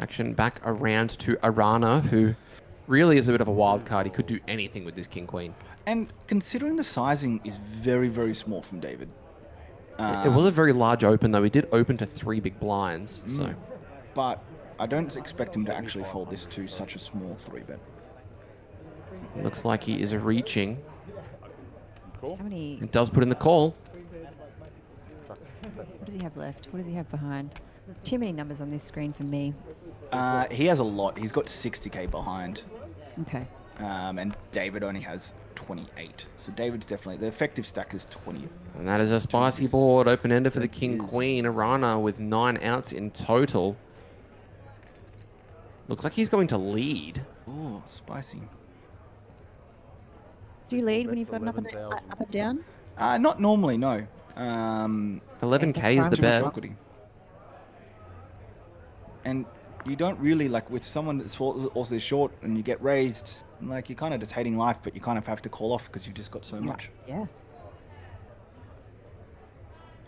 Action back around to Arana, who really is a bit of a wild card. He could do anything with this king-queen. And considering the sizing is very, very small from David. It was a very large open, though. He did open to 3 big blinds, so... But I don't expect him to actually fold this to such a small 3-bet. Looks like he is reaching. How many? It does put in the call. What does he have left? What does he have behind? Too many numbers on this screen for me. He has a lot. He's got 60k behind. Okay. And David only has 28. So David's definitely... The effective stack is 20. And that is a spicy board. Open-ender for the king-queen. Arana with 9 outs in total. Looks like he's going to lead. Oh, spicy. Do you lead when you've got another up and down? Not normally, no. 11k is the Too much bet. equity. And you don't really, like, with someone that's also short and you get raised, like, you're kind of just hating life, but you kind of have to call off because you've just got so much. Yeah.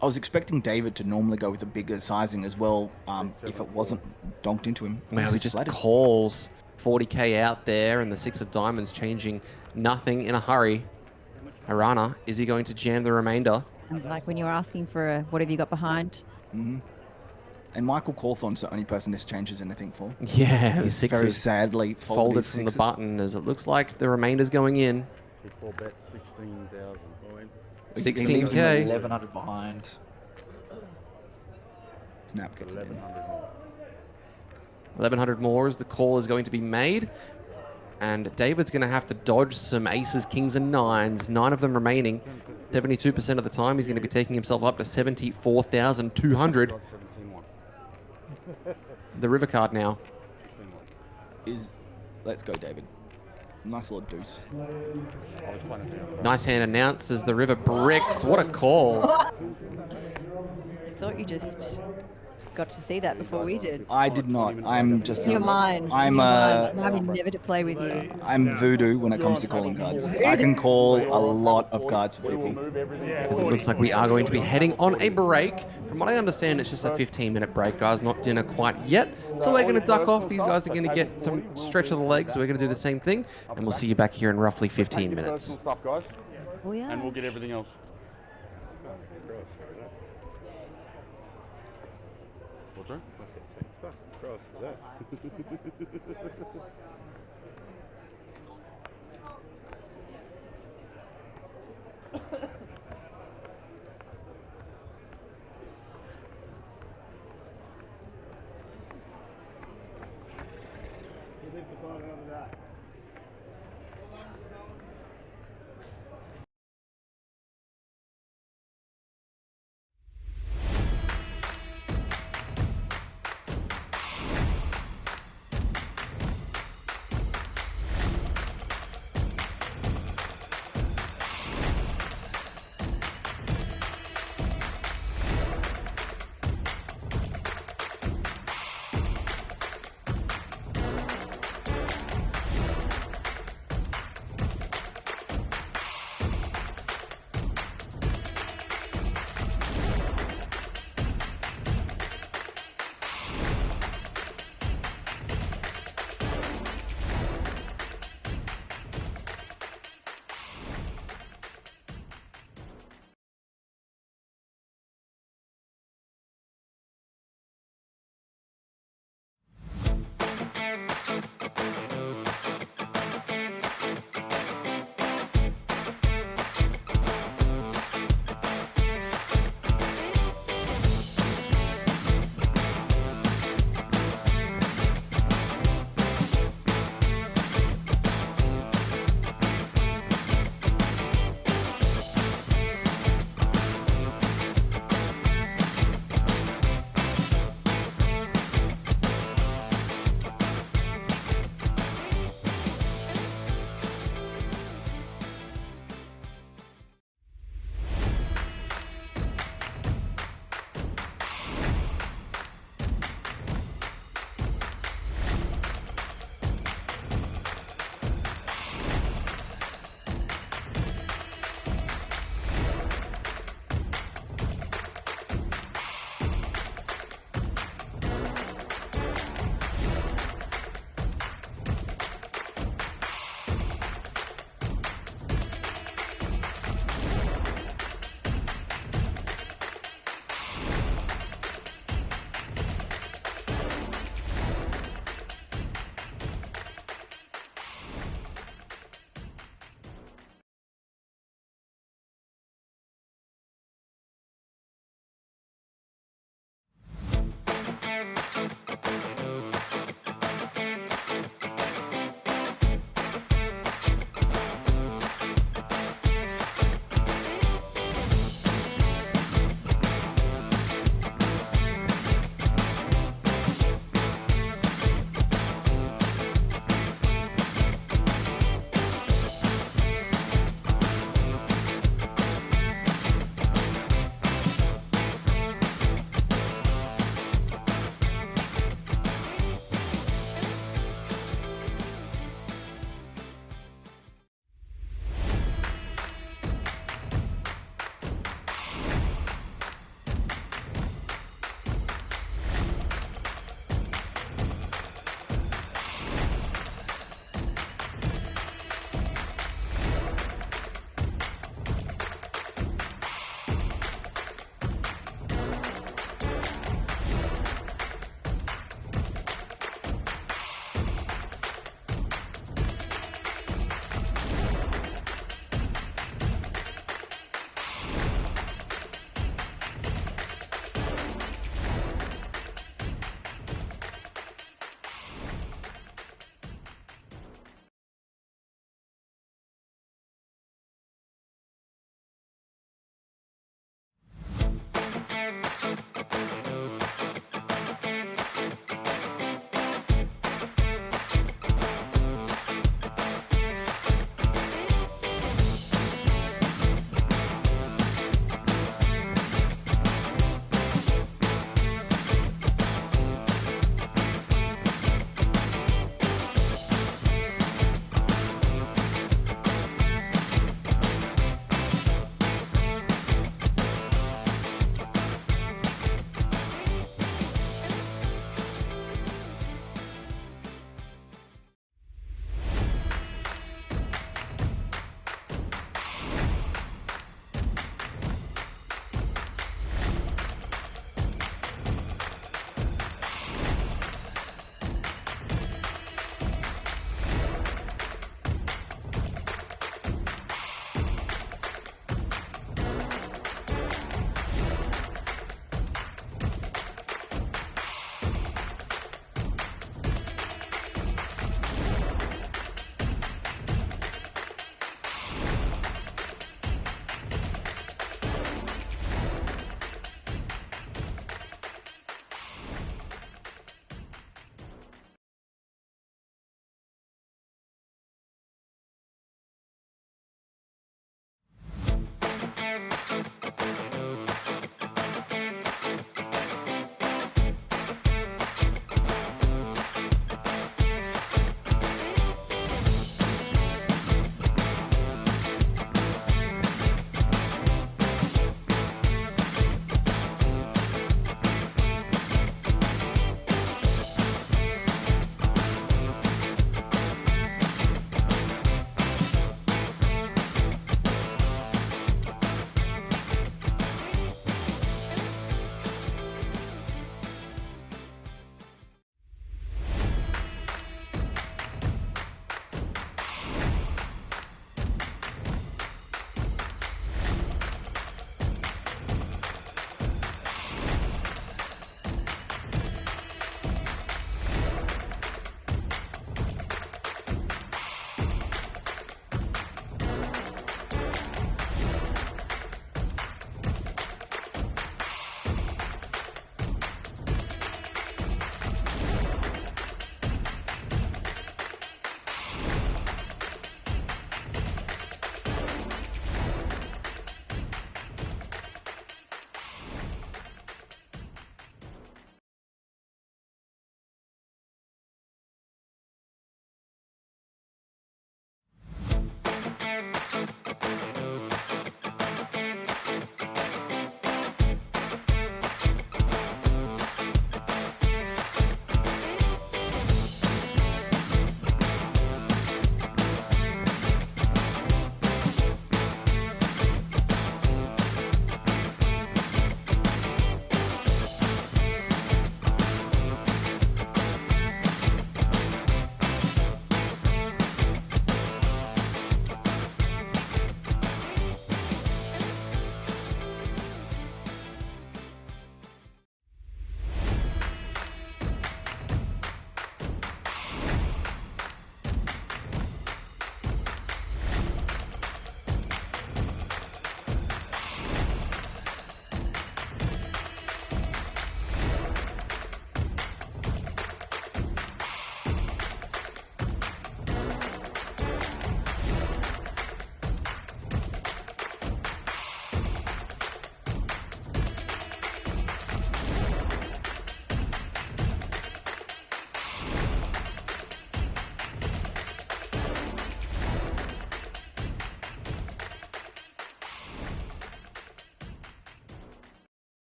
I was expecting David to normally go with a bigger sizing as well, if it wasn't donked into him. Well, he just calls 40k out there, and the 6 of diamonds changing nothing in a hurry. Harana, is he going to jam the remainder? Sounds like when you were asking for a, what have you got behind? Mm-hmm. And Michael Cawthorn's the only person this changes anything for. Yeah, he's the 6 very is sadly folded from the button, as it looks like the remainder's going in. Full bet 16,000. 16k. 1100 behind. Snap gets 1100 more. 1100 more as the call is going to be made. And David's going to have to dodge some aces, kings, and nines. 9 of them remaining. 72% of the time, he's going to be taking himself up to 74,200. The river card now. Let's go, David. Nice little deuce. Nice hand announced as the river bricks. What a call. I thought you just got to see that before we did. I did not. I'm just... In your mind. I'm never to play with you. I'm voodoo when it comes to calling cards. I can call a lot of cards for people. It looks like we are going to be heading on a break. From what I understand, it's just a 15-minute break, guys. Not dinner quite yet. So we're going to duck off. These guys are going to get some stretch of the legs. So we're going to do the same thing. And we'll see you back here in roughly 15 minutes. Stuff, guys. Oh, yeah. And we'll get everything else. What's that? Cross for that.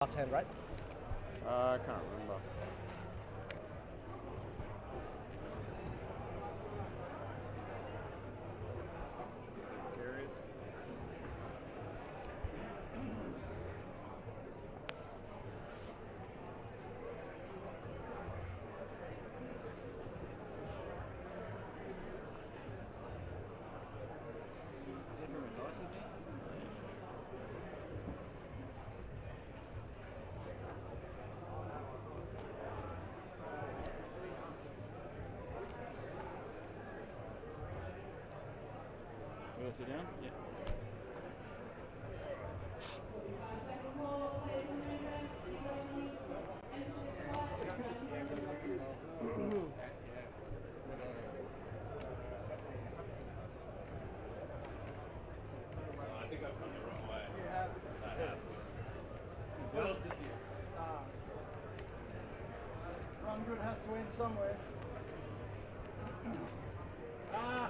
Last hand, right? I can't remember. You want to sit down? Yeah. What else is here? Run good has to win somewhere. Oh,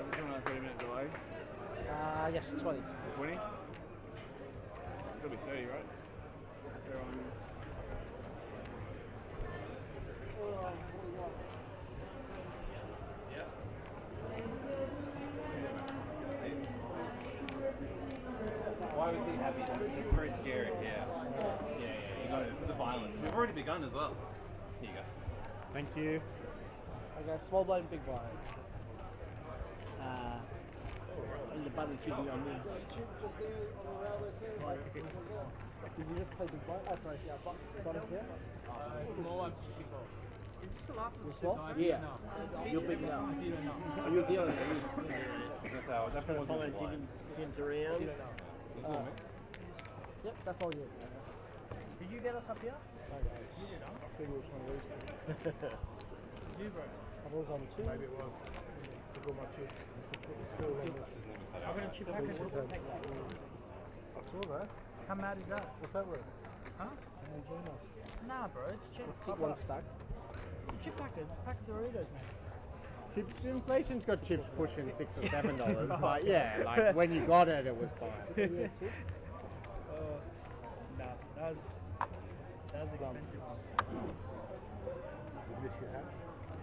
is this on a 30-minute delay? Yes, 20. 20? It'll be 30, right? They're on. Why was he happy? It's very scary. Yeah. You got it. The violence. We've already begun as well. Here you go. Thank you. Okay, small blind, big blind. And the button should be on this. Did you just play big blind? Oh, sorry, yeah, bottom here. Small one. Is this the last one? Small? Yeah. You're big now. Are you dealing? That's how that's what Following Jim's around. Yep, that's all you. Did you get us up here? No, guys. You did, huh? I figured it was one of these. You, bro. I was on two. Maybe it was. To go my chip. I'm going to chip package. I saw that. How mad is that? What's that worth? Huh? Nah, bro, it's chip. One stack. It's a chip packet. It's a pack of Doritos, man. Chips, inflation's got chips pushing $6 or $7, but yeah, like when you got it, it was fine. Nah, that was expensive.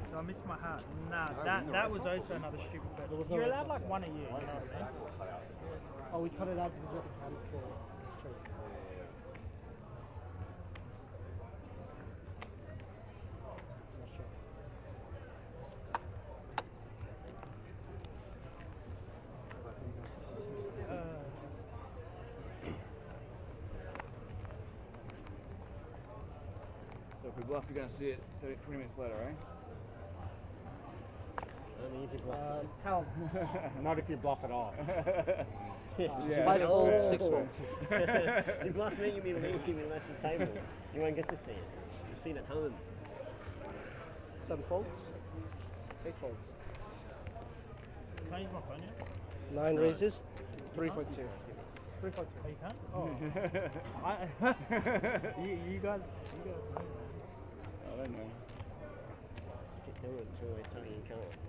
So I missed my hat. Nah, that was also another stupid bet. You're allowed like one a year, you know what I mean? Oh, we cut it out because we had it for show. So if we bluff, you're going to see it 20 minutes later, eh? Hell, not if you bluff at all. Yeah. 5 folds, 6 folds. You bluff me, you mean leaving me left the table. You won't get to see it. You've seen it at home. 7 folds, 8 folds. Can I use my phone yet? 9 raises, 3.2. 3.2. Oh, you can't? Oh. you guys know. I don't know. Keep doing it until they tell you you can't.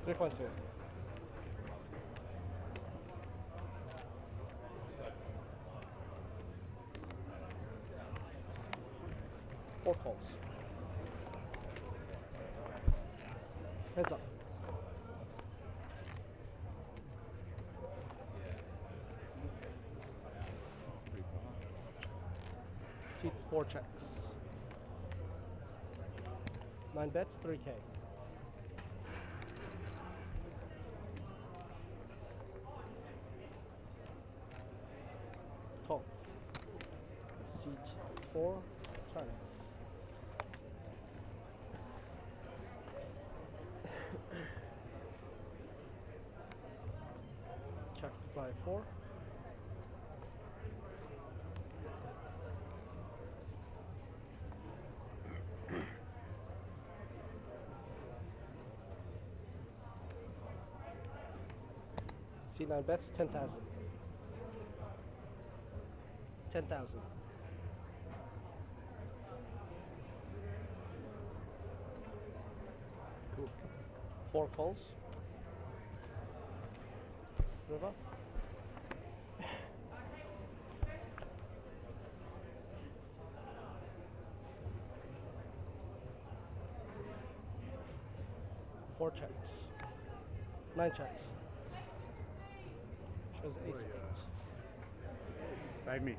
3.2. Four calls. Heads up. Seat 4 checks. 9 bets, 3K. Call. Seat 4, turn. Checked by 4. C9 bets, 10,000. 10,000. Cool. 4 calls. River. 4 checks. 9 checks. Shows ace 8. Save me.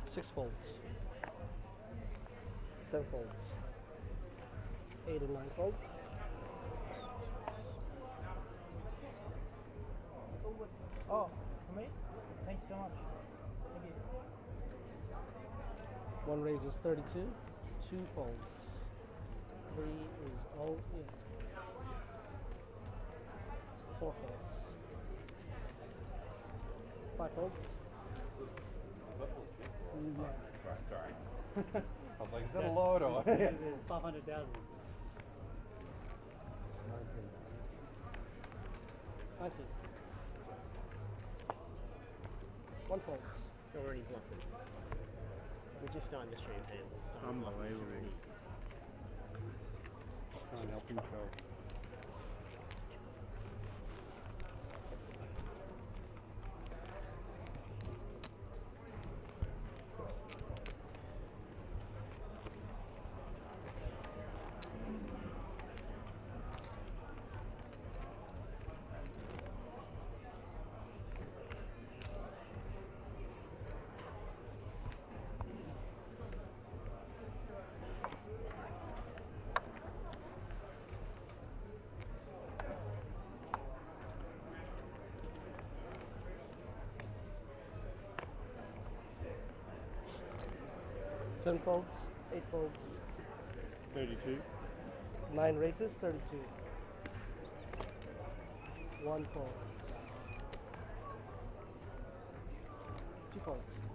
Six folds. 7 folds. 8 and 9 folds. Oh, for me? Thanks so much. Thank you. 1 raise is 32. 2 folds. 3 is all in. 4 folds. 5 folds. No. Sorry. I was like, is that a load or? 500,000. 19. 1 folds. You're already bluffing. We're just starting to stream handles. Unbelievable. Can't help himself. Seven folds, 8 folds. 32. 9 races, 32. 1 fold. 2 folds.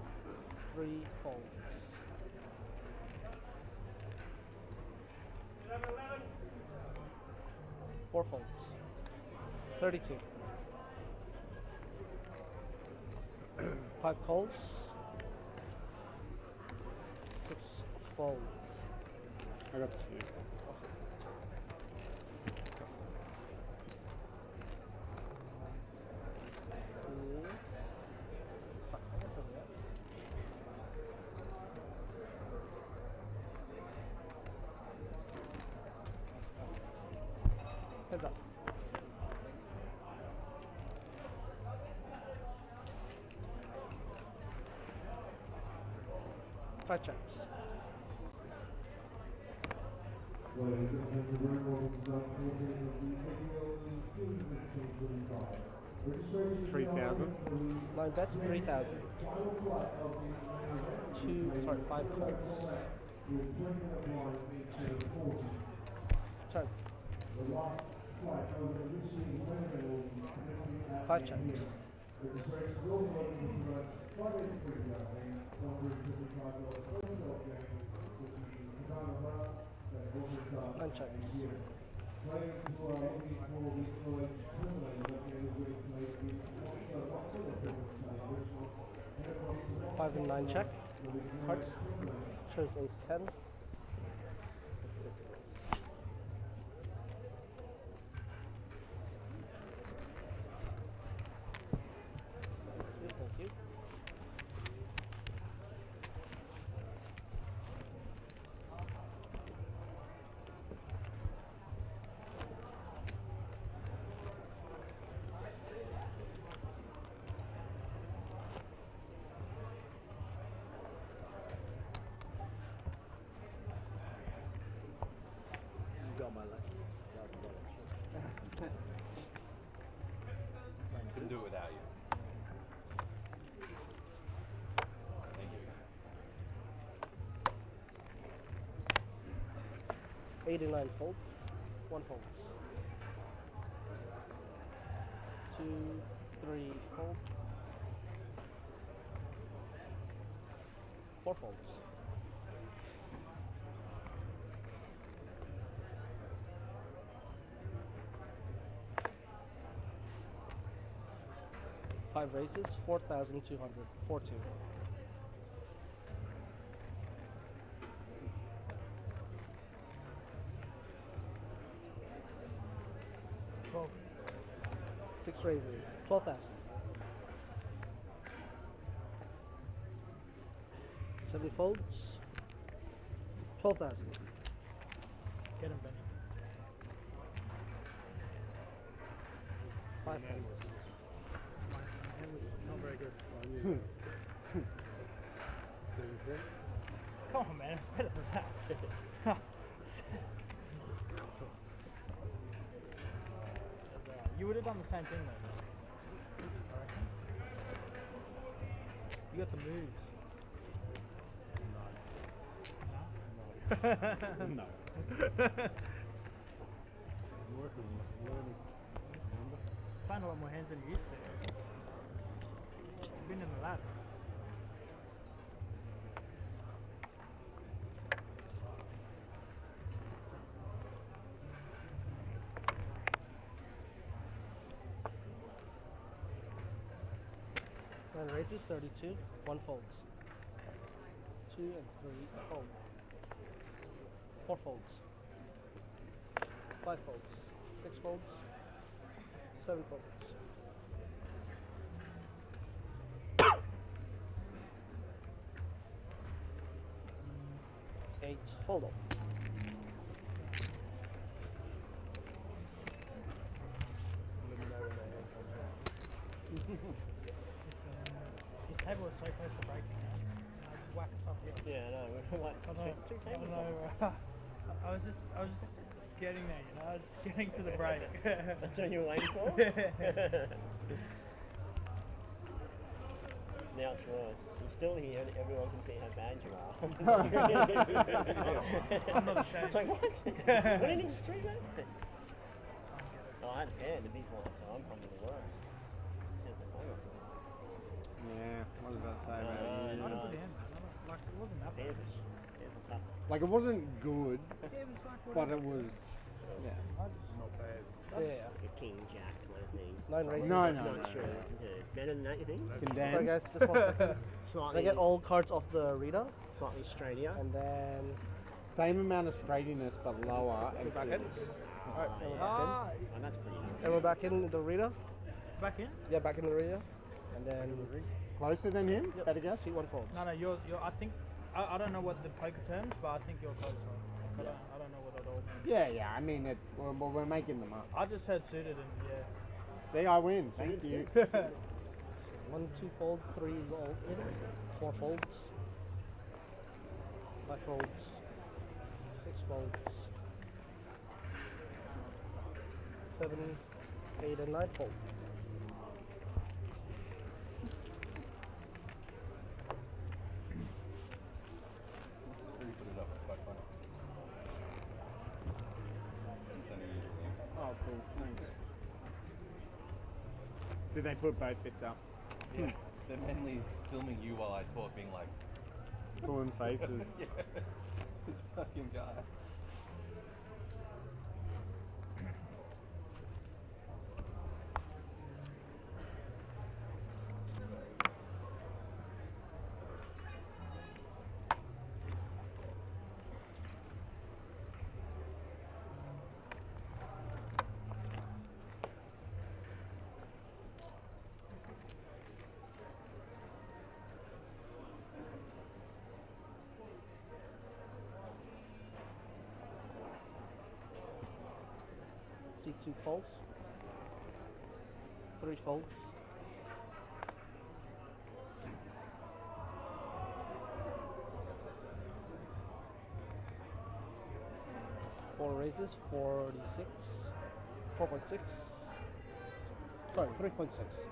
3 folds. 4 folds. 32. 5 calls. 6 folds. I got 2. Heads up. Five checks. $3,000. 9 bets, 3,000. 5 calls. Turn. 5 checks. Nine checks. 5 and 9 check. Hearts. Shows ace 10. Thank you. 89 fold. 1 folds. 2, 3 fold. 4 folds. 5 raises, 4,200. 4-2. Six raises, 12,000. 70 folds, 12,000. Get him, Benny. 5 folds. That was not very good. Come on, man, it's better than that. You would have done the same thing though. I reckon. You got the moves. No. No. I'm working on it, learning. Playing a lot more hands than you used to. You've been in the lab. Nine raises, 32. 1 folds. 2 and 3 fold. 4 folds. 5 folds. 6 folds. 7 folds. 8 fold up. Let me know when that hand comes out. This table is so close to breaking. Just whack us up here. Yeah, I know. We're like two tables. I was just getting there, you know, just getting to the break. That's what you were waiting for? Now it's worse. You're still here and everyone can see how bad you are. I'm not ashamed. It's like, what? What did he just stream that? Oh, I had a pair, the big one, so I'm probably the worst. Yeah, what was I about to say, Not man? until the end, man. Like, it wasn't that bad. Like, it wasn't good, Yeah, it was like but whatever. it was, yeah. Not bad. Yeah. Like a king jack kind of thing. 9 raises. No. Not sure. Yeah. Better than that, you think? Condensed. Sorry guys, just 1 second. Can I Slightly, get all cards off the reader? slightly straightier. And then Same amount of straightiness, but lower. And back in. Alright, and we're back Ah, Oh, that's pretty good. in. And we're back in the reader. back in? Yeah, back in the reader. And then closer than him? Better guess? see 1 folds. No, you're I think, I don't know what the poker terms, but I think you're closer. I don't know what it all means. Yeah, I mean, we're making them up. I just heard suited and yeah. See, I win. Thank you. 1, 2 fold, 3 is all in. 4 folds. 5 folds. 6 folds. 7, 8, and 9 fold. Oh, cool. Thanks. Did they put both bits up? Yeah. They're mainly filming you while I talk, being like, Pulling faces. yeah, this fucking guy. See 2 folds. 3 folds. 4 raises, 46. 4.6. Sorry, 3.6.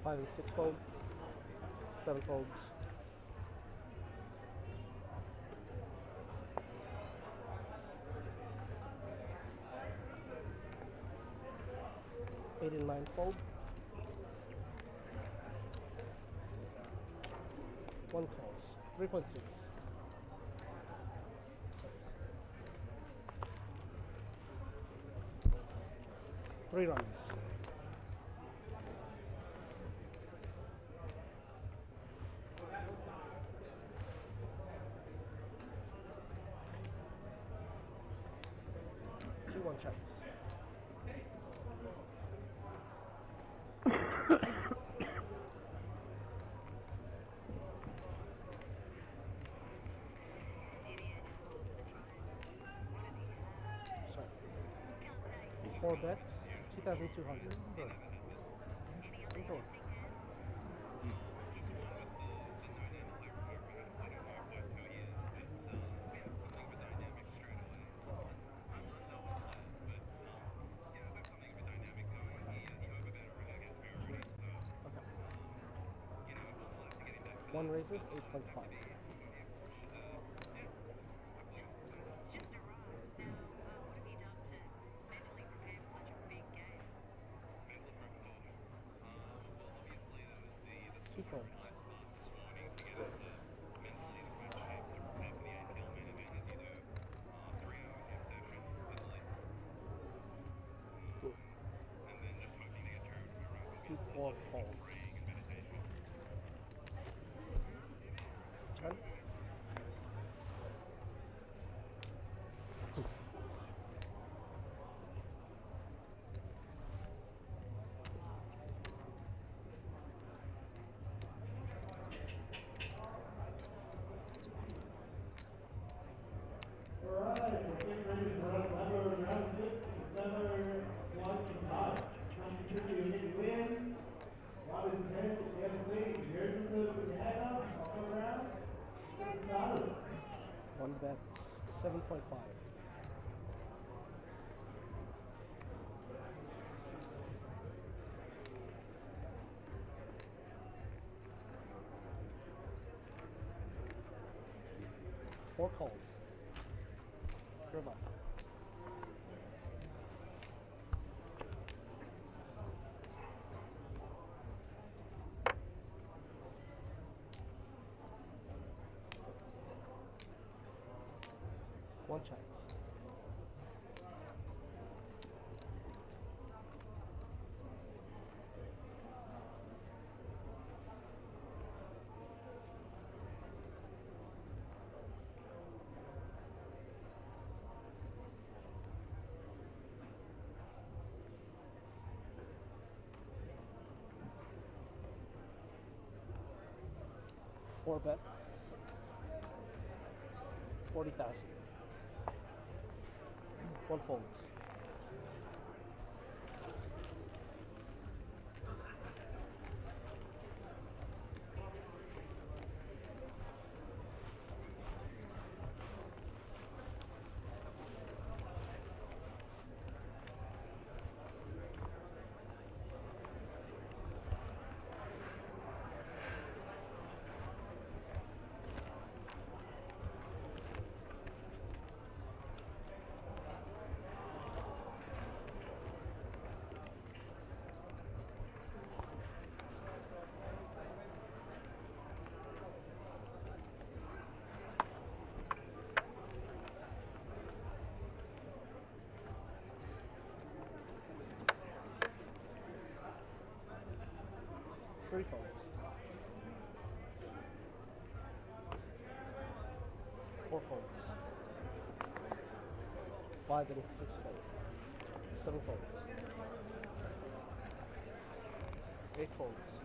5 and 6 fold. 7 folds. 8 and 9 fold. 1 calls. 3.6. 3 runs. C1 checks. Sorry. 4 bets, 2,200. Good. Control. One raises, 8.5. Two folds. Two folds folds. 10. One bet's 7.5. Four calls. Goodbye. One chance. Four bets. 40,000. One folds. Three folds. Four folds. 5 and 6 folds. 7 folds. 8 folds.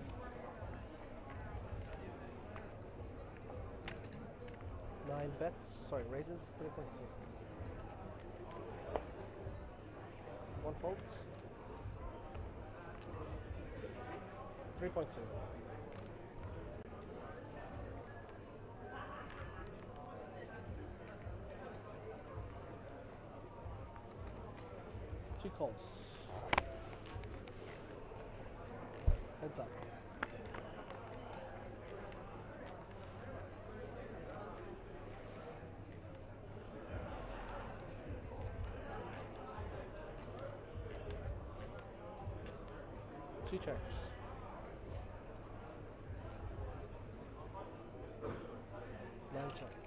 9 bets. Sorry, raises. 3.2. 1 folds. 3.2. Two calls. Heads up. 2 checks. Nine checks.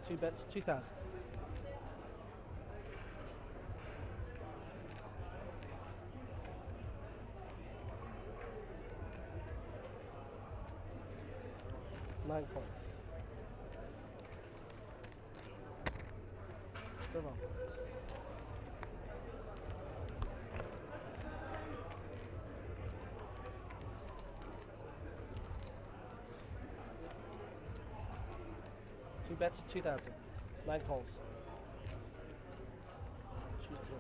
Two bets, 2,000. Nine points. River. Two bets, 2,000. 9 calls. Choose 3.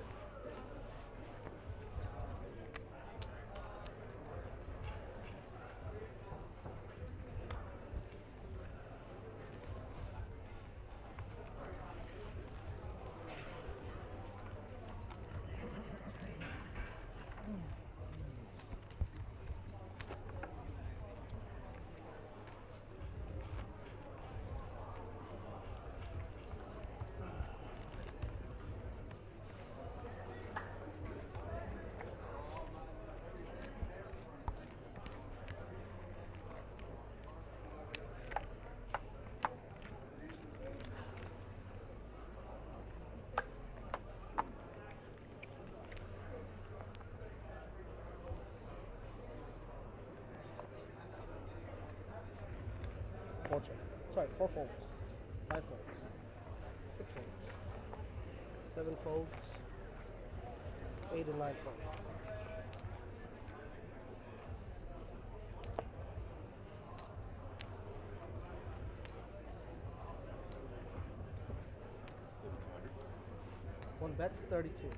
Four check. Sorry, 4 folds. 5 folds. 6 folds. 7 folds. 8 and 9 folds. One bet's 32.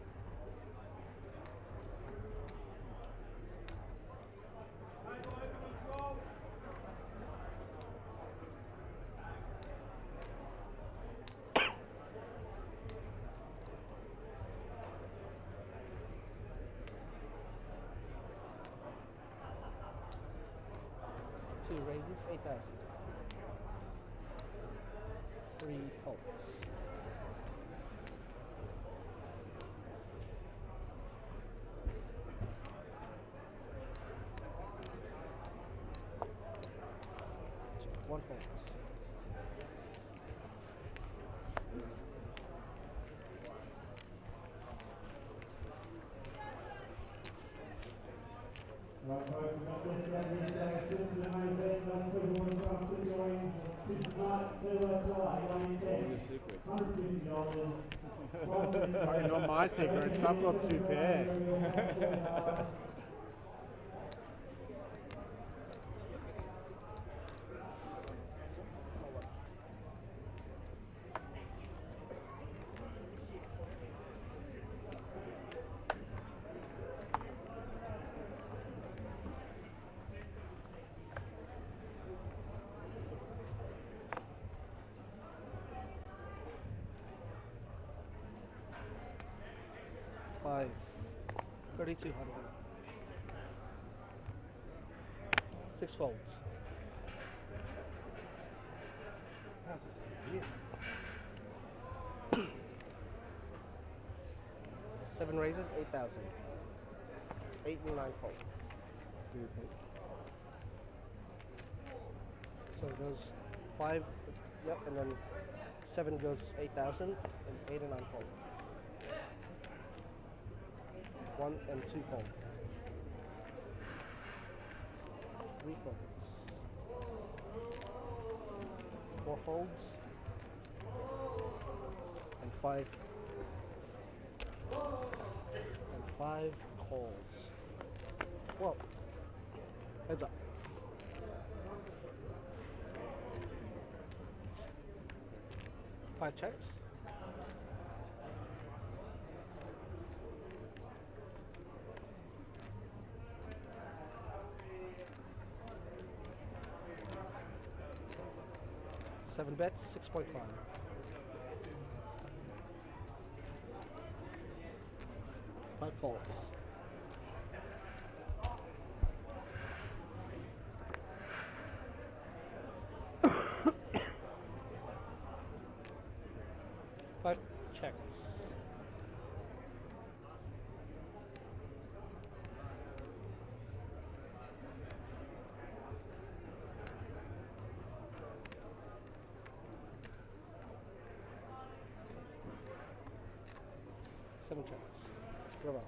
Two raises, 8,000. 3 folds. One folds. Fucking not my secrets. I've got 2 pairs. Five. 3,200. 6 folds. Seven raises, 8,000. 8 and 9 folds. Stupid. So it goes 5, yep, and then 7 goes 8,000, and 8 and 9 fold. 1 and 2 fold. 3 folds. 4 folds. And 5. And 5 calls. Whoa. Heads up. Five checks. Seven bets, 6.5. Five calls. checks. Seven checks. River.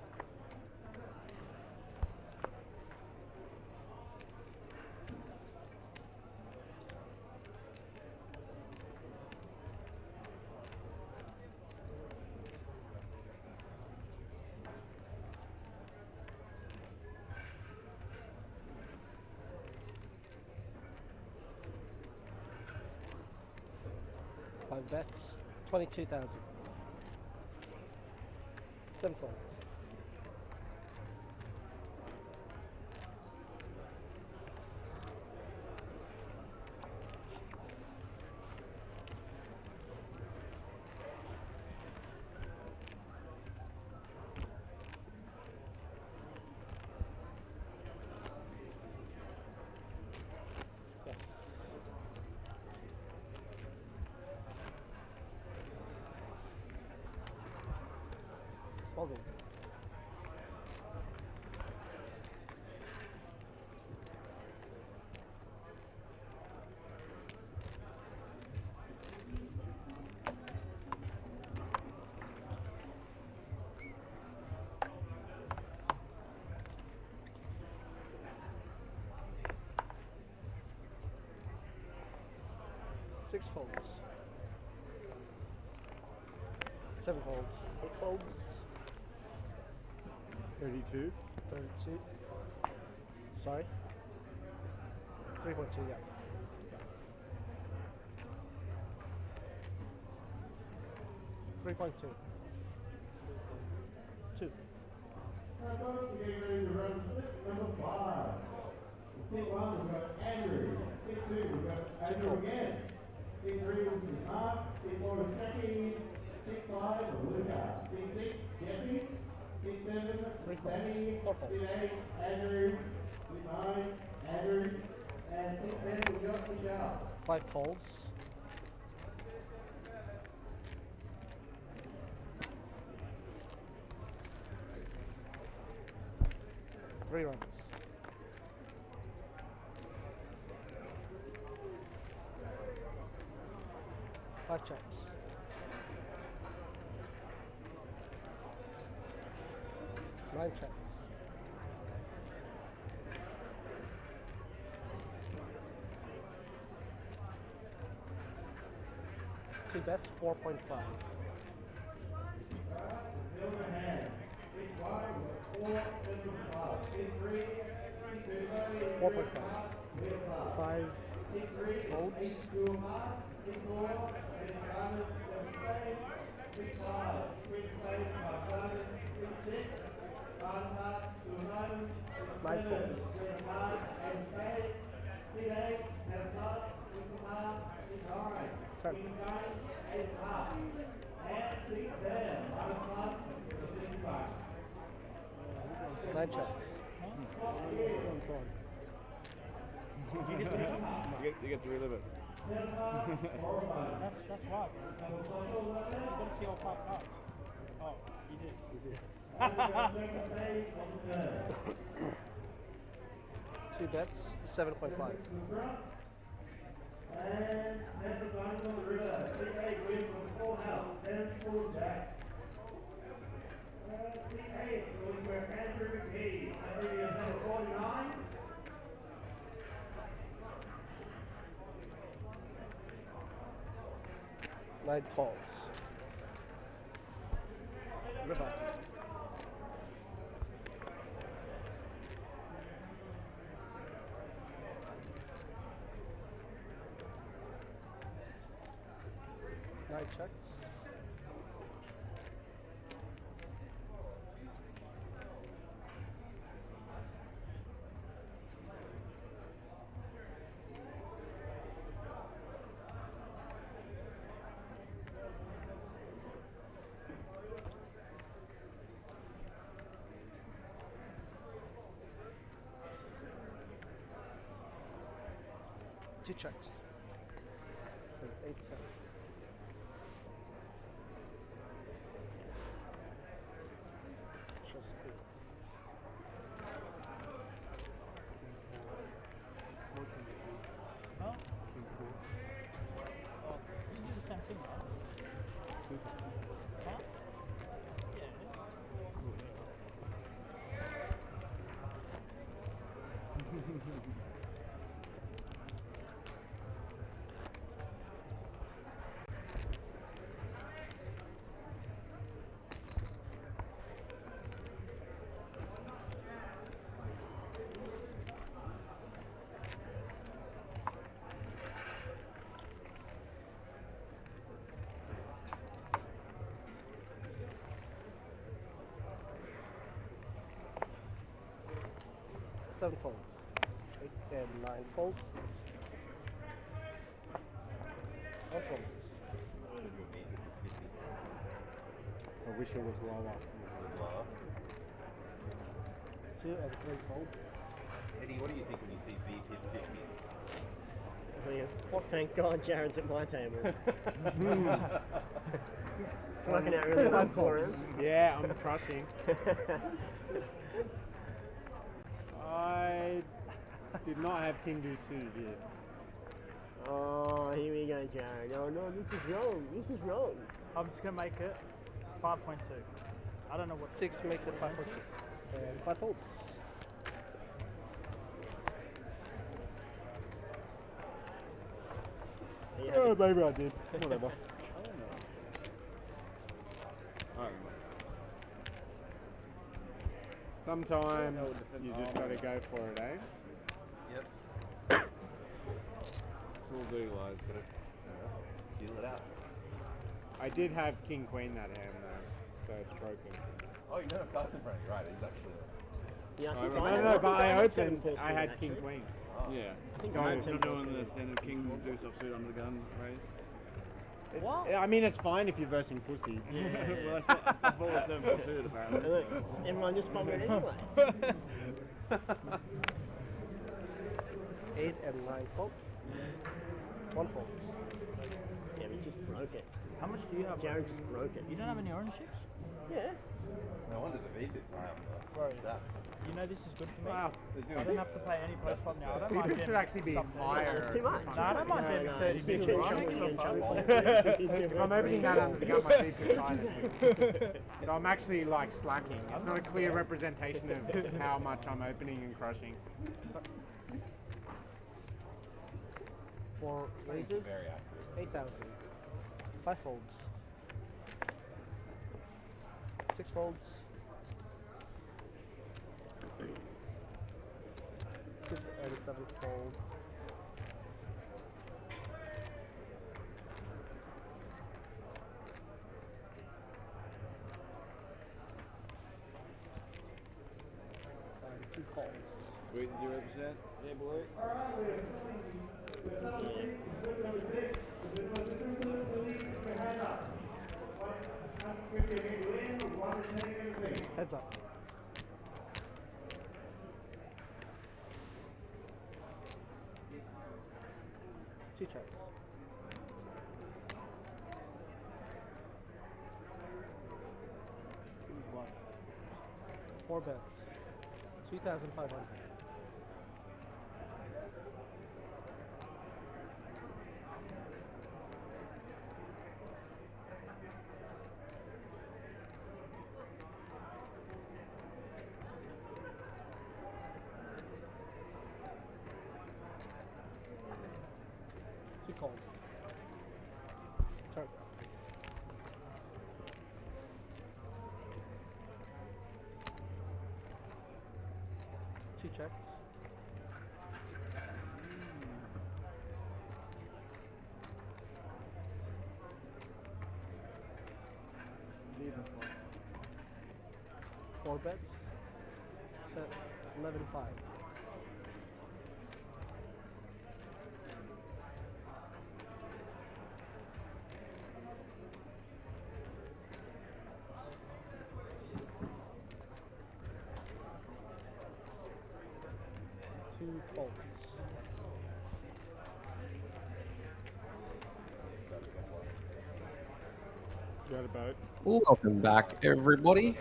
Five bets, 22,000. Seven folds. Yes. Folding. Six folds. Seven folds. Eight folds. 32. 32. Sorry. 3.2, yeah. 3.2. 2. Now, folks, we're getting ready to run slip number 5. Slip 1, we've got Andrew. Slip 2, we've got Andrew again. Slip 3, which is Mark. Slip 4 is Jackie. Slip 5 is Luca. Slip 6, Jesse. Slip 7, Danny. Slip 8, Andrew. Slip 9, Andrew. And slip 10, we've got Michelle. 5 folds. Three runs. Five checks. Nine checks. Two bets, 4.5. Four point five. Five folds. Nine folds. Ten. Nine checks. You get to relive it. That's right. You got to see all 5 cards. Oh, you did. Two bets, 7.5. And Central Times on the river. 6-8 win from the full house. 10 full jack. 6-8 going for Andrew McGee. Andrew is number 49. Nine calls. River. Nine checks. Two checks. So it's 8-7. 7 folds. 8 and 9 folds. 1 folds. I wish it was lower. 2 and 3 fold. Eddie, what do you think when you see V hit 50s? Well, thank God Jared's at my table. Working out really well for him. Yeah, I'm crushing. I did not have King Deuce suited yet. Oh, here we go, Jared. Oh no, this is wrong. This is wrong. I'm just gonna make it 5.2. I don't know what 6 makes it 5.2. And 5 folds. Oh, maybe I did. Whatever. Sometimes you just gotta go for it, eh? Yep. It's all legalized, but Deal it out. I did have King Queen that hand though, so it's broken. Oh, you don't have cards in front of you, right? He's actually. Yeah, I think No, but I opened. I had King Queen. yeah. think So I you're had doing the standard King Deuce offsuit under the gun raise. What? I mean, it's fine if you're versing pussies. Yeah. Well, that's not full of 7 offsuit apparently. And look, everyone just fumbled anyway. 8 and 9 fold. 1 folds. Yeah, we just broke it. How much do you have? Jared just broke it. You don't have any orange chips? Yeah. No wonder the V tips I have. Bro, That's. you know this is good for me. Wow. I don't have to pay any post pop now. I don't mind People should getting actually be something. higher. It's too much. No, I don't mind getting 30 bits. You're I don't in give a trouble, fuck. If I'm opening that under the gun, my deep high. So I'm actually like slacking. It's not a clear representation of how much I'm opening and crushing. 4 raises. Very accurate. 8,000. 5 folds. 6 folds. 6 and 7 fold. And 2 calls. Sweet 0%. Yeah, boy. Heads up. Two checks. Four bets. 2,500. Two calls. Turn. Two checks. Four bets. Set 11-5. Two folds. Got a boat. Welcome back, everybody.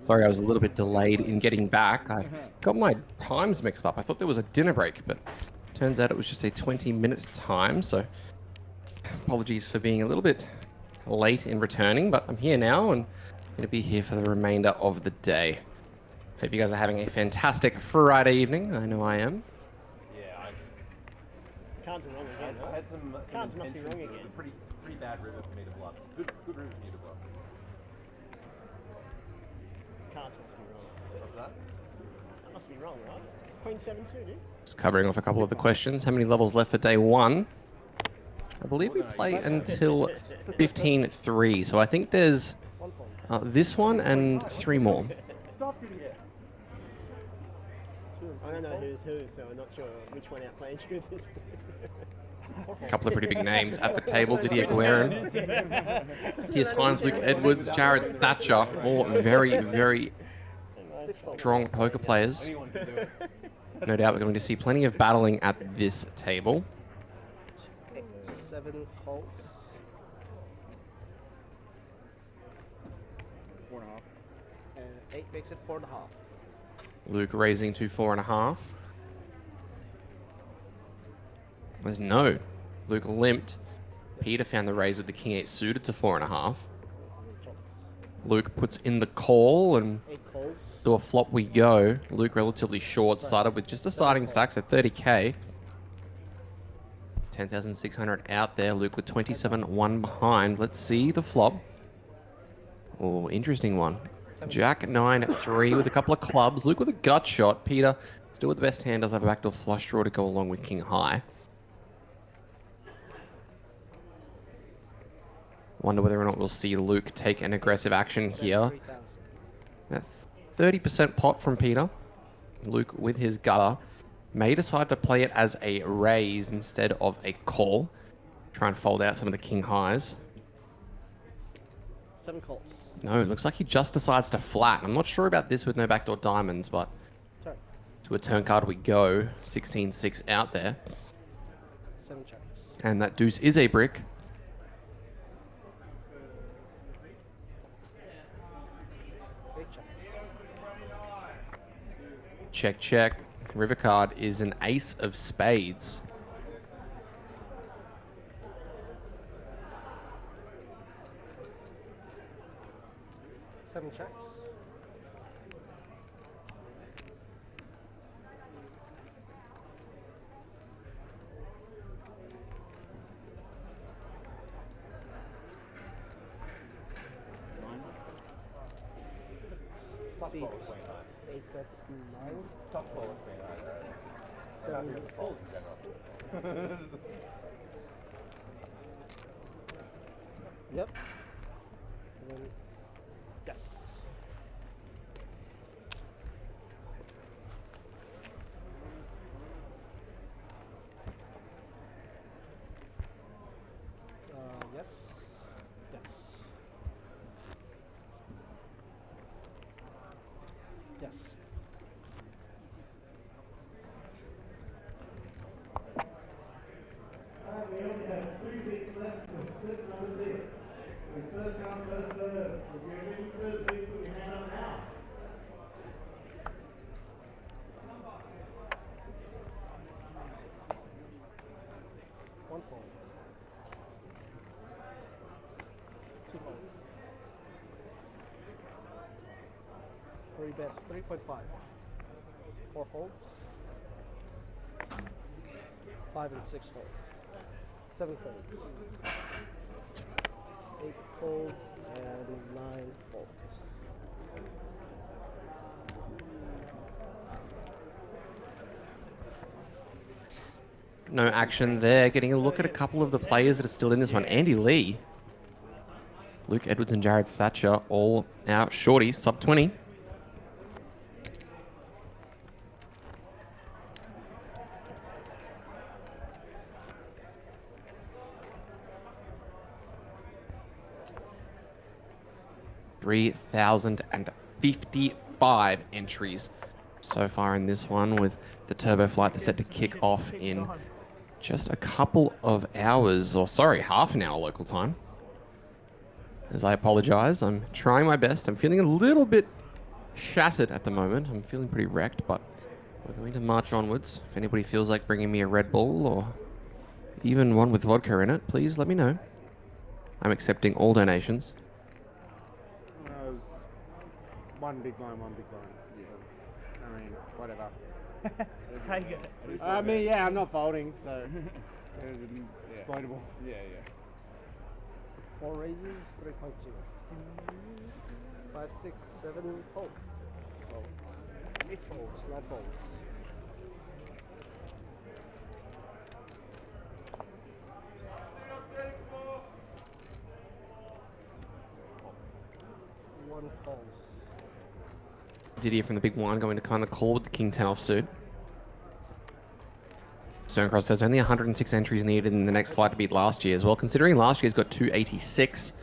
Sorry, I was a little bit delayed in getting back. I got my times mixed up. I thought there was a dinner break, but turns out it was just a 20-minute time. So apologies for being a little bit late in returning, but I'm here now and going to be here for the remainder of the day. Hope you guys are having a fantastic Friday evening. I know I am. Yeah, Can't do wrong again. I had some Cards must be intentions. wrong It was again. a pretty bad river for me to bluff. Good river for you to bluff. Cards must be wrong. What's that? That must be wrong, right? 0.72, dude. Just covering off a couple of the questions. How many levels left for day one? I believe we play until 15-3, so I think there's this one and 3 more. Stop, dude. Yeah. I don't know who's who, so I'm not sure which one outplays who this A couple of pretty big names at the table. Didier Guerin, Piers Hines, Luke Edwards, Jared Thatcher, all very, very strong poker players. No doubt we're going to see plenty of battling at this table. 7 calls. 4.5. And 8 makes it 4.5. Luke raising to 4.5. There's no. Luke limped. Peter found the raise with the king 8 suited to 4.5. Luke puts in the call and to a flop we go. Luke relatively short, started with just a starting stack, so 30k. 10,600 out there. Luke with 27-1 behind. Let's see the flop. Oh, interesting one. Jack 9-3 with a couple of clubs. Luke with a gut shot. Peter still with the best hand, does have a backdoor flush draw to go along with king high. Wonder whether or not we'll see Luke take an aggressive action here. 30% pot from Peter. Luke with his gutter may decide to play it as a raise instead of a call. Try and fold out some of the king highs. 7 calls. No, it looks like he just decides to flat. I'm not sure about this with no backdoor diamonds, but to a turn card we go. 16-6 out there. 7 checks. And that deuce is a brick. Check, check. River card is an ace of spades. Seven checks. Seat. 8 bets 9. Top 4. 7 folds. Yep. And then, yes. Yes. Yes. Yes. We only have 3 weeks left for split number 6. When first come, first serve. If you're ready to serve, please put your hand up now. One folds. 2 folds. 3 bets, 3.5. 4 folds. 5 and 6 folds. 7 folds. 8 folds and 9 folds. No action there. Getting a look at a couple of the players that are still in this one. Andy Lee, Luke Edwards and Jared Thatcher all out shorty, sub 20. $3,055 entries so far in this one, with the turbo flight set to kick off in just a couple of hours, or sorry, half an hour local time. As I apologize, I'm trying my best. I'm feeling a little bit shattered at the moment. I'm feeling pretty wrecked, but we're going to march onwards. If anybody feels like bringing me a Red Bull or even one with vodka in it, please let me know. I'm accepting all donations. It was one big blind, one big blind. Yeah. I mean, whatever. Take it. I mean, yeah, I'm not folding, so exploitable. Yeah, yeah. 4 raises, 3.2. 5, 6, 7 fold. 8 folds, 9 folds. One falls. Didier from the big blind going to kind of call with the king 10 offsuit. Stonecross says only 106 entries needed in the next flight to beat last year's. Well, considering last year's got 286,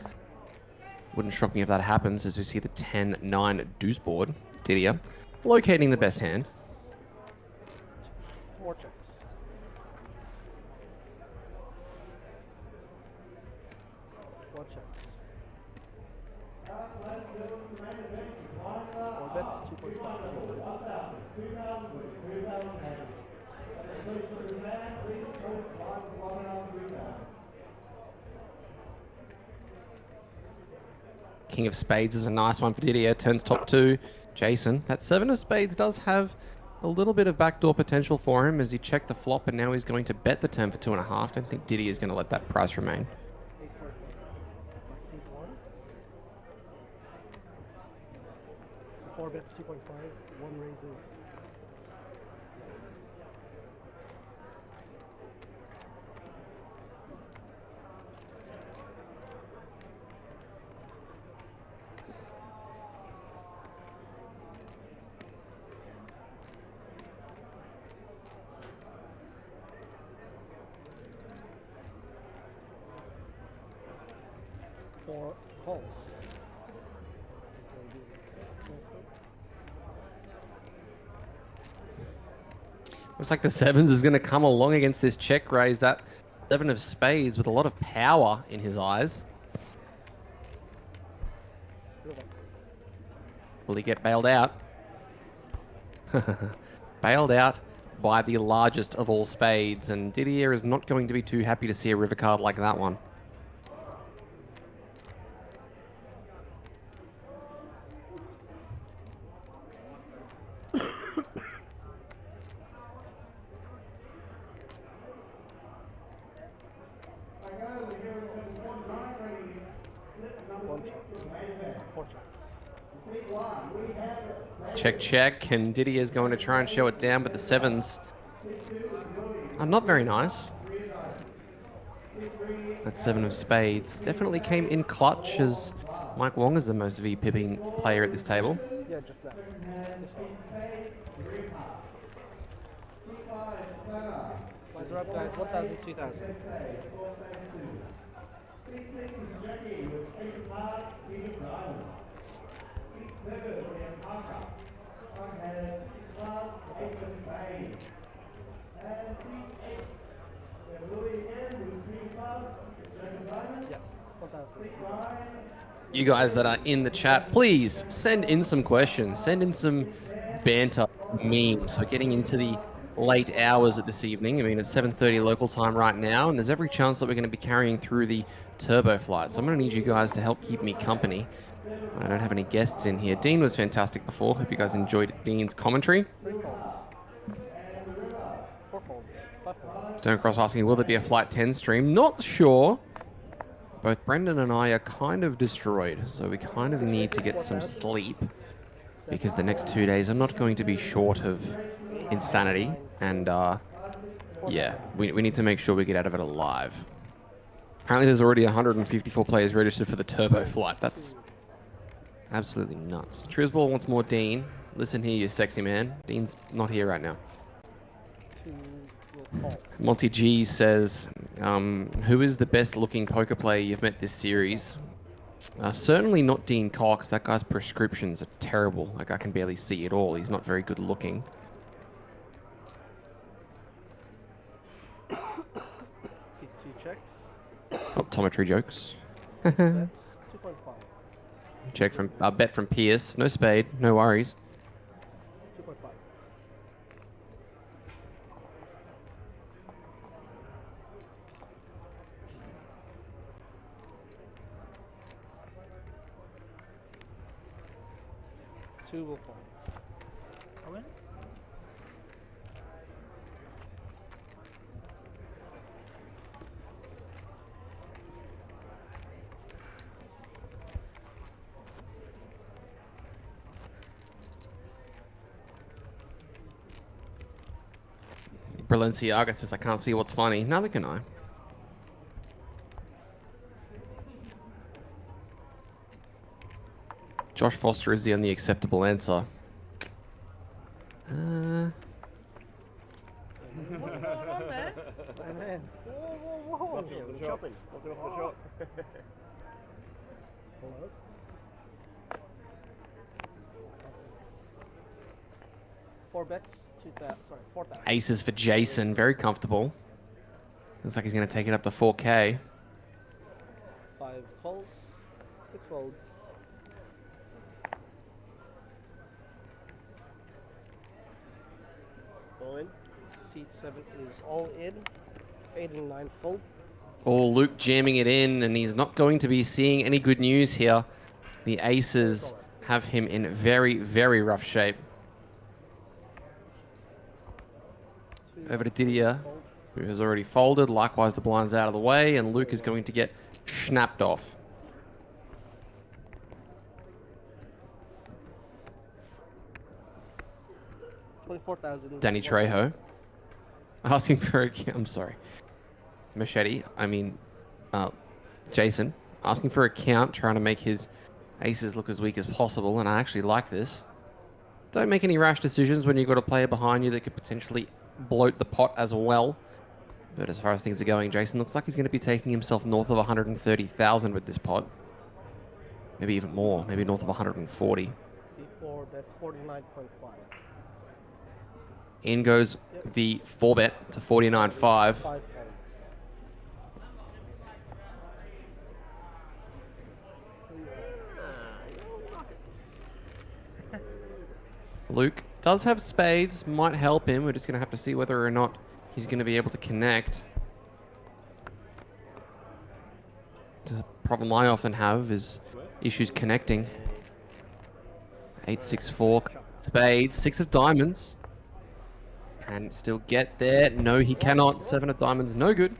wouldn't shock me if that happens as we see the 10-9 deuce board. Didier locating the best hand. 4 checks. 4 checks. 4 bets, 2.5. King of spades is a nice one for Didier. Turns top 2. Jason, that 7 of spades does have a little bit of backdoor potential for him as he checked the flop and now he's going to bet the turn for 2.5. Don't think Didier is going to let that price remain. So 4 bets, 2.5. 1 raises. Calls. Looks like the 7s is going to come along against this check raise. That 7 of spades with a lot of power in his eyes. Will he get bailed out? Bailed out by the largest of all spades, and Didier is not going to be too happy to see a river card like that one. Check, check, and Didier's going to try and show it down, but the 7s are not very nice. That 7 of spades definitely came in clutch as Mike Wong is the most V-pipping player at this table. Yeah, just that. My drop, guys, 1,000, 2,000. You guys that are in the chat, please send in some questions. Send in some banter memes. We're getting into the late hours of this evening. I mean, it's 7:30 local time right now, and there's every chance that we're going to be carrying through the turbo flight. So I'm going to need you guys to help keep me company. I don't have any guests in here. Dean was fantastic before. Hope you guys enjoyed Dean's commentary. Stonecross asking, will there be a Flight 10 stream? Not sure. Both Brendan and I are kind of destroyed, so we kind of need to get some sleep because the next 2 days are not going to be short of insanity, and yeah, we need to make sure we get out of it alive. Apparently there's already 154 players registered for the turbo flight. That's absolutely nuts. Trisball wants more Dean. Listen here, you sexy man. Dean's not here right now. Monty G says, who is the best looking poker player you've met this series? Certainly not Dean Cox. That guy's prescriptions are terrible. Like, I can barely see at all. He's not very good looking. C2 checks. Optometry jokes. 6 bets, 2.5. Check from bet from Pierce. No spade. No worries. 2.5. Two will fall. I win? Balenciaga says, I can't see what's funny. Neither can I. Josh Foster is the only acceptable answer. What's going on there? Oh, man. Whoa, whoa, whoa. Nothing off the shop. Nothing off the shop. Hello? Four bets, 4,000. Aces for Jason, very comfortable. Looks like he's going to take it up to 4K. 5 calls, 6 folds. All in. Seat 7 is all in. 8 and 9 full. Oh, Luke jamming it in, and he's not going to be seeing any good news here. The aces have him in very, very rough shape. Over to Didier, who has already folded. Likewise, the blind's out of the way, and Luke is going to get snapped off. Danny Trejo asking for a... I'm sorry. Machete, I mean, Jason, asking for a count, trying to make his aces look as weak as possible, and I actually like this. Don't make any rash decisions when you've got a player behind you that could potentially bloat the pot as well. But as far as things are going, Jason looks like he's going to be taking himself north of 130,000 with this pot. Maybe even more, maybe north of 140. C4, that's 49.5. In goes the 4-bet to 49.5. Luke does have spades, might help him. We're just going to have to see whether or not he's going to be able to connect. The problem I often have is issues connecting. 8-6-4, spades, 6 of diamonds. Can still get there. No, he cannot. 7 of diamonds, no good.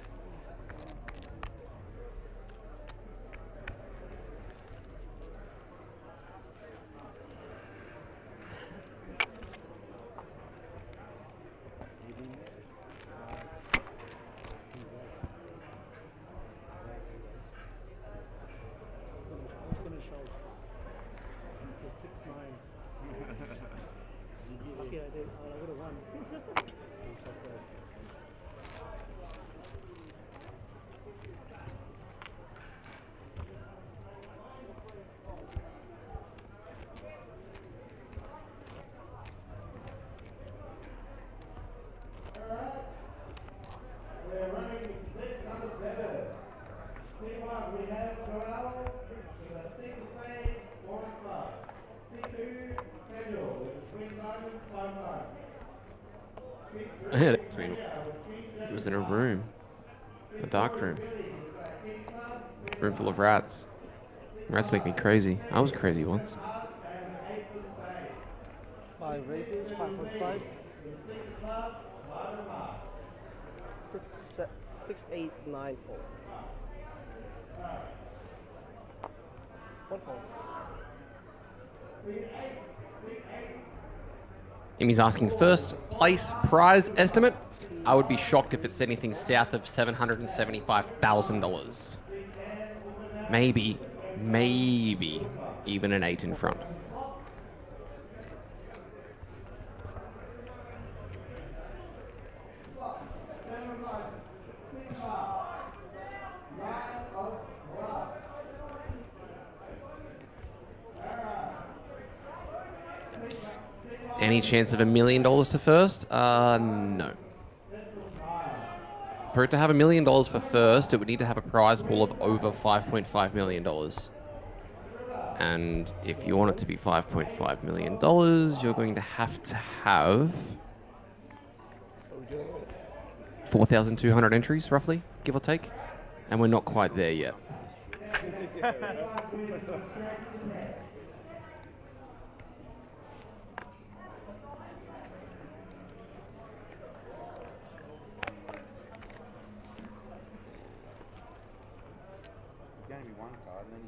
It was in a room, a dark room, room full of rats. Rats make me crazy. I was crazy once. 5 raises, 5.5. 6, 8, 9, 4. 1 fold. Emmy's asking first place prize estimate. I would be shocked if it's anything south of $775,000. Maybe even an 8 in front. Any chance of $1 million to first? No. For it to have $1 million for first, it would need to have a prize pool of over $5.5 million. And if you want it to be $5.5 million, you're going to have 4,200 entries, roughly, give or take. And we're not quite there yet.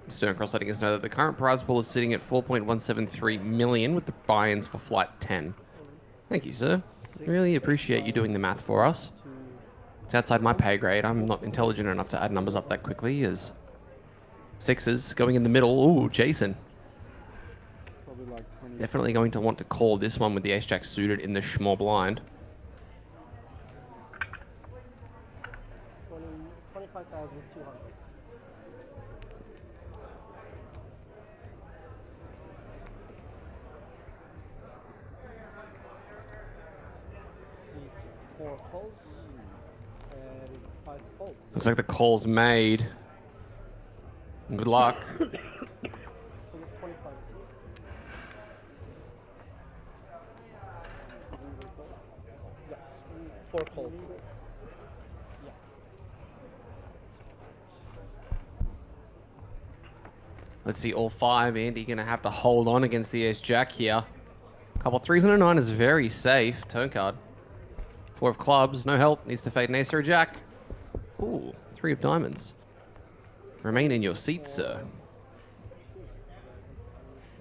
Sterncross letting us know that the current prize pool is sitting at 4.173 million with the buy-ins for flight 10. Thank you, sir. Really appreciate you doing the math for us. It's outside my pay grade. I'm not intelligent enough to add numbers up that quickly. As 6s going in the middle. Ooh, Jason. Probably like 20 Definitely going to want to call this one with the ace-jack suited in the small blind. 25,200. Four folds and 5 folds. Looks like the call's made. Good luck. So that's 25. Yes, 4 cold. Yeah. Let's see, all 5. Andy going to have to hold on against the ace-jack here. Couple 3s and a 9 is very safe. Turn card. 4 of clubs, no help. Needs to fade an ace or a jack. Ooh, 3 of diamonds. Remain in your seat, sir.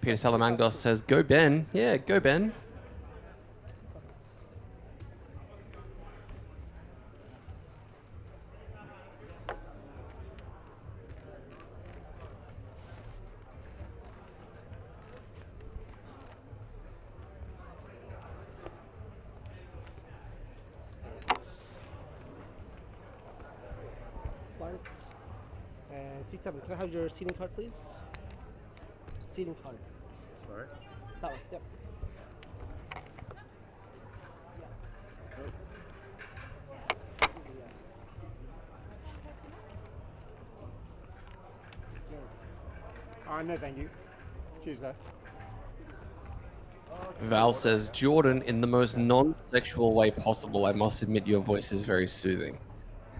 Peter Salamangos says, go Ben. Yeah, go Ben. Lights. And seat 7. Can I have your seating card, please? Seating card. Sorry. That one, yep. No, thank you. Choose that. Val says, Jordan, in the most non-sexual way possible, I must admit your voice is very soothing.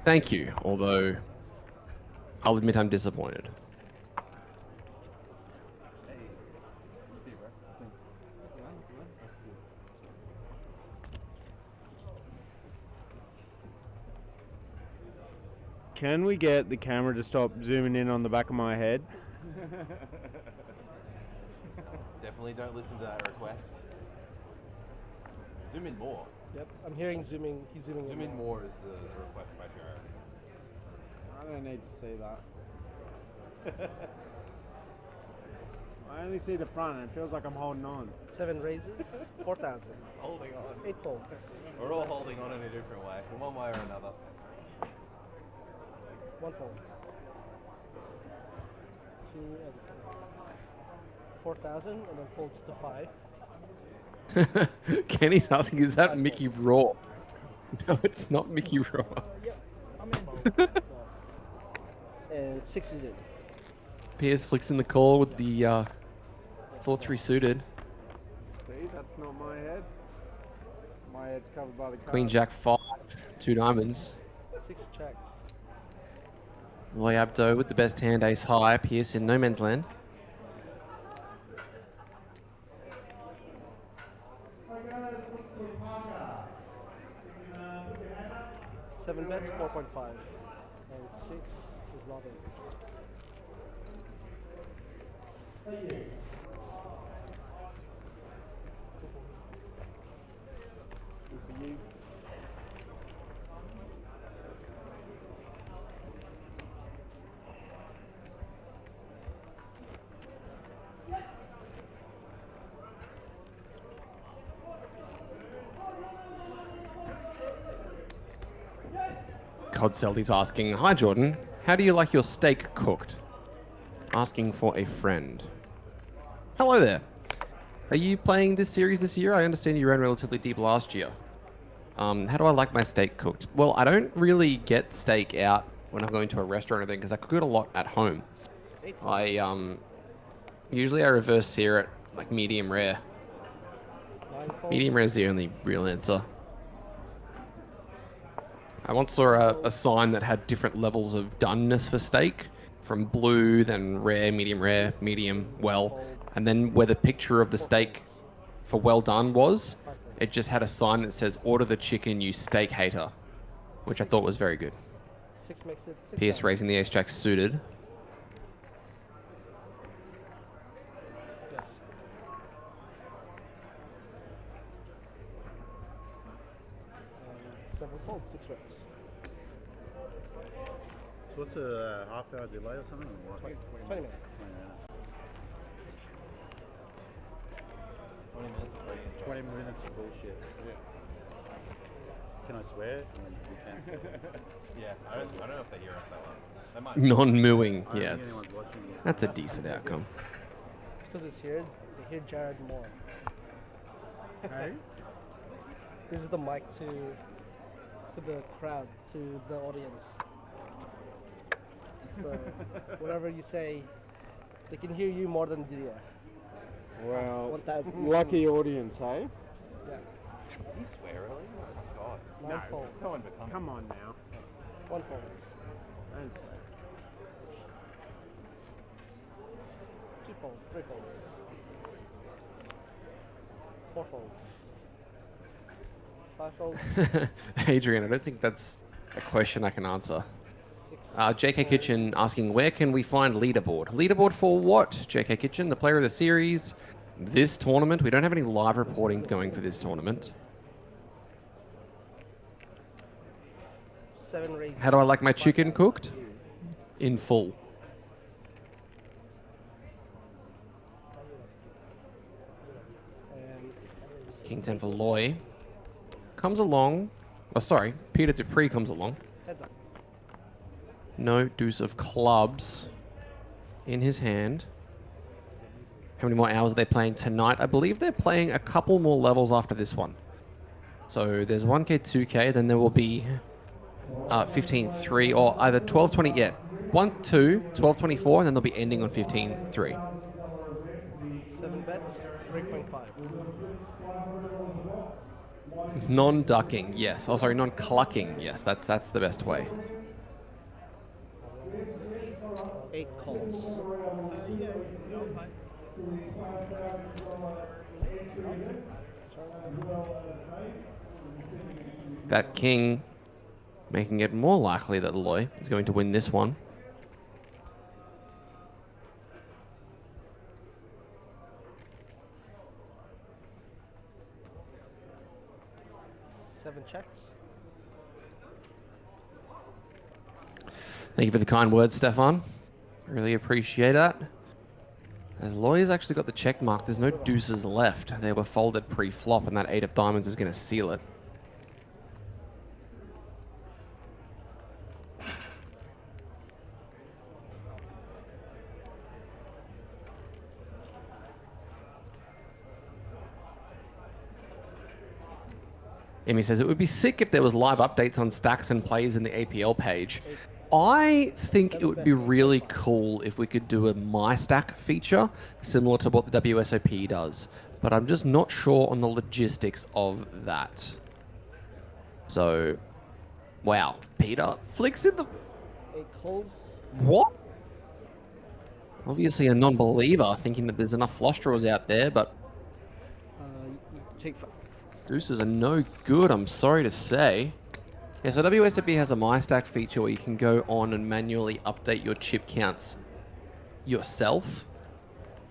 Thank you, although I'll admit I'm disappointed. Can we get the camera to stop zooming in on the back of my head? Definitely don't listen to that request. Zoom in more. Yep, I'm hearing zooming. He's zooming Zoom in more is the request by Joe. I don't need to see that. I only see the front and it feels like I'm holding on. 7 raises, 4,000. Holding on. 8 folds. We're all holding on in a different way, in one way or another. 1 fold. 2 and 4,000 and then folds to 5. Kenny's asking, is that Mickey Raw? No, it's not Mickey Raw. Yep, I'm in. And 6 is in. Pierce flicks in the call with the 4-3 suited. See, that's not my head. My head's covered by the card. Queen Jack 5, 2 diamonds. 6 checks. Loy Abdo with the best hand, ace high. Pierce in no man's land. Seven bets, 4.5. And 6 is not in. Good for you. Codseldy's asking, hi Jordan, how do you like your steak cooked? Asking for a friend. Hello there. Are you playing this series this year? I understand you ran relatively deep last year. How do I like my steak cooked? Well, I don't really get steak out when I'm going to a restaurant or anything because I cook it a lot at home. Usually I reverse sear it like medium rare. Medium rare is the only real answer. I once saw a sign that had different levels of doneness for steak, from blue, then rare, medium, well, and then where the picture of the steak for well done was, it just had a sign that says, order the chicken, you steak hater, which I thought was very good. 6 makes it 6. Pierce raising the ace-jack suited. Yes. And 7 folds, 6 reds. So what's a half-hour delay or something? Or what? 20 minutes. 20 minutes of bullshit. Yeah. Can I swear? We can. Yeah, I don't know if they hear us that well. They might. Non-mooing. I don't Yeah, think it's, anyone's watching it. that's a decent outcome. Because it's here, they hear Jared more. Hey? This is the mic to the crowd, to the audience. So whatever you say, they can hear you more than Didier. Well, 1,000. lucky audience, hey? Yeah. Did he swear earlier? Oh God. Nine folds. So unbecoming. Come on now. 1 folds. Don't swear. 2 folds. 3 folds. 4 folds. 5 folds. Adrian, I don't think that's a question I can answer. 6. JK Kitchen asking, where can we find leaderboard? Leaderboard for what, JK Kitchen? The player of the series? This tournament? We don't have any live reporting going for this tournament. 7 raises. How do I like my chicken cooked? In full. King 10 for Loy. Comes along. Oh, sorry. Peter Dupree comes along. Heads up. No deuce of clubs in his hand. How many more hours are they playing tonight? I believe they're playing a couple more levels after this one. So there's 1K, 2K, then there will be 15-3, or either 12-20, yeah. 1-2, 12-24, and then they'll be ending on 15-3. 7 bets, 3.5. Non-ducking, yes. Oh, sorry, non-clucking, yes. That's the best way. 8 calls. That king making it more likely that Loy is going to win this one. Seven checks. Thank you for the kind words, Stefan. Really appreciate that. As Loy has actually got the check mark, there's no deuces left. They were folded pre-flop, and that 8 of diamonds is going to seal it. Emmy says, it would be sick if there was live updates on stacks and plays in the APL page. I think it would be really cool if we could do a My Stack feature, similar to what the WSOP does. But I'm just not sure on the logistics of that. So, wow. Peter flicks in the... 8 calls. What? Obviously a non-believer, thinking that there's enough flush draws out there, but... You take 5. Deuces are no good, I'm sorry to say. Yeah, so WSOP has a My Stack feature where you can go on and manually update your chip counts yourself.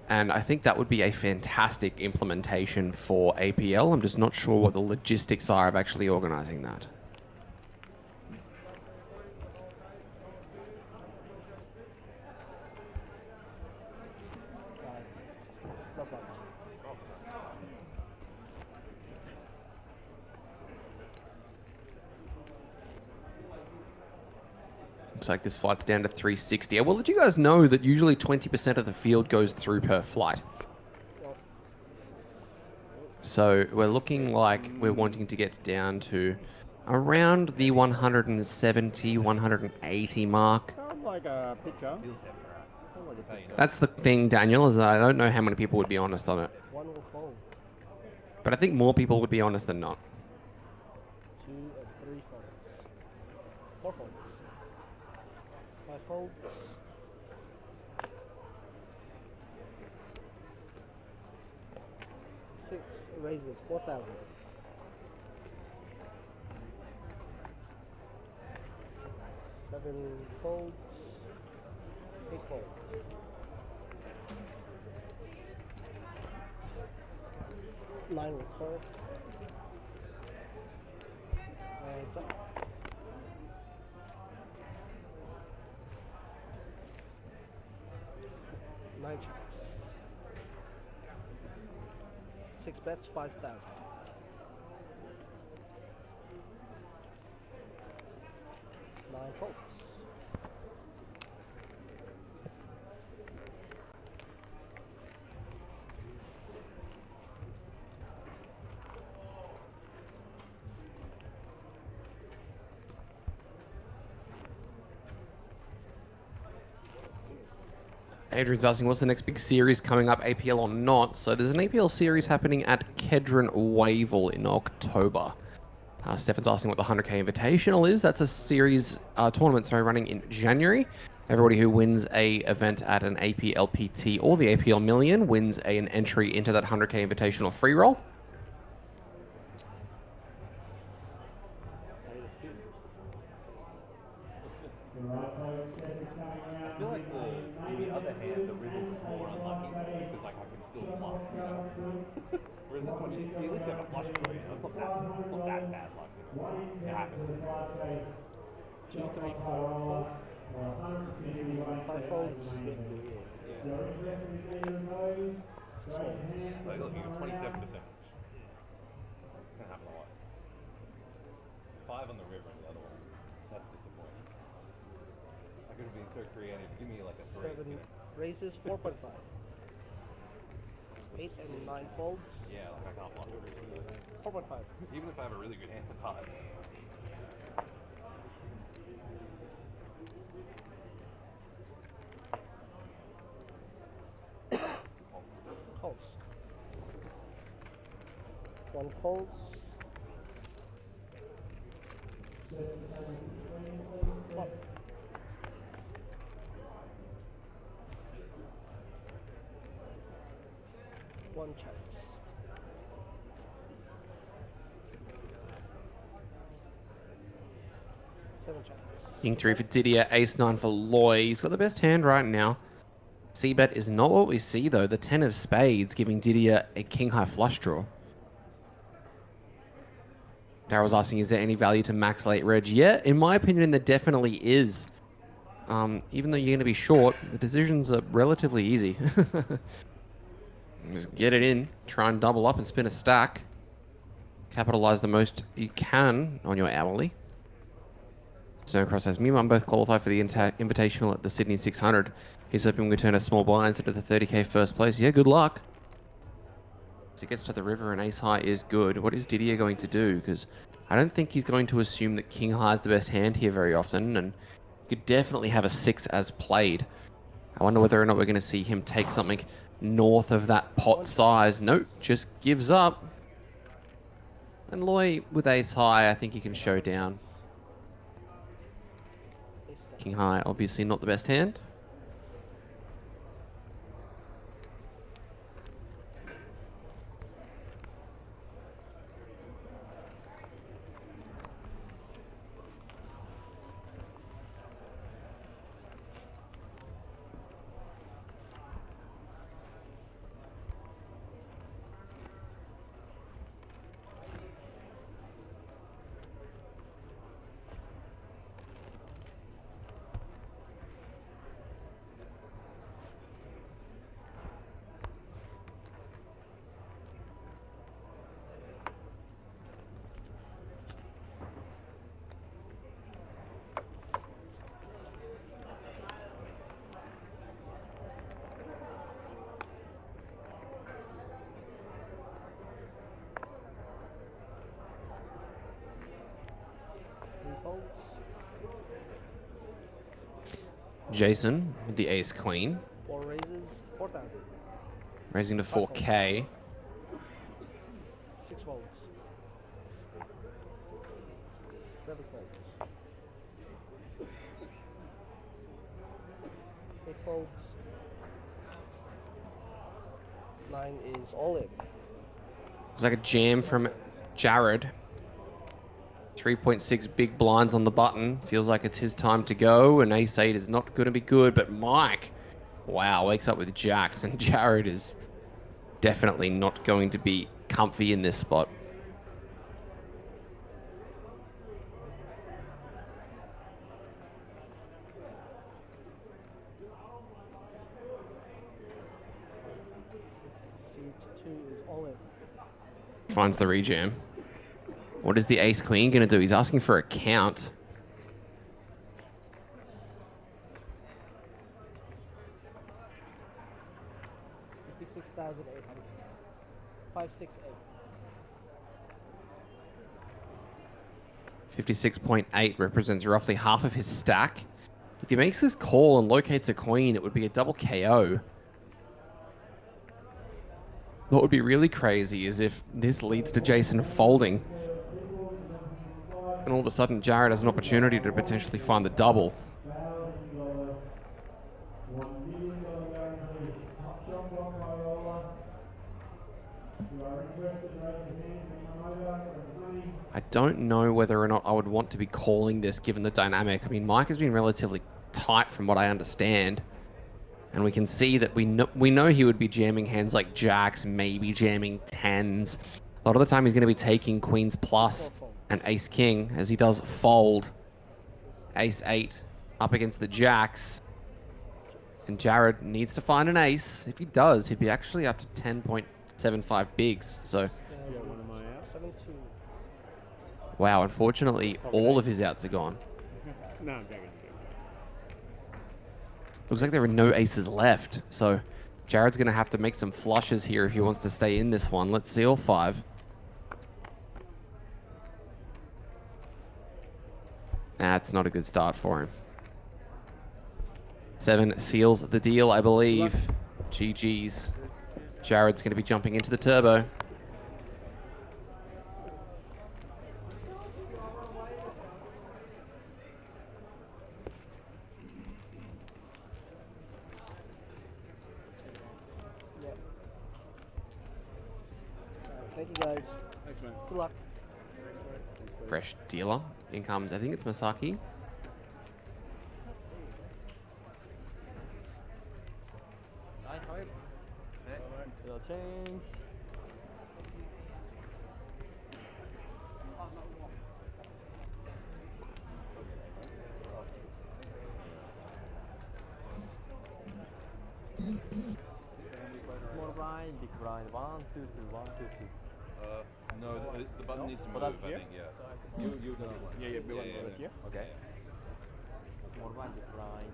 And I think that would be a fantastic implementation for APL. I'm just not sure what the logistics are of actually organizing that. Looks like this flight's down to 360. I will let you guys know that usually 20% of the field goes through per flight. So we're looking like we're wanting to get down to around the 170, 180 mark. Sounds like a picture. That's the thing, Daniel, is that I don't know how many people would be honest on it. 1 will fold. But I think more people would be honest than not. 2 and 3 folds. 4 folds. 5 folds. 6 raises, 4,000. 7 folds. 8 folds. 9 will call. Heads up. 9 checks. 6 bets, 5,000. Nine folds. Adrian's asking, what's the next big series coming up, APL or not? So there's an APL series happening at Kedron Wavell in October. Stefan's asking what the 100k Invitational is. That's a series, tournament, running in January. Everybody who wins a event at an APL PT or the APL Million wins an entry into that 100k Invitational free roll. I feel like the other hand, the river was more unlucky because like I could still bluff, you know. Whereas this one, you at least have a flush draw, you know. It's not that bad luck, you know. It happens. 2, 3, 4, 5 folds. Yeah. So you're looking at 27%. Can happen a lot. 5 on the river and the other one. That's disappointing. I could have been so creative. Give me like a 3. 7 you know? raises, 4.5. 8 and 9 folds. Yeah, like I can't bluff it. 4.5. Even if I have a really good hand, it's hard. Calls. 1 calls. Flop. One checks. Seven checks. King 3 for Didier, Ace 9 for Loy. He's got the best hand right now. C-bet is not what we see, though. The 10 of spades giving Didier a king-high flush draw. Daryl's asking, is there any value to max late reg? Yeah, in my opinion, there definitely is. Even though you're going to be short, the decisions are relatively easy. Just get it in, try and double up and spin a stack. Capitalize the most you can on your hourly. Stonecross says, me and Mum both qualify for the Invitational at the Sydney 600. He's hoping we turn a small buy instead of the 30k first place. Yeah, good luck. As he gets to the river and ace high is good. What is Didier going to do? Because I don't think he's going to assume that king high is the best hand here very often, and you could definitely have a 6 as played. I wonder whether or not we're going to see him take something north of that pot size. Nope, just gives up. And Loy with ace high, I think he can show down. King high, obviously not the best hand. Jason with the ace queen. 4 raises, 4,000. Raising to 4k. 6 folds. 7 folds. 8 folds. 9 is all in. It's like a jam from Jared. 3.6 big blinds on the button. Feels like it's his time to go. And ace 8 is not going to be good. But Mike, wow, wakes up with jacks. And Jared is definitely not going to be comfy in this spot. C2 is all in. Finds the rejam. What is the ace queen going to do? He's asking for a count. $56,800. 568. 56.8 represents roughly half of his stack. If he makes this call and locates a queen, it would be a double KO. What would be really crazy is if this leads to Jason folding, and all of a sudden Jared has an opportunity to potentially find the double. I don't know whether or not I would want to be calling this given the dynamic. I mean, Mike has been relatively tight from what I understand. And we can see that we know he would be jamming hands like jacks, maybe jamming tens. A lot of the time he's going to be taking queens plus and ace king as he does fold ace 8 up against the jacks. And Jared needs to find an ace. If he does, he'd be actually up to 10.75 bigs. So, wow, unfortunately, all of his outs are gone. No, I'm joking. Looks like there are no aces left. So Jared's going to have to make some flushes here if he wants to stay in this one. Let's see all 5. That's not a good start for him. 7 seals the deal, I believe. GG's. Jared's going to be jumping into the turbo. Thank you guys. Thanks, man. Good luck. Fresh dealer. In comes, I think it's Masaki. Little change. Small blind, big blind, 1, 2, 2, 1, 2, 2. No, the button needs to move, Oh, that's I here? think, yeah. You go. Yeah, big one. That's here. Okay. Small blind, big blind.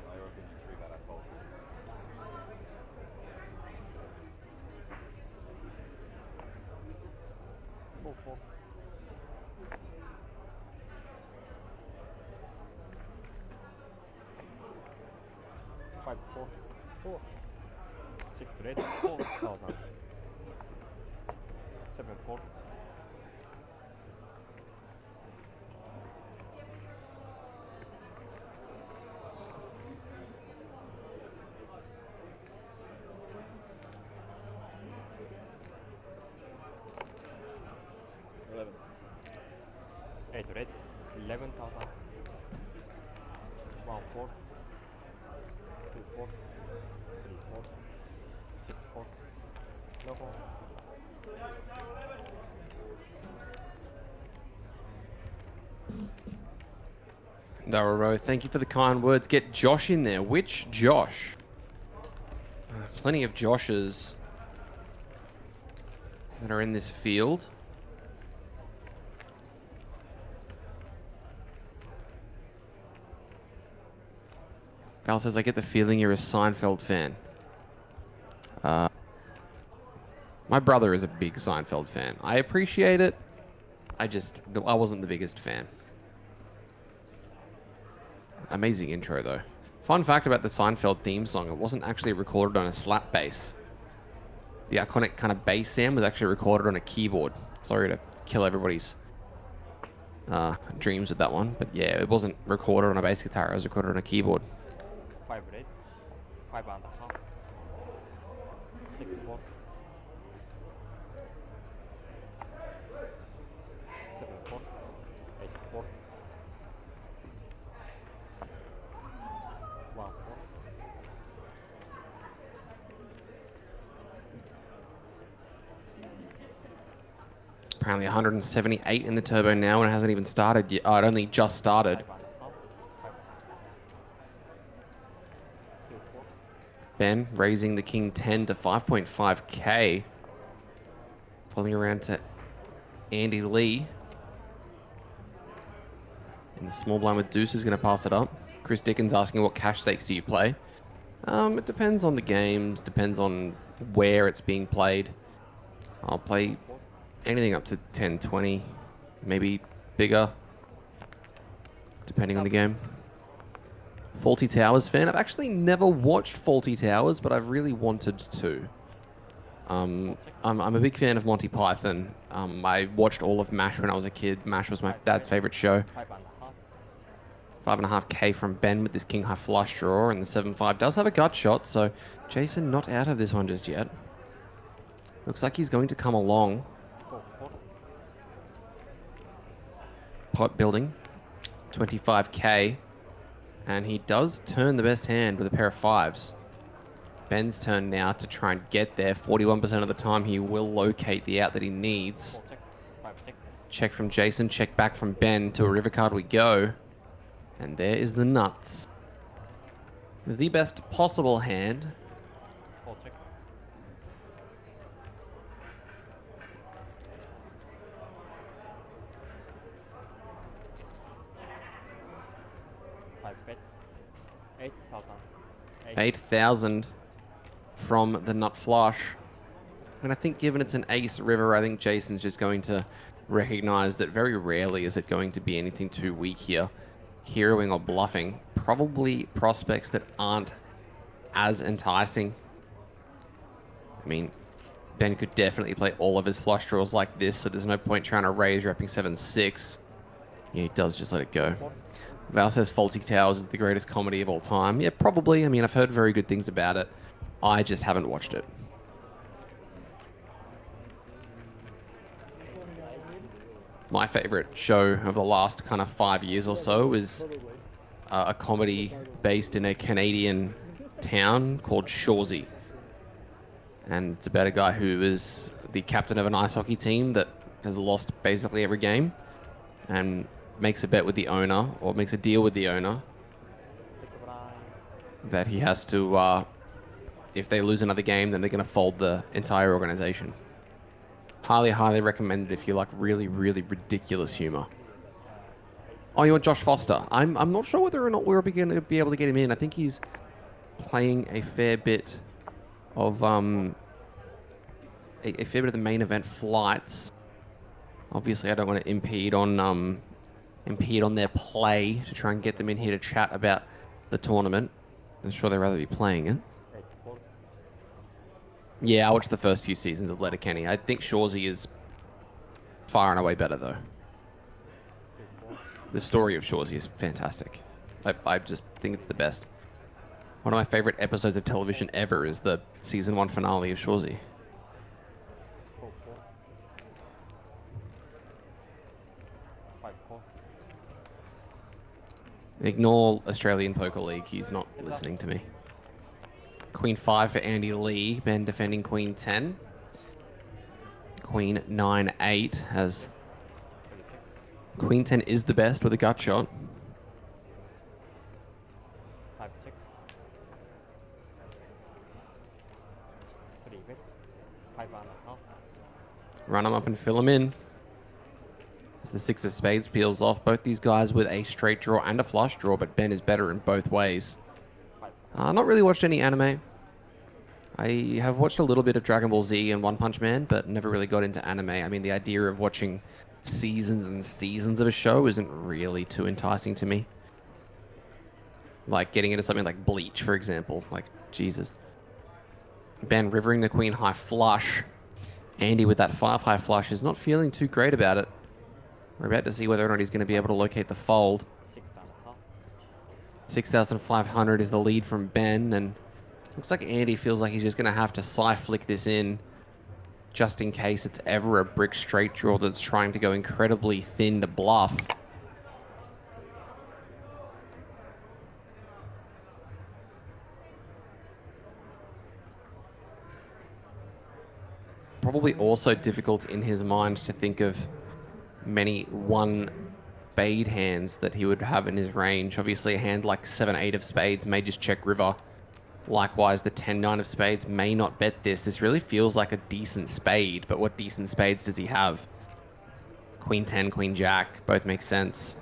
I reckon you treat that at fault. Four. 5, 4. 6 red, 4,000. 7, 4. Eight reds, 11,000. 1, 4. 2, 4. 3, 4. 6, 4. No 4. Darrow, thank you for the kind words. Get Josh in there. Which Josh? Plenty of Joshes that are in this field. Gal says, I get the feeling you're a Seinfeld fan. My brother is a big Seinfeld fan. I appreciate it. I wasn't the biggest fan. Amazing intro, though. Fun fact about the Seinfeld theme song, it wasn't actually recorded on a slap bass. The iconic kind of bass sound was actually recorded on a keyboard. Sorry to kill everybody's dreams with that one, but yeah, it wasn't recorded on a bass guitar, it was recorded on a keyboard. 5 reds, 5.5. 6, 4. 7, 4. 8, 4. 1, 4. Apparently 178 in the turbo now, and it hasn't even started yet. Oh, it only just started. Ben raising the king 10 to 5.5k. Falling around to Andy Lee. And the small blind with deuce is going to pass it up. Chris Dickens asking what cash stakes do you play? It depends on the games, depends on where it's being played. I'll play anything up to 10, 20, maybe bigger, depending on the game. Faulty Towers fan. I've actually never watched Faulty Towers, but I've really wanted to. I'm a big fan of Monty Python. I watched all of MASH when I was a kid. MASH was my dad's favorite show. 5.5k from Ben with this king high flush draw, and the 7-5 does have a gut shot, so Jason not out of this one just yet. Looks like he's going to come along. Pot building, 25k, and he does turn the best hand with a pair of fives. Ben's turn now to try and get there. 41% of the time he will locate the out that he needs. Check from Jason, check back from Ben. To a river card we go. And there is the nuts. The best possible hand. $8,000 from the nut flush. And I think given it's an ace river, I think Jason's just going to recognize that very rarely is it going to be anything too weak here. Heroing or bluffing. Probably prospects that aren't as enticing. I mean, Ben could definitely play all of his flush draws like this, so there's no point trying to raise repping 7-6. Yeah, he does just let it go. Val says Faulty Towers is the greatest comedy of all time. Yeah, probably. I mean, I've heard very good things about it. I just haven't watched it. My favorite show of the last kind of 5 years or so is a comedy based in a Canadian town called Shawsey. And it's about a guy who is the captain of an ice hockey team that has lost basically every game and makes a bet with the owner, or makes a deal with the owner, that he has to, if they lose another game, then they're going to fold the entire organization. Highly, highly recommended if you like really, really ridiculous humor. Oh, you want Josh Foster? I'm not sure whether or not we're going to be able to get him in. I think he's playing a fair bit of a fair bit of the main event flights. Obviously, I don't want to impede on their play to try and get them in here to chat about the tournament. I'm sure they'd rather be playing it. Yeah, I watched the first few seasons of Letterkenny. I think Shawsey is far and away better, though. The story of Shawsey is fantastic. I just think it's the best. One of my favorite episodes of television ever is the season 1 finale of Shawsey. Ignore Australian Poker League. He's not listening to me. Queen 5 for Andy Lee. Ben defending Queen 10. Queen 9-8 has... Queen 10 is the best with a gut shot. Run them up and fill them in. As the 6 of spades peels off, both these guys with a straight draw and a flush draw, but Ben is better in both ways. Not really watched any anime. I have watched a little bit of Dragon Ball Z and One Punch Man, but never really got into anime. I mean, the idea of watching seasons and seasons of a show isn't really too enticing to me. Like getting into something like Bleach, for example. Like, Jesus. Ben rivering the queen high flush. Andy with that 5 high flush is not feeling too great about it. We're about to see whether or not he's going to be able to locate the fold. 6,500 is the lead from Ben, and looks like Andy feels like he's just going to have to flick this in just in case it's ever a brick straight draw that's trying to go incredibly thin to bluff. Probably also difficult in his mind to think of many one spade hands that he would have in his range. Obviously a hand like 7-8 of spades may just check river Likewise, the 10-9 of spades may not bet this. This really feels like a decent spade, but what decent spades does he have? Queen 10, Queen Jack, both make sense.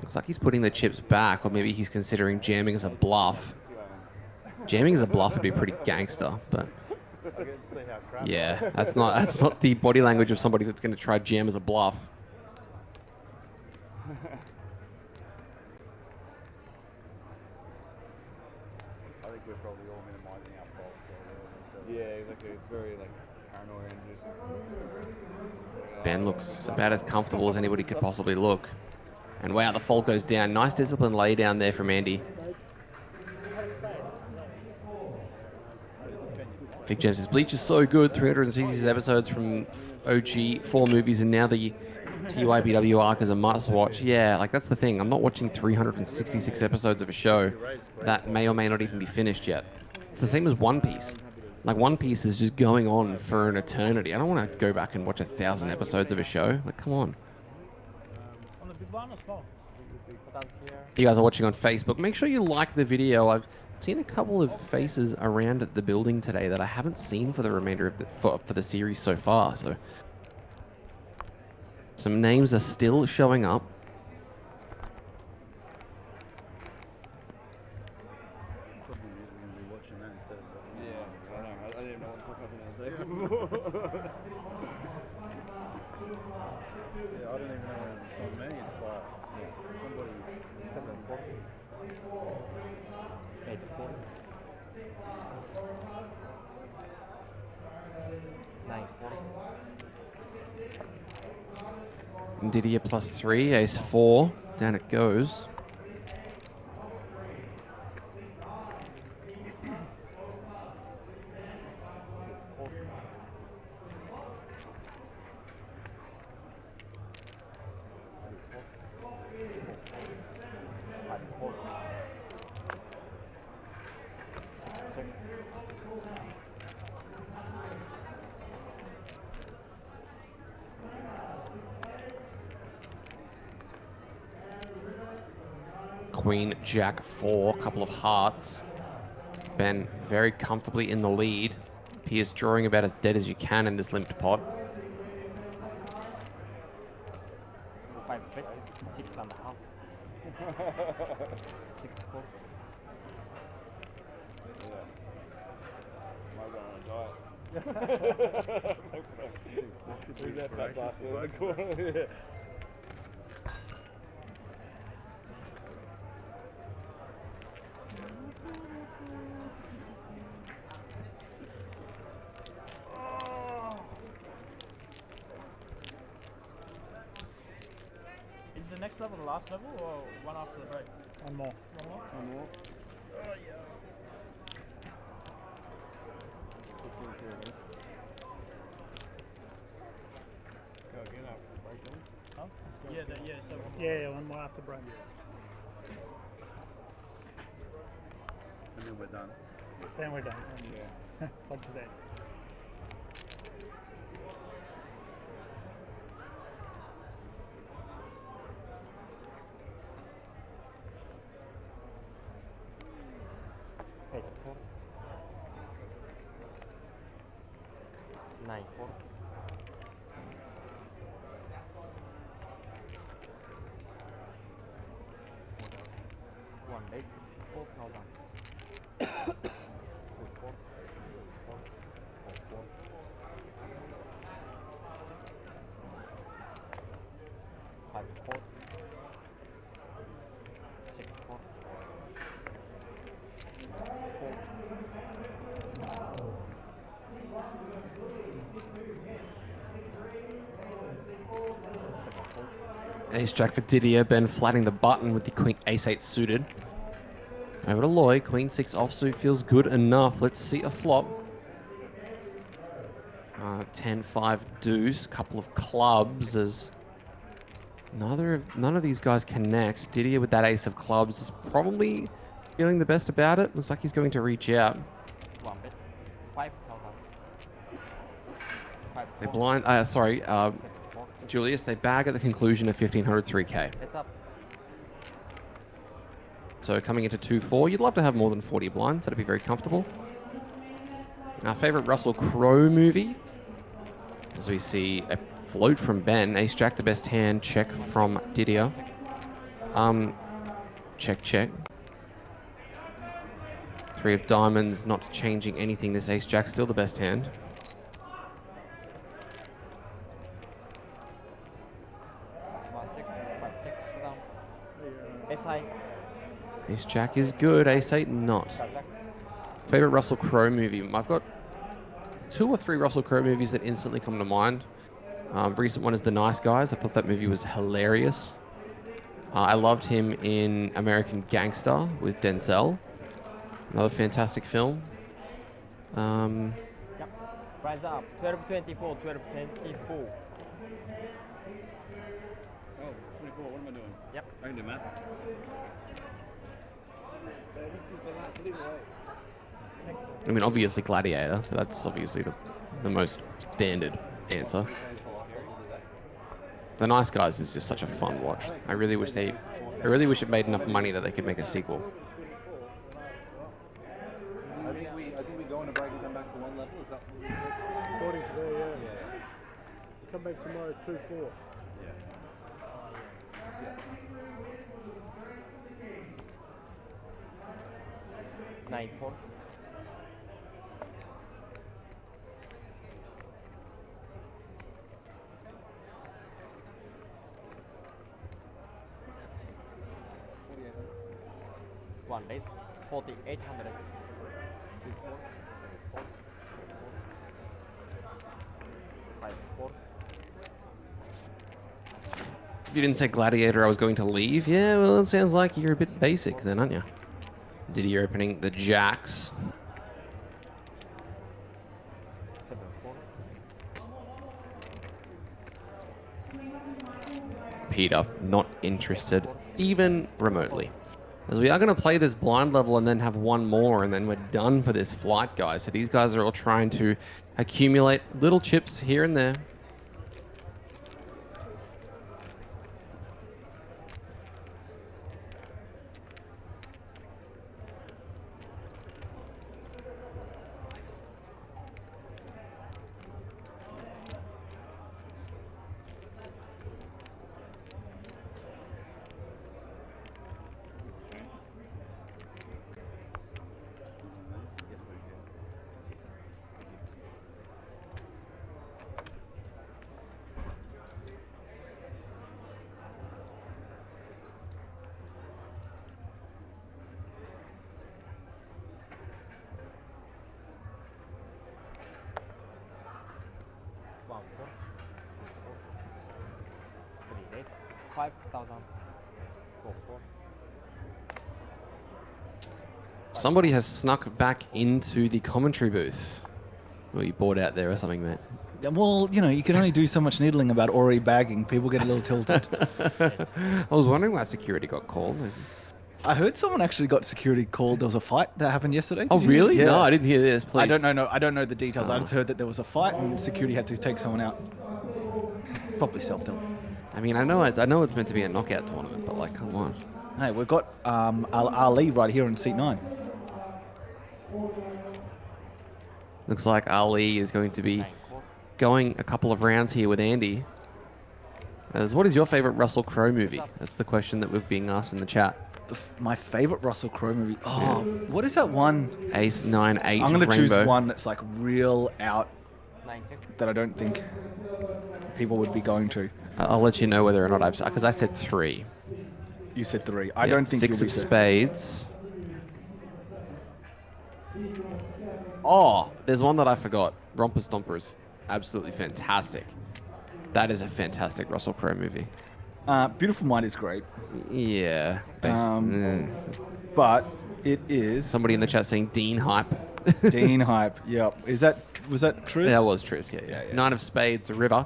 Looks like he's putting the chips back, or maybe he's considering jamming as a bluff. Jamming as a bluff would be pretty gangster, but yeah, that's not the body language of somebody that's going to try jam as a bluff. I think we're probably all minimizing our faults. Yeah, exactly. It's very like paranoia inducing. Ben looks about as comfortable as anybody could possibly look. And wow, the fault goes down. Nice disciplined lay down there from Andy. Big James' Bleach is so good. 366 episodes from OG, 4 movies, and now the TYBW arc is a must watch. Yeah, like that's the thing. I'm not watching 366 episodes of a show that may or may not even be finished yet. It's the same as One Piece. Like One Piece is just going on for an eternity. I don't want to go back and watch 1,000 episodes of a show. Like, come on. On the big one or small? You guys are watching on Facebook. Make sure you like the video. I've seen a couple of faces around the building today that I haven't seen for the remainder of the for the series so far. So some names are still showing up. I didn't know what the fuck happened. Yeah, I don't even know when it's on me. It's like somebody. 9. Didier +3, ace 4. Down it goes. Queen, Jack 4, couple of hearts. Ben very comfortably in the lead. Pierce drawing about as dead as you can in this limped pot. 5 bet, 6.5. 6 4. Who's that fat bastard in the corner? Is the next level the last level or one after the break? One more. One more. Oh, yeah. Go again after the break then? Huh? Yeah, so one more. Yeah, one more after break. And then we're done. Then we're done. Yeah. For today. Hey, 4. 9 4. One leg, 4,000. 4. 5 4. 6 4. Ace Jack for Didier. Ben flatting the button with the Queen Ace 8 suited. Over to Loy. Queen 6 offsuit feels good enough. Let's see a flop. 10-5 deuce. Couple of clubs as none of these guys connect. Didier with that ace of clubs is probably feeling the best about it. Looks like he's going to reach out. 1 bet, 5,000. They blind. Julius, they bag at the conclusion of 1,500 3K. It's up. So coming into 2-4, you'd love to have more than 40 blinds. That'd be very comfortable. Our favorite Russell Crowe movie. As we see a float from Ben. Ace Jack, the best hand. Check from Didier. Check, check. 3 of diamonds, not changing anything. This Ace Jack still the best hand. Ace Jack is good. Ace 8 not. Favorite Russell Crowe movie. I've got 2 or 3 Russell Crowe movies that instantly come to mind. Recent one is The Nice Guys. I thought that movie was hilarious. I loved him in American Gangster with Denzel. Another fantastic film. Yep. Rise up. 1224, 1224. Oh, 24. What am I doing? Yep. I can do math. So this is the last leeway. I mean, obviously Gladiator. That's obviously the most standard answer. The Nice Guys is just such a fun watch. I really wish it made enough money that they could make a sequel. I think we go on a break and come back to one level. Is that According to there, yeah. Come back tomorrow, 2-4. Yeah. 9-4. One base, 4,800. 5-4. If you didn't say Gladiator, I was going to leave. Yeah, well, it sounds like you're a bit basic then, aren't you? Didier opening the jacks. 7-4. Peter, not interested, even remotely. As we are going to play this blind level and then have one more, and then we're done for this flight, guys. So these guys are all trying to accumulate little chips here and there. Somebody has snuck back into the commentary booth. Well, you bored out there or something, mate? Yeah, well, you know, you can only do so much needling about Ori bagging. People get a little tilted. I was wondering why security got called. I heard someone actually got security called. There was a fight that happened yesterday. Oh, really? Yeah. No, I didn't hear this. Please. I don't know. I don't know the details. I just heard that there was a fight and security had to take someone out. Probably self-dealt. I mean, I know it's meant to be a knockout tournament, but like, come on. Hey, we've got Ali right here in seat 9. Looks like Ali is going to be going a couple of rounds here with Andy. What is your favorite Russell Crowe movie? That's the question that we've been asked in the chat. My favorite Russell Crowe movie? Oh, what is that one? Ace 9 8. I'm going to choose Rainbow. one that's like real out that I don't think people would be going to. I'll let you know whether or not because I said 3. You said 3. I don't think 6 you'll of be spades. Oh, there's one that I forgot. Romper Stomper is absolutely fantastic. That is a fantastic Russell Crowe movie. Beautiful Mind is great. Yeah. But it is... Somebody in the chat saying Dean Hype. Dean Hype, yep. Was that Tris? That was Tris, yeah. 9 of spades, River.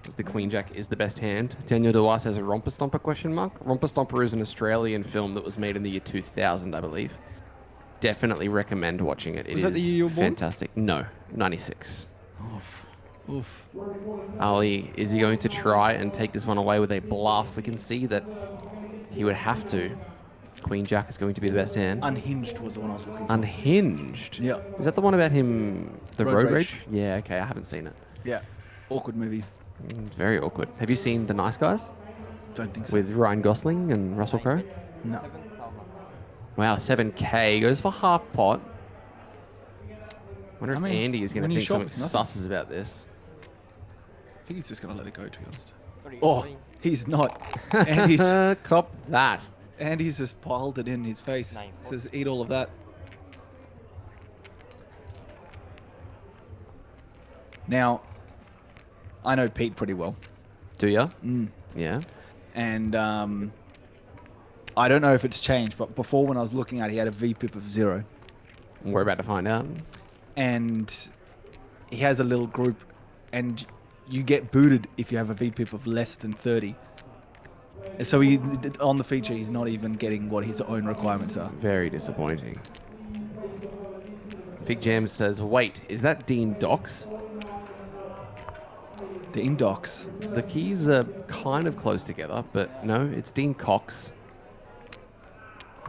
As the Queen Jack is the best hand. Daniel Dewas has a Romper Stomper question mark. Romper Stomper is an Australian film that was made in the year 2000, I believe. Definitely recommend watching it. Was that the year you were born? Fantastic. No, 96. Oof. Ali, is he going to try and take this one away with a bluff? We can see that he would have to. Queen Jack is going to be the best hand. Unhinged was the one I was looking for. Unhinged? Yeah. Is that the one about him, the Road Road Rage? Rage? Yeah, okay, I haven't seen it. Yeah. Awkward movie. Very awkward. Have you seen The Nice Guys? Don't think so. With Ryan Gosling and Russell Crowe? No. Wow, 7K goes for half pot. Wonder if Andy is going to think something sus is about this. I think he's just going to let it go, to be honest. Oh, he's not. Andy's cop that. Andy's just piled it in his face. Says, eat all of that. Now, I know Pete pretty well. Do ya? Mm. Yeah. And I don't know if it's changed, but before when I was looking at it, he had a VPIP of 0. We're about to find out. And he has a little group, and you get booted if you have a VPIP of less than 30. And so he, on the feature, he's not even getting what his own requirements are. Very disappointing. Big Jam says, wait, is that Dean Docs? Dean Docs. The keys are kind of close together, but no, it's Dean Cox.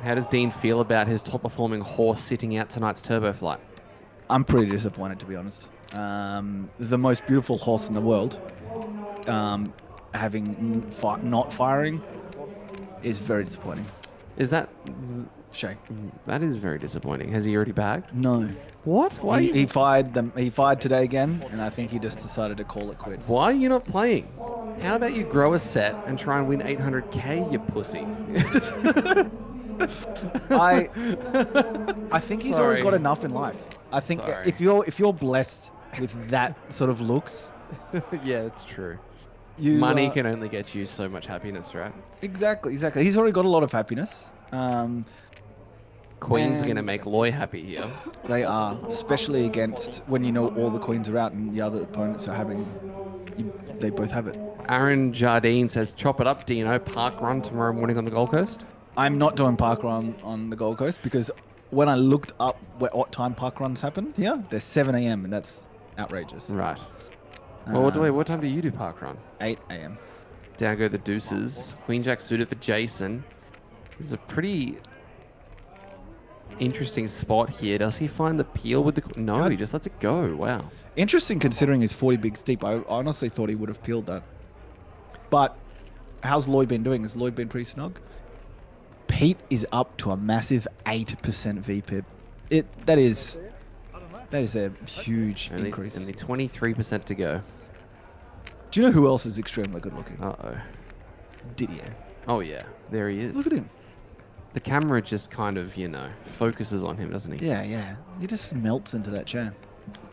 How does Dean feel about his top-performing horse sitting out tonight's Turbo Flight? I'm pretty disappointed, to be honest. The most beautiful horse in the world, not firing, is very disappointing. Is that... Shay. That is very disappointing. Has he already bagged? No. What? Why? He fired them. He fired today again, and I think he just decided to call it quits. Why are you not playing? How about you grow a set and try and win 800k, you pussy? I think he's already got enough in life. I think if you're blessed with that sort of looks, yeah, it's true. Money can only get you so much happiness, right? Exactly. He's already got a lot of happiness. Queens are going to make Loy happy here. They are, especially against when you know all the queens are out and the other opponents are having. They both have it. Aaron Jardine says, "Chop it up, Dino. Park run tomorrow morning on the Gold Coast." I'm not doing park run on the Gold Coast because when I looked up what time park runs happen here, they're 7 a.m. and that's outrageous. Right. Well, what time do you do park run? 8 a.m. Down go the deuces. Queen Jack suited for Jason. This is a pretty interesting spot here. Does he find the peel with the... No, he just lets it go. Wow. Interesting considering his 40 big steep. I honestly thought he would have peeled that. But how's Lloyd been doing? Has Lloyd been pretty snog? Pete is up to a massive 8% VPIP. That is a huge increase. Only 23% to go. Do you know who else is extremely good looking? Uh-oh. Didier. Oh, yeah. There he is. Look at him. The camera just kind of, focuses on him, doesn't he? Yeah. He just melts into that chair.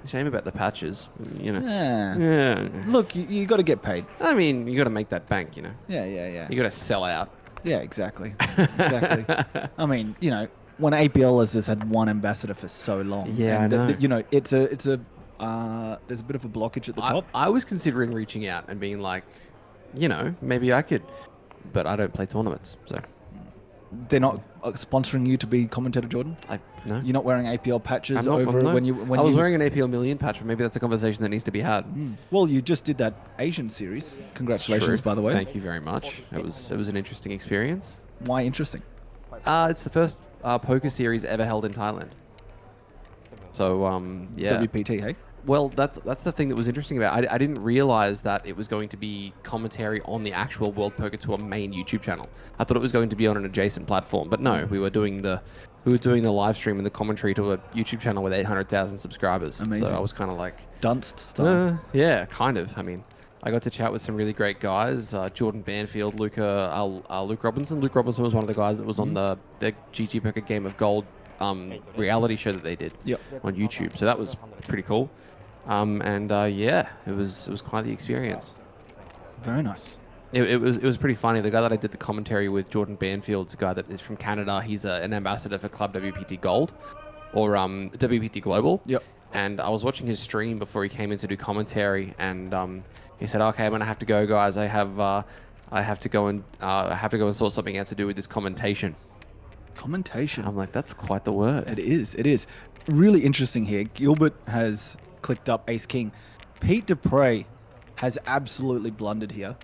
Shame about the patches, Yeah. Look, you got to get paid. I mean, you got to make that bank, Yeah. You got to sell out. Yeah, exactly. I mean, when APL has just had one ambassador for so long. Yeah, and I know. It's a there's a bit of a blockage at the top. I was considering reaching out and being like, maybe I could, but I don't play tournaments, so. They're not sponsoring you to be commentator, Jordan? No. You're not wearing APL patches I'm not, when I was wearing an APL million patch, but maybe that's a conversation that needs to be had. Well, you just did that Asian series. Congratulations, by the way. Thank you very much. It was an interesting experience. Why interesting? It's the first poker series ever held in Thailand. So yeah. WPT, hey? Well, that's the thing that was interesting about it. I didn't realize that it was going to be commentary on the actual World Poker Tour main YouTube channel. I thought it was going to be on an adjacent platform, but no, we were doing the live stream and the commentary to a YouTube channel with 800,000 subscribers. Amazing. So I was kind of like Dunst style. Yeah, kind of. I mean, I got to chat with some really great guys. Jordan Banfield, Luke Robinson. Luke Robinson was one of the guys that was on the GG Poker Game of Gold reality show that they did on YouTube. So that was pretty cool. Yeah, it was quite the experience. Very nice. It was pretty funny. The guy that I did the commentary with, Jordan Banfield's a guy that is from Canada. He's an ambassador for Club WPT Gold or WPT Global. Yep. And I was watching his stream before he came in to do commentary, and he said, "Okay, I'm gonna have to go, guys. I have to go and sort something out to do with this commentation." Commentation. I'm like, that's quite the word. It is. Really interesting here. Gilbert has clicked up Ace King. Pete Dupre has absolutely blundered here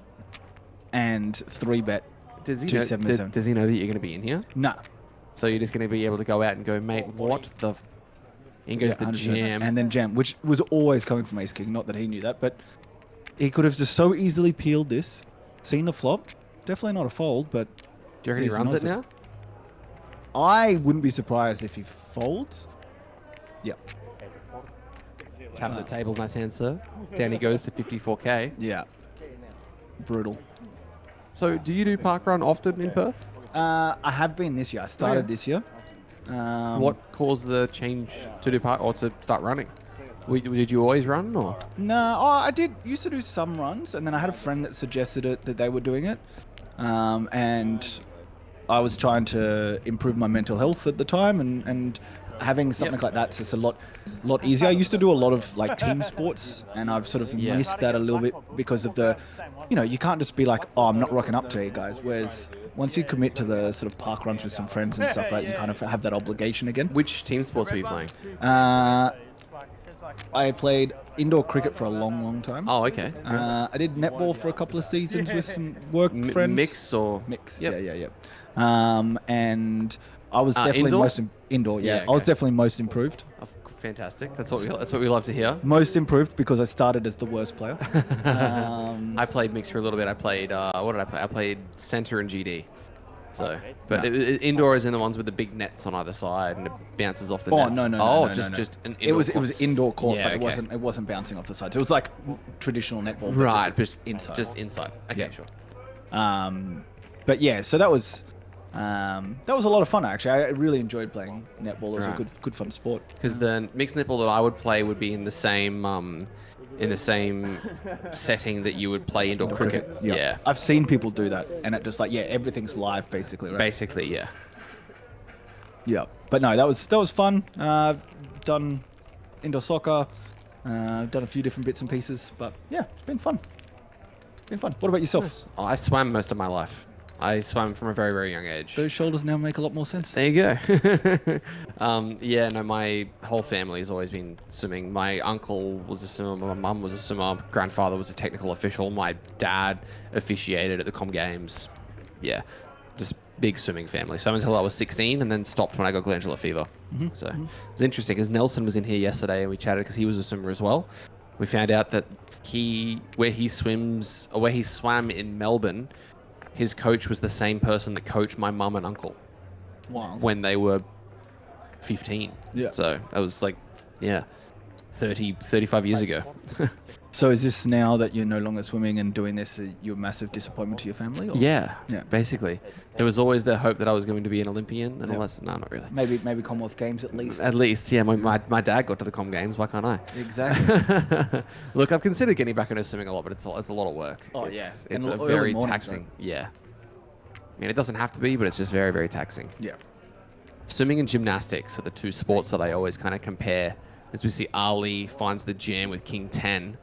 and 3-bet Does he 277. does he know that you're going to be in here? Nah. So you're just going to be able to go out and go, mate, what the... In goes the 100%. jam. And then jam, which was always coming from ace king. Not that he knew that, but he could have just so easily peeled this, seen the flop. Definitely not a fold, but... Do you reckon he runs it now? I wouldn't be surprised if he folds. Yep. Tap the table, nice answer. Down he goes to 54k. Yeah. Brutal. So, do you do parkrun often in Perth? I have been this year. I started this year. What caused the change to do park or to start running? Did you always run or? No, I used to do some runs, and then I had a friend that suggested it that they were doing it, and I was trying to improve my mental health at the time, and having something like that's just a lot easier. I used to do a lot of like team sports, and I've sort of missed that a little bit because of the, you can't just be like, oh, I'm not rocking up today, guys. Whereas once you commit to the sort of park runs with some friends and stuff like that, you kind of have that obligation again. Which team sports were you playing? I played indoor cricket for a long time. Oh, okay. I did netball for a couple of seasons with some work friends. Mix or? Mix, yep. yeah. And I was definitely indoor? Indoor, yeah. Okay. I was definitely most improved. Fantastic. That's what we love to hear. Most improved because I started as the worst player. I played mix for a little bit. I played what did I play? I played center and GD. So, but indoor is in the ones with the big nets on either side and it bounces off the nets. No. Just an indoor it was indoor court, yeah, but it wasn't bouncing off the sides. It was like traditional netball, right? Just inside. Just inside. Okay, sure. But yeah, so that was a lot of fun actually. I really enjoyed playing netball. It was a good fun sport. Because the mixed netball that I would play would be in the same setting that you would play indoor cricket. Yeah. I've seen people do that, and it just like everything's live basically, right? Basically, yeah. Yeah, but no, that was fun. Done indoor soccer, done a few different bits and pieces, but yeah, it's been fun. What about yourself? Nice. Oh, I swam most of my life. I swam from a very, very young age. Those shoulders now make a lot more sense. There you go. Yeah, no, my whole family has always been swimming. My uncle was a swimmer, my mum was a swimmer, grandfather was a technical official, my dad officiated at the Com Games. Yeah, just big swimming family. So until I was 16 and then stopped when I got glandular fever. So it was interesting because Nelson was in here yesterday and we chatted because he was a swimmer as well. We found out that where he swam in Melbourne, his coach was the same person that coached my mum and uncle. Wow. When they were 15. Yeah. So that was like, 35 years ago. So is this now that you're no longer swimming and doing this, you're a massive disappointment to your family? Or? Yeah, basically. There was always the hope that I was going to be an Olympian and all that. No, not really. Maybe Commonwealth Games at least. At least, yeah. My dad got to the Com Games. Why can't I? Exactly. Look, I've considered getting back into swimming a lot, but it's a lot of work. Oh, It's And a early very mornings, taxing. right? Yeah. I mean, it doesn't have to be, but it's just very, very taxing. Yeah. Swimming and gymnastics are the two sports that I always kind of compare. As we see Ali finds the jam with King 10.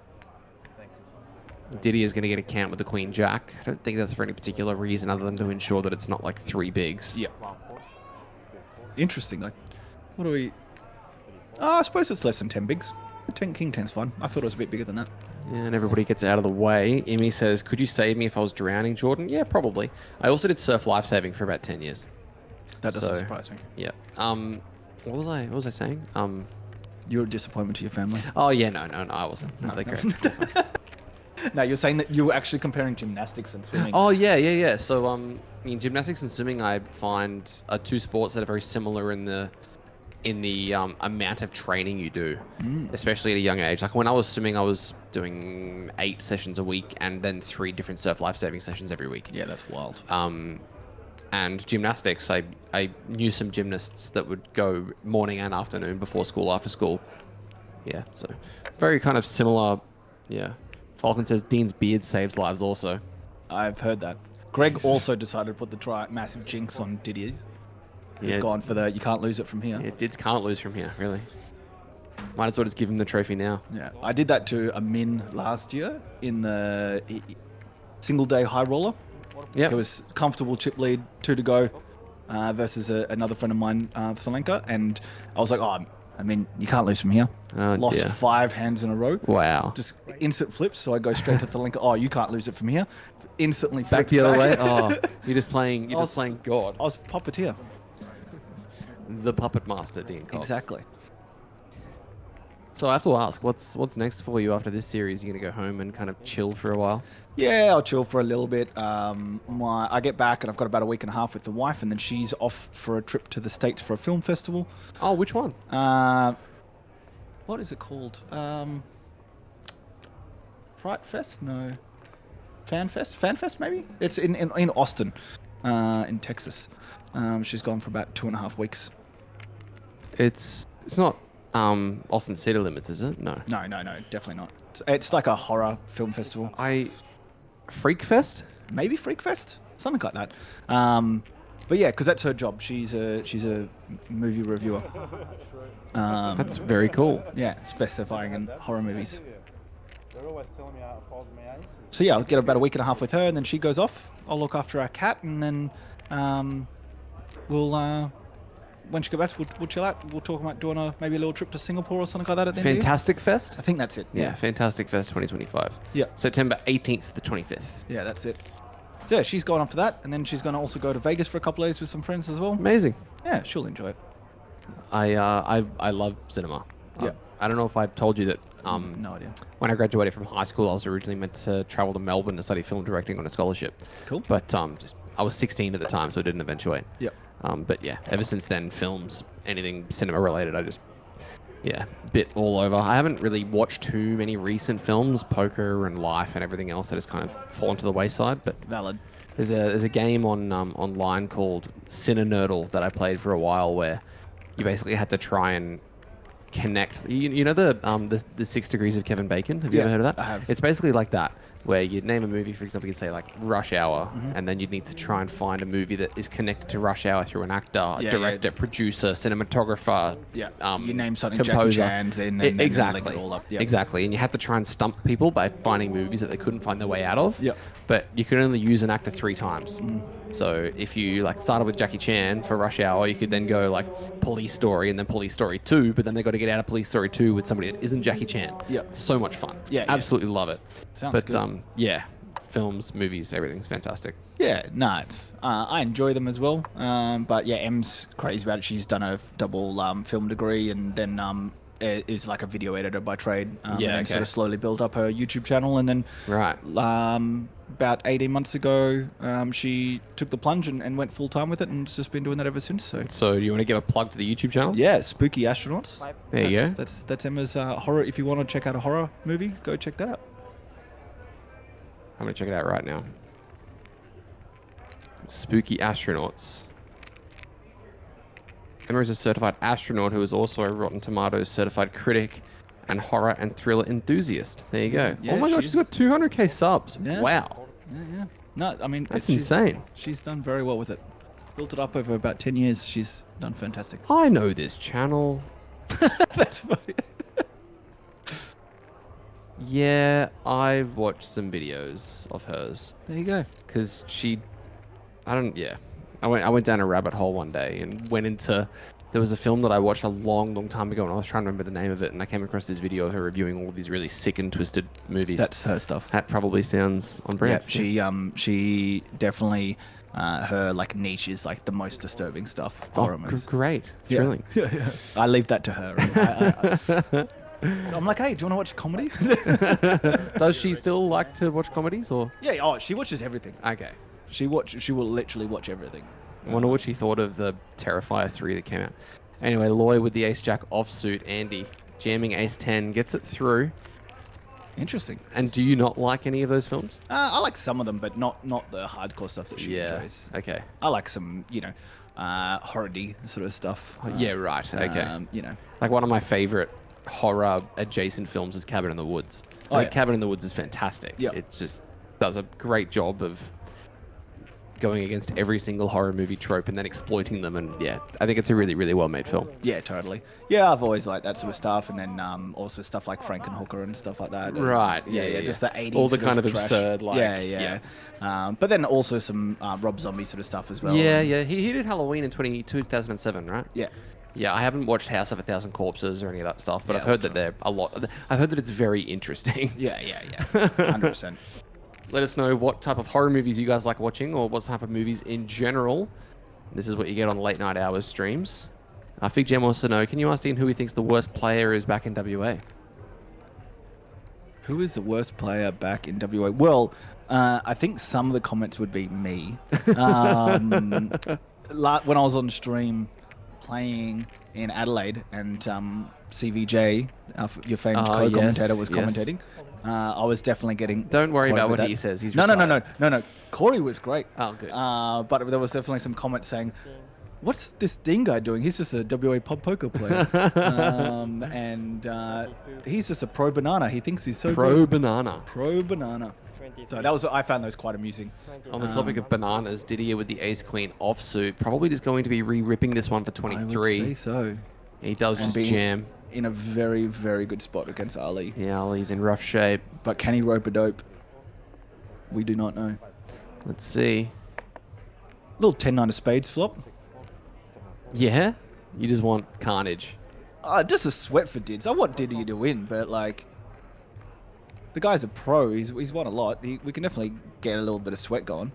Diddy is going to get a count with the Queen Jack. I don't think that's for any particular reason other than to ensure that it's not like 3 bigs. Yeah. Interesting. Like, what do we... Oh, I suppose it's less than 10 bigs. King 10's fun. I thought it was a bit bigger than that. Yeah, and everybody gets out of the way. Imi says, could you save me if I was drowning, Jordan? Yeah, probably. I also did surf lifesaving for about 10 years. That doesn't surprise me. Yeah. What was I saying? You're a disappointment to your family. Oh, yeah, no, I wasn't. No, they're great. No, you're saying that you were actually comparing gymnastics and swimming. Oh, yeah. So, in gymnastics and swimming, I find are two sports that are very similar in the amount of training you do, especially at a young age. Like when I was swimming, I was doing 8 sessions a week and then 3 different surf lifesaving sessions every week. Yeah, that's wild. And gymnastics, I knew some gymnasts that would go morning and afternoon, before school, after school. Yeah, so very kind of similar. Yeah. Falcon says Dean's beard saves lives also. I've heard that. Greg also decided to put the massive jinx on Didier. He's gone for the you can't lose it from here. Yeah, Dids can't lose from here, really. Might as well just give him the trophy now. Yeah, I did that to a min last year in the single day high roller. Yeah, it was comfortable chip lead, 2 to go, versus another friend of mine, Thalenka, and I was like, I mean, you can't lose from here. Oh, Lost dear. 5 hands in a row. Wow. Just instant flips, so I go straight to the link. Oh, you can't lose it from here. Instantly Back flips the other way. back. Oh, you're just playing God. I was puppeteer. The puppet master, Dean Cox. Exactly. So I have to ask, what's next for you after this series? You gonna go home and kind of chill for a while? Yeah, I'll chill for a little bit. I get back and I've got about a week and a half with the wife, and then she's off for a trip to the States for a film festival. Oh, which one? What is it called? Fright Fest? No. Fan Fest? Fan Fest, maybe? It's in Austin, in Texas. She's gone for about 2.5 weeks. It's not Austin City Limits, is it? No. No, definitely not. It's like a horror film festival. Freak Fest? Maybe Freak Fest? Something like that. But yeah, because that's her job. She's a movie reviewer. That's very cool. Yeah, specifying in horror movies. They're always telling me how to fold my aces. So yeah, I'll get about a week and a half with her, and then she goes off. I'll look after our cat, and then we'll when she gets back, we'll chill out. We'll talk about doing maybe a little trip to Singapore or something like that at the end of the year. Fantastic Fest? I think that's it. Yeah, Fantastic Fest 2025. Yeah. September 18th to the 25th. Yeah, that's it. So yeah, she's going off to that, and then she's going to also go to Vegas for a couple of days with some friends as well. Amazing. Yeah, she'll enjoy it. I love cinema. Yeah. I don't know if I told you that. No idea. When I graduated from high school, I was originally meant to travel to Melbourne to study film directing on a scholarship. Cool. But I was 16 at the time, so it didn't eventuate. Yep. But yeah, ever since then, films, anything cinema related, I just bit all over. I haven't really watched too many recent films, Poker and Life and everything else that has kind of fallen to the wayside. But valid. There's a game on online called Cinenerdle that I played for a while, where you basically had to try and connect. You know the 6 Degrees of Kevin Bacon? Have you ever heard of that? I have. It's basically like that, where you'd name a movie, for example, you'd say like Rush Hour, and then you'd need to try and find a movie that is connected to Rush Hour through an actor, director, producer, cinematographer. Yeah. You name something composer. Jackie Chan's in, and Exactly. then link it all up. Yep. Exactly, and you had to try and stump people by finding movies that they couldn't find their way out of. Yep. But you could only use an actor 3 times. So if you like started with Jackie Chan for Rush Hour, you could then go like Police Story and then Police Story 2, but then they got to get out of Police Story 2 with somebody that isn't Jackie Chan. Yep. So much fun. Yeah. Absolutely love it. Sounds good. Yeah, films, movies, everything's fantastic. Yeah, it's I enjoy them as well. But yeah, Em's crazy about it. She's done a double film degree, and then is like a video editor by trade. And then sort of slowly built up her YouTube channel, and then about 18 months ago, she took the plunge and went full time with it, and has just been doing that ever since. So do you want to give a plug to the YouTube channel? Yeah, Spooky Astronauts. There you go. That's Emma's horror. If you want to check out a horror movie, go check that out. I'm going to check it out right now. Spooky Astronauts. Emma is a certified astronaut who is also a Rotten Tomatoes certified critic and horror and thriller enthusiast. There you go. Yeah, oh my god, she's got 200k subs. Yeah. Wow. Yeah. No, I mean, that's insane. She's done very well with it. Built it up over about 10 years. She's done fantastic. I know this channel. That's funny. Yeah, I've watched some videos of hers. There you go. Because I went down a rabbit hole one day and went into, there was a film that I watched a long time ago, and I was trying to remember the name of it, and I came across this video of her reviewing all these really sick and twisted movies. That's her stuff. That probably sounds on brand. Yeah, she definitely, her like niche is like the most disturbing stuff. Horror movies. Great. Thrilling. Yeah. I leave that to her. I'm like, hey, do you want to watch comedy? Does she still like to watch comedies, or? Yeah, she watches everything. Okay. She will literally watch everything. I wonder what she thought of the Terrifier 3 that came out. Anyway, Loy with the Ace Jack offsuit. Andy jamming Ace 10, gets it through. Interesting. And do you not like any of those films? I like some of them, but not the hardcore stuff that she enjoys. Okay. I like some, horror-y sort of stuff. Yeah, right. Okay. Like one of my favorite horror adjacent films is Cabin in the Woods. Cabin in the Woods is fantastic. Yep. It just does a great job of going against every single horror movie trope and then exploiting them, and I think it's a really, really well made film. Yeah, totally. Yeah, I've always liked that sort of stuff, and then also stuff like Frankenhooker and stuff like that. Right. Yeah. Just the 80s. All the kind of trash. absurd, like Yeah. But then also some Rob Zombie sort of stuff as well. Yeah. He did Halloween in 2007, right? Yeah. Yeah, I haven't watched House of a Thousand Corpses or any of that stuff, but I've heard that they're a lot. I've heard that it's very interesting. Yeah. 100%. Let us know what type of horror movies you guys like watching, or what type of movies in general. This is what you get on late night hours streams. Fig Jam wants to know, can you ask Dean who he thinks the worst player is back in WA? Who is the worst player back in WA? Well, I think some of the comments would be me. When I was on stream playing in Adelaide and CVJ, your famed co-commentator, was commentating. I was definitely getting... Don't worry about what he says. He's No. Corey was great. Oh, good. But there was definitely some comments saying, what's this Dean guy doing? He's just a WA pub poker player. And he's just a pro banana. He thinks he's so Pro good. banana. Pro banana. So I found those quite amusing. On the topic of bananas, Didier with the Ace Queen offsuit, probably just going to be re-ripping this one for 23. I would say so. He does And just jam. In a very, very good spot against Ali. Yeah, Ali's in rough shape. But can he rope a dope? We do not know. Let's see. Little 10-9 of spades flop. Yeah? You just want carnage. Just a sweat for Dids. I want Diddy to win, but like... The guy's a pro. He's won a lot. We can definitely get a little bit of sweat going.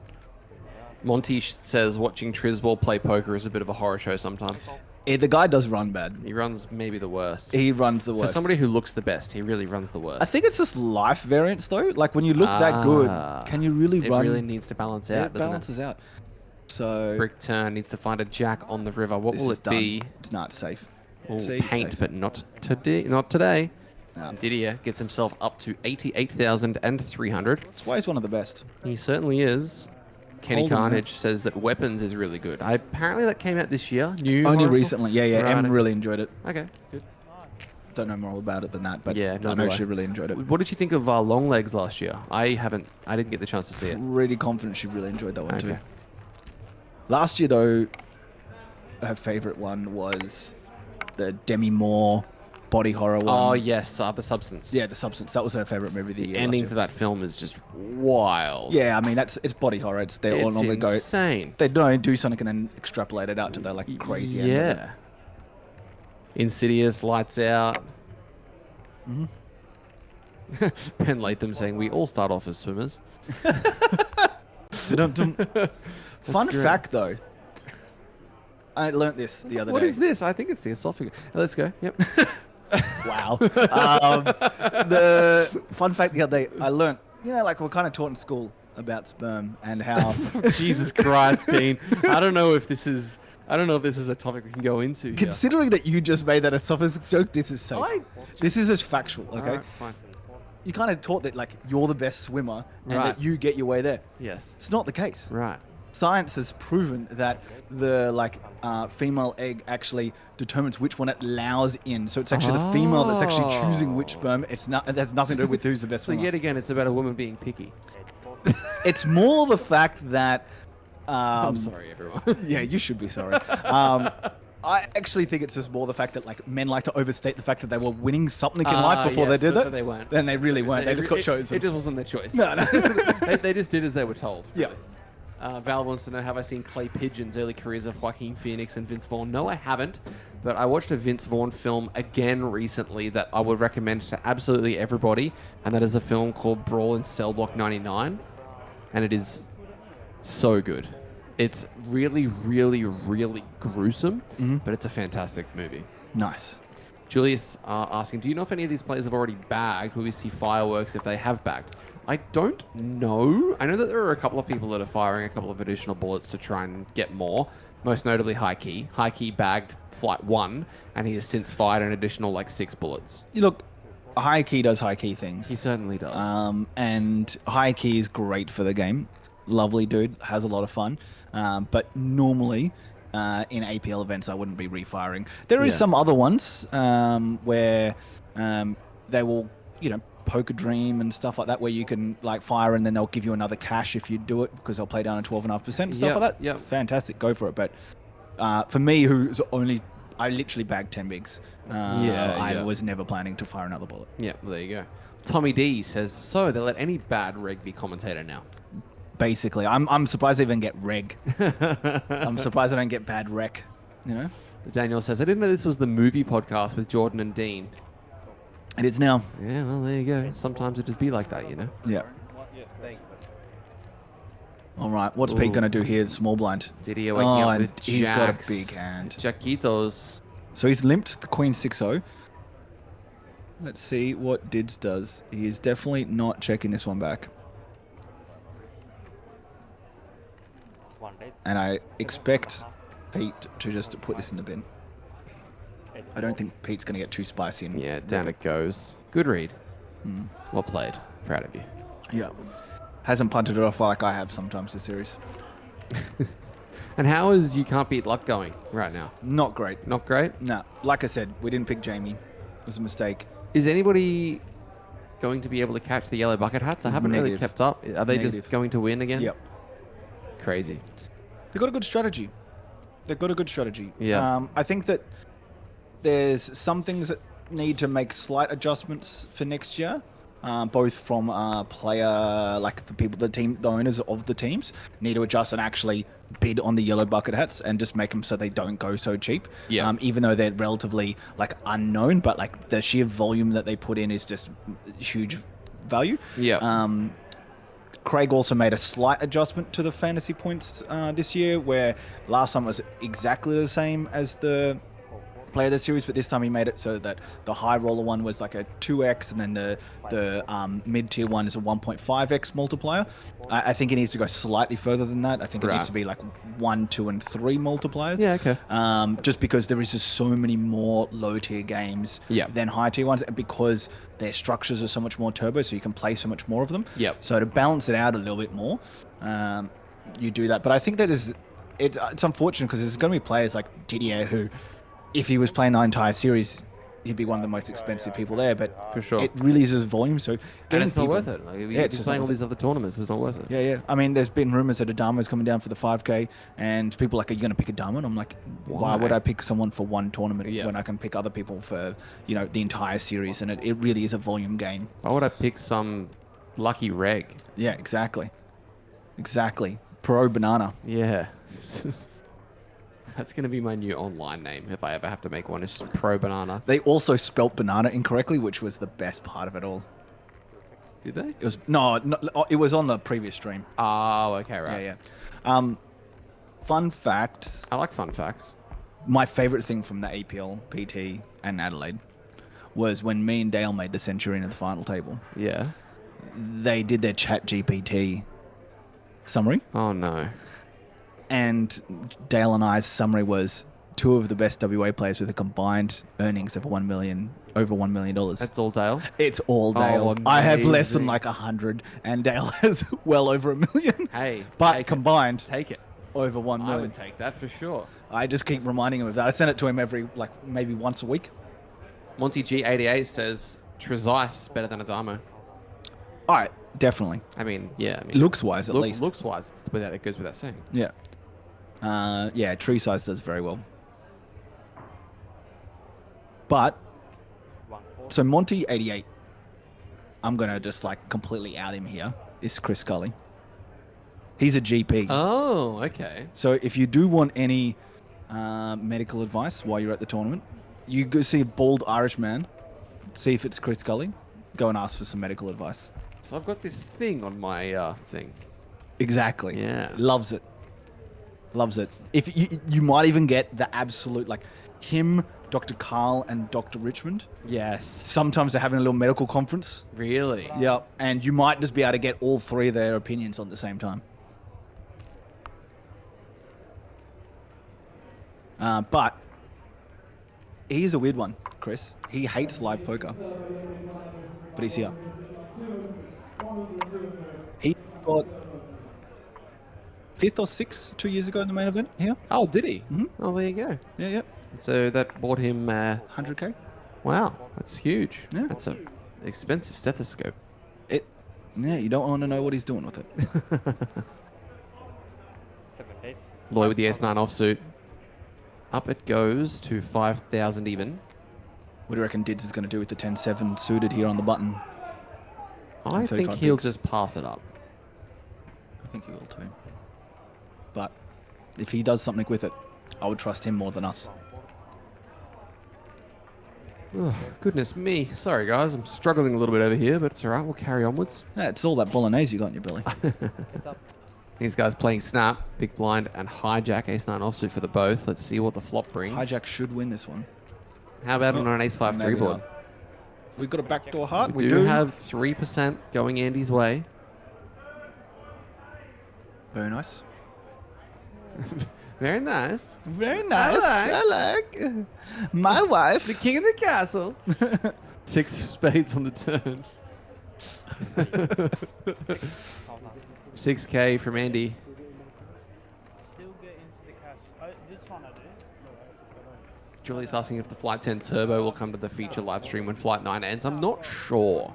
Monty says watching Trisball play poker is a bit of a horror show sometimes. Yeah, the guy does run bad. He runs maybe the worst. He runs the worst. For somebody who looks the best, he really runs the worst. I think it's just life variance though. Like when you look that good, can you really run? It really needs to balance out, doesn't it? It balances out. So Brick turn needs to find a jack on the river. What will it be? It's not safe. Ooh, See, paint, safe. but not today. Not today. No. Didier gets himself up to 88,300. That's why he's one of the best. He certainly is. Kenny Hold on, Carnage says that Weapons is really good. Apparently that came out this year. New Only horror recently. Yeah. Right. Em really enjoyed it. Okay, good. Don't know more about it than that, but Yeah, I neither know do she really enjoyed it. What did you think of Long Legs last year? I didn't get the chance to see it. Really confident she really enjoyed that one too. Okay. Last year though, her favorite one was the Demi Moore body horror one. Oh yes, The Substance. Yeah, The Substance. That was her favorite movie of the The year. ending last to year. that film is just wild. Yeah, I mean it's body horror. They all normally go. Insane. They don't do something and then extrapolate it out to the like crazy end. Yeah. Insidious, Lights Out. Ben Latham saying we all start off as swimmers. Fun great. fact though, I learnt this the other day. What is this? I think it's the esophagus. Let's go. Yep. Wow. The fun fact the other day, I learnt, like we're kind of taught in school about sperm and how... Jesus Christ, Dean. I don't know if this is a topic we can go into. Considering that you just made that esophagus joke, this is safe. This is just factual, okay? Alright, fine. You kind of taught that like you're the best swimmer and Right. that you get your way there. Yes. It's not the case. Right. Science has proven that the female egg actually determines which one it allows in. So it's actually the female that's actually choosing which sperm. It has nothing to do with who's the best So swimmer. yet again, it's about a woman being picky. It's more the fact that... I'm sorry, everyone. Yeah, you should be sorry. I actually think it's just more the fact that men like to overstate the fact that they were winning something in life before they did but that. they weren't. Then they really weren't. They just got chosen. It just wasn't their choice. No. They just did as they were told. Yeah. Val wants to know, have I seen Clay Pigeon's early careers of Joaquin Phoenix and Vince Vaughn? No, I haven't. But I watched a Vince Vaughn film again recently that I would recommend to absolutely everybody. And that is a film called Brawl in Cell Block 99. And it is so good. It's really, really, really gruesome, but it's a fantastic movie. Nice. Julius asking, do you know if any of these players have already bagged? Will we see fireworks if they have bagged? I don't know. I know that there are a couple of people that are firing a couple of additional bullets to try and get more, most notably High Key. High Key bagged Flight 1, and he has since fired an additional 6 bullets. Look, High Key does High Key things. He certainly does. And High Key is great for the game. Lovely dude, has a lot of fun. But normally, in APL events, I wouldn't be refiring. There is some other ones where they will, Poker Dream and stuff like that, where you can fire and then they'll give you another cash if you do it because they'll play down at 12.5%. Stuff like that. Yep. Fantastic, go for it. But for me, I literally bagged 10 bigs. I was never planning to fire another bullet. Yeah, well, there you go. Tommy D says, so they let any bad reg be commentator now. Basically, I'm surprised I even get reg. I'm surprised I don't get bad rec. Daniel says, I didn't know this was the movie podcast with Jordan and Dean. It is now. Yeah, well, there you go. Sometimes it just be like that, you know? Yeah. Yes, thank you. All right, what's Pete going to do here? Small blind. Didier waking up with he's got a jacks. big hand. Jackitos. So he's limped the Queen 6-0. Let's see what Dids does. He is definitely not checking this one back. And I expect Pete to just put this in the bin. I don't think Pete's going to get too spicy. And Yeah, down it goes. Good read. Well played. Proud of you. Yeah. Hasn't punted it off like I have sometimes this series. And how is You Can't Beat Luck going right now? Not great. Not great? No. Like I said, we didn't pick Jamie. It was a mistake. Is anybody going to be able to catch the yellow bucket hats? I haven't really kept up. Are they just going to win again? Yep. Crazy. They've got a good strategy. They've got a good strategy. Yeah. I think that there's some things that need to make slight adjustments for next year. Both from player, like the owners of the teams need to adjust and actually bid on the yellow bucket hats and just make them so they don't go so cheap. Yeah. Even though they're relatively like unknown, but like the sheer volume that they put in is just huge value. Yeah. Craig also made a slight adjustment to the fantasy points this year, where last time was exactly the same as the player of the series, but this time he made it so that the high roller one was like a 2x, and then the mid tier one is a 1.5x multiplier. I think it needs to go slightly further than that. I think it needs to be like 1, 2, and 3 multipliers. Yeah, okay. Just because there is just so many more low tier games than high tier ones, and because their structures are so much more turbo, so you can play so much more of them. Yep. So to balance it out a little bit more, you do that. But I think that it's unfortunate because there's going to be players like Didier who, if he was playing the entire series, he'd be one of the most expensive people there. But for sure, it really is his volume. So and it's not worth it. Like, if you're playing all these other tournaments, it's not worth it. Yeah, yeah. I mean, there's been rumors that Adama's coming down for the 5K, and people are like, "Are you going to pick Adama?" And I'm like, "Why would I pick someone for one tournament when I can pick other people for the entire series?" And it really is a volume game. Why would I pick some lucky reg? Yeah, exactly. Exactly. Pro banana. Yeah. That's going to be my new online name if I ever have to make one. It's just Pro Banana. They also spelt banana incorrectly, which was the best part of it all. Did they? It was no, it was on the previous stream. Oh, okay, right. Yeah, yeah. Fun fact. I like fun facts. My favorite thing from the APL, PT, and Adelaide was when me and Dale made the Centurion at the final table. Yeah. They did their Chat GPT summary. Oh, no. And Dale and I's summary was 2 of the best WA players with a combined earnings of over $1 million. That's all Dale? It's all Dale. Oh, I have less than like 100, and Dale has well over $1 million. Hey, but combined, take it. Over $1 million. I would take that for sure. I just keep reminding him of that. I send it to him every maybe once a week. Monty G88 says Trezise better than Adamo. All right, definitely. I mean, yeah. Looks wise, at least. Looks wise, it goes without saying. Yeah. Yeah, tree size does very well. But, so Monty 88, I'm going to just like completely out him here, is Chris Scully. He's a GP. Oh, okay. So if you do want any medical advice while you're at the tournament, you go see a bald Irish man, see if it's Chris Scully, go and ask for some medical advice. So I've got this thing on my thing. Exactly. Yeah. Loves it. Loves it. If you might even get the absolute, like, him, Dr. Carl, and Dr. Richmond. Yes. Sometimes they're having a little medical conference. Really? Yeah. And you might just be able to get all 3 of their opinions at the same time. But he's a weird one, Chris. He hates live poker. But he's here. He got 5th or 6th 2 years ago in the main event here. Oh, did he? Mm-hmm. Oh, there you go. Yeah, yeah. So that bought him 100K. Wow, that's huge. Yeah. That's an expensive stethoscope. Yeah, you don't want to know what he's doing with it. 7 days. Lloyd with the S9 offsuit. Up it goes to 5,000 even. What do you reckon Dids is going to do with the 10-7 suited here on the button? I think he'll just pass it up. I think he will too. But if he does something with it, I would trust him more than us. Oh, goodness me. Sorry, guys. I'm struggling a little bit over here, but it's all right. We'll carry onwards. Yeah, it's all that bolognese you got in your belly. These guys playing snap, big blind, and hijack ace-9 offsuit for the both. Let's see what the flop brings. Hijack should win this one. How about on an ace-5 Maybe board? not. We've got a backdoor heart. We do have 3% going Andy's way. Very nice. Very nice. Very nice. I like. My wife. The king of the castle. 6 spades on the turn. 6K from Andy. Still get into the cash. Oh, this one I do. Julie's asking if the Flight 10 Turbo will come to the feature live stream when Flight 9 ends. I'm not sure.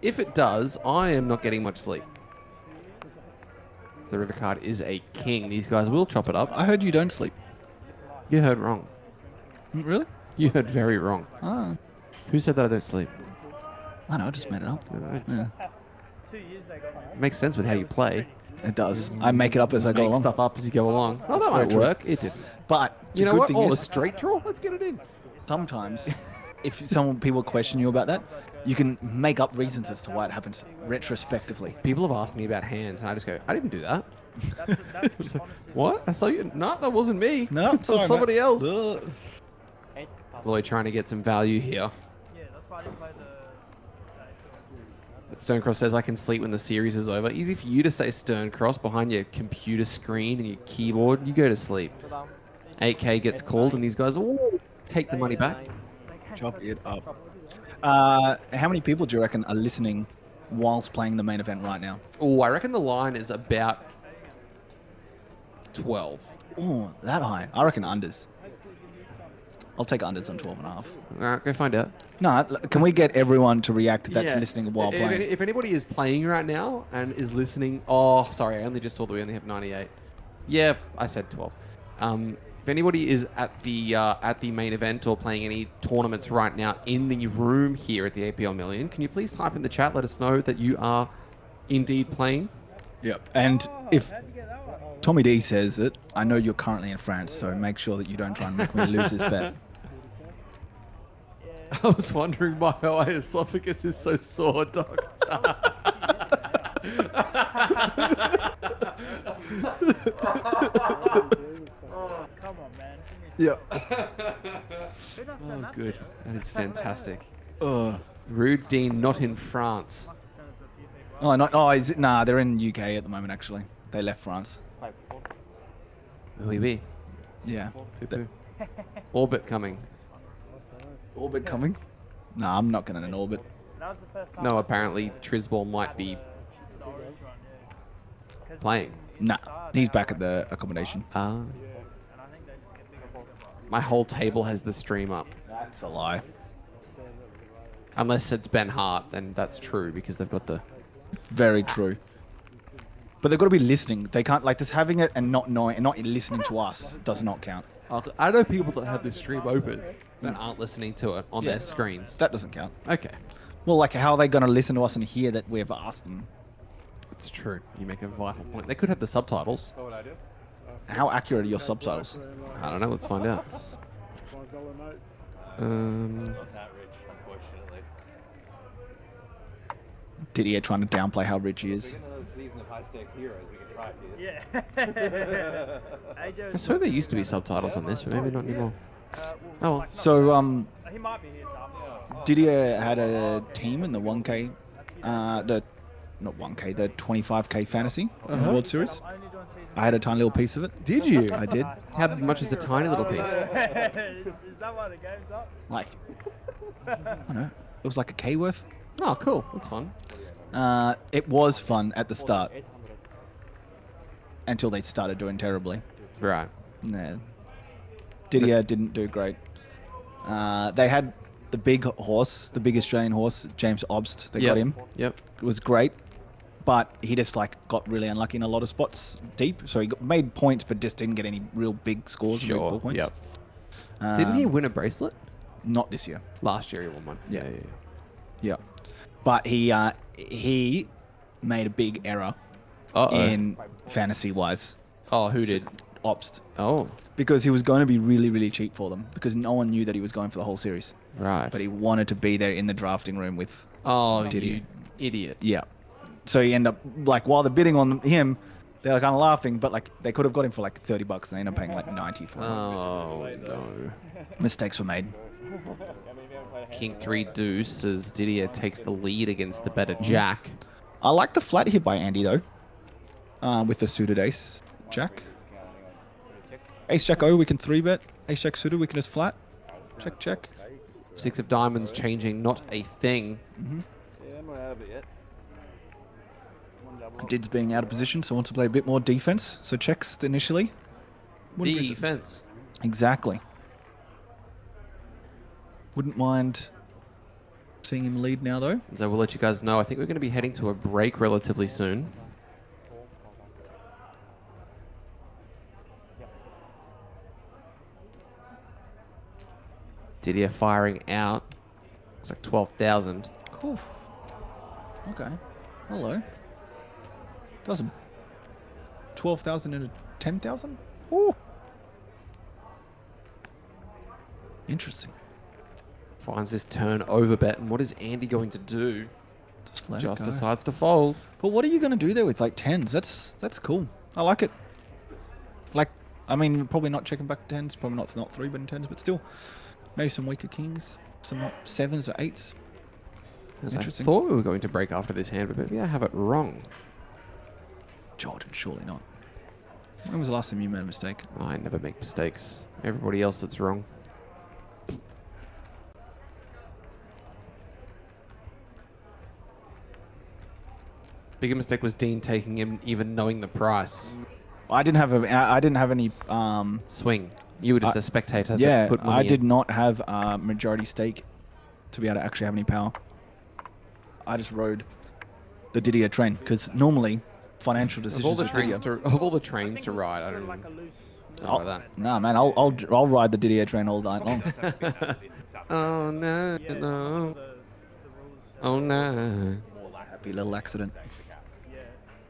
If it does, I am not getting much sleep. The river card is a king. These guys will chop it up. I heard you don't sleep. You heard wrong. Really? You heard very wrong. Ah. Who said that I don't sleep? I know, I just made it up. Yeah. 2 years they got me. Makes sense with how you play. It does. I make it up as I go Make along. stuff up as you go along. Oh, that might work. It didn't. But You the know good what? thing Oh, a is, straight draw? Let's get it in. sometimes, if people question you about that, you can make up reasons as to why it happens retrospectively. People have asked me about hands, and I just go, I didn't do that. What? I saw you. No, that wasn't me. No, that sorry, was somebody mate. else. Ugh. Lloyd trying to get some value here. Yeah, that's why I didn't play the. But Stonecross says I can sleep when the series is over. Easy for you to say Stonecross behind your computer screen and your keyboard. You go to sleep. 8K gets called, and these guys all take the money back. Chop it up. How many people do you reckon are listening whilst playing the main event right now? Oh, I reckon the line is about 12. Oh, that high. I reckon unders. I'll take unders on 12.5. All right, go find out. No, can we get everyone to react that's listening while If playing? if anybody is playing right now and is listening, oh, sorry, I only just saw that we only have 98. Yeah, I said 12. If anybody is at the main event or playing any tournaments right now in the room here at the APL Million, can you please type in the chat, let us know that you are indeed playing? Yep. And if Tommy D says it, I know you're currently in France, so make sure that you don't try and make me lose this bet. I was wondering why my esophagus is so sore, Doc. Oh, come on, man. Yeah. Oh, good. That is fantastic. Ugh. Rude Dean, not in France. Oh, not. Oh, is it? Nah, they're in UK at the moment. Actually, they left France. Oui, oui. Yeah. Orbit coming. Orbit coming? Nah, I'm not going to an orbit. No, apparently Trisball might be playing. Nah, he's back at the accommodation. My whole table has the stream up. That's a lie. Unless it's Ben Hart, then that's true because they've got the... Very true. But they've got to be listening. They can't, like, just having it and not knowing and not listening to us does not count. I know people that have this stream open that aren't listening to it on their screens. That doesn't count. Okay. Well, like, how are they going to listen to us and hear that we've asked them? It's true. You make a vital point. They could have the subtitles. How accurate are your subtitles? I don't know. Let's find out. Didier trying to downplay how rich he is. Yeah. I swear there used to be subtitles on this, but maybe not anymore. Oh well. So, He might be here to Didier had a team in the 1K, not 1K, the 25K fantasy World Series. I had a tiny little piece of it. Did you? I did. How much is a tiny little piece? Is that why the game's up? Like, I don't know. It was like a K worth. Oh, cool. That's fun. It was fun at the start. Until they started doing terribly. Right. Nah. Didier didn't do great. They had the big horse, the big Australian horse, James Obst. They got him. Yep. It was great. But he just like got really unlucky in a lot of spots deep. So he made points, but just didn't get any real big scores. And big ball points. Yep. Didn't he win a bracelet? Not this year. Last year he won one. Yeah. But he made a big error in fantasy wise. Oh, who did? opted. Oh. Because he was going to be really, really cheap for them. Because no one knew that he was going for the whole series. Right. But he wanted to be there in the drafting room with you idiot. Yeah. So he ended up, like, while they're bidding on him, they're kind of laughing, but like they could have got him for like $30 and they ended up paying like 90 for him. Oh, no. Mistakes were made. King 3 deuce as Didier takes the lead against the better Jack. I like the flat here by Andy, though. With the suited ace Jack. Ace Jack O, we can 3-bet. Ace Jack suited, we can just flat. Check, check. 6 of diamonds changing, not a thing. Yeah, I'm not out of it yet. Did's being out of position, so wants to play a bit more defense. So checks initially. Defense. Exactly. Wouldn't mind seeing him lead now, though. So we'll let you guys know. I think we're going to be heading to a break relatively soon. Didier firing out. Looks like 12,000. Cool. Okay. Hello. Doesn't 12,000 into 10,000? Ooh. Interesting. Finds this turn over bet, and what is Andy going to do? Just decides to fold. But what are you going to do there with like 10s? That's cool. I like it. Like, I mean, probably not checking back 10s, probably not 3-betting 10s, but still, maybe some weaker kings, some 7s or 8s. Interesting. I thought we were going to break after this hand, but maybe I have it wrong. Jordan, surely not. When was the last time you made a mistake? I never make mistakes. Everybody else that's wrong. Bigger mistake was Dean taking him, even knowing the price. I didn't have any swing. You were just a spectator. Yeah, that put money I in. did not have a majority stake to be able to actually have any power. I just rode the Didier train because normally financial decisions of all the trains to ride, I don't know that. Nah, man, I'll ride the Didier train all night long. Oh no, no. Oh no. Happy little accident. Yeah,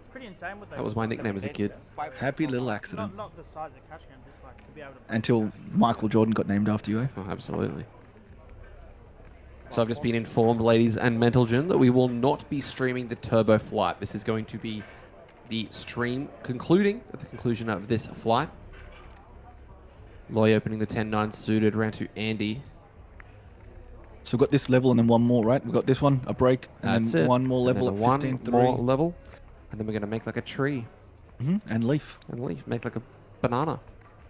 it's pretty insane what they. That was my nickname as a kid. Happy little accident. Not the size of cash game, just like to be able to. Until Michael Jordan got named after you, eh? Oh, absolutely. So I've just been informed, ladies and Mentalgen, that we will not be streaming the Turbo flight. This is going to be the stream concluding at the conclusion of this flight. Loy opening the 10-9 suited round to Andy. So we've got this level and then one more, right? We've got this one, a break, and then one more level at 15. One more level, and then we're going to make like a tree. And leaf. And leaf. Make like a banana.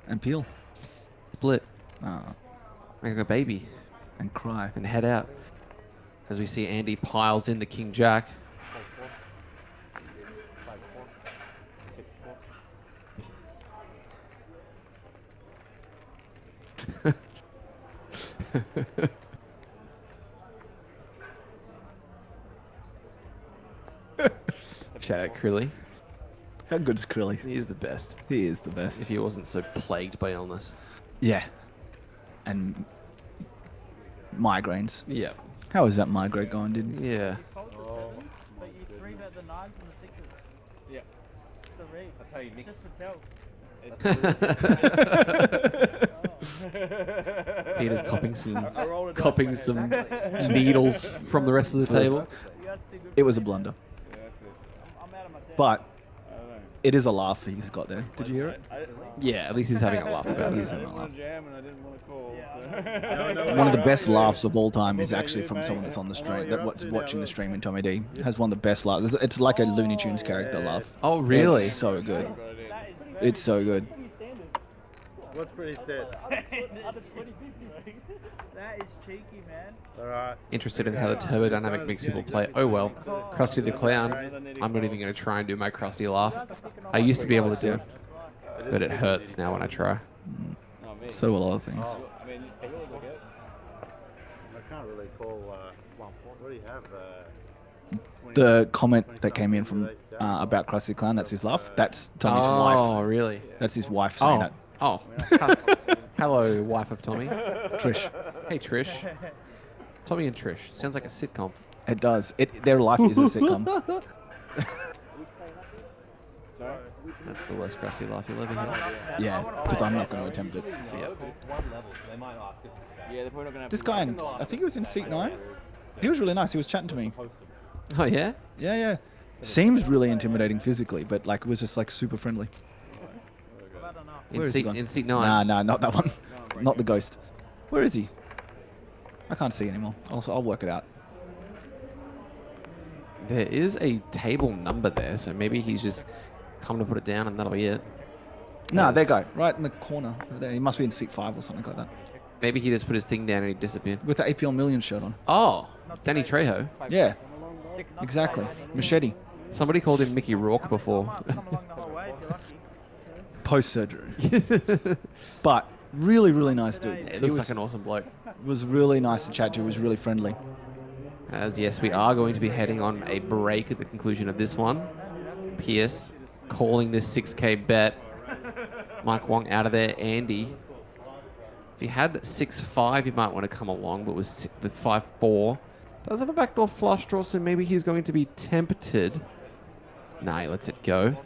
And peel. Split. Make like a baby. And cry. And head out. As we see Andy piles in the King Jack. Shout out Krilly. How good's Krilly? He is the best. He is the best. If he wasn't so plagued by illness. Yeah. And migraines. Yeah. How is that migraine going, dude? Yeah. But you 3-bet the 9s and the 6s. Yeah. It's the read. That's how you mix. Just to tell. Peter's copping some needles from the rest of the table. It was a blunder. But it is a laugh he's got there. Did you hear it? Yeah, at least he's having a laugh about it. He's having a laugh. One of the best laughs of all time is actually from someone that's on the stream, that's watching the stream in Tommy D. Has one of the best laughs. It's like a Looney Tunes character laugh. Oh, really? It's so good. It's so good. What's pretty stats? That is cheeky, man. Alright. Interested in how the turbo dynamic makes people play. Oh well. Krusty the Clown. I'm not even going to try and do my Krusty laugh. I used to be able to do it, but it hurts now when I try. So do a lot of things. I can't really call. What do you have? The comment that came in from about Krusty the Clown, that's his laugh. That's Tommy's wife. Oh, really? That's his wife saying it. Oh. Hello, wife of Tommy. Trish. Hey, Trish. Tommy and Trish. Sounds like a sitcom. It does. Their life is a sitcom. That's the worst crusty laugh you'll ever hear. Yeah, because I'm not going to attempt it. So yeah, it's one level, so they might ask us to stay. Yeah, they're probably not gonna have This guy, I think he was in seat 9. He was really nice. He was chatting to me. Oh yeah? Yeah, yeah. Seems really intimidating physically, but like was just like super friendly. In seat 9? Nah, not that one. Not the ghost. Where is he? I can't see anymore. Also, I'll work it out. There is a table number there, so maybe he's just come to put it down and that'll be it. No, there you go. Right in the corner. There. He must be in seat 5 or something like that. Maybe he just put his thing down and he disappeared. With the APL Million shirt on. Oh, Danny Trejo. Yeah, exactly. Machete. Somebody called him Mickey Rourke before. Post-surgery. But really, really nice dude. He looks like an awesome bloke. Was really nice to chat to. He was really friendly. As yes, we are going to be heading on a break at the conclusion of this one. Pierce calling this 6K bet. Mike Wong out of there. Andy. If he had 6-5, you might want to come along, but with 5-4, does have a backdoor flush draw, so maybe he's going to be tempted. Nah, he lets it go.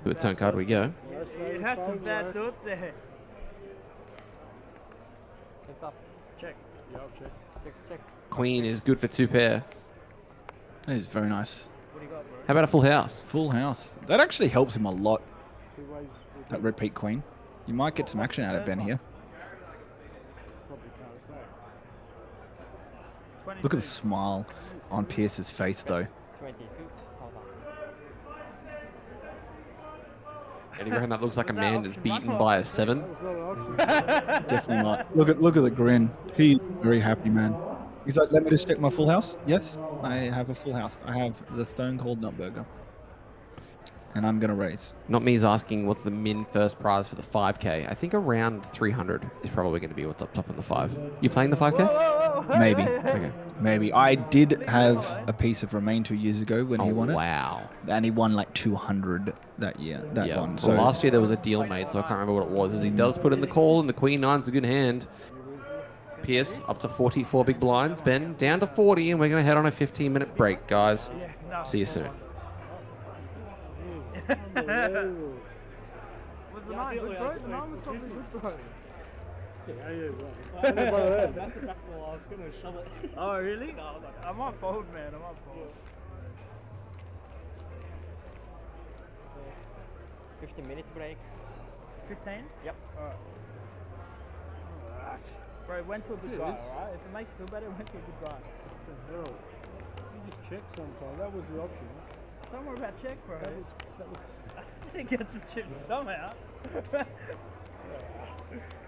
To its own card we go. It has some bad thoughts there. Heads up. Check. Yeah, I'll check. 6 check. Queen is good for 2 pair. That is very nice. What do you got, bro? How about a full house? Full house. That actually helps him a lot. That repeat queen. You might get some action out of Ben here. Look at the smile on Pierce's face, though. 22. And you reckon that looks like a man that's beaten by a 7? Definitely not. Look at the grin. He's very happy, man. He's like, let me just check my full house. Yes, I have a full house. I have the Stone Cold Nut Burger. And I'm going to raise. Not me's asking what's the min first prize for the 5K. I think around 300 is probably going to be what's up top on the 5. You playing the 5K? Maybe. Okay. Maybe. I did have a piece of Remain 2 years ago when he won it. Wow. And he won like 200 that year. That one. So last year there was a deal made, so I can't remember what it was. As he does put in the call, and the Queen 9's a good hand. Pierce up to 44 big blinds. Ben down to 40, and we're going to head on a 15-minute break, guys. See you soon. Was the 9 good, bro? The 9 was probably good, bro. That's the back wall. I was going to shove it. Oh, really? No, I was like, I'm on fold, man. I'm on fold. 15 minutes break. 15? Yep. Alright. Bro, it went to a good guy, alright? If it makes you feel better, it went to a good guy. You just check sometimes. That was the option. Don't worry about check, bro. That was I think get some chips somehow.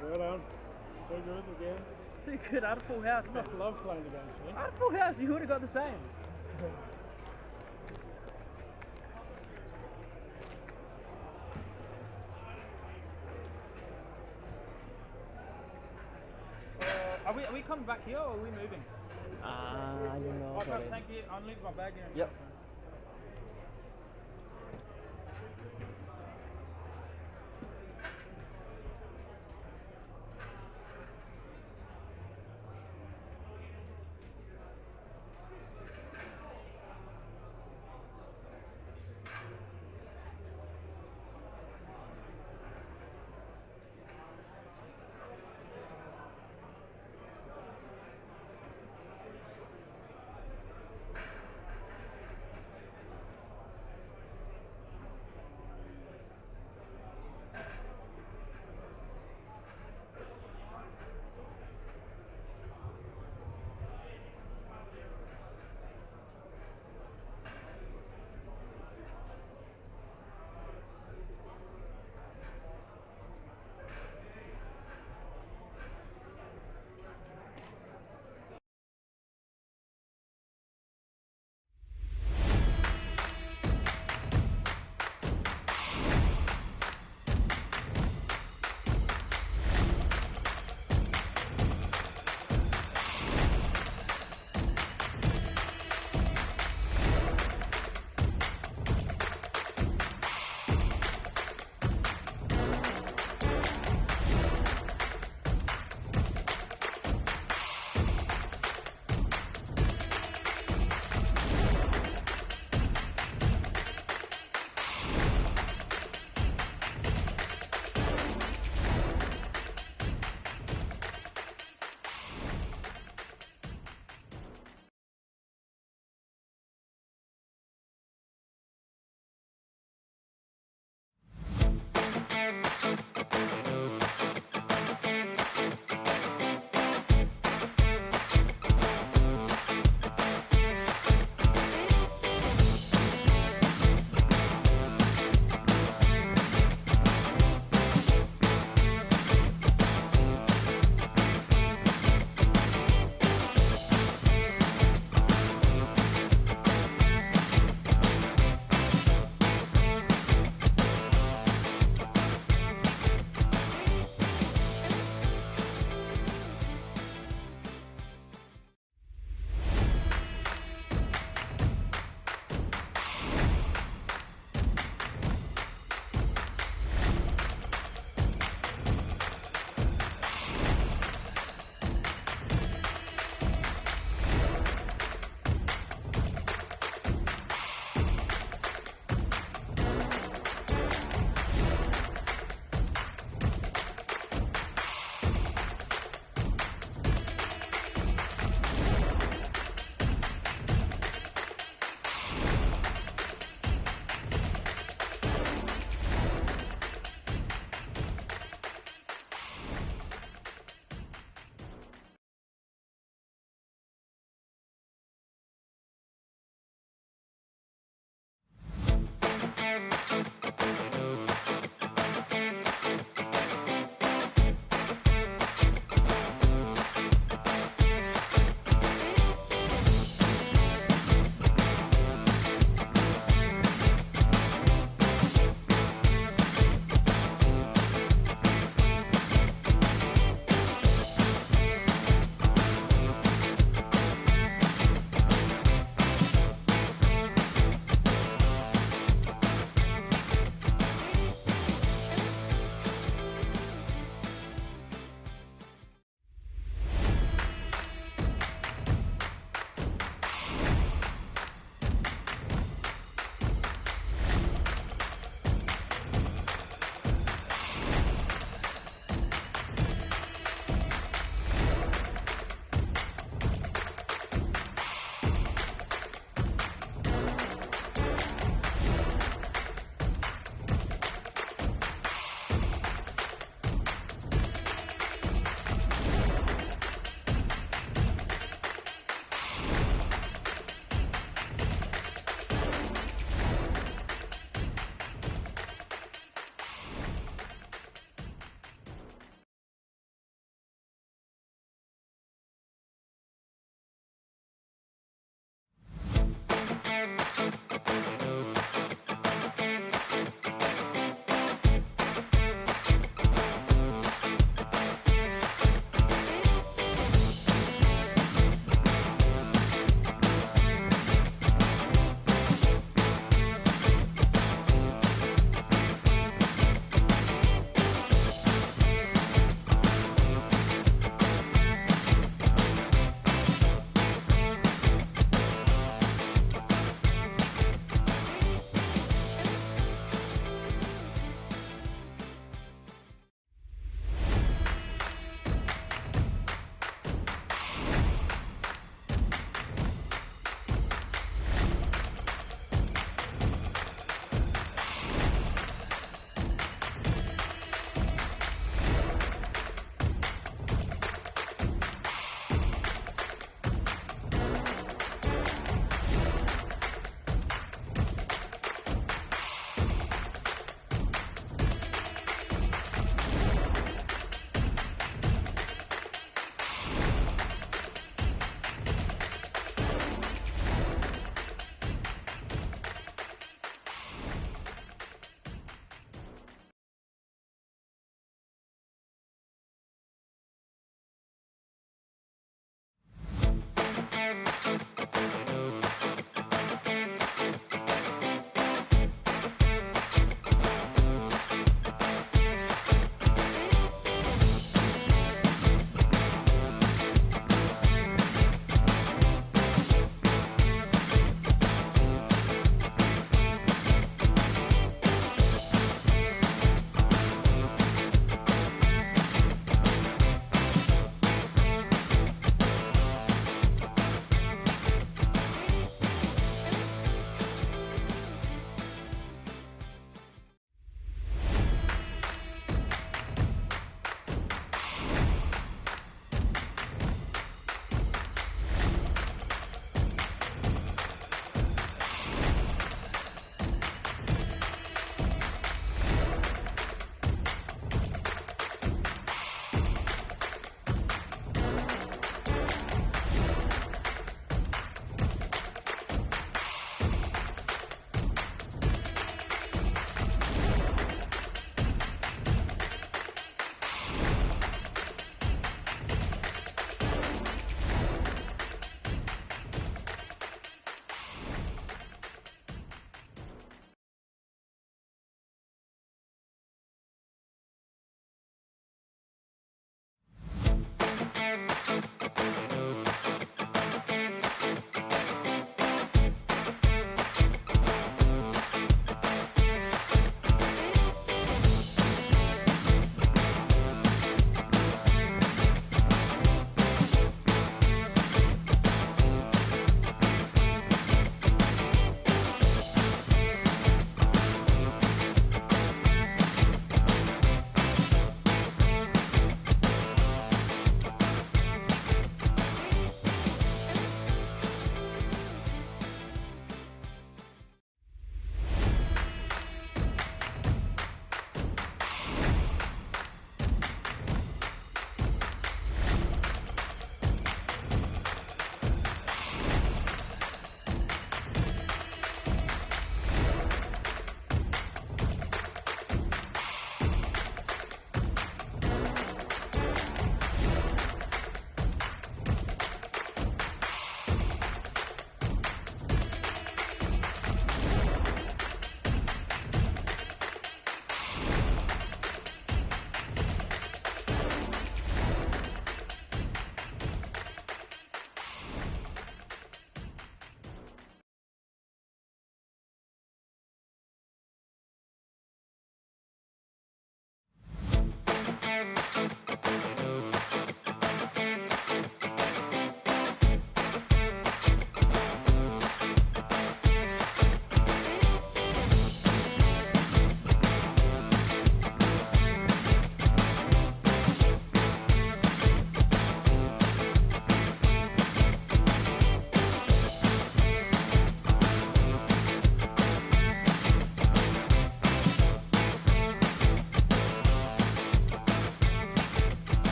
Well done. Too good again. Too good. I had a full house. You must love playing against me. I had a full house. You would have got the same. Are we coming back here or are we moving? I don't know. Okay, thank you. I'll leave my bag here. Yep.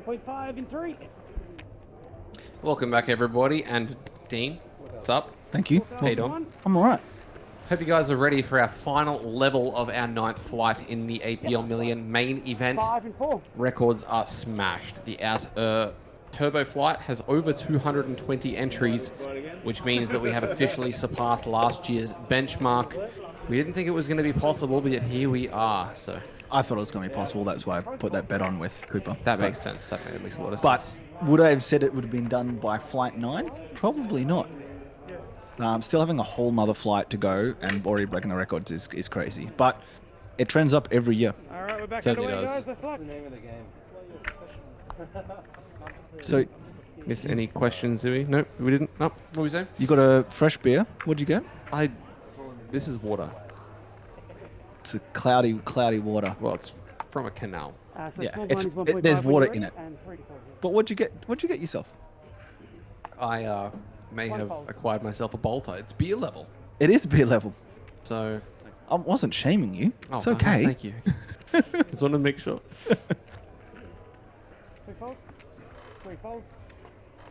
1.5 in 3. Welcome back, everybody, and Dean, what's up? Thank you. How you doing? I'm alright. Hope you guys are ready for our final level of our 9th flight in the APL Million main event. 5 and 4. Records are smashed. The Turbo flight has over 220 entries, which means that we have officially surpassed last year's benchmark. We didn't think it was going to be possible, but yet here we are. So I thought it was going to be possible. That's why I put that bet on with Cooper. That makes sense. That makes a lot of but sense. Would I have said it would have been done by flight 9? Probably not. Still having a whole nother flight to go and already breaking the records is crazy. But it trends up every year. All right, we're back Certainly underway, does. guys. Best luck. The name of the game. So, miss any questions, do we? Nope, we didn't. Nope. What were we saying? You got a fresh beer. What'd you get? This is water. It's a cloudy water. Well, it's from a canal. So Yeah, small blind is 1.5 there's when water you're in ready, it. and 3 to 4. But what'd you get? What'd you get yourself? I may have acquired myself a bolter. It's beer level. It is beer level. So I wasn't shaming you. It's Oh, okay. thank you. Just want to make sure. 2 folds. 3 folds.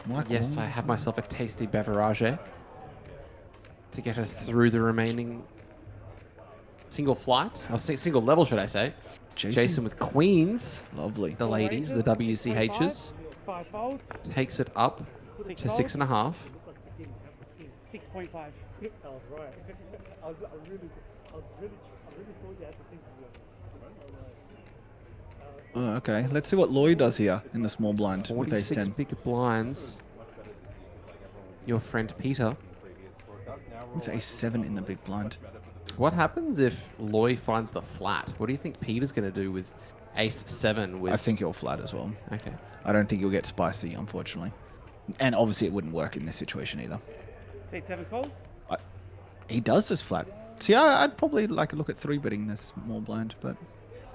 Michael, Yes, I have myself a tasty beverage to get us through the remaining single flight, or single level, should I say? Jason with queens. Lovely. The ladies, the WCHs. 5 folds. Takes it up 6 to folds. 6.5. 6.5. I was right. I really thought you had to think of it. Okay, let's see what Lloyd does here in the small blind with ace 46 10. big blinds. Your friend Peter. With ace 7 in the big blind. What happens if Loy finds the flat? What do you think Peter's going to do with ace 7 with... I think he'll flat as well. Okay. I don't think he'll get spicy, unfortunately. And obviously it wouldn't work in this situation either. Say 7 calls. He does this flat. See, I'd probably like a look at 3-betting this small blind, but...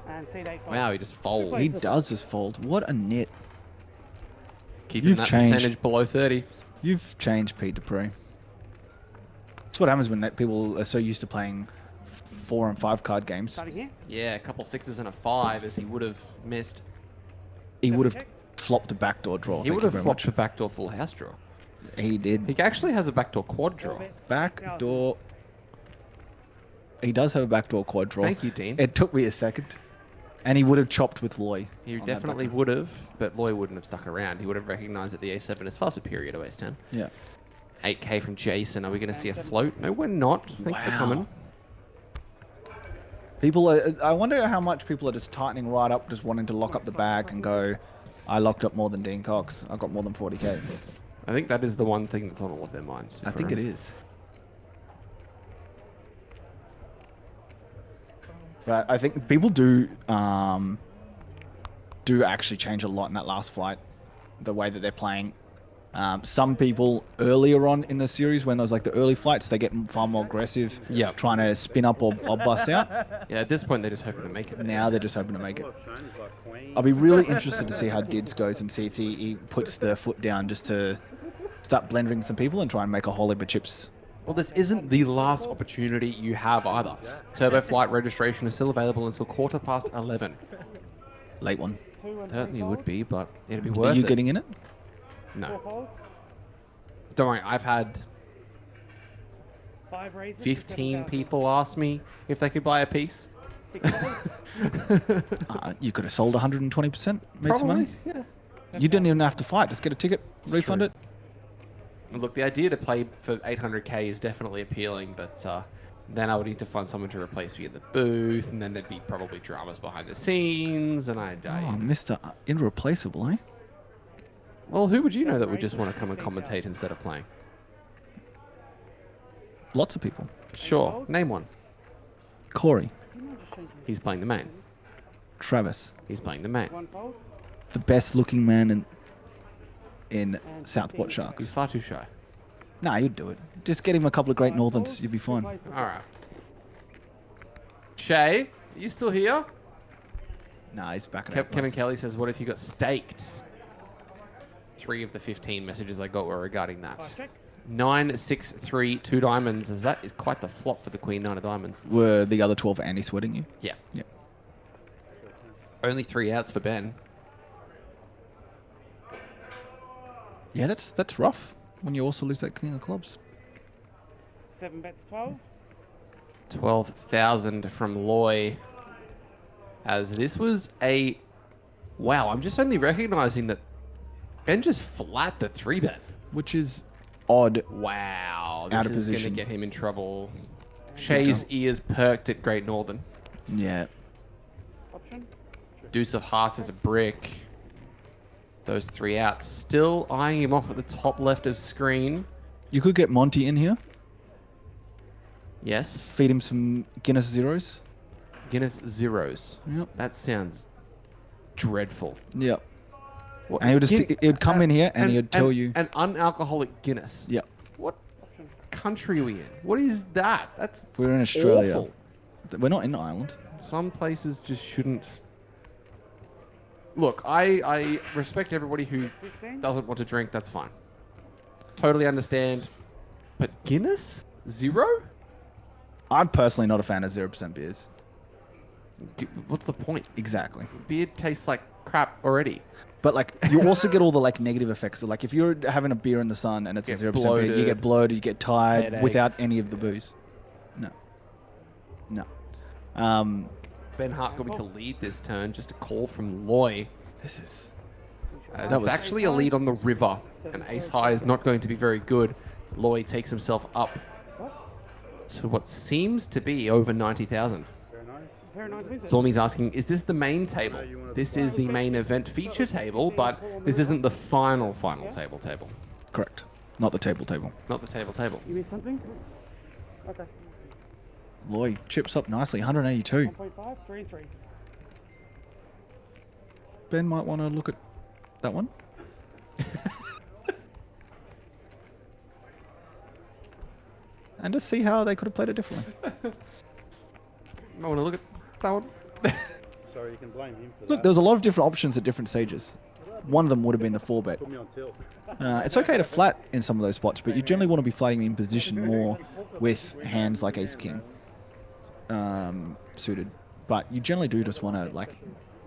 And say 8 folds. Wow, he just folds. He does this fold. What a nit. Keeping You've that changed. percentage below 30. You've changed, Pete Dupree. That's what happens when people are so used to playing 4 and 5 card games. Starting here. Yeah, a couple 6s and a 5 as he would have missed. He would have flopped a backdoor draw. He would have flopped a backdoor full house draw. He did. He actually has a backdoor quad draw. Backdoor. He does have a backdoor quad draw. Thank you, Dean. It took me a second. And he would have chopped with Loy. He on that definitely backdoor. would have, but Loy wouldn't have stuck around. He would have recognised that the A7 is far superior to Ace 10. Yeah. 8k from Jason. Are we going to see a float? No, we're not. Thanks for coming. People are, I wonder how much people are just tightening right up, just wanting to lock up the bag and go, I locked up more than Dean Cox. I got more than 40k. I think that is the one thing that's on all of their minds. I think it is. But I think people do actually change a lot in that last flight, the way that they're playing. Some people earlier on in the series, when there was like the early flights, they get far more aggressive, trying to spin up or bust out. Yeah, at this point they're just hoping to make it. Now they're just hoping to make it. I'll be really interested to see how Dids goes and see if he puts the foot down just to start blending some people and try and make a whole heap of chips. Well, this isn't the last opportunity you have either. Turbo Flight registration is still available until 11:15. Late one. Certainly would be, but it'd be worth it. Are you getting in it? No. Don't worry, I've had 5 raises. 15 people ask me if they could buy a piece. You could have sold 120%, made some money. Yeah. You didn't even have to fight. Just get a ticket, refund true. it. Look, the idea to play for 800k is definitely appealing, but then I would need to find someone to replace me at the booth, and then there'd be probably dramas behind the scenes, and Oh, Mr. Irreplaceable, eh? Well, who would you know that would just want to come and commentate instead of playing? Lots of people. Sure, name one. Corey. He's playing the main. Travis. He's playing the main. The best looking man in Southport Sharks. He's far too shy. Nah, you'd do it. Just get him a couple of great Northerns. You'd be fine. Alright. Shay, are you still here? Nah, he's back at Kevin Kelly says, what if you got staked? 3 of the 15 messages I got were regarding that. 9, 6, 3, 2 diamonds. As that is quite the flop for the Queen 9 of diamonds. Were the other 12 anti-sweating you? Yeah. Yeah. Only 3 outs for Ben. Yeah, that's rough when you also lose that king of clubs. 7 bets 12. 12,000 from Loy. As this was a... Wow, I'm just only recognizing that Ben just flat the 3-bet. Which is odd. Wow, Out this of is going to position. get him in trouble. Shay's ears perked at Great Northern. Yeah. Option. Deuce of Hearts is a brick. Those 3 outs. Still eyeing him off at the top left of screen. You could get Monty in here. Yes. Feed him some Guinness zeros. Guinness zeros. Yep. That sounds dreadful. Yep. What, And he would just he would come in here and he would tell you. An unalcoholic Guinness. Yep. What country are we in? What is that? That's We're in Australia. awful. We're not in Ireland. Some places just shouldn't. Look, I respect everybody who doesn't want to drink. That's fine. Totally understand. But Guinness? 0? I'm personally not a fan of 0% beers. What's the point? Exactly. Beer tastes like crap already. But like, you also get all the like negative effects. So like, if you're having a beer in the sun and it's a 0% beer, you get bloated, you get tired headaches. without any of the booze. No. No. Ben Hart got me to lead this turn. Just a call from Loy. This is... That's actually a lead on the river. And ace high is not going to be very good. Loy takes himself up to what seems to be over 90,000. Stormy's asking, is this the main table? This is the main event feature table, but this isn't the final table. Correct. Not the table. Not the table. You missed something? Okay. Loy chips up nicely, 182. 1.5, 3 and 3. Ben might want to look at that one. And just see how they could have played it differently. I want to look at that one. Sorry, you can blame him for Look, that. there's a lot of different options at different stages. One of them would have been the 4-bet. Put me on tilt. It's okay to flat in some of those spots, but you generally want to be flatting in position more with hands like Ace-King suited. But you generally do just want to, like,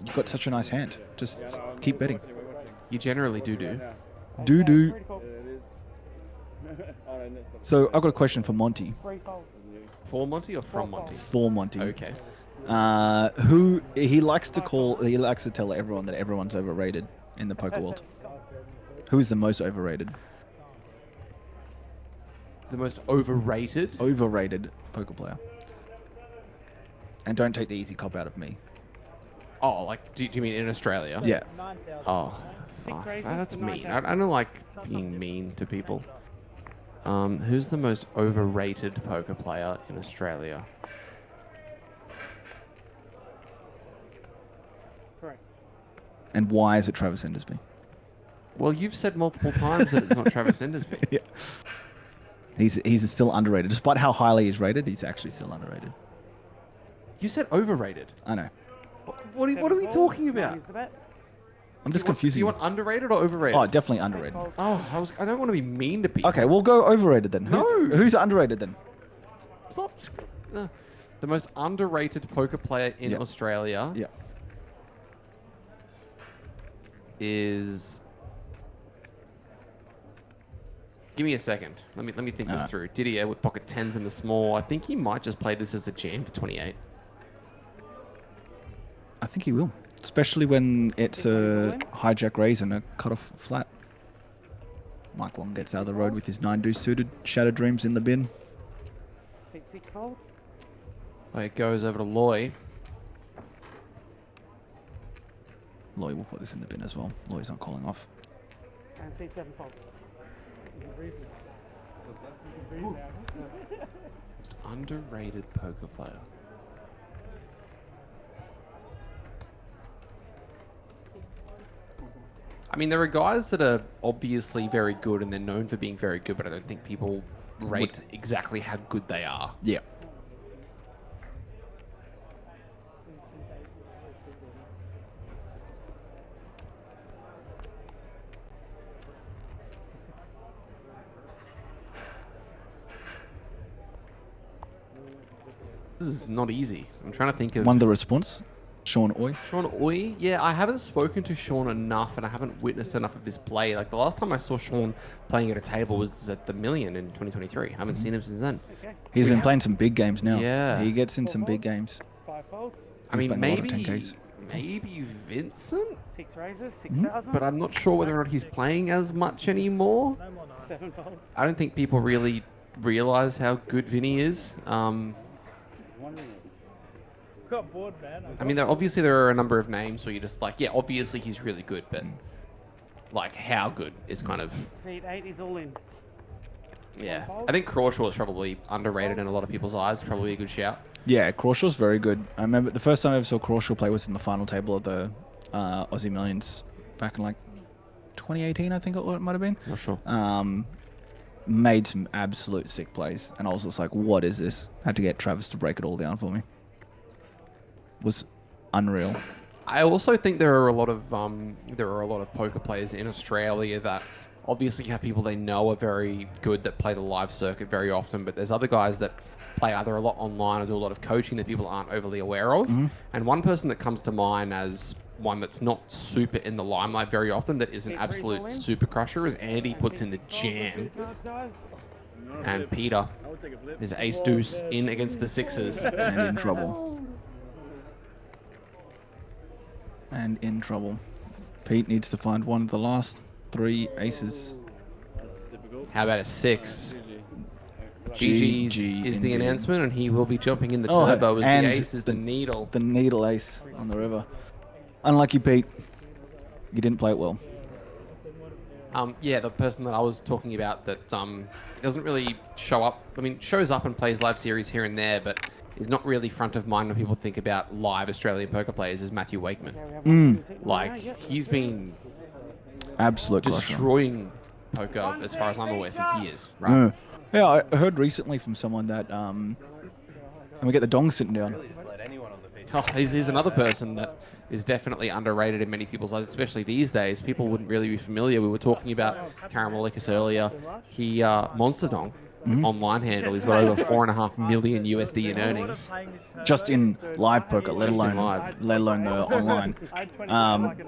you've got such a nice hand. Just keep betting. You generally do. Do. So I've got a question for Monty. For Monty or from Monty? For Monty. Okay. Who he likes to tell everyone that everyone's overrated in the poker world. Who is the most overrated? The most overrated? Overrated poker player. And don't take the easy cop out of me. Oh, like, do you mean in Australia? Yeah. Oh, fuck, that's mean. I don't like being mean to people. Who's the most overrated poker player in Australia? Correct. And why is it Travis Endersby? Well, you've said multiple times that it's not Travis Endersby. Yeah. He's still underrated. Despite how highly he's rated, he's actually still underrated. You said overrated. I know. What are we talking about? I'm just confusing you. Want underrated or overrated? Oh, definitely underrated. Oh, I don't want to be mean to people. Okay, we'll go overrated then. No. Who's underrated then? Stop. The most underrated poker player in Australia is... Give me a second. Let me think this through. Didier with pocket 10s in the small. I think he might just play this as a jam for 28. I think he will. Especially when it's a hijack raise and a cutoff flat. Mike Long gets out of the road with his 9-deuce suited. Shattered Dreams in the bin. 6 folds. It goes over to Loy. Loy will put this in the bin as well. Loy's not calling off. And 7 folds. Most underrated poker player. I mean, there are guys that are obviously very good and they're known for being very good, but I don't think people rate exactly how good they are. Yeah. This is not easy. I'm trying to think of... One of the response. Sean Oy. Sean Oy? Yeah, I haven't spoken to Sean enough and I haven't witnessed enough of his play. Like, the last time I saw Sean playing at a table was at the Million in 2023. I haven't seen him since then. Okay. He's been playing some big games now. Yeah. He gets in some big games. 5 folds. I mean, playing a lot of maybe 10Ks. Vincent? 6 raises, 6,000. But I'm not sure whether or not he's playing as much anymore. 7 folds. I don't think people really realize how good Vinny is. Got bored, man. I mean, obviously there are a number of names where you're just like, yeah, obviously he's really good, but like how good is kind of... Seat 8 is all in. Yeah. I think Crawshaw is probably underrated in a lot of people's eyes. Probably a good shout. Yeah, Crawshaw's very good. I remember the first time I ever saw Crawshaw play was in the final table of the Aussie Millions back in like 2018, I think it might have been. Not sure. Made some absolute sick plays, and I was just like, what is this? Had to get Travis to break it all down for me. Was unreal. I also think there are a lot of poker players in Australia that obviously have people they know are very good that play the live circuit very often, but there's other guys that play either a lot online or do a lot of coaching that people aren't overly aware of. And one person that comes to mind as one that's not super in the limelight very often, that is an absolute super crusher, is Andy puts in the jam. And Peter is ace deuce in against the sixes. And in trouble. And in trouble. Pete needs to find one of the last 3 aces. How about a 6? GG's is the announcement, and he will be jumping in the turbo as the ace is the needle. The needle ace on the river. Unlucky, Pete. You didn't play it well. Yeah, the person that I was talking about that doesn't really show up. I mean, shows up and plays live series here and there, but is not really front of mind when people think about live Australian poker players is Matthew Wakeman. Like, he's been destroying poker as far as I'm aware for years, right? Yeah, I heard recently from someone that, and we get the dong sitting down. Oh, he's another person that is definitely underrated in many people's eyes, especially these days. People wouldn't really be familiar. We were talking about Karamolikis earlier. He, Monster Dong, online handle. He's got over $4.5 million USD in earnings. Just in live poker, let alone the online.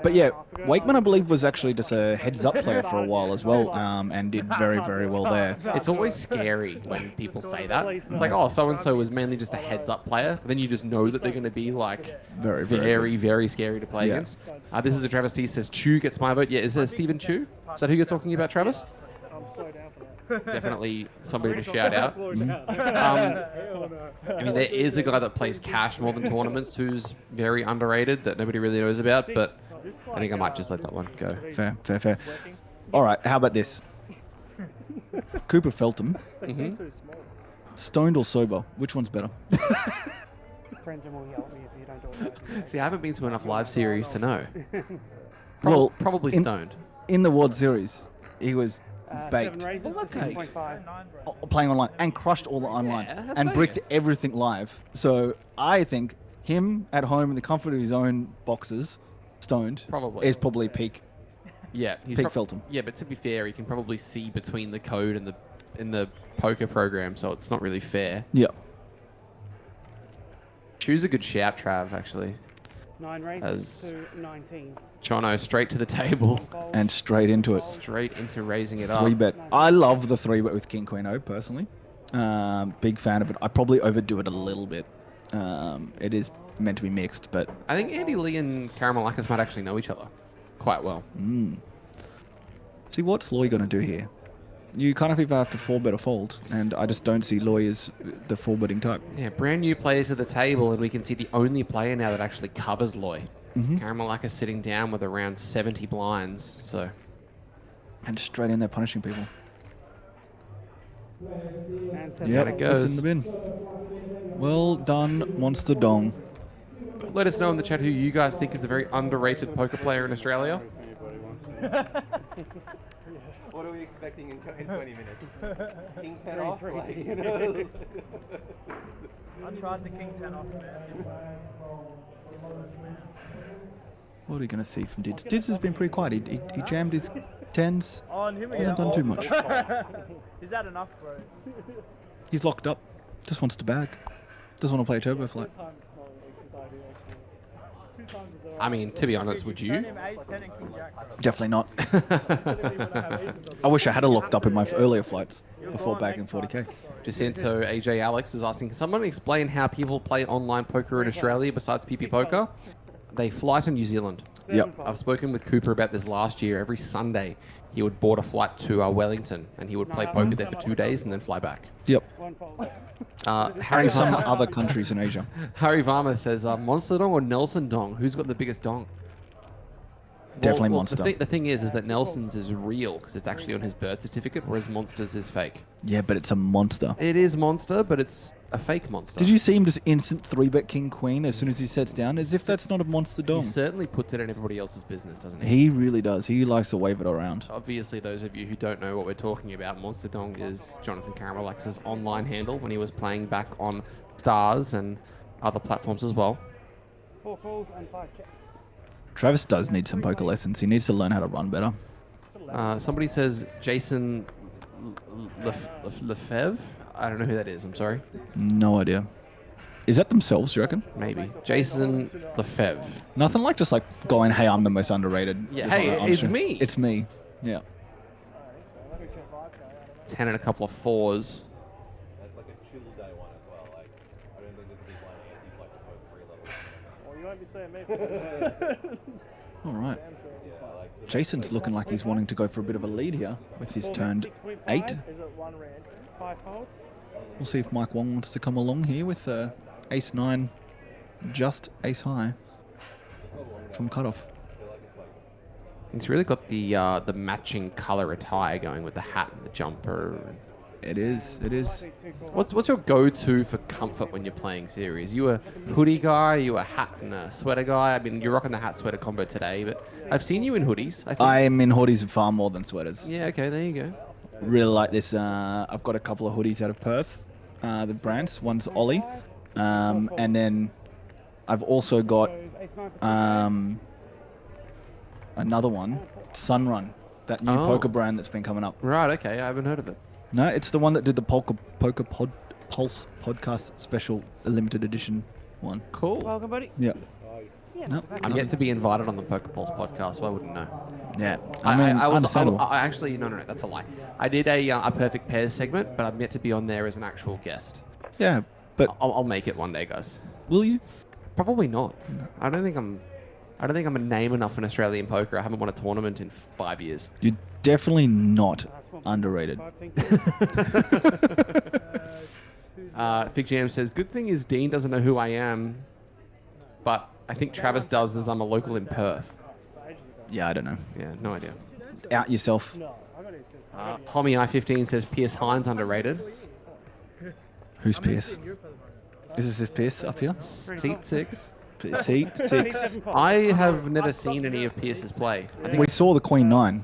But yeah, Wakeman, I believe, was actually just a heads-up player for a while as well, and did very, very well there. It's always scary when people say that. It's like, oh, so-and-so was mainly just a heads-up player. But then you just know that they're going to be, like, very, very scary to play against. This is a Travis T says, Chu gets my vote. Yeah, is that Stephen Chu? Is that who you're talking about, Travis? I'm so down for that. Definitely somebody to shout out. I mean, there is a guy that plays cash more than tournaments who's very underrated that nobody really knows about, but I think I might just let that one go. Fair. All right, how about this? Cooper Feltham. Stoned or sober? Which one's better? Brendan will yell at me if you don't do it. See, I haven't been to enough live series to know. Well, probably stoned. In the World Series, he was baked. 7 raises to 6.5. Playing online and crushed all the online and bricked everything live. So I think him at home in the comfort of his own boxes, stoned, is probably peak. Yeah, peak Feltham. Yeah, but to be fair, he can probably see between the code and the poker program, so it's not really fair. Yeah. Choose a good shout, Trav, actually. 9 raises to 19. Jono, straight to the table. And straight into it. Straight into raising it up. 3-bet. I love the 3-bet with King Queen O, personally. Big fan of it. I probably overdo it a little bit. It is meant to be mixed, but... I think Andy Lee and Karamalakis might actually know each other quite well. See, what's Loy going to do here? You kind of either have to 4-bet or fold, and I just don't see Loy as the 4-betting type. Yeah, brand new players to the table, and we can see the only player now that actually covers Loy. Karamalakis sitting down with around 70 blinds, so... And straight in there punishing people. Yep, it goes. It's in the bin. Well done, Monster Dong. Let us know in the chat who you guys think is a very underrated poker player in Australia. What are we expecting in 20 minutes? King 10 off? Like, you know? I tried the King 10 off, man. What are we going to see from Dids? Dids has been pretty quiet. He jammed his 10s. Oh, and him Hasn't done too much. Is that enough, bro? He's locked up. Just wants to bag. Doesn't want to play a turbo flight. I mean, to be honest, would you? Definitely not. I wish I had it locked up in my earlier flights before bagging 40k. Jacinto AJ Alex is asking, can someone explain how people play online poker in Australia besides PP Poker? They fly to New Zealand. Yep. I've spoken with Cooper about this last year. Every Sunday, he would board a flight to Wellington, and he would play poker there for 2 days and then fly back. Yep. Harry And some Varma- other countries in Asia. Harry Varma says, Monster Dong or Nelson Dong? Who's got the biggest dong? Definitely Monster. The thing is that Nelson's is real because it's actually on his birth certificate, whereas Monster's is fake. Yeah, but it's a monster. It is Monster, but it's a fake monster. Did you see him just instant 3-bet King Queen as soon as he sets down? As if that's not a monster dong. He certainly puts it in everybody else's business, doesn't he? He really does. He likes to wave it around. Obviously, those of you who don't know what we're talking about, Monster Dong is Jonathan Caramelax's online handle when he was playing back on Stars and other platforms as well. 4 calls and 5 checks. Travis does need some poker lessons. He needs to learn how to run better. Somebody says Jason Lefebvre. I don't know who that is. I'm sorry. No idea. Is that themselves, you reckon? Maybe. Jason Lefebvre. Nothing like just like going, hey, I'm the most underrated. Yeah, Just hey, like, it's me. It's me. Yeah. 10 and a couple of 4s. That's like a chill day one as well. Like, I don't think this is one anti like the first 3 levels. Well, you won't be seeing me. All right. Jason's looking like he's wanting to go for a bit of a lead here with his turned 8. Is it 1 red? 5 folds? We'll see if Mike Wong wants to come along here with Ace 9, just Ace High from cutoff. He's really got the matching color attire going with the hat and the jumper. It is. It is. What's your go-to for comfort when you're playing series? You a hoodie guy? You a hat and a sweater guy? I mean, you're rocking the hat sweater combo today, but I've seen you in hoodies. I think. I'm in hoodies far more than sweaters. Yeah. Okay. There you go. Really like this. I've got a couple of hoodies out of Perth. The brands. One's Ollie, and then I've also got another one, Sunrun, that new poker brand that's been coming up. Right. Okay. I haven't heard of it. No, it's the one that did the Poker Pulse podcast special limited edition one. Cool. Welcome, buddy. Yeah. No. I'm yet to be invited on the Poker Pulse podcast, so I wouldn't know. Yeah. I actually no, that's a lie. I did a Perfect Pairs segment, but I'm yet to be on there as an actual guest. Yeah, but I'll make it one day, guys. Will you? Probably not. I don't think I'm a name enough in Australian poker. I haven't won a tournament in 5 years. You're definitely not underrated. Fig Jam says, good thing is Dean doesn't know who I am, but I think Travis does as I'm a local in Perth. Yeah, I don't know. Yeah, no idea. Out yourself. Homie I15 says Pierce Hines underrated. Who's Pierce? Is this Pierce up here? Seat 6. Seat 6. I have never seen any of Pierce's play. I think We saw the Queen 9.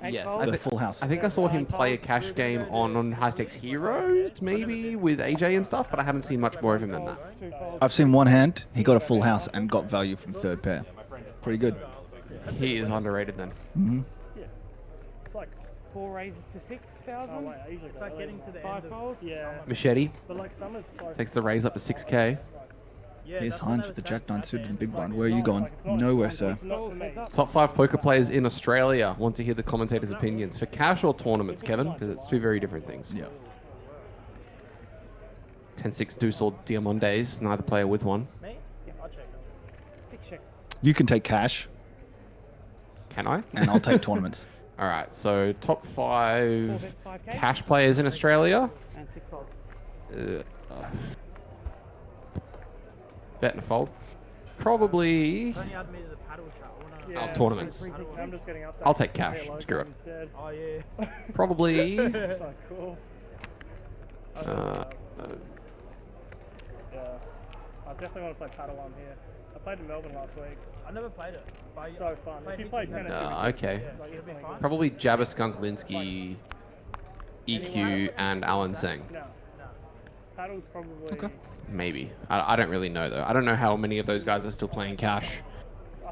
Yes, The full house. I think I saw him play a cash game on High Stakes Heroes, maybe with AJ and stuff, but I haven't seen much more of him than that. I've seen one hand. He got a full house and got value from third pair. Pretty good. He is underrated then. Mm-hmm. It's like 4 raises to 6,000. Oh, wait, I usually it's like getting to the 5 folds. Yeah. Machete But like summer's so takes the raise up to 6k. Here's Hines with the Jack 9 suited and big blind. Where are you going? Nowhere, sir. Top 5 poker players in Australia. Want to hear the commentators' opinions for cash or tournaments, Kevin? Because it's 2 very different things. Yeah. 10-6 Deuce or Diamondes, neither player with one. Me? Yeah, I'll check. Check. You can take cash. Can I? And I'll take tournaments. All right, so top 5 cash players in Australia. And 6 folds. Bet and fold. Probably. Don't you add me to the paddle chat? Oh, tournaments. I'm just getting updates. I'll take cash. Screw it. Instead. Oh yeah. Probably. That's so cool. Yeah. I definitely want to play paddle on here. I played in Melbourne last week. I never played it. But so fun. If you play tennis, Okay. Probably Jabba Skunk Linsky, EQ, and Alan Seng. No. Paddle's probably. Okay. Maybe. I don't really know though. I don't know how many of those guys are still playing cash.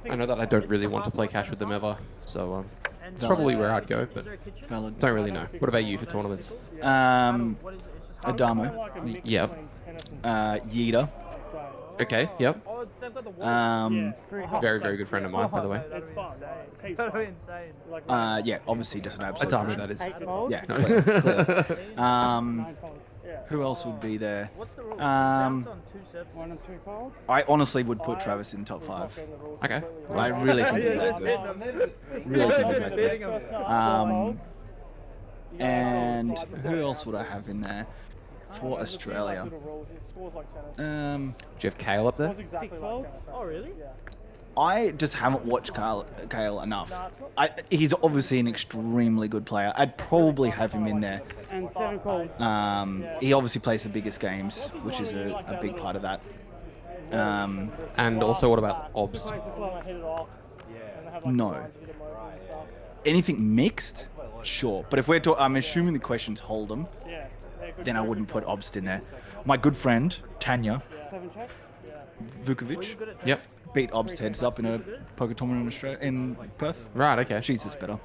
I know that I don't really want to play cash with them ever, so it's probably where I'd go, but don't really know. What about you for tournaments? Adamo. Yeah. Yeeta. Okay, yep. Oh, they've got the wall. Very, very good friend of mine, by the way. It's fun. It's insane. Like, Yeah, obviously just an absolute. Adamo, that is. Yeah, No. clearly. Who else would be there? What's the rule? Bounce on 2 surfaces. 1 and 2 fold. I honestly would put Travis in top 5. Okay. I really think he's good. Really think he's good. And who else would I have in there for Australia? Do you have Kale up there? 6 folds. Oh, really? I just haven't watched Kale enough. He's obviously an extremely good player. I'd probably have him in there. And 7 folds. He obviously plays the biggest games, which is a big part of that. And also, what about Obst? No. Anything mixed? Sure. But if we're talking, I'm assuming the question's Hold'em, then I wouldn't put Obst in there. My good friend, Tanya Vukovic. Yep. Beat Obst heads up in a poker tournament in Perth. Right, okay. She's just better.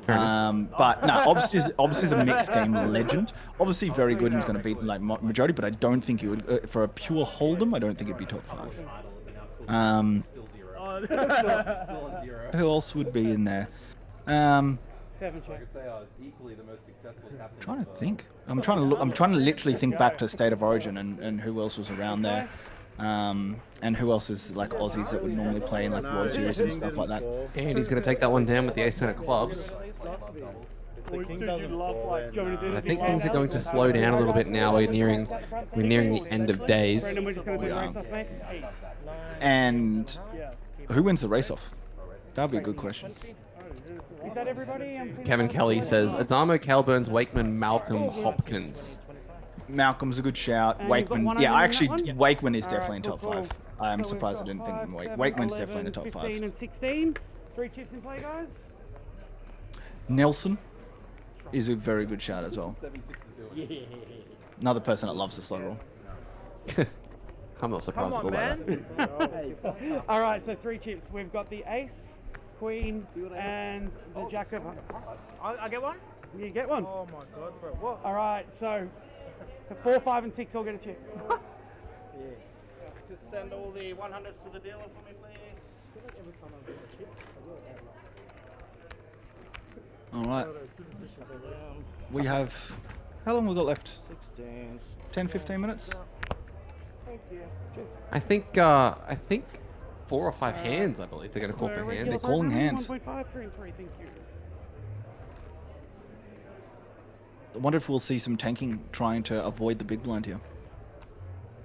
But no, Obst is a mixed game legend. Obviously very good and he's going to beat like majority, but I don't think he would for a pure Hold'em. I don't think it'd be top 5. Who else would be in there? 7 checks. Trying to think. I'm trying to look. I'm trying to literally think back to State of Origin and who else was around there. And who else is like Aussies that would normally play in like World Series and stuff like that. And he's going to take that one down with the ace-10 of clubs. I think things are going to slow down a little bit now. We're nearing the end of days. And who wins the race off? That'd be a good question. Is that everybody? Kevin Kelly says Adamo, Calburns, Wakeman, Malcolm, Hopkins. Malcolm's a good shout. Wakeman, yeah, Wakeman is definitely in top 5. I'm surprised I didn't think Wakeman's definitely in the top 5. 15 and 16. 3 chips in play, guys. Nelson is a very good shout as well. Another person that loves the slow roll. I'm not surprised about that. All right, so 3 chips. We've got the ace, queen, and the jack of hearts. I get one? You get one. Oh my god, bro. What? All right, so the 4, 5, and 6 all get a chip. Just send all the 100s to the dealer for me, please. All right. We have. How long we got left? 10, 15 minutes. Thank you. I think 4 or 5 hands. I believe they're going to call for hands. They're calling hands. 1.5, 3 and 3. Thank you. I wonder if we'll see some tanking trying to avoid the big blind here.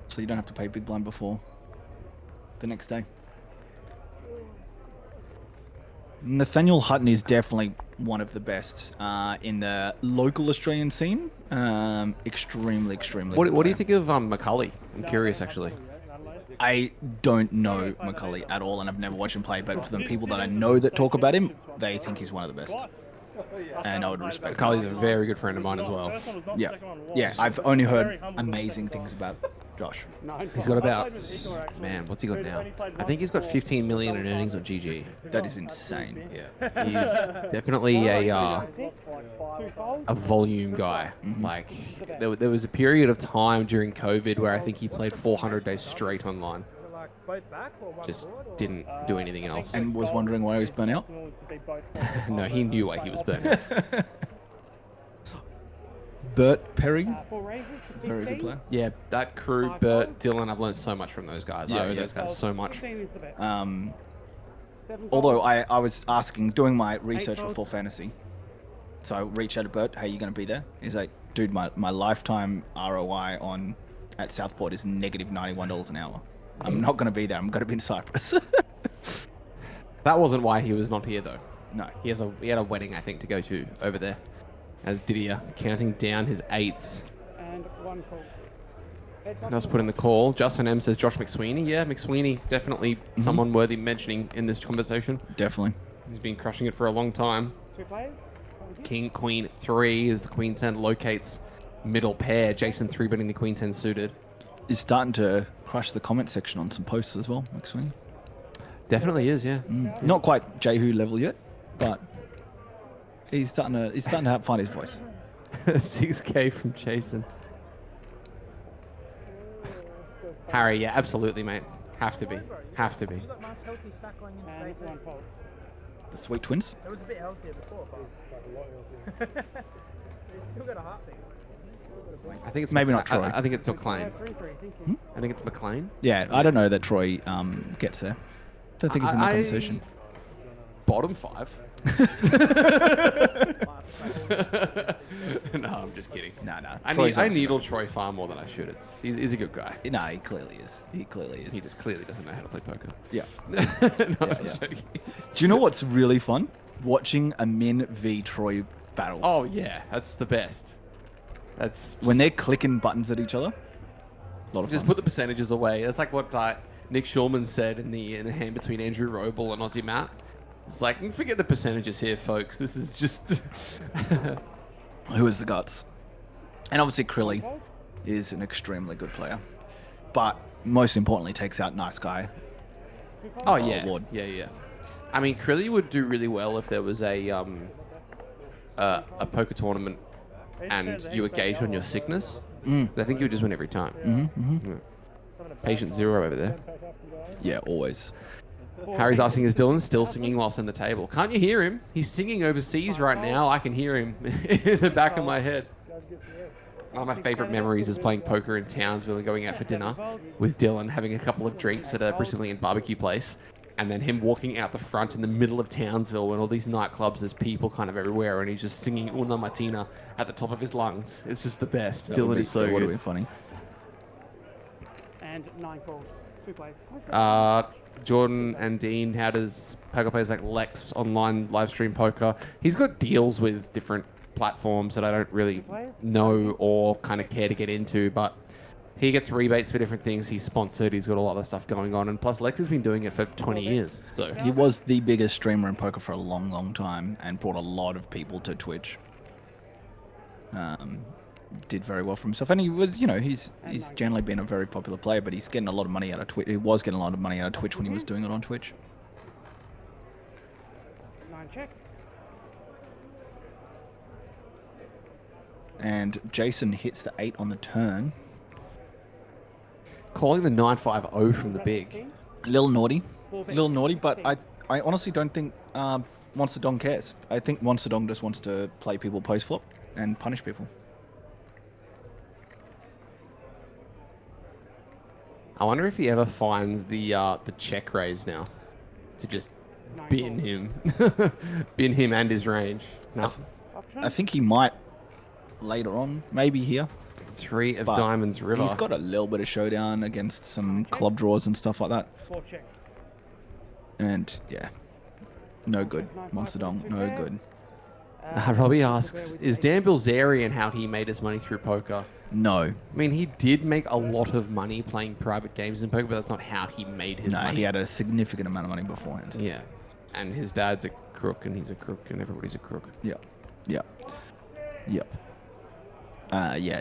So you don't have to pay big blind before the next day. Nathaniel Hutton is definitely one of the best in the local Australian scene. Extremely What do you think of McCulley? I'm curious, actually. I don't know McCulley at all, and I've never watched him play, but for the people that I know that talk about him, they think he's one of the best. And I would respect him. McCulley's a very good friend of mine as well. Yeah, I've only heard amazing things about Josh. He's got about, man, what's he got now? I think he's got 15 million in earnings on GG. That is insane. Yeah, he's definitely a volume guy. Like, there was a period of time during COVID where I think he played 400 days straight online. Just didn't do anything else. And was wondering why he was burnt out? No, he knew why he was burnt out. Bert Perry, very good player. Yeah, that crew, Bert, Dylan, I've learned so much from those guys. I owe those guys so much. Although I was doing my research for Full Fantasy. So I reached out to Bert, hey, you going to be there? He's like, dude, my lifetime ROI at Southport is negative $91 an hour. I'm not going to be there. I'm going to be in Cyprus. That wasn't why he was not here, though. No. He had a wedding, I think, to go to over there. As Didier counting down his 8s. And 1 call. Let's put in the call. Justin M says Josh McSweeney. Yeah, McSweeney, definitely someone worthy mentioning in this conversation. Definitely. He's been crushing it for a long time. 2 players. King, Queen 3 as the Queen 10 locates middle pair. Jason 3-betting the Queen 10 suited. He's starting to crush the comment section on some posts as well, McSweeney. Definitely is, yeah. Not quite Jehu level yet, but he's starting to find his voice. 6K from Jason. Harry, yeah, absolutely, mate. Have to be. Have to be. You got nice healthy stack going into day two. The Sweet Twins. It was a bit healthier before, but it's still got a heartbeat. I think it's maybe not Troy. I think it's McLean. I think it's McLean. Yeah, I don't know that Troy gets there. Don't think he's in the conversation. Bottom 5. No, I'm just kidding. No. I needle Troy far more than I should. He's a good guy. No, he clearly is. He clearly is. He just clearly doesn't know how to play poker. Yeah. No, I'm joking. Do you know what's really fun? Watching a Min v Troy battles. Oh yeah, that's the best. That's when they're clicking buttons at each other. A lot of just fun. put the percentages away. That's like what Nick Shulman said in the hand between Andrew Roble and Aussie Matt. It's like, forget the percentages here, folks. This is just... Who has the guts? And obviously Krilly is an extremely good player. But most importantly, takes out Nice Guy. Oh, yeah. Award. Yeah. I mean, Krilly would do really well if there was a poker tournament and you were gauged on your sickness. I think you would just win every time. Yeah. Patient 0 over there. Yeah, always. Harry's asking, is Dylan still singing whilst on the table? Can't you hear him? He's singing overseas right now. I can hear him in the back of my head. One of my favourite memories is playing poker in Townsville and going out for dinner with Dylan, having a couple of drinks at a Brazilian barbecue place, and then him walking out the front in the middle of Townsville when all these nightclubs, there's people kind of everywhere, and he's just singing Una Matina at the top of his lungs. It's just the best. Dylan is so good. That would be funny. And 9 calls. 2 plays. Jordan and Dean, how does poker players like Lex online live stream poker? He's got deals with different platforms that I don't really know or kind of care to get into, but he gets rebates for different things. He's sponsored. He's got a lot of stuff going on, and plus Lex has been doing it for 20 years. So he was the biggest streamer in poker for a long, long time, and brought a lot of people to Twitch. Did very well for himself, and he was, he's generally been a very popular player, but he's getting a lot of money out of Twitch. He was getting a lot of money out of Twitch when he was doing it on Twitch. 9 checks. And Jason hits the 8 on the turn. Calling the 950 from the big. A little naughty, but I honestly don't think Monster Dong cares. I think Monster Dong just wants to play people post flop and punish people. I wonder if he ever finds the check raise now to just bin him, bin him and his range. No. I think he might later on, maybe here. 3 of Diamonds River. He's got a little bit of showdown against some club draws and stuff like that. 4 checks. And yeah, no good. Monster Dong, no good. Robbie asks, is Dan Bilzerian how he made his money through poker? No. I mean, he did make a lot of money playing private games in poker, but that's not how he made his money. No, he had a significant amount of money beforehand. Yeah. And his dad's a crook, and he's a crook, and everybody's a crook. Yep. Yeah,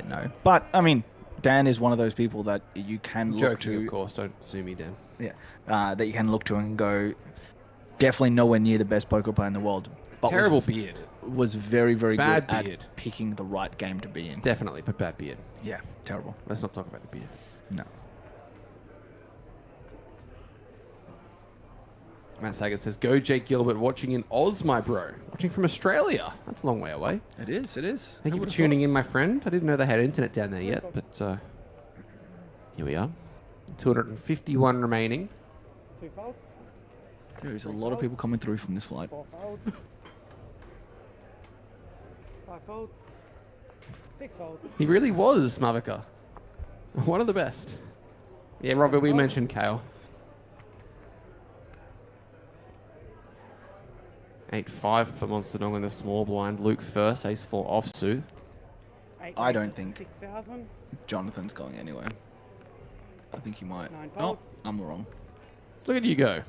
no. But, I mean, Dan is one of those people that you can look to. Of course. Don't sue me, Dan. Yeah. That you can look to and go, definitely nowhere near the best poker player in the world. But terrible beard. Was very, very bad good beard. At picking the right game to be in. Definitely, but bad beard. Yeah, terrible. Let's not talk about the beard. No. Matt Saget says, go Jake Gilbert, watching in Oz, my bro. Watching from Australia. That's a long way away. It is. Thank you for tuning in, my friend. I didn't know they had internet down there yet, but here we are. 251 remaining. 2 folds. There's a lot of people coming through from this flight. 4 folds. 5 folds. 6 folds. He really was, Mavika. One of the best. Yeah, Robert, we mentioned Kale. 8-5 for Monster Dong in the small blind. Luke first, ace-4 offsuit. I don't think 6,000. Jonathan's going anywhere. I think he might. 9 Oh, folds. I'm wrong. Look at you go.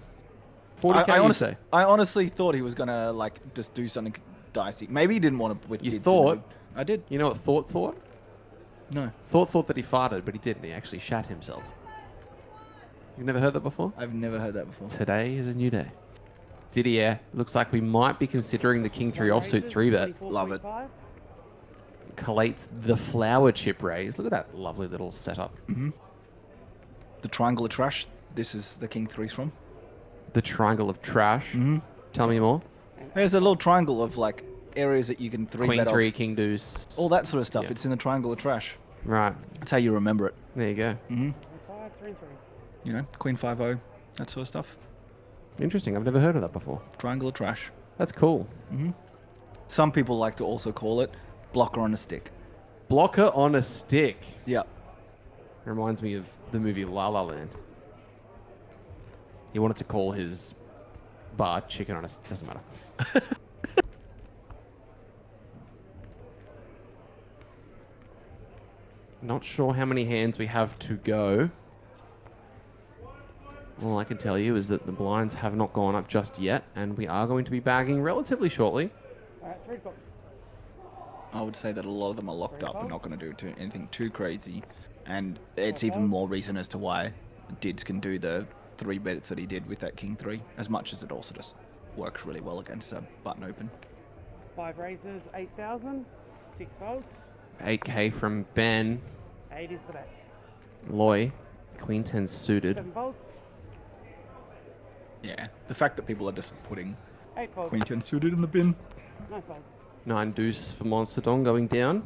40k, you say? I honestly thought he was going to, just do something dicey. Maybe he didn't want to with You bids thought? I did. You know what thought? No. Thought that he farted, but he didn't. He actually shat himself. You've never heard that before? I've never heard that before. Today is a new day. Didier, looks like we might be considering the King 3 offsuit 3-bet. Love it. Collates the flower chip raise. Look at that lovely little setup. Mm-hmm. the triangle of trash. This is the king threes from. The triangle of trash. Tell me more. There's a little triangle of like areas that you can three Queen bet three, off. king deuce. All that sort of stuff. Yeah. It's in the triangle of trash. Right. That's how you remember it. There you go. 5, 3, 3. You know, Queen 5-0, that sort of stuff. Interesting. I've never heard of that before. Triangle of trash. That's cool. Some people like to also call it blocker on a stick. Blocker on a stick. Yeah. Reminds me of the movie La La Land. He wanted to call his bar chicken on a... Doesn't matter. Not sure how many hands we have to go. All I can tell you is that the blinds have not gone up just yet, and we are going to be bagging relatively shortly. Alright, 3 pockets. I would say that a lot of them are locked up and not going to do anything too crazy. And it's even more reason as to why Dids can do the 3 bets that he did with that king 3, as much as it also just works really well against a button open. 5 raises, 8,000. 6 folds. 8k from Ben. 8 is the bet. Loy. Queen 10 suited. 7 folds. Yeah, the fact that people are just putting 8 folds. Queen 10 suited in the bin. 9 folds. 9 deuce for Monster Dong going down.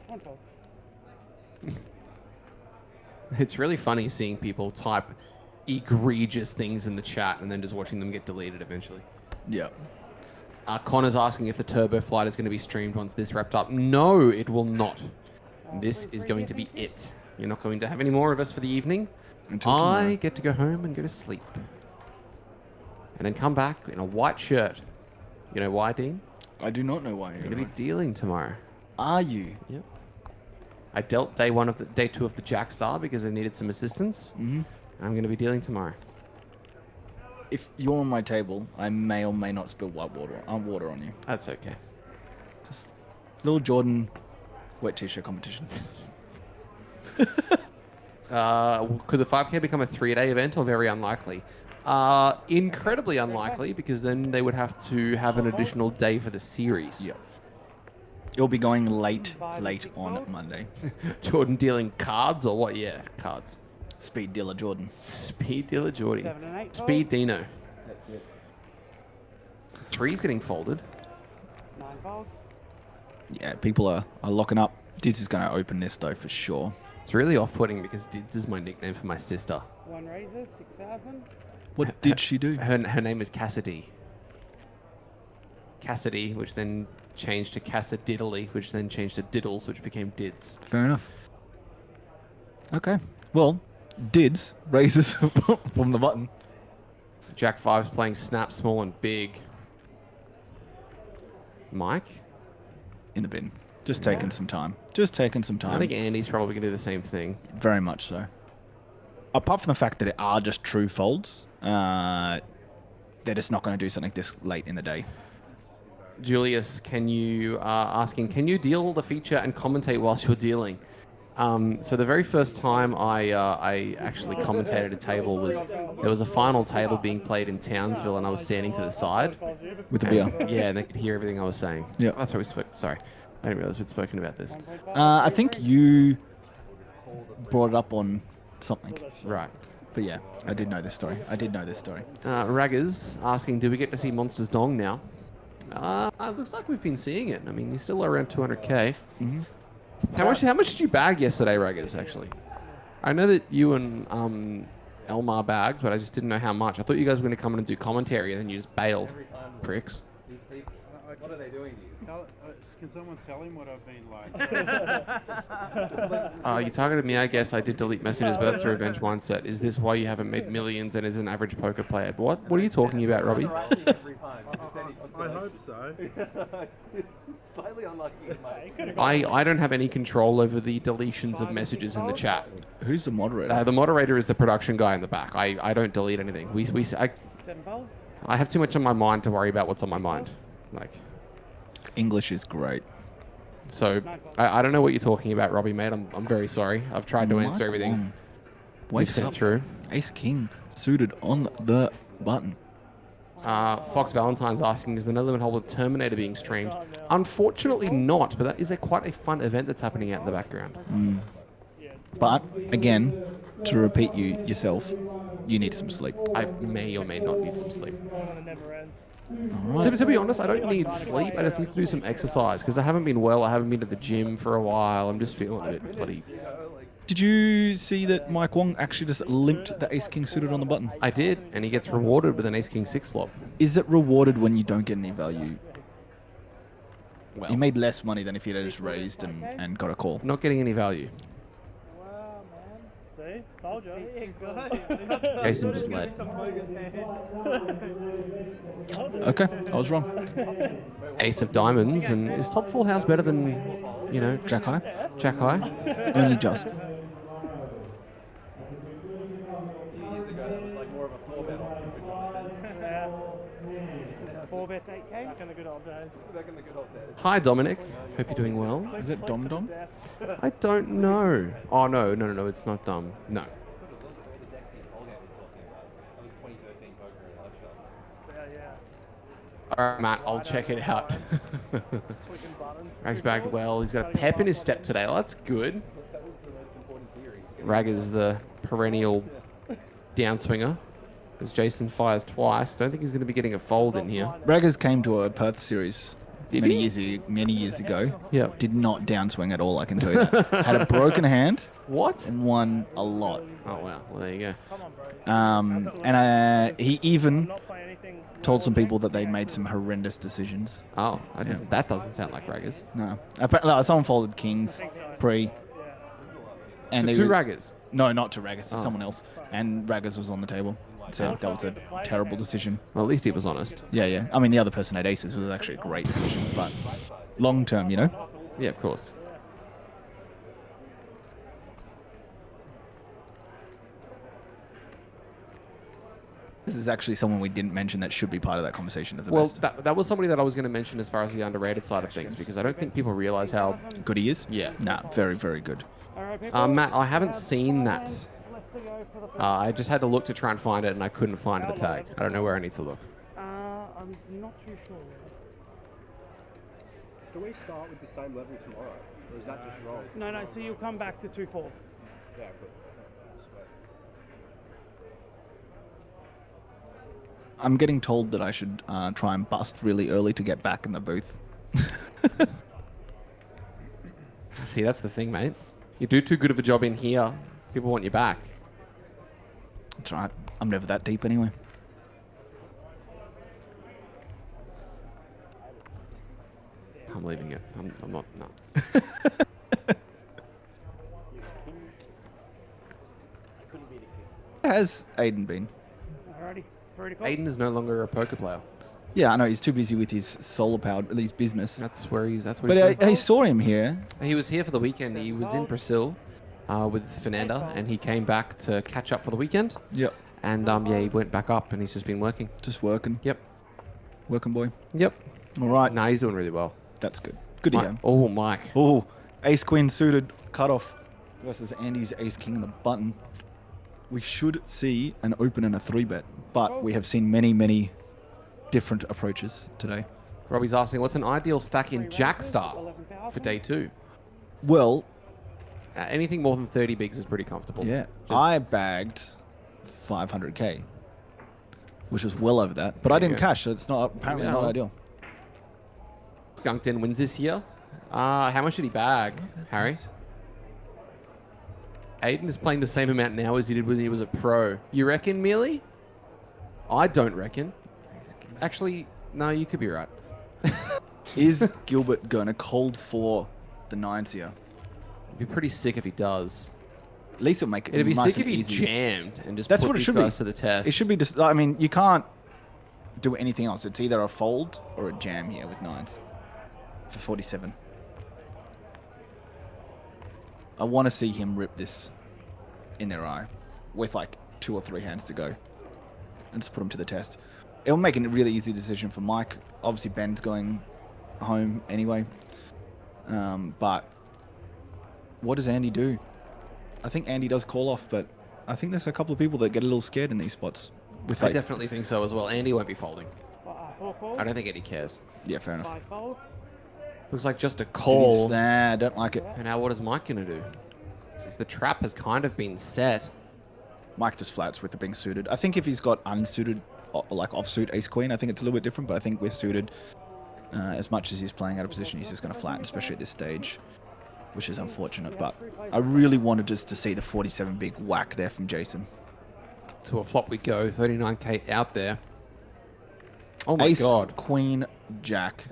1 folds. It's really funny seeing people type egregious things in the chat and then just watching them get deleted eventually. Yeah. Connor's asking if the Turbo Flight is going to be streamed once this wrapped up. No, it will not. This is going to be it. You're not going to have any more of us for the evening. Until tomorrow. I get to go home and go to sleep. And then come back in a white shirt. You know why, Dean? I do not know why. You're going to be dealing tomorrow. Are you? Yep. I dealt day 2 of the Jack Star because I needed some assistance. Mm-hmm. I'm going to be dealing tomorrow. If you're on my table, I may or may not spill water on you. That's okay. Just little Jordan wet t-shirt competition. Could the 5K become a 3-day event or very unlikely? Incredibly unlikely because then they would have to have an additional day for the series. Yep. It'll be going late on Monday. Jordan dealing cards or what? Yeah, cards. Speed dealer Jordan. Speed dealer Jordan. 7 and 8 Speed fold. Dino. That's it. 3's getting folded. 9 folds. Yeah, people are locking up. Dids is going to open this though for sure. It's really off-putting because Dids is my nickname for my sister. 1 raises, 6,000. What did she do? Her name is Cassidy. Cassidy, which then changed to Cassididdly, which then changed to Diddles, which became Dids. Fair enough. Okay. Well, Dids raises from the button. Jack 5's playing snap, small and big. Mike? In the bin. Just taking some time. Just taking some time. I think Andy's probably going to do the same thing. Very much so. Apart from the fact that it are just true folds, they're just not going to do something this late in the day. Julius, can you asking, can you deal the feature and commentate whilst you're dealing? So the very first time I actually commentated a table was there was a final table being played in Townsville, and I was standing to the side with a beer. Yeah, and they could hear everything I was saying. Yeah, that's what we spoke. Sorry, I didn't realize we'd spoken about this. I think you brought it up on something. Right. But yeah, I did know this story. Raggers asking, do we get to see Monsters Dong now? It looks like we've been seeing it. I mean, he's still around 200k. Mm-hmm. How much did you bag yesterday, Raggers, actually? I know that you and Elmar bagged, but I just didn't know how much. I thought you guys were going to come in and do commentary, and then you just bailed. Pricks. What are they doing to you? Can someone tell him what I've been like? You targeted me, I guess. I did delete messages, but that's a revenge mindset. Is this why you haven't made millions and is an average poker player? What are you talking about, Robbie? I hope so. Slightly unlucky, mate. I don't have any control over the deletions of messages in the chat. Who's the moderator? The moderator is the production guy in the back. I don't delete anything. I 7 folds. I have too much on my mind to worry about what's on my mind. Like, English is great. So I don't know what you're talking about, Robbie, mate. I'm very sorry. I've tried to answer everything we've sent through. Ace King suited on the button. Fox Valentine's asking, is the No Limit Holder Terminator being streamed? Unfortunately not, but that is quite a fun event that's happening out in the background. But, again, to repeat yourself, you need some sleep. I may or may not need some sleep. Tournament never ends. To be honest, I don't need sleep. I just need to do some exercise because I haven't been well. I haven't been to the gym for a while. I'm just feeling a bit bloody. Did you see that Mike Wong actually just limped the Ace King suited on the button? I did, and he gets rewarded with an Ace King 6 flop. Is it rewarded when you don't get any value? Well, he made less money than if he had just raised and got a call. Not getting any value. Wow, man. See? Told you. Jason just led. Okay, I was wrong. Ace of diamonds, and is top full house better than, you know, Jack High? Jack High? Only just. Years ago, that was like more of a 4-bet option. 4-bet 8K? Back in the good old days. Back in the good old days. Hi, Dominic. Hope you're doing well. Is it Dom Dom? I don't know. Oh, no, it's not dumb. No. Alright, Matt, I'll check it out. Rag's bagged well. He's got a pep in his step today. Oh, that's good. Rag is the perennial downswinger. As Jason fires twice. Don't think he's going to be getting a fold in here. Raggers came to a Perth series many he? years ago. Yeah. Did not downswing at all, I can tell you that. Had a broken hand. What? And won a lot. Oh, wow. Well, there you go. And he even told some people that they made some horrendous decisions. Oh, that doesn't sound like Raggers. No. Someone folded kings pre. And to Raggers? No, not to Raggers. To someone else. And Raggers was on the table. So that was a terrible decision. Well, at least he was honest. Yeah. I mean, the other person had aces. It was actually a great decision. But long term, you know? Yeah, of course. This is actually someone we didn't mention that should be part of that conversation of the well, best. that was somebody that I was going to mention as far as the underrated side of things, because I don't think people realize how good he is. Yeah. Nah, very, very good. Matt, I haven't seen that. I just had to look to try and find it, and I couldn't find the tag. I don't know where I need to look. I'm not too sure. Do we start with the same level tomorrow, or is that just wrong? No, so you'll come back to 2-4. Yeah, good. I'm getting told that I should try and bust really early to get back in the booth. See, that's the thing, mate. You do too good of a job in here, people want you back. That's right. I'm never that deep anyway. I'm leaving it. I'm not. No. Has Aiden been? Alrighty. Aiden is no longer a poker player. Yeah, I know. He's too busy with his solar powered, his business. That's where he's. But I saw him here. He was here for the weekend. He was in Brazil with Fernanda, and he came back to catch up for the weekend. Yep. And he went back up, and he's just been working. Just working. Yep. Working boy. Yep. All right. Nah, he's doing really well. That's good. Good to hear. Oh, Mike. Oh, ace queen suited cutoff versus Andy's ace king in the button. We should see an open and a 3-bet, but we have seen many different approaches today. Robbie's asking, what's an ideal stack in Jackstar for day 2? Well, anything more than 30 bigs is pretty comfortable. Yeah, I bagged 500k, which was well over that, but I didn't cash, so it's not apparently not ideal. Skunked in wins this year. How much did he bag, Harry? Aiden is playing the same amount now as he did when he was a pro. You reckon, Mealy? I don't reckon. Actually, no, you could be right. Is Gilbert going to cold for the 9s here? It'd be pretty sick if he does. At least it'll make it It'd be nice sick if and he easy. jammed and just That's put what it these should guys be. to the test. It should be just, I mean, you can't do anything else. It's either a fold or a jam here with 9s for 47. I want to see him rip this in their eye with like 2 or 3 hands to go and just put him to the test. It'll make a really easy decision for Mike. Obviously, Ben's going home anyway. But what does Andy do? I think Andy does call off, but I think there's a couple of people that get a little scared in these spots. With I definitely think so as well. Andy won't be folding. I don't think Eddie cares. Yeah, fair enough. 5 folds. Looks like just a call. Nah, I don't like it. And now what is Mike going to do? Because the trap has kind of been set. Mike just flats with the being suited. I think if he's got unsuited, like offsuit ace queen, I think it's a little bit different. But I think we're suited. As much as he's playing out of position, he's just going to flatten, especially at this stage, which is unfortunate. But I really wanted just to see the 47 big whack there from Jason. To a flop we go, 39k out there. Oh my ace, god. Queen, Jack.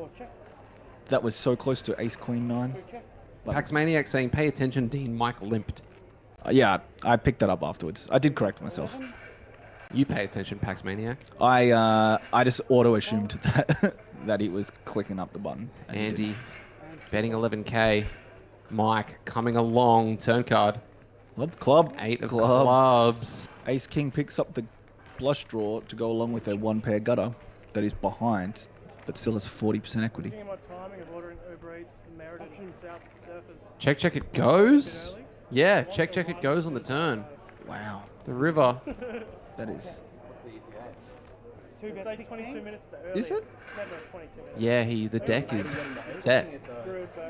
That was so close to ace, Queen, 9. Pax Maniac saying, pay attention, Dean. Mike limped. Yeah, I picked that up afterwards. I did correct myself. You pay attention, Pax Maniac. I just auto-assumed that he was clicking up the button. Andy betting 11k. Mike coming along. Turn card. Club. 8 of clubs. Ace King picks up the flush draw to go along with their 1-pair gutter that is behind, but still has 40% equity. Check it goes. Yeah, check it goes on the turn. Wow. The river. That is. 22 minutes Is it? Yeah, the deck is set.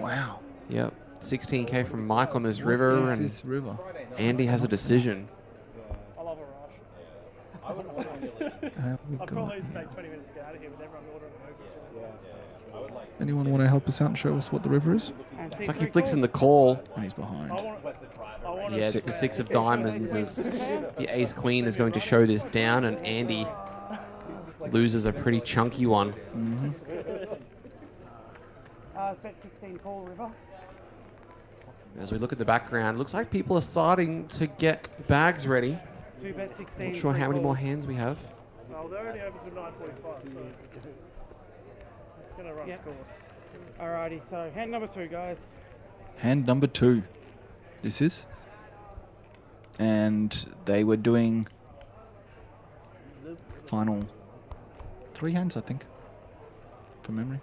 Wow. Yep. 16k from Mike on this river, and this river? Andy has a decision. I love a rush. I'll probably take 20 minutes to get out of here with everyone ordering over. Anyone want to help us out and show us what the river is? It's like he flicks in the call. And he's behind. Yeah, it's the 6 of diamonds. As the ace queen is going to show this down, and Andy loses a pretty chunky one. Bet 16 call river. As we look at the background, looks like people are starting to get bags ready. 2 bet 16. Not sure how many more hands we have. Well, they're only open till 9:45, so it's going to run its course. Alrighty, so hand number 2, guys. Hand number 2. This is. And they were doing final 3 hands, I think, from memory.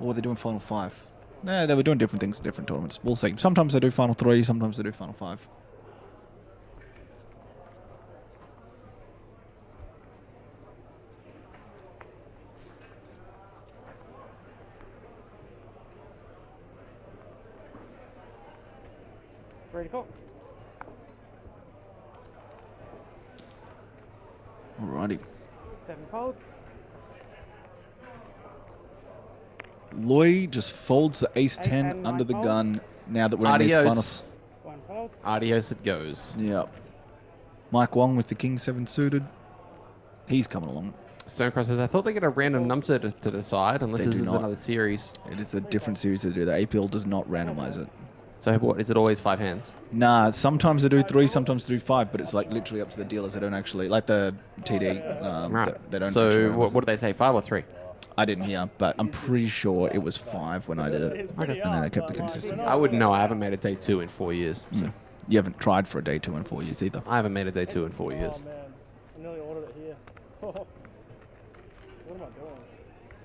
Or were they doing final 5? No, they were doing different things, different tournaments. We'll see. Sometimes they do final 3, sometimes they do final 5. Ready to go. Alrighty. 7 folds. Loy just folds the ace 10 under the gun now that we're in these finals. 1 fold. Adios it goes. Yep. Mike Wong with the king 7 suited. He's coming along. Stonecross says, I thought they get a random number to decide, unless They this do is not. another series. It is a different series they do. The APL does not randomize it. So what, is it always 5 hands? Nah, sometimes they do 3, sometimes they do 5, but it's like literally up to the dealers. They don't actually, like the TD, Right. they don't So actually what do they say, 5 or 3? I didn't hear, but I'm pretty sure it was 5 when I did it. Okay. And then they kept it consistent. I wouldn't know. I haven't made a day 2 in 4 years. So. You haven't tried for a day 2 in 4 years either. I haven't made a day 2 in 4 years. Oh man, I nearly ordered it here. What am I doing?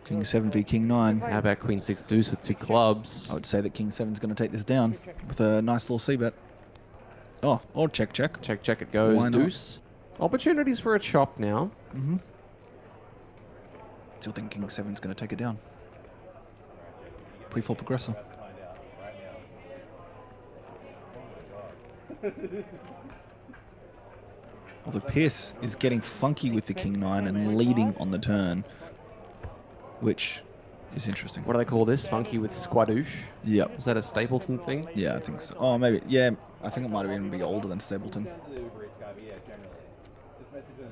King 7 v King 9. How about Queen 6 deuce with 2 clubs? I would say that King 7's going to take this down with a nice little c-bet. Oh, or check. Check it goes. Why not? Deuce. Opportunities for a chop now. Still think King 7's going to take it down. Pre-flop aggressor. Although Pierce is getting funky with the King 9 and leading on the turn, which is interesting. What do they call this? Funky with Squadoosh? Yep. Is that a Stapleton thing? Yeah, I think so. Oh, maybe. Yeah, I think it might have even be older than Stapleton.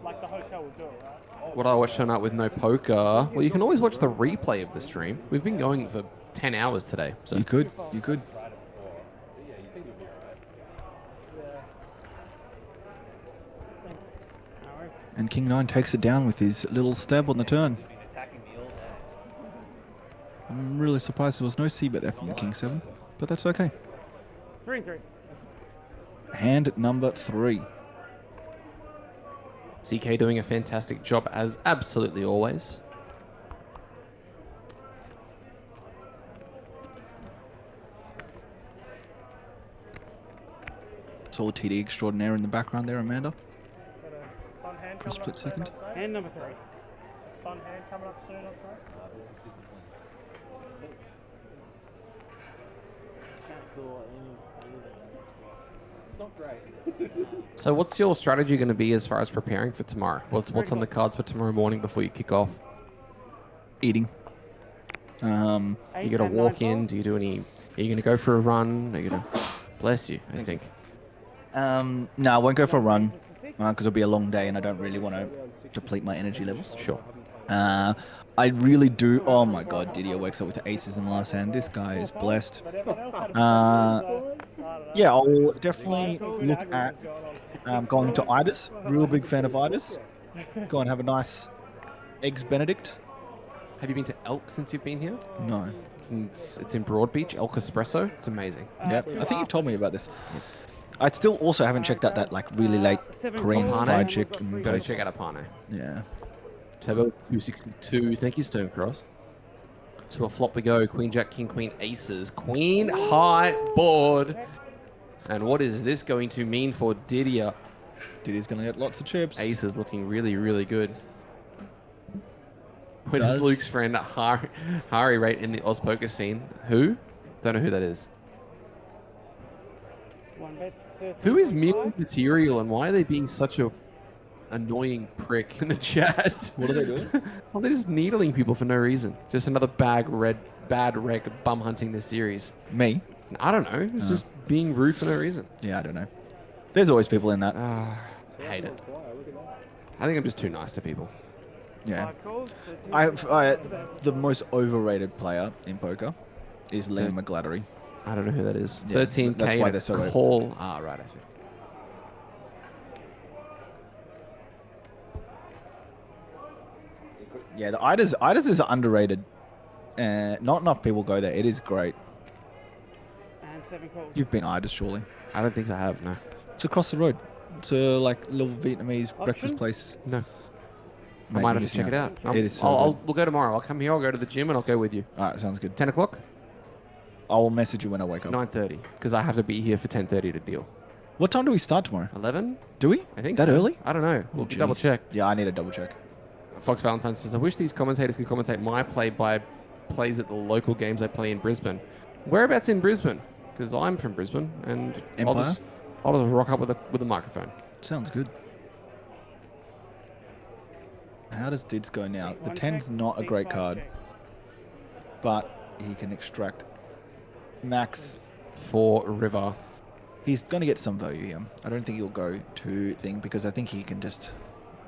Like the hotel will do it, right? What I watched tonight with no poker. Well, you can always watch the replay of the stream. We've been going for 10 hours today. So. You could. And King 9 takes it down with his little stab on the turn. I'm really surprised there was no c-bet there from the King 7, but that's okay. 3 and 3. Hand number 3. CK doing a fantastic job as absolutely always. Saw TD extraordinaire in the background there, Amanda. Got a fun hand For a coming split up soon, second. I'd say. Hand number 3. Fun hand coming up soon, I'd say. Can't go anything. It's not not great. So what's your strategy going to be as far as preparing for tomorrow? What's on the cards for tomorrow morning before you kick off? Eating. You got to walk in. Do you do any? Are you going to go for a run? Are you going to? Bless you. I think. No, I won't go for a run because it'll be a long day and I don't really want to deplete my energy levels. Sure. I really do. Oh my God, Didier wakes up with the aces in the last hand. This guy is blessed. Yeah, I'll definitely look at going to Ida's. Real big fan of Ida's. Go and have a nice Eggs Benedict. Have you been to Elk since you've been here? No. It's in Broadbeach, Elk Espresso. It's amazing. Yeah, I think you've told me about this. I still also haven't checked out that like really late Korean fried chicken. Go check out Apane. Yeah. Turbo 262. Thank you, Stonecross. To a flop we go. Queen, Jack, King, Queen, Aces. Queen, high board. And what is this going to mean for Didier? Didier's going to get lots of chips. Aces looking really, really good. When is Luke's friend Hari rate in the Oz poker scene? Who? Don't know who that is. Who is Meal Material and why are they being such a annoying prick in the chat? What are they doing? Well, they're just needling people for no reason. Just another bad reg bum hunting this series. Me? I don't know. It's just being rude for no reason. Yeah, I don't know. There's always people in that. I hate it. I think I'm just too nice to people. Yeah. The most overrated player in poker is Liam McGladdery. I don't know who that is. Yeah, 13K that's why they're so call. Ah, right, I see. Yeah, the Ida's is underrated. Not enough people go there. It is great. And 7 calls. You've been Ida's, surely. I don't think I have, no. It's across the road. It's a like little Vietnamese breakfast place. No. Mate, I might have to missing check it out. It is so good. We'll go tomorrow. I'll come here, I'll go to the gym, and I'll go with you. All right, sounds good. 10 o'clock? I'll message you when I wake up. 9:30, because I have to be here for 10:30 to deal. What time do we start tomorrow? 11? Do we? I think that so. early? I don't know. We'll jeez. double check. Yeah, I need a double check. Fox Valentine says, I wish these commentators could commentate my play by plays at the local games I play in Brisbane. Whereabouts in Brisbane? Because I'm from Brisbane, and I'll just rock up with a microphone. Sounds good. How does Dids go now? The 10's not a great card, but he can extract max for river. He's going to get some value here. I don't think he'll go to thing because I think he can just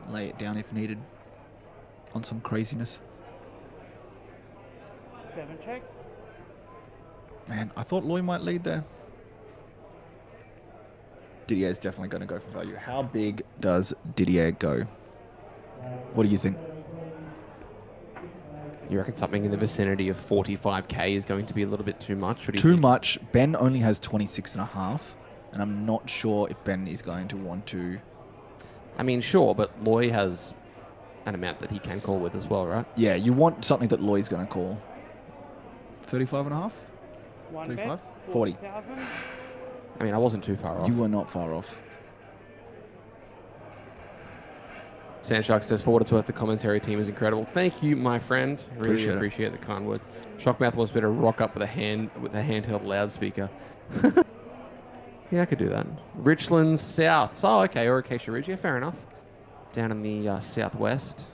lay it down if needed on some craziness. 7 checks. Man, I thought Loy might lead there. Didier is definitely going to go for value. How big does Didier go? What do you think? You reckon something in the vicinity of 45k is going to be a little bit too much? What do you Too think? much. Ben only has 26.5, and I'm not sure if Ben is going to want to. I mean, sure, but Loy has an amount that he can call with as well, right? Yeah, you want something that Loy's going to call. 35.5? 35? 40. I mean, I wasn't too far off. You were not far off. Sandshark says, for what it's worth, the commentary team is incredible. Thank you, my friend. Really appreciate the kind words. Shockmouth wants me to rock up with a handheld loudspeaker. Yeah, I could do that. Richland South. Oh, okay, or Acacia Ridge. Yeah, fair enough. Down in the southwest.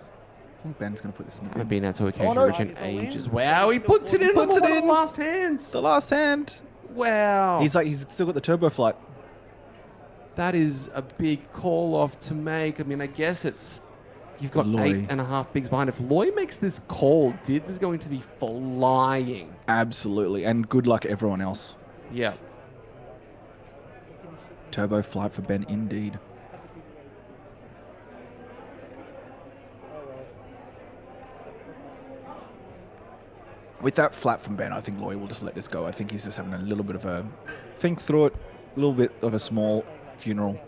I think Ben's going to put this in the bin. I've been out to Acacia Ridge in ages. Wow, he puts it in on the last hands. The last hand. Wow. He's still got the turbo flight. That is a big call off to make. I mean, I guess you've got Loy. 8.5 bigs behind. If Loy makes this call, Dids is going to be flying. Absolutely. And good luck everyone else. Yeah. Turbo flight for Ben indeed. With that flat from Ben, I think Loy will just let this go. I think he's just having a little bit of a think through it, a little bit of a small funeral.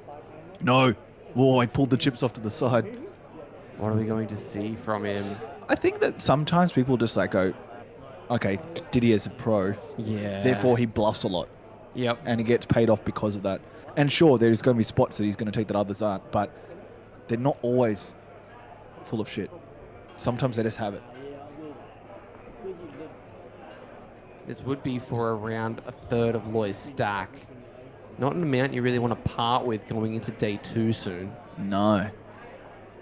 No. Oh, I pulled the chips off to the side. What are we going to see from him? I think that sometimes people just like go, okay, Didier's a pro. Yeah. Therefore, he bluffs a lot. Yep. And he gets paid off because of that. And sure, there's going to be spots that he's going to take that others aren't, but they're not always full of shit. Sometimes they just have it. This would be for around a third of Loy's stack. Not an amount you really want to part with going into day 2 soon. No.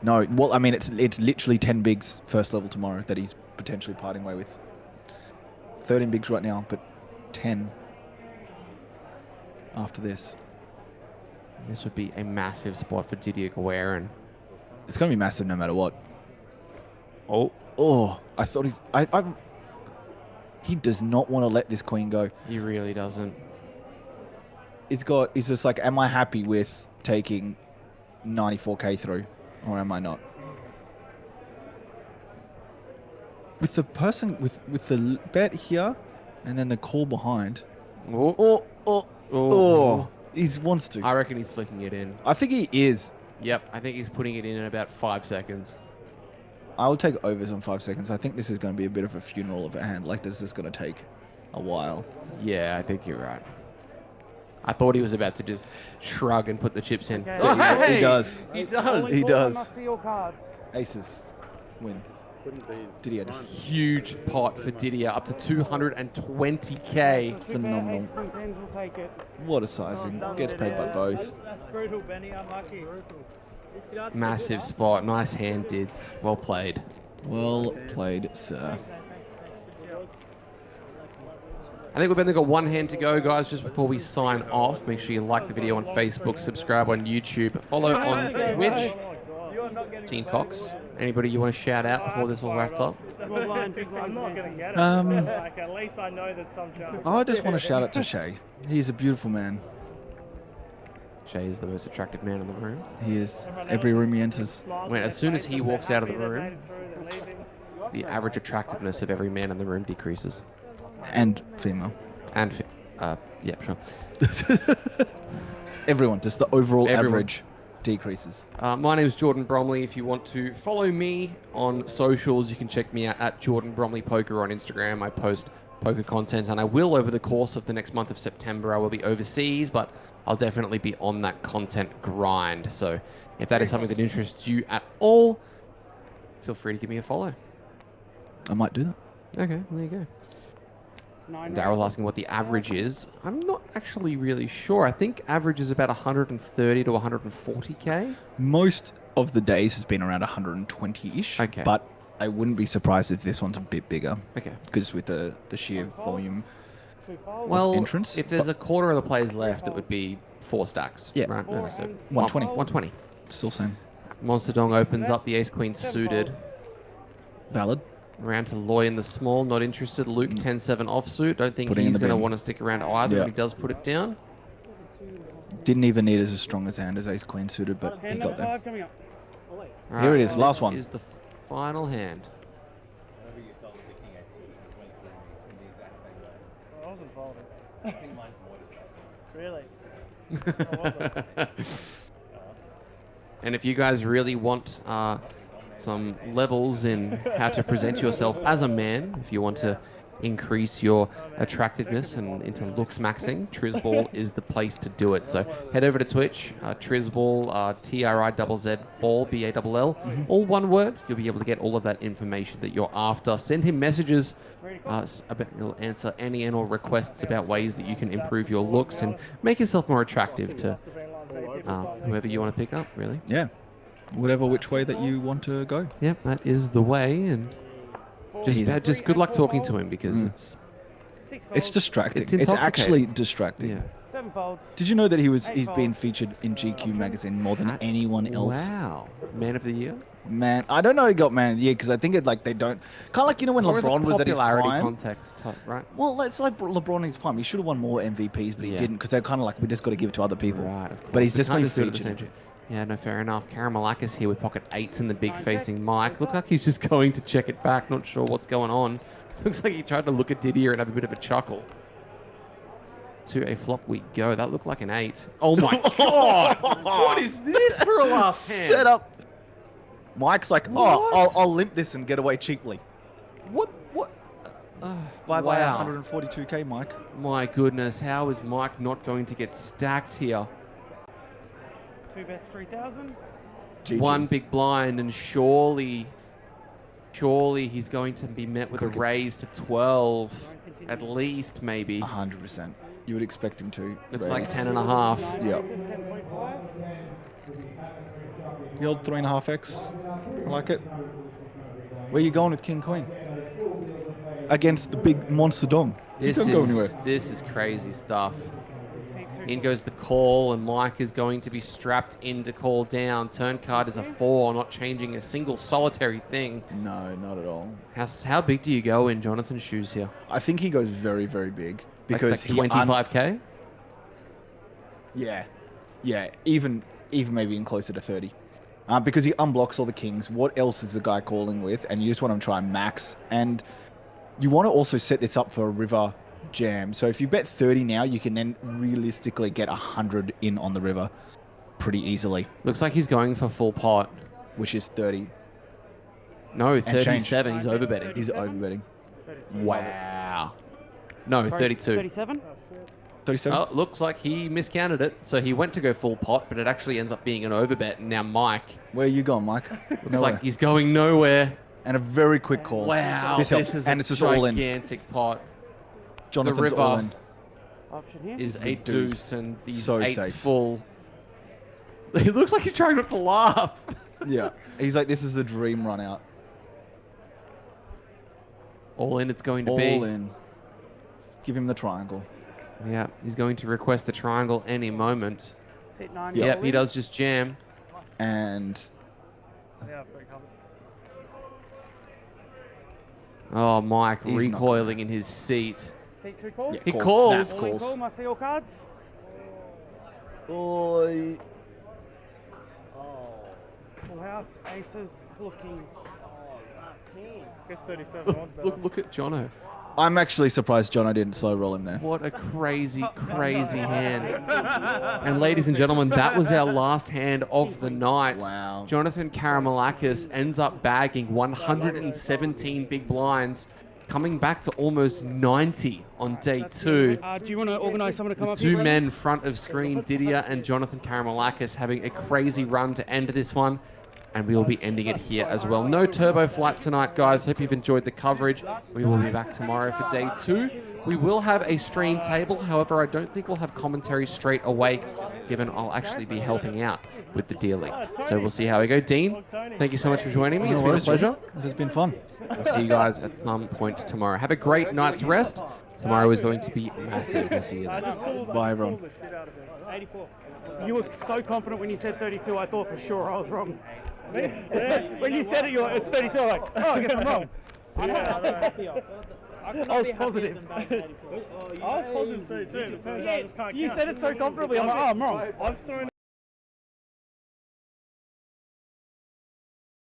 No. Well, I mean, it's literally 10 bigs first level tomorrow that he's potentially parting way with. 13 bigs right now, but 10 after this. This would be a massive spot for Didier Guerin. It's going to be massive no matter what. Oh, I thought he does not want to let this queen go. He really doesn't. He's just like, am I happy with taking 94k through, or am I not? With the person with the bet here, and then the call behind. He wants to. I reckon he's flicking it in. I think he is. Yep, I think he's putting it in about 5 seconds. I will take overs on 5 seconds. I think this is going to be a bit of a funeral of a hand. Like, this is going to take a while. Yeah, I think you're right. I thought he was about to just shrug and put the chips in. Okay. Oh, hey! He does. He does. He does. I see your cards. Aces. Win. Didier just huge pot for Didier, up to 220k. Phenomenal. We'll take it. What a sizing. Gets paid by both. That's brutal, Benny. Unlucky. Massive spot. Nice hand, Dids. Well played. Well played, sir. I think we've only got one hand to go, guys. Just before we sign off, make sure you like the video on Facebook, subscribe on YouTube, follow on Twitch. Team Cox. Anybody you want to shout out before this all wraps up? I'm not going to get it. Like, at least I know there's some chance. I just want to shout out to Shay. He's a beautiful man. Shay is the most attractive man in the room. He is. Every room he enters. When, as soon as he walks out of the room, the average attractiveness of every man in the room decreases. And female. And yeah, sure. Everyone, just the overall average decreases. My name is Jordan Bromley. If you want to follow me on socials, you can check me out at Jordan Bromley Poker on Instagram. I post poker content, and I will, over the course of the next month of September, I will be overseas, but I'll definitely be on that content grind. So if that is something that interests you at all, feel free to give me a follow. I might do that. Okay, there you go. Daryl's asking what the average is. I'm not actually really sure. I think average is about 130 to 140k. Most of the days has been around 120-ish. Okay. But I wouldn't be surprised if this one's a bit bigger. Okay. Because with the sheer volume well, of entrance. If there's a quarter of the players left, it would be 4 stacks. Yeah. Right? No, so 120. 120. Still same. Monster Dong opens up the ace-queen suited. Valid. Around to Loy in the small, not interested. Luke 10-7 offsuit. Don't think he's going to want to stick around either. He does put it down. Didn't even need as strong as a hand as ace queen suited, but he got there. Coming up. Right, here it is, last one. This is the final hand. I wasn't folding. Really? And if you guys really want some levels in how to present yourself as a man, if you want to increase your attractiveness and into looks maxing, Trizball is the place to do it. So head over to Twitch, Trizball, TRIZZ ball, BALL, all one word. You'll be able to get all of that information that you're after. Send him messages about, he'll answer any and all requests about ways that you can improve your looks and make yourself more attractive to whoever you want to pick up, really. Yeah. Whatever which way that you want to go. Yep, that is the way, and just good luck talking to him because it's distracting. It's intoxicating. actually distracting. Yeah. 7 folds. Did you know that he's been featured in GQ magazine more than anyone else? Wow. Man of the year? Man, I don't know he got man of the year because I think they don't kind of like, you know, when LeBron was at his prime. Context, right? Well, it's like LeBron in his prime. He should have won more MVPs, but he didn't because they're kind of like, we just got to give it to other people. Right, of course. But he's just been featured. Yeah, no, fair enough. Karamalakis here with pocket 8s in the big facing Mike. Look like he's just going to check it back. Not sure what's going on. Looks like he tried to look at Didier and have a bit of a chuckle. To a flop we go. That looked like an 8. Oh my god! What is this for a last hand? Set up. Mike's like, I'll limp this and get away cheaply. What? Bye Wow. 142k, Mike. My goodness, how is Mike not going to get stacked here? 2 bets 3,000. One big blind, and surely he's going to be met with a raise to 12. At least, maybe. 100%. You would expect him to. Looks like 10.5. Yep. The old 3.5x. I like it. Where you going with King Queen? Against the big monster dong. You don't go anywhere. This is crazy stuff. In goes the call, and Mike is going to be strapped in to call down. Turn card is a 4, not changing a single solitary thing. No, not at all. How big do you go in Jonathan's shoes here? I think he goes very, very big. Because like 25k? Yeah. Yeah, even maybe in closer to 30. Because he unblocks all the kings. What else is the guy calling with? And you just want to try and max. And you want to also set this up for a river jam. So if you bet 30 now, you can then realistically get 100 in on the river pretty easily. Looks like he's going for full pot. Which is 30. No, 37. He's overbetting. He's overbetting. Wow. No, 32. 37? 37? Oh, looks like he miscounted it. So he went to go full pot, but it actually ends up being an overbet. And now Mike. Where are you going, Mike? Looks like he's going nowhere. And a very quick call. Wow. This is and a it's just all in. gigantic pot. Jonathan's the river all in. Option here? Is a deuce and these So 8's safe. full. He looks like he's trying not to laugh. Yeah. He's like, this is the dream run out. All in it's going to be. All in. Give him the triangle. Yeah, he's going to request the triangle any moment. Seat 9. Yep, he does just jam. And... Yeah, pretty covered. Oh, Mike He's not recoiling in his seat. Seat 2 calls? Yeah, He calls. calls. Snap All in calls. call, must see all cards. Oi. Full house, aces, full of kings. I guess 37 was better. Look at Jono. I'm actually surprised Jono didn't slow roll him there. What a crazy, crazy hand. And ladies and gentlemen, that was our last hand of the night. Wow. Jonathan Karamalakis ends up bagging 117 big blinds, coming back to almost 90 on day 2. Do you want to organise someone to come up Two here? men front of screen, Didier and Jonathan Karamalakis, having a crazy run to end this one. And we will be ending it here as well. No turbo flight tonight, guys. Hope you've enjoyed the coverage. We will be back tomorrow for day 2. We will have a stream table. However, I don't think we'll have commentary straight away, given I'll actually be helping out with the dealing. So we'll see how we go. Dean, thank you so much for joining me. It's been a pleasure. It has been fun. We'll see you guys at some point tomorrow. Have a great night's rest. Tomorrow is going to be massive. We'll see you then. Bye, everyone. 84. You were so confident when you said 32, I thought for sure I was wrong. Yeah. When you said it, it's 32, I'm like, oh, I guess I'm wrong. I was positive. I was positive 32. It turns out I just can't You count. said it so confidently, I'm like, oh, I'm wrong. I've thrown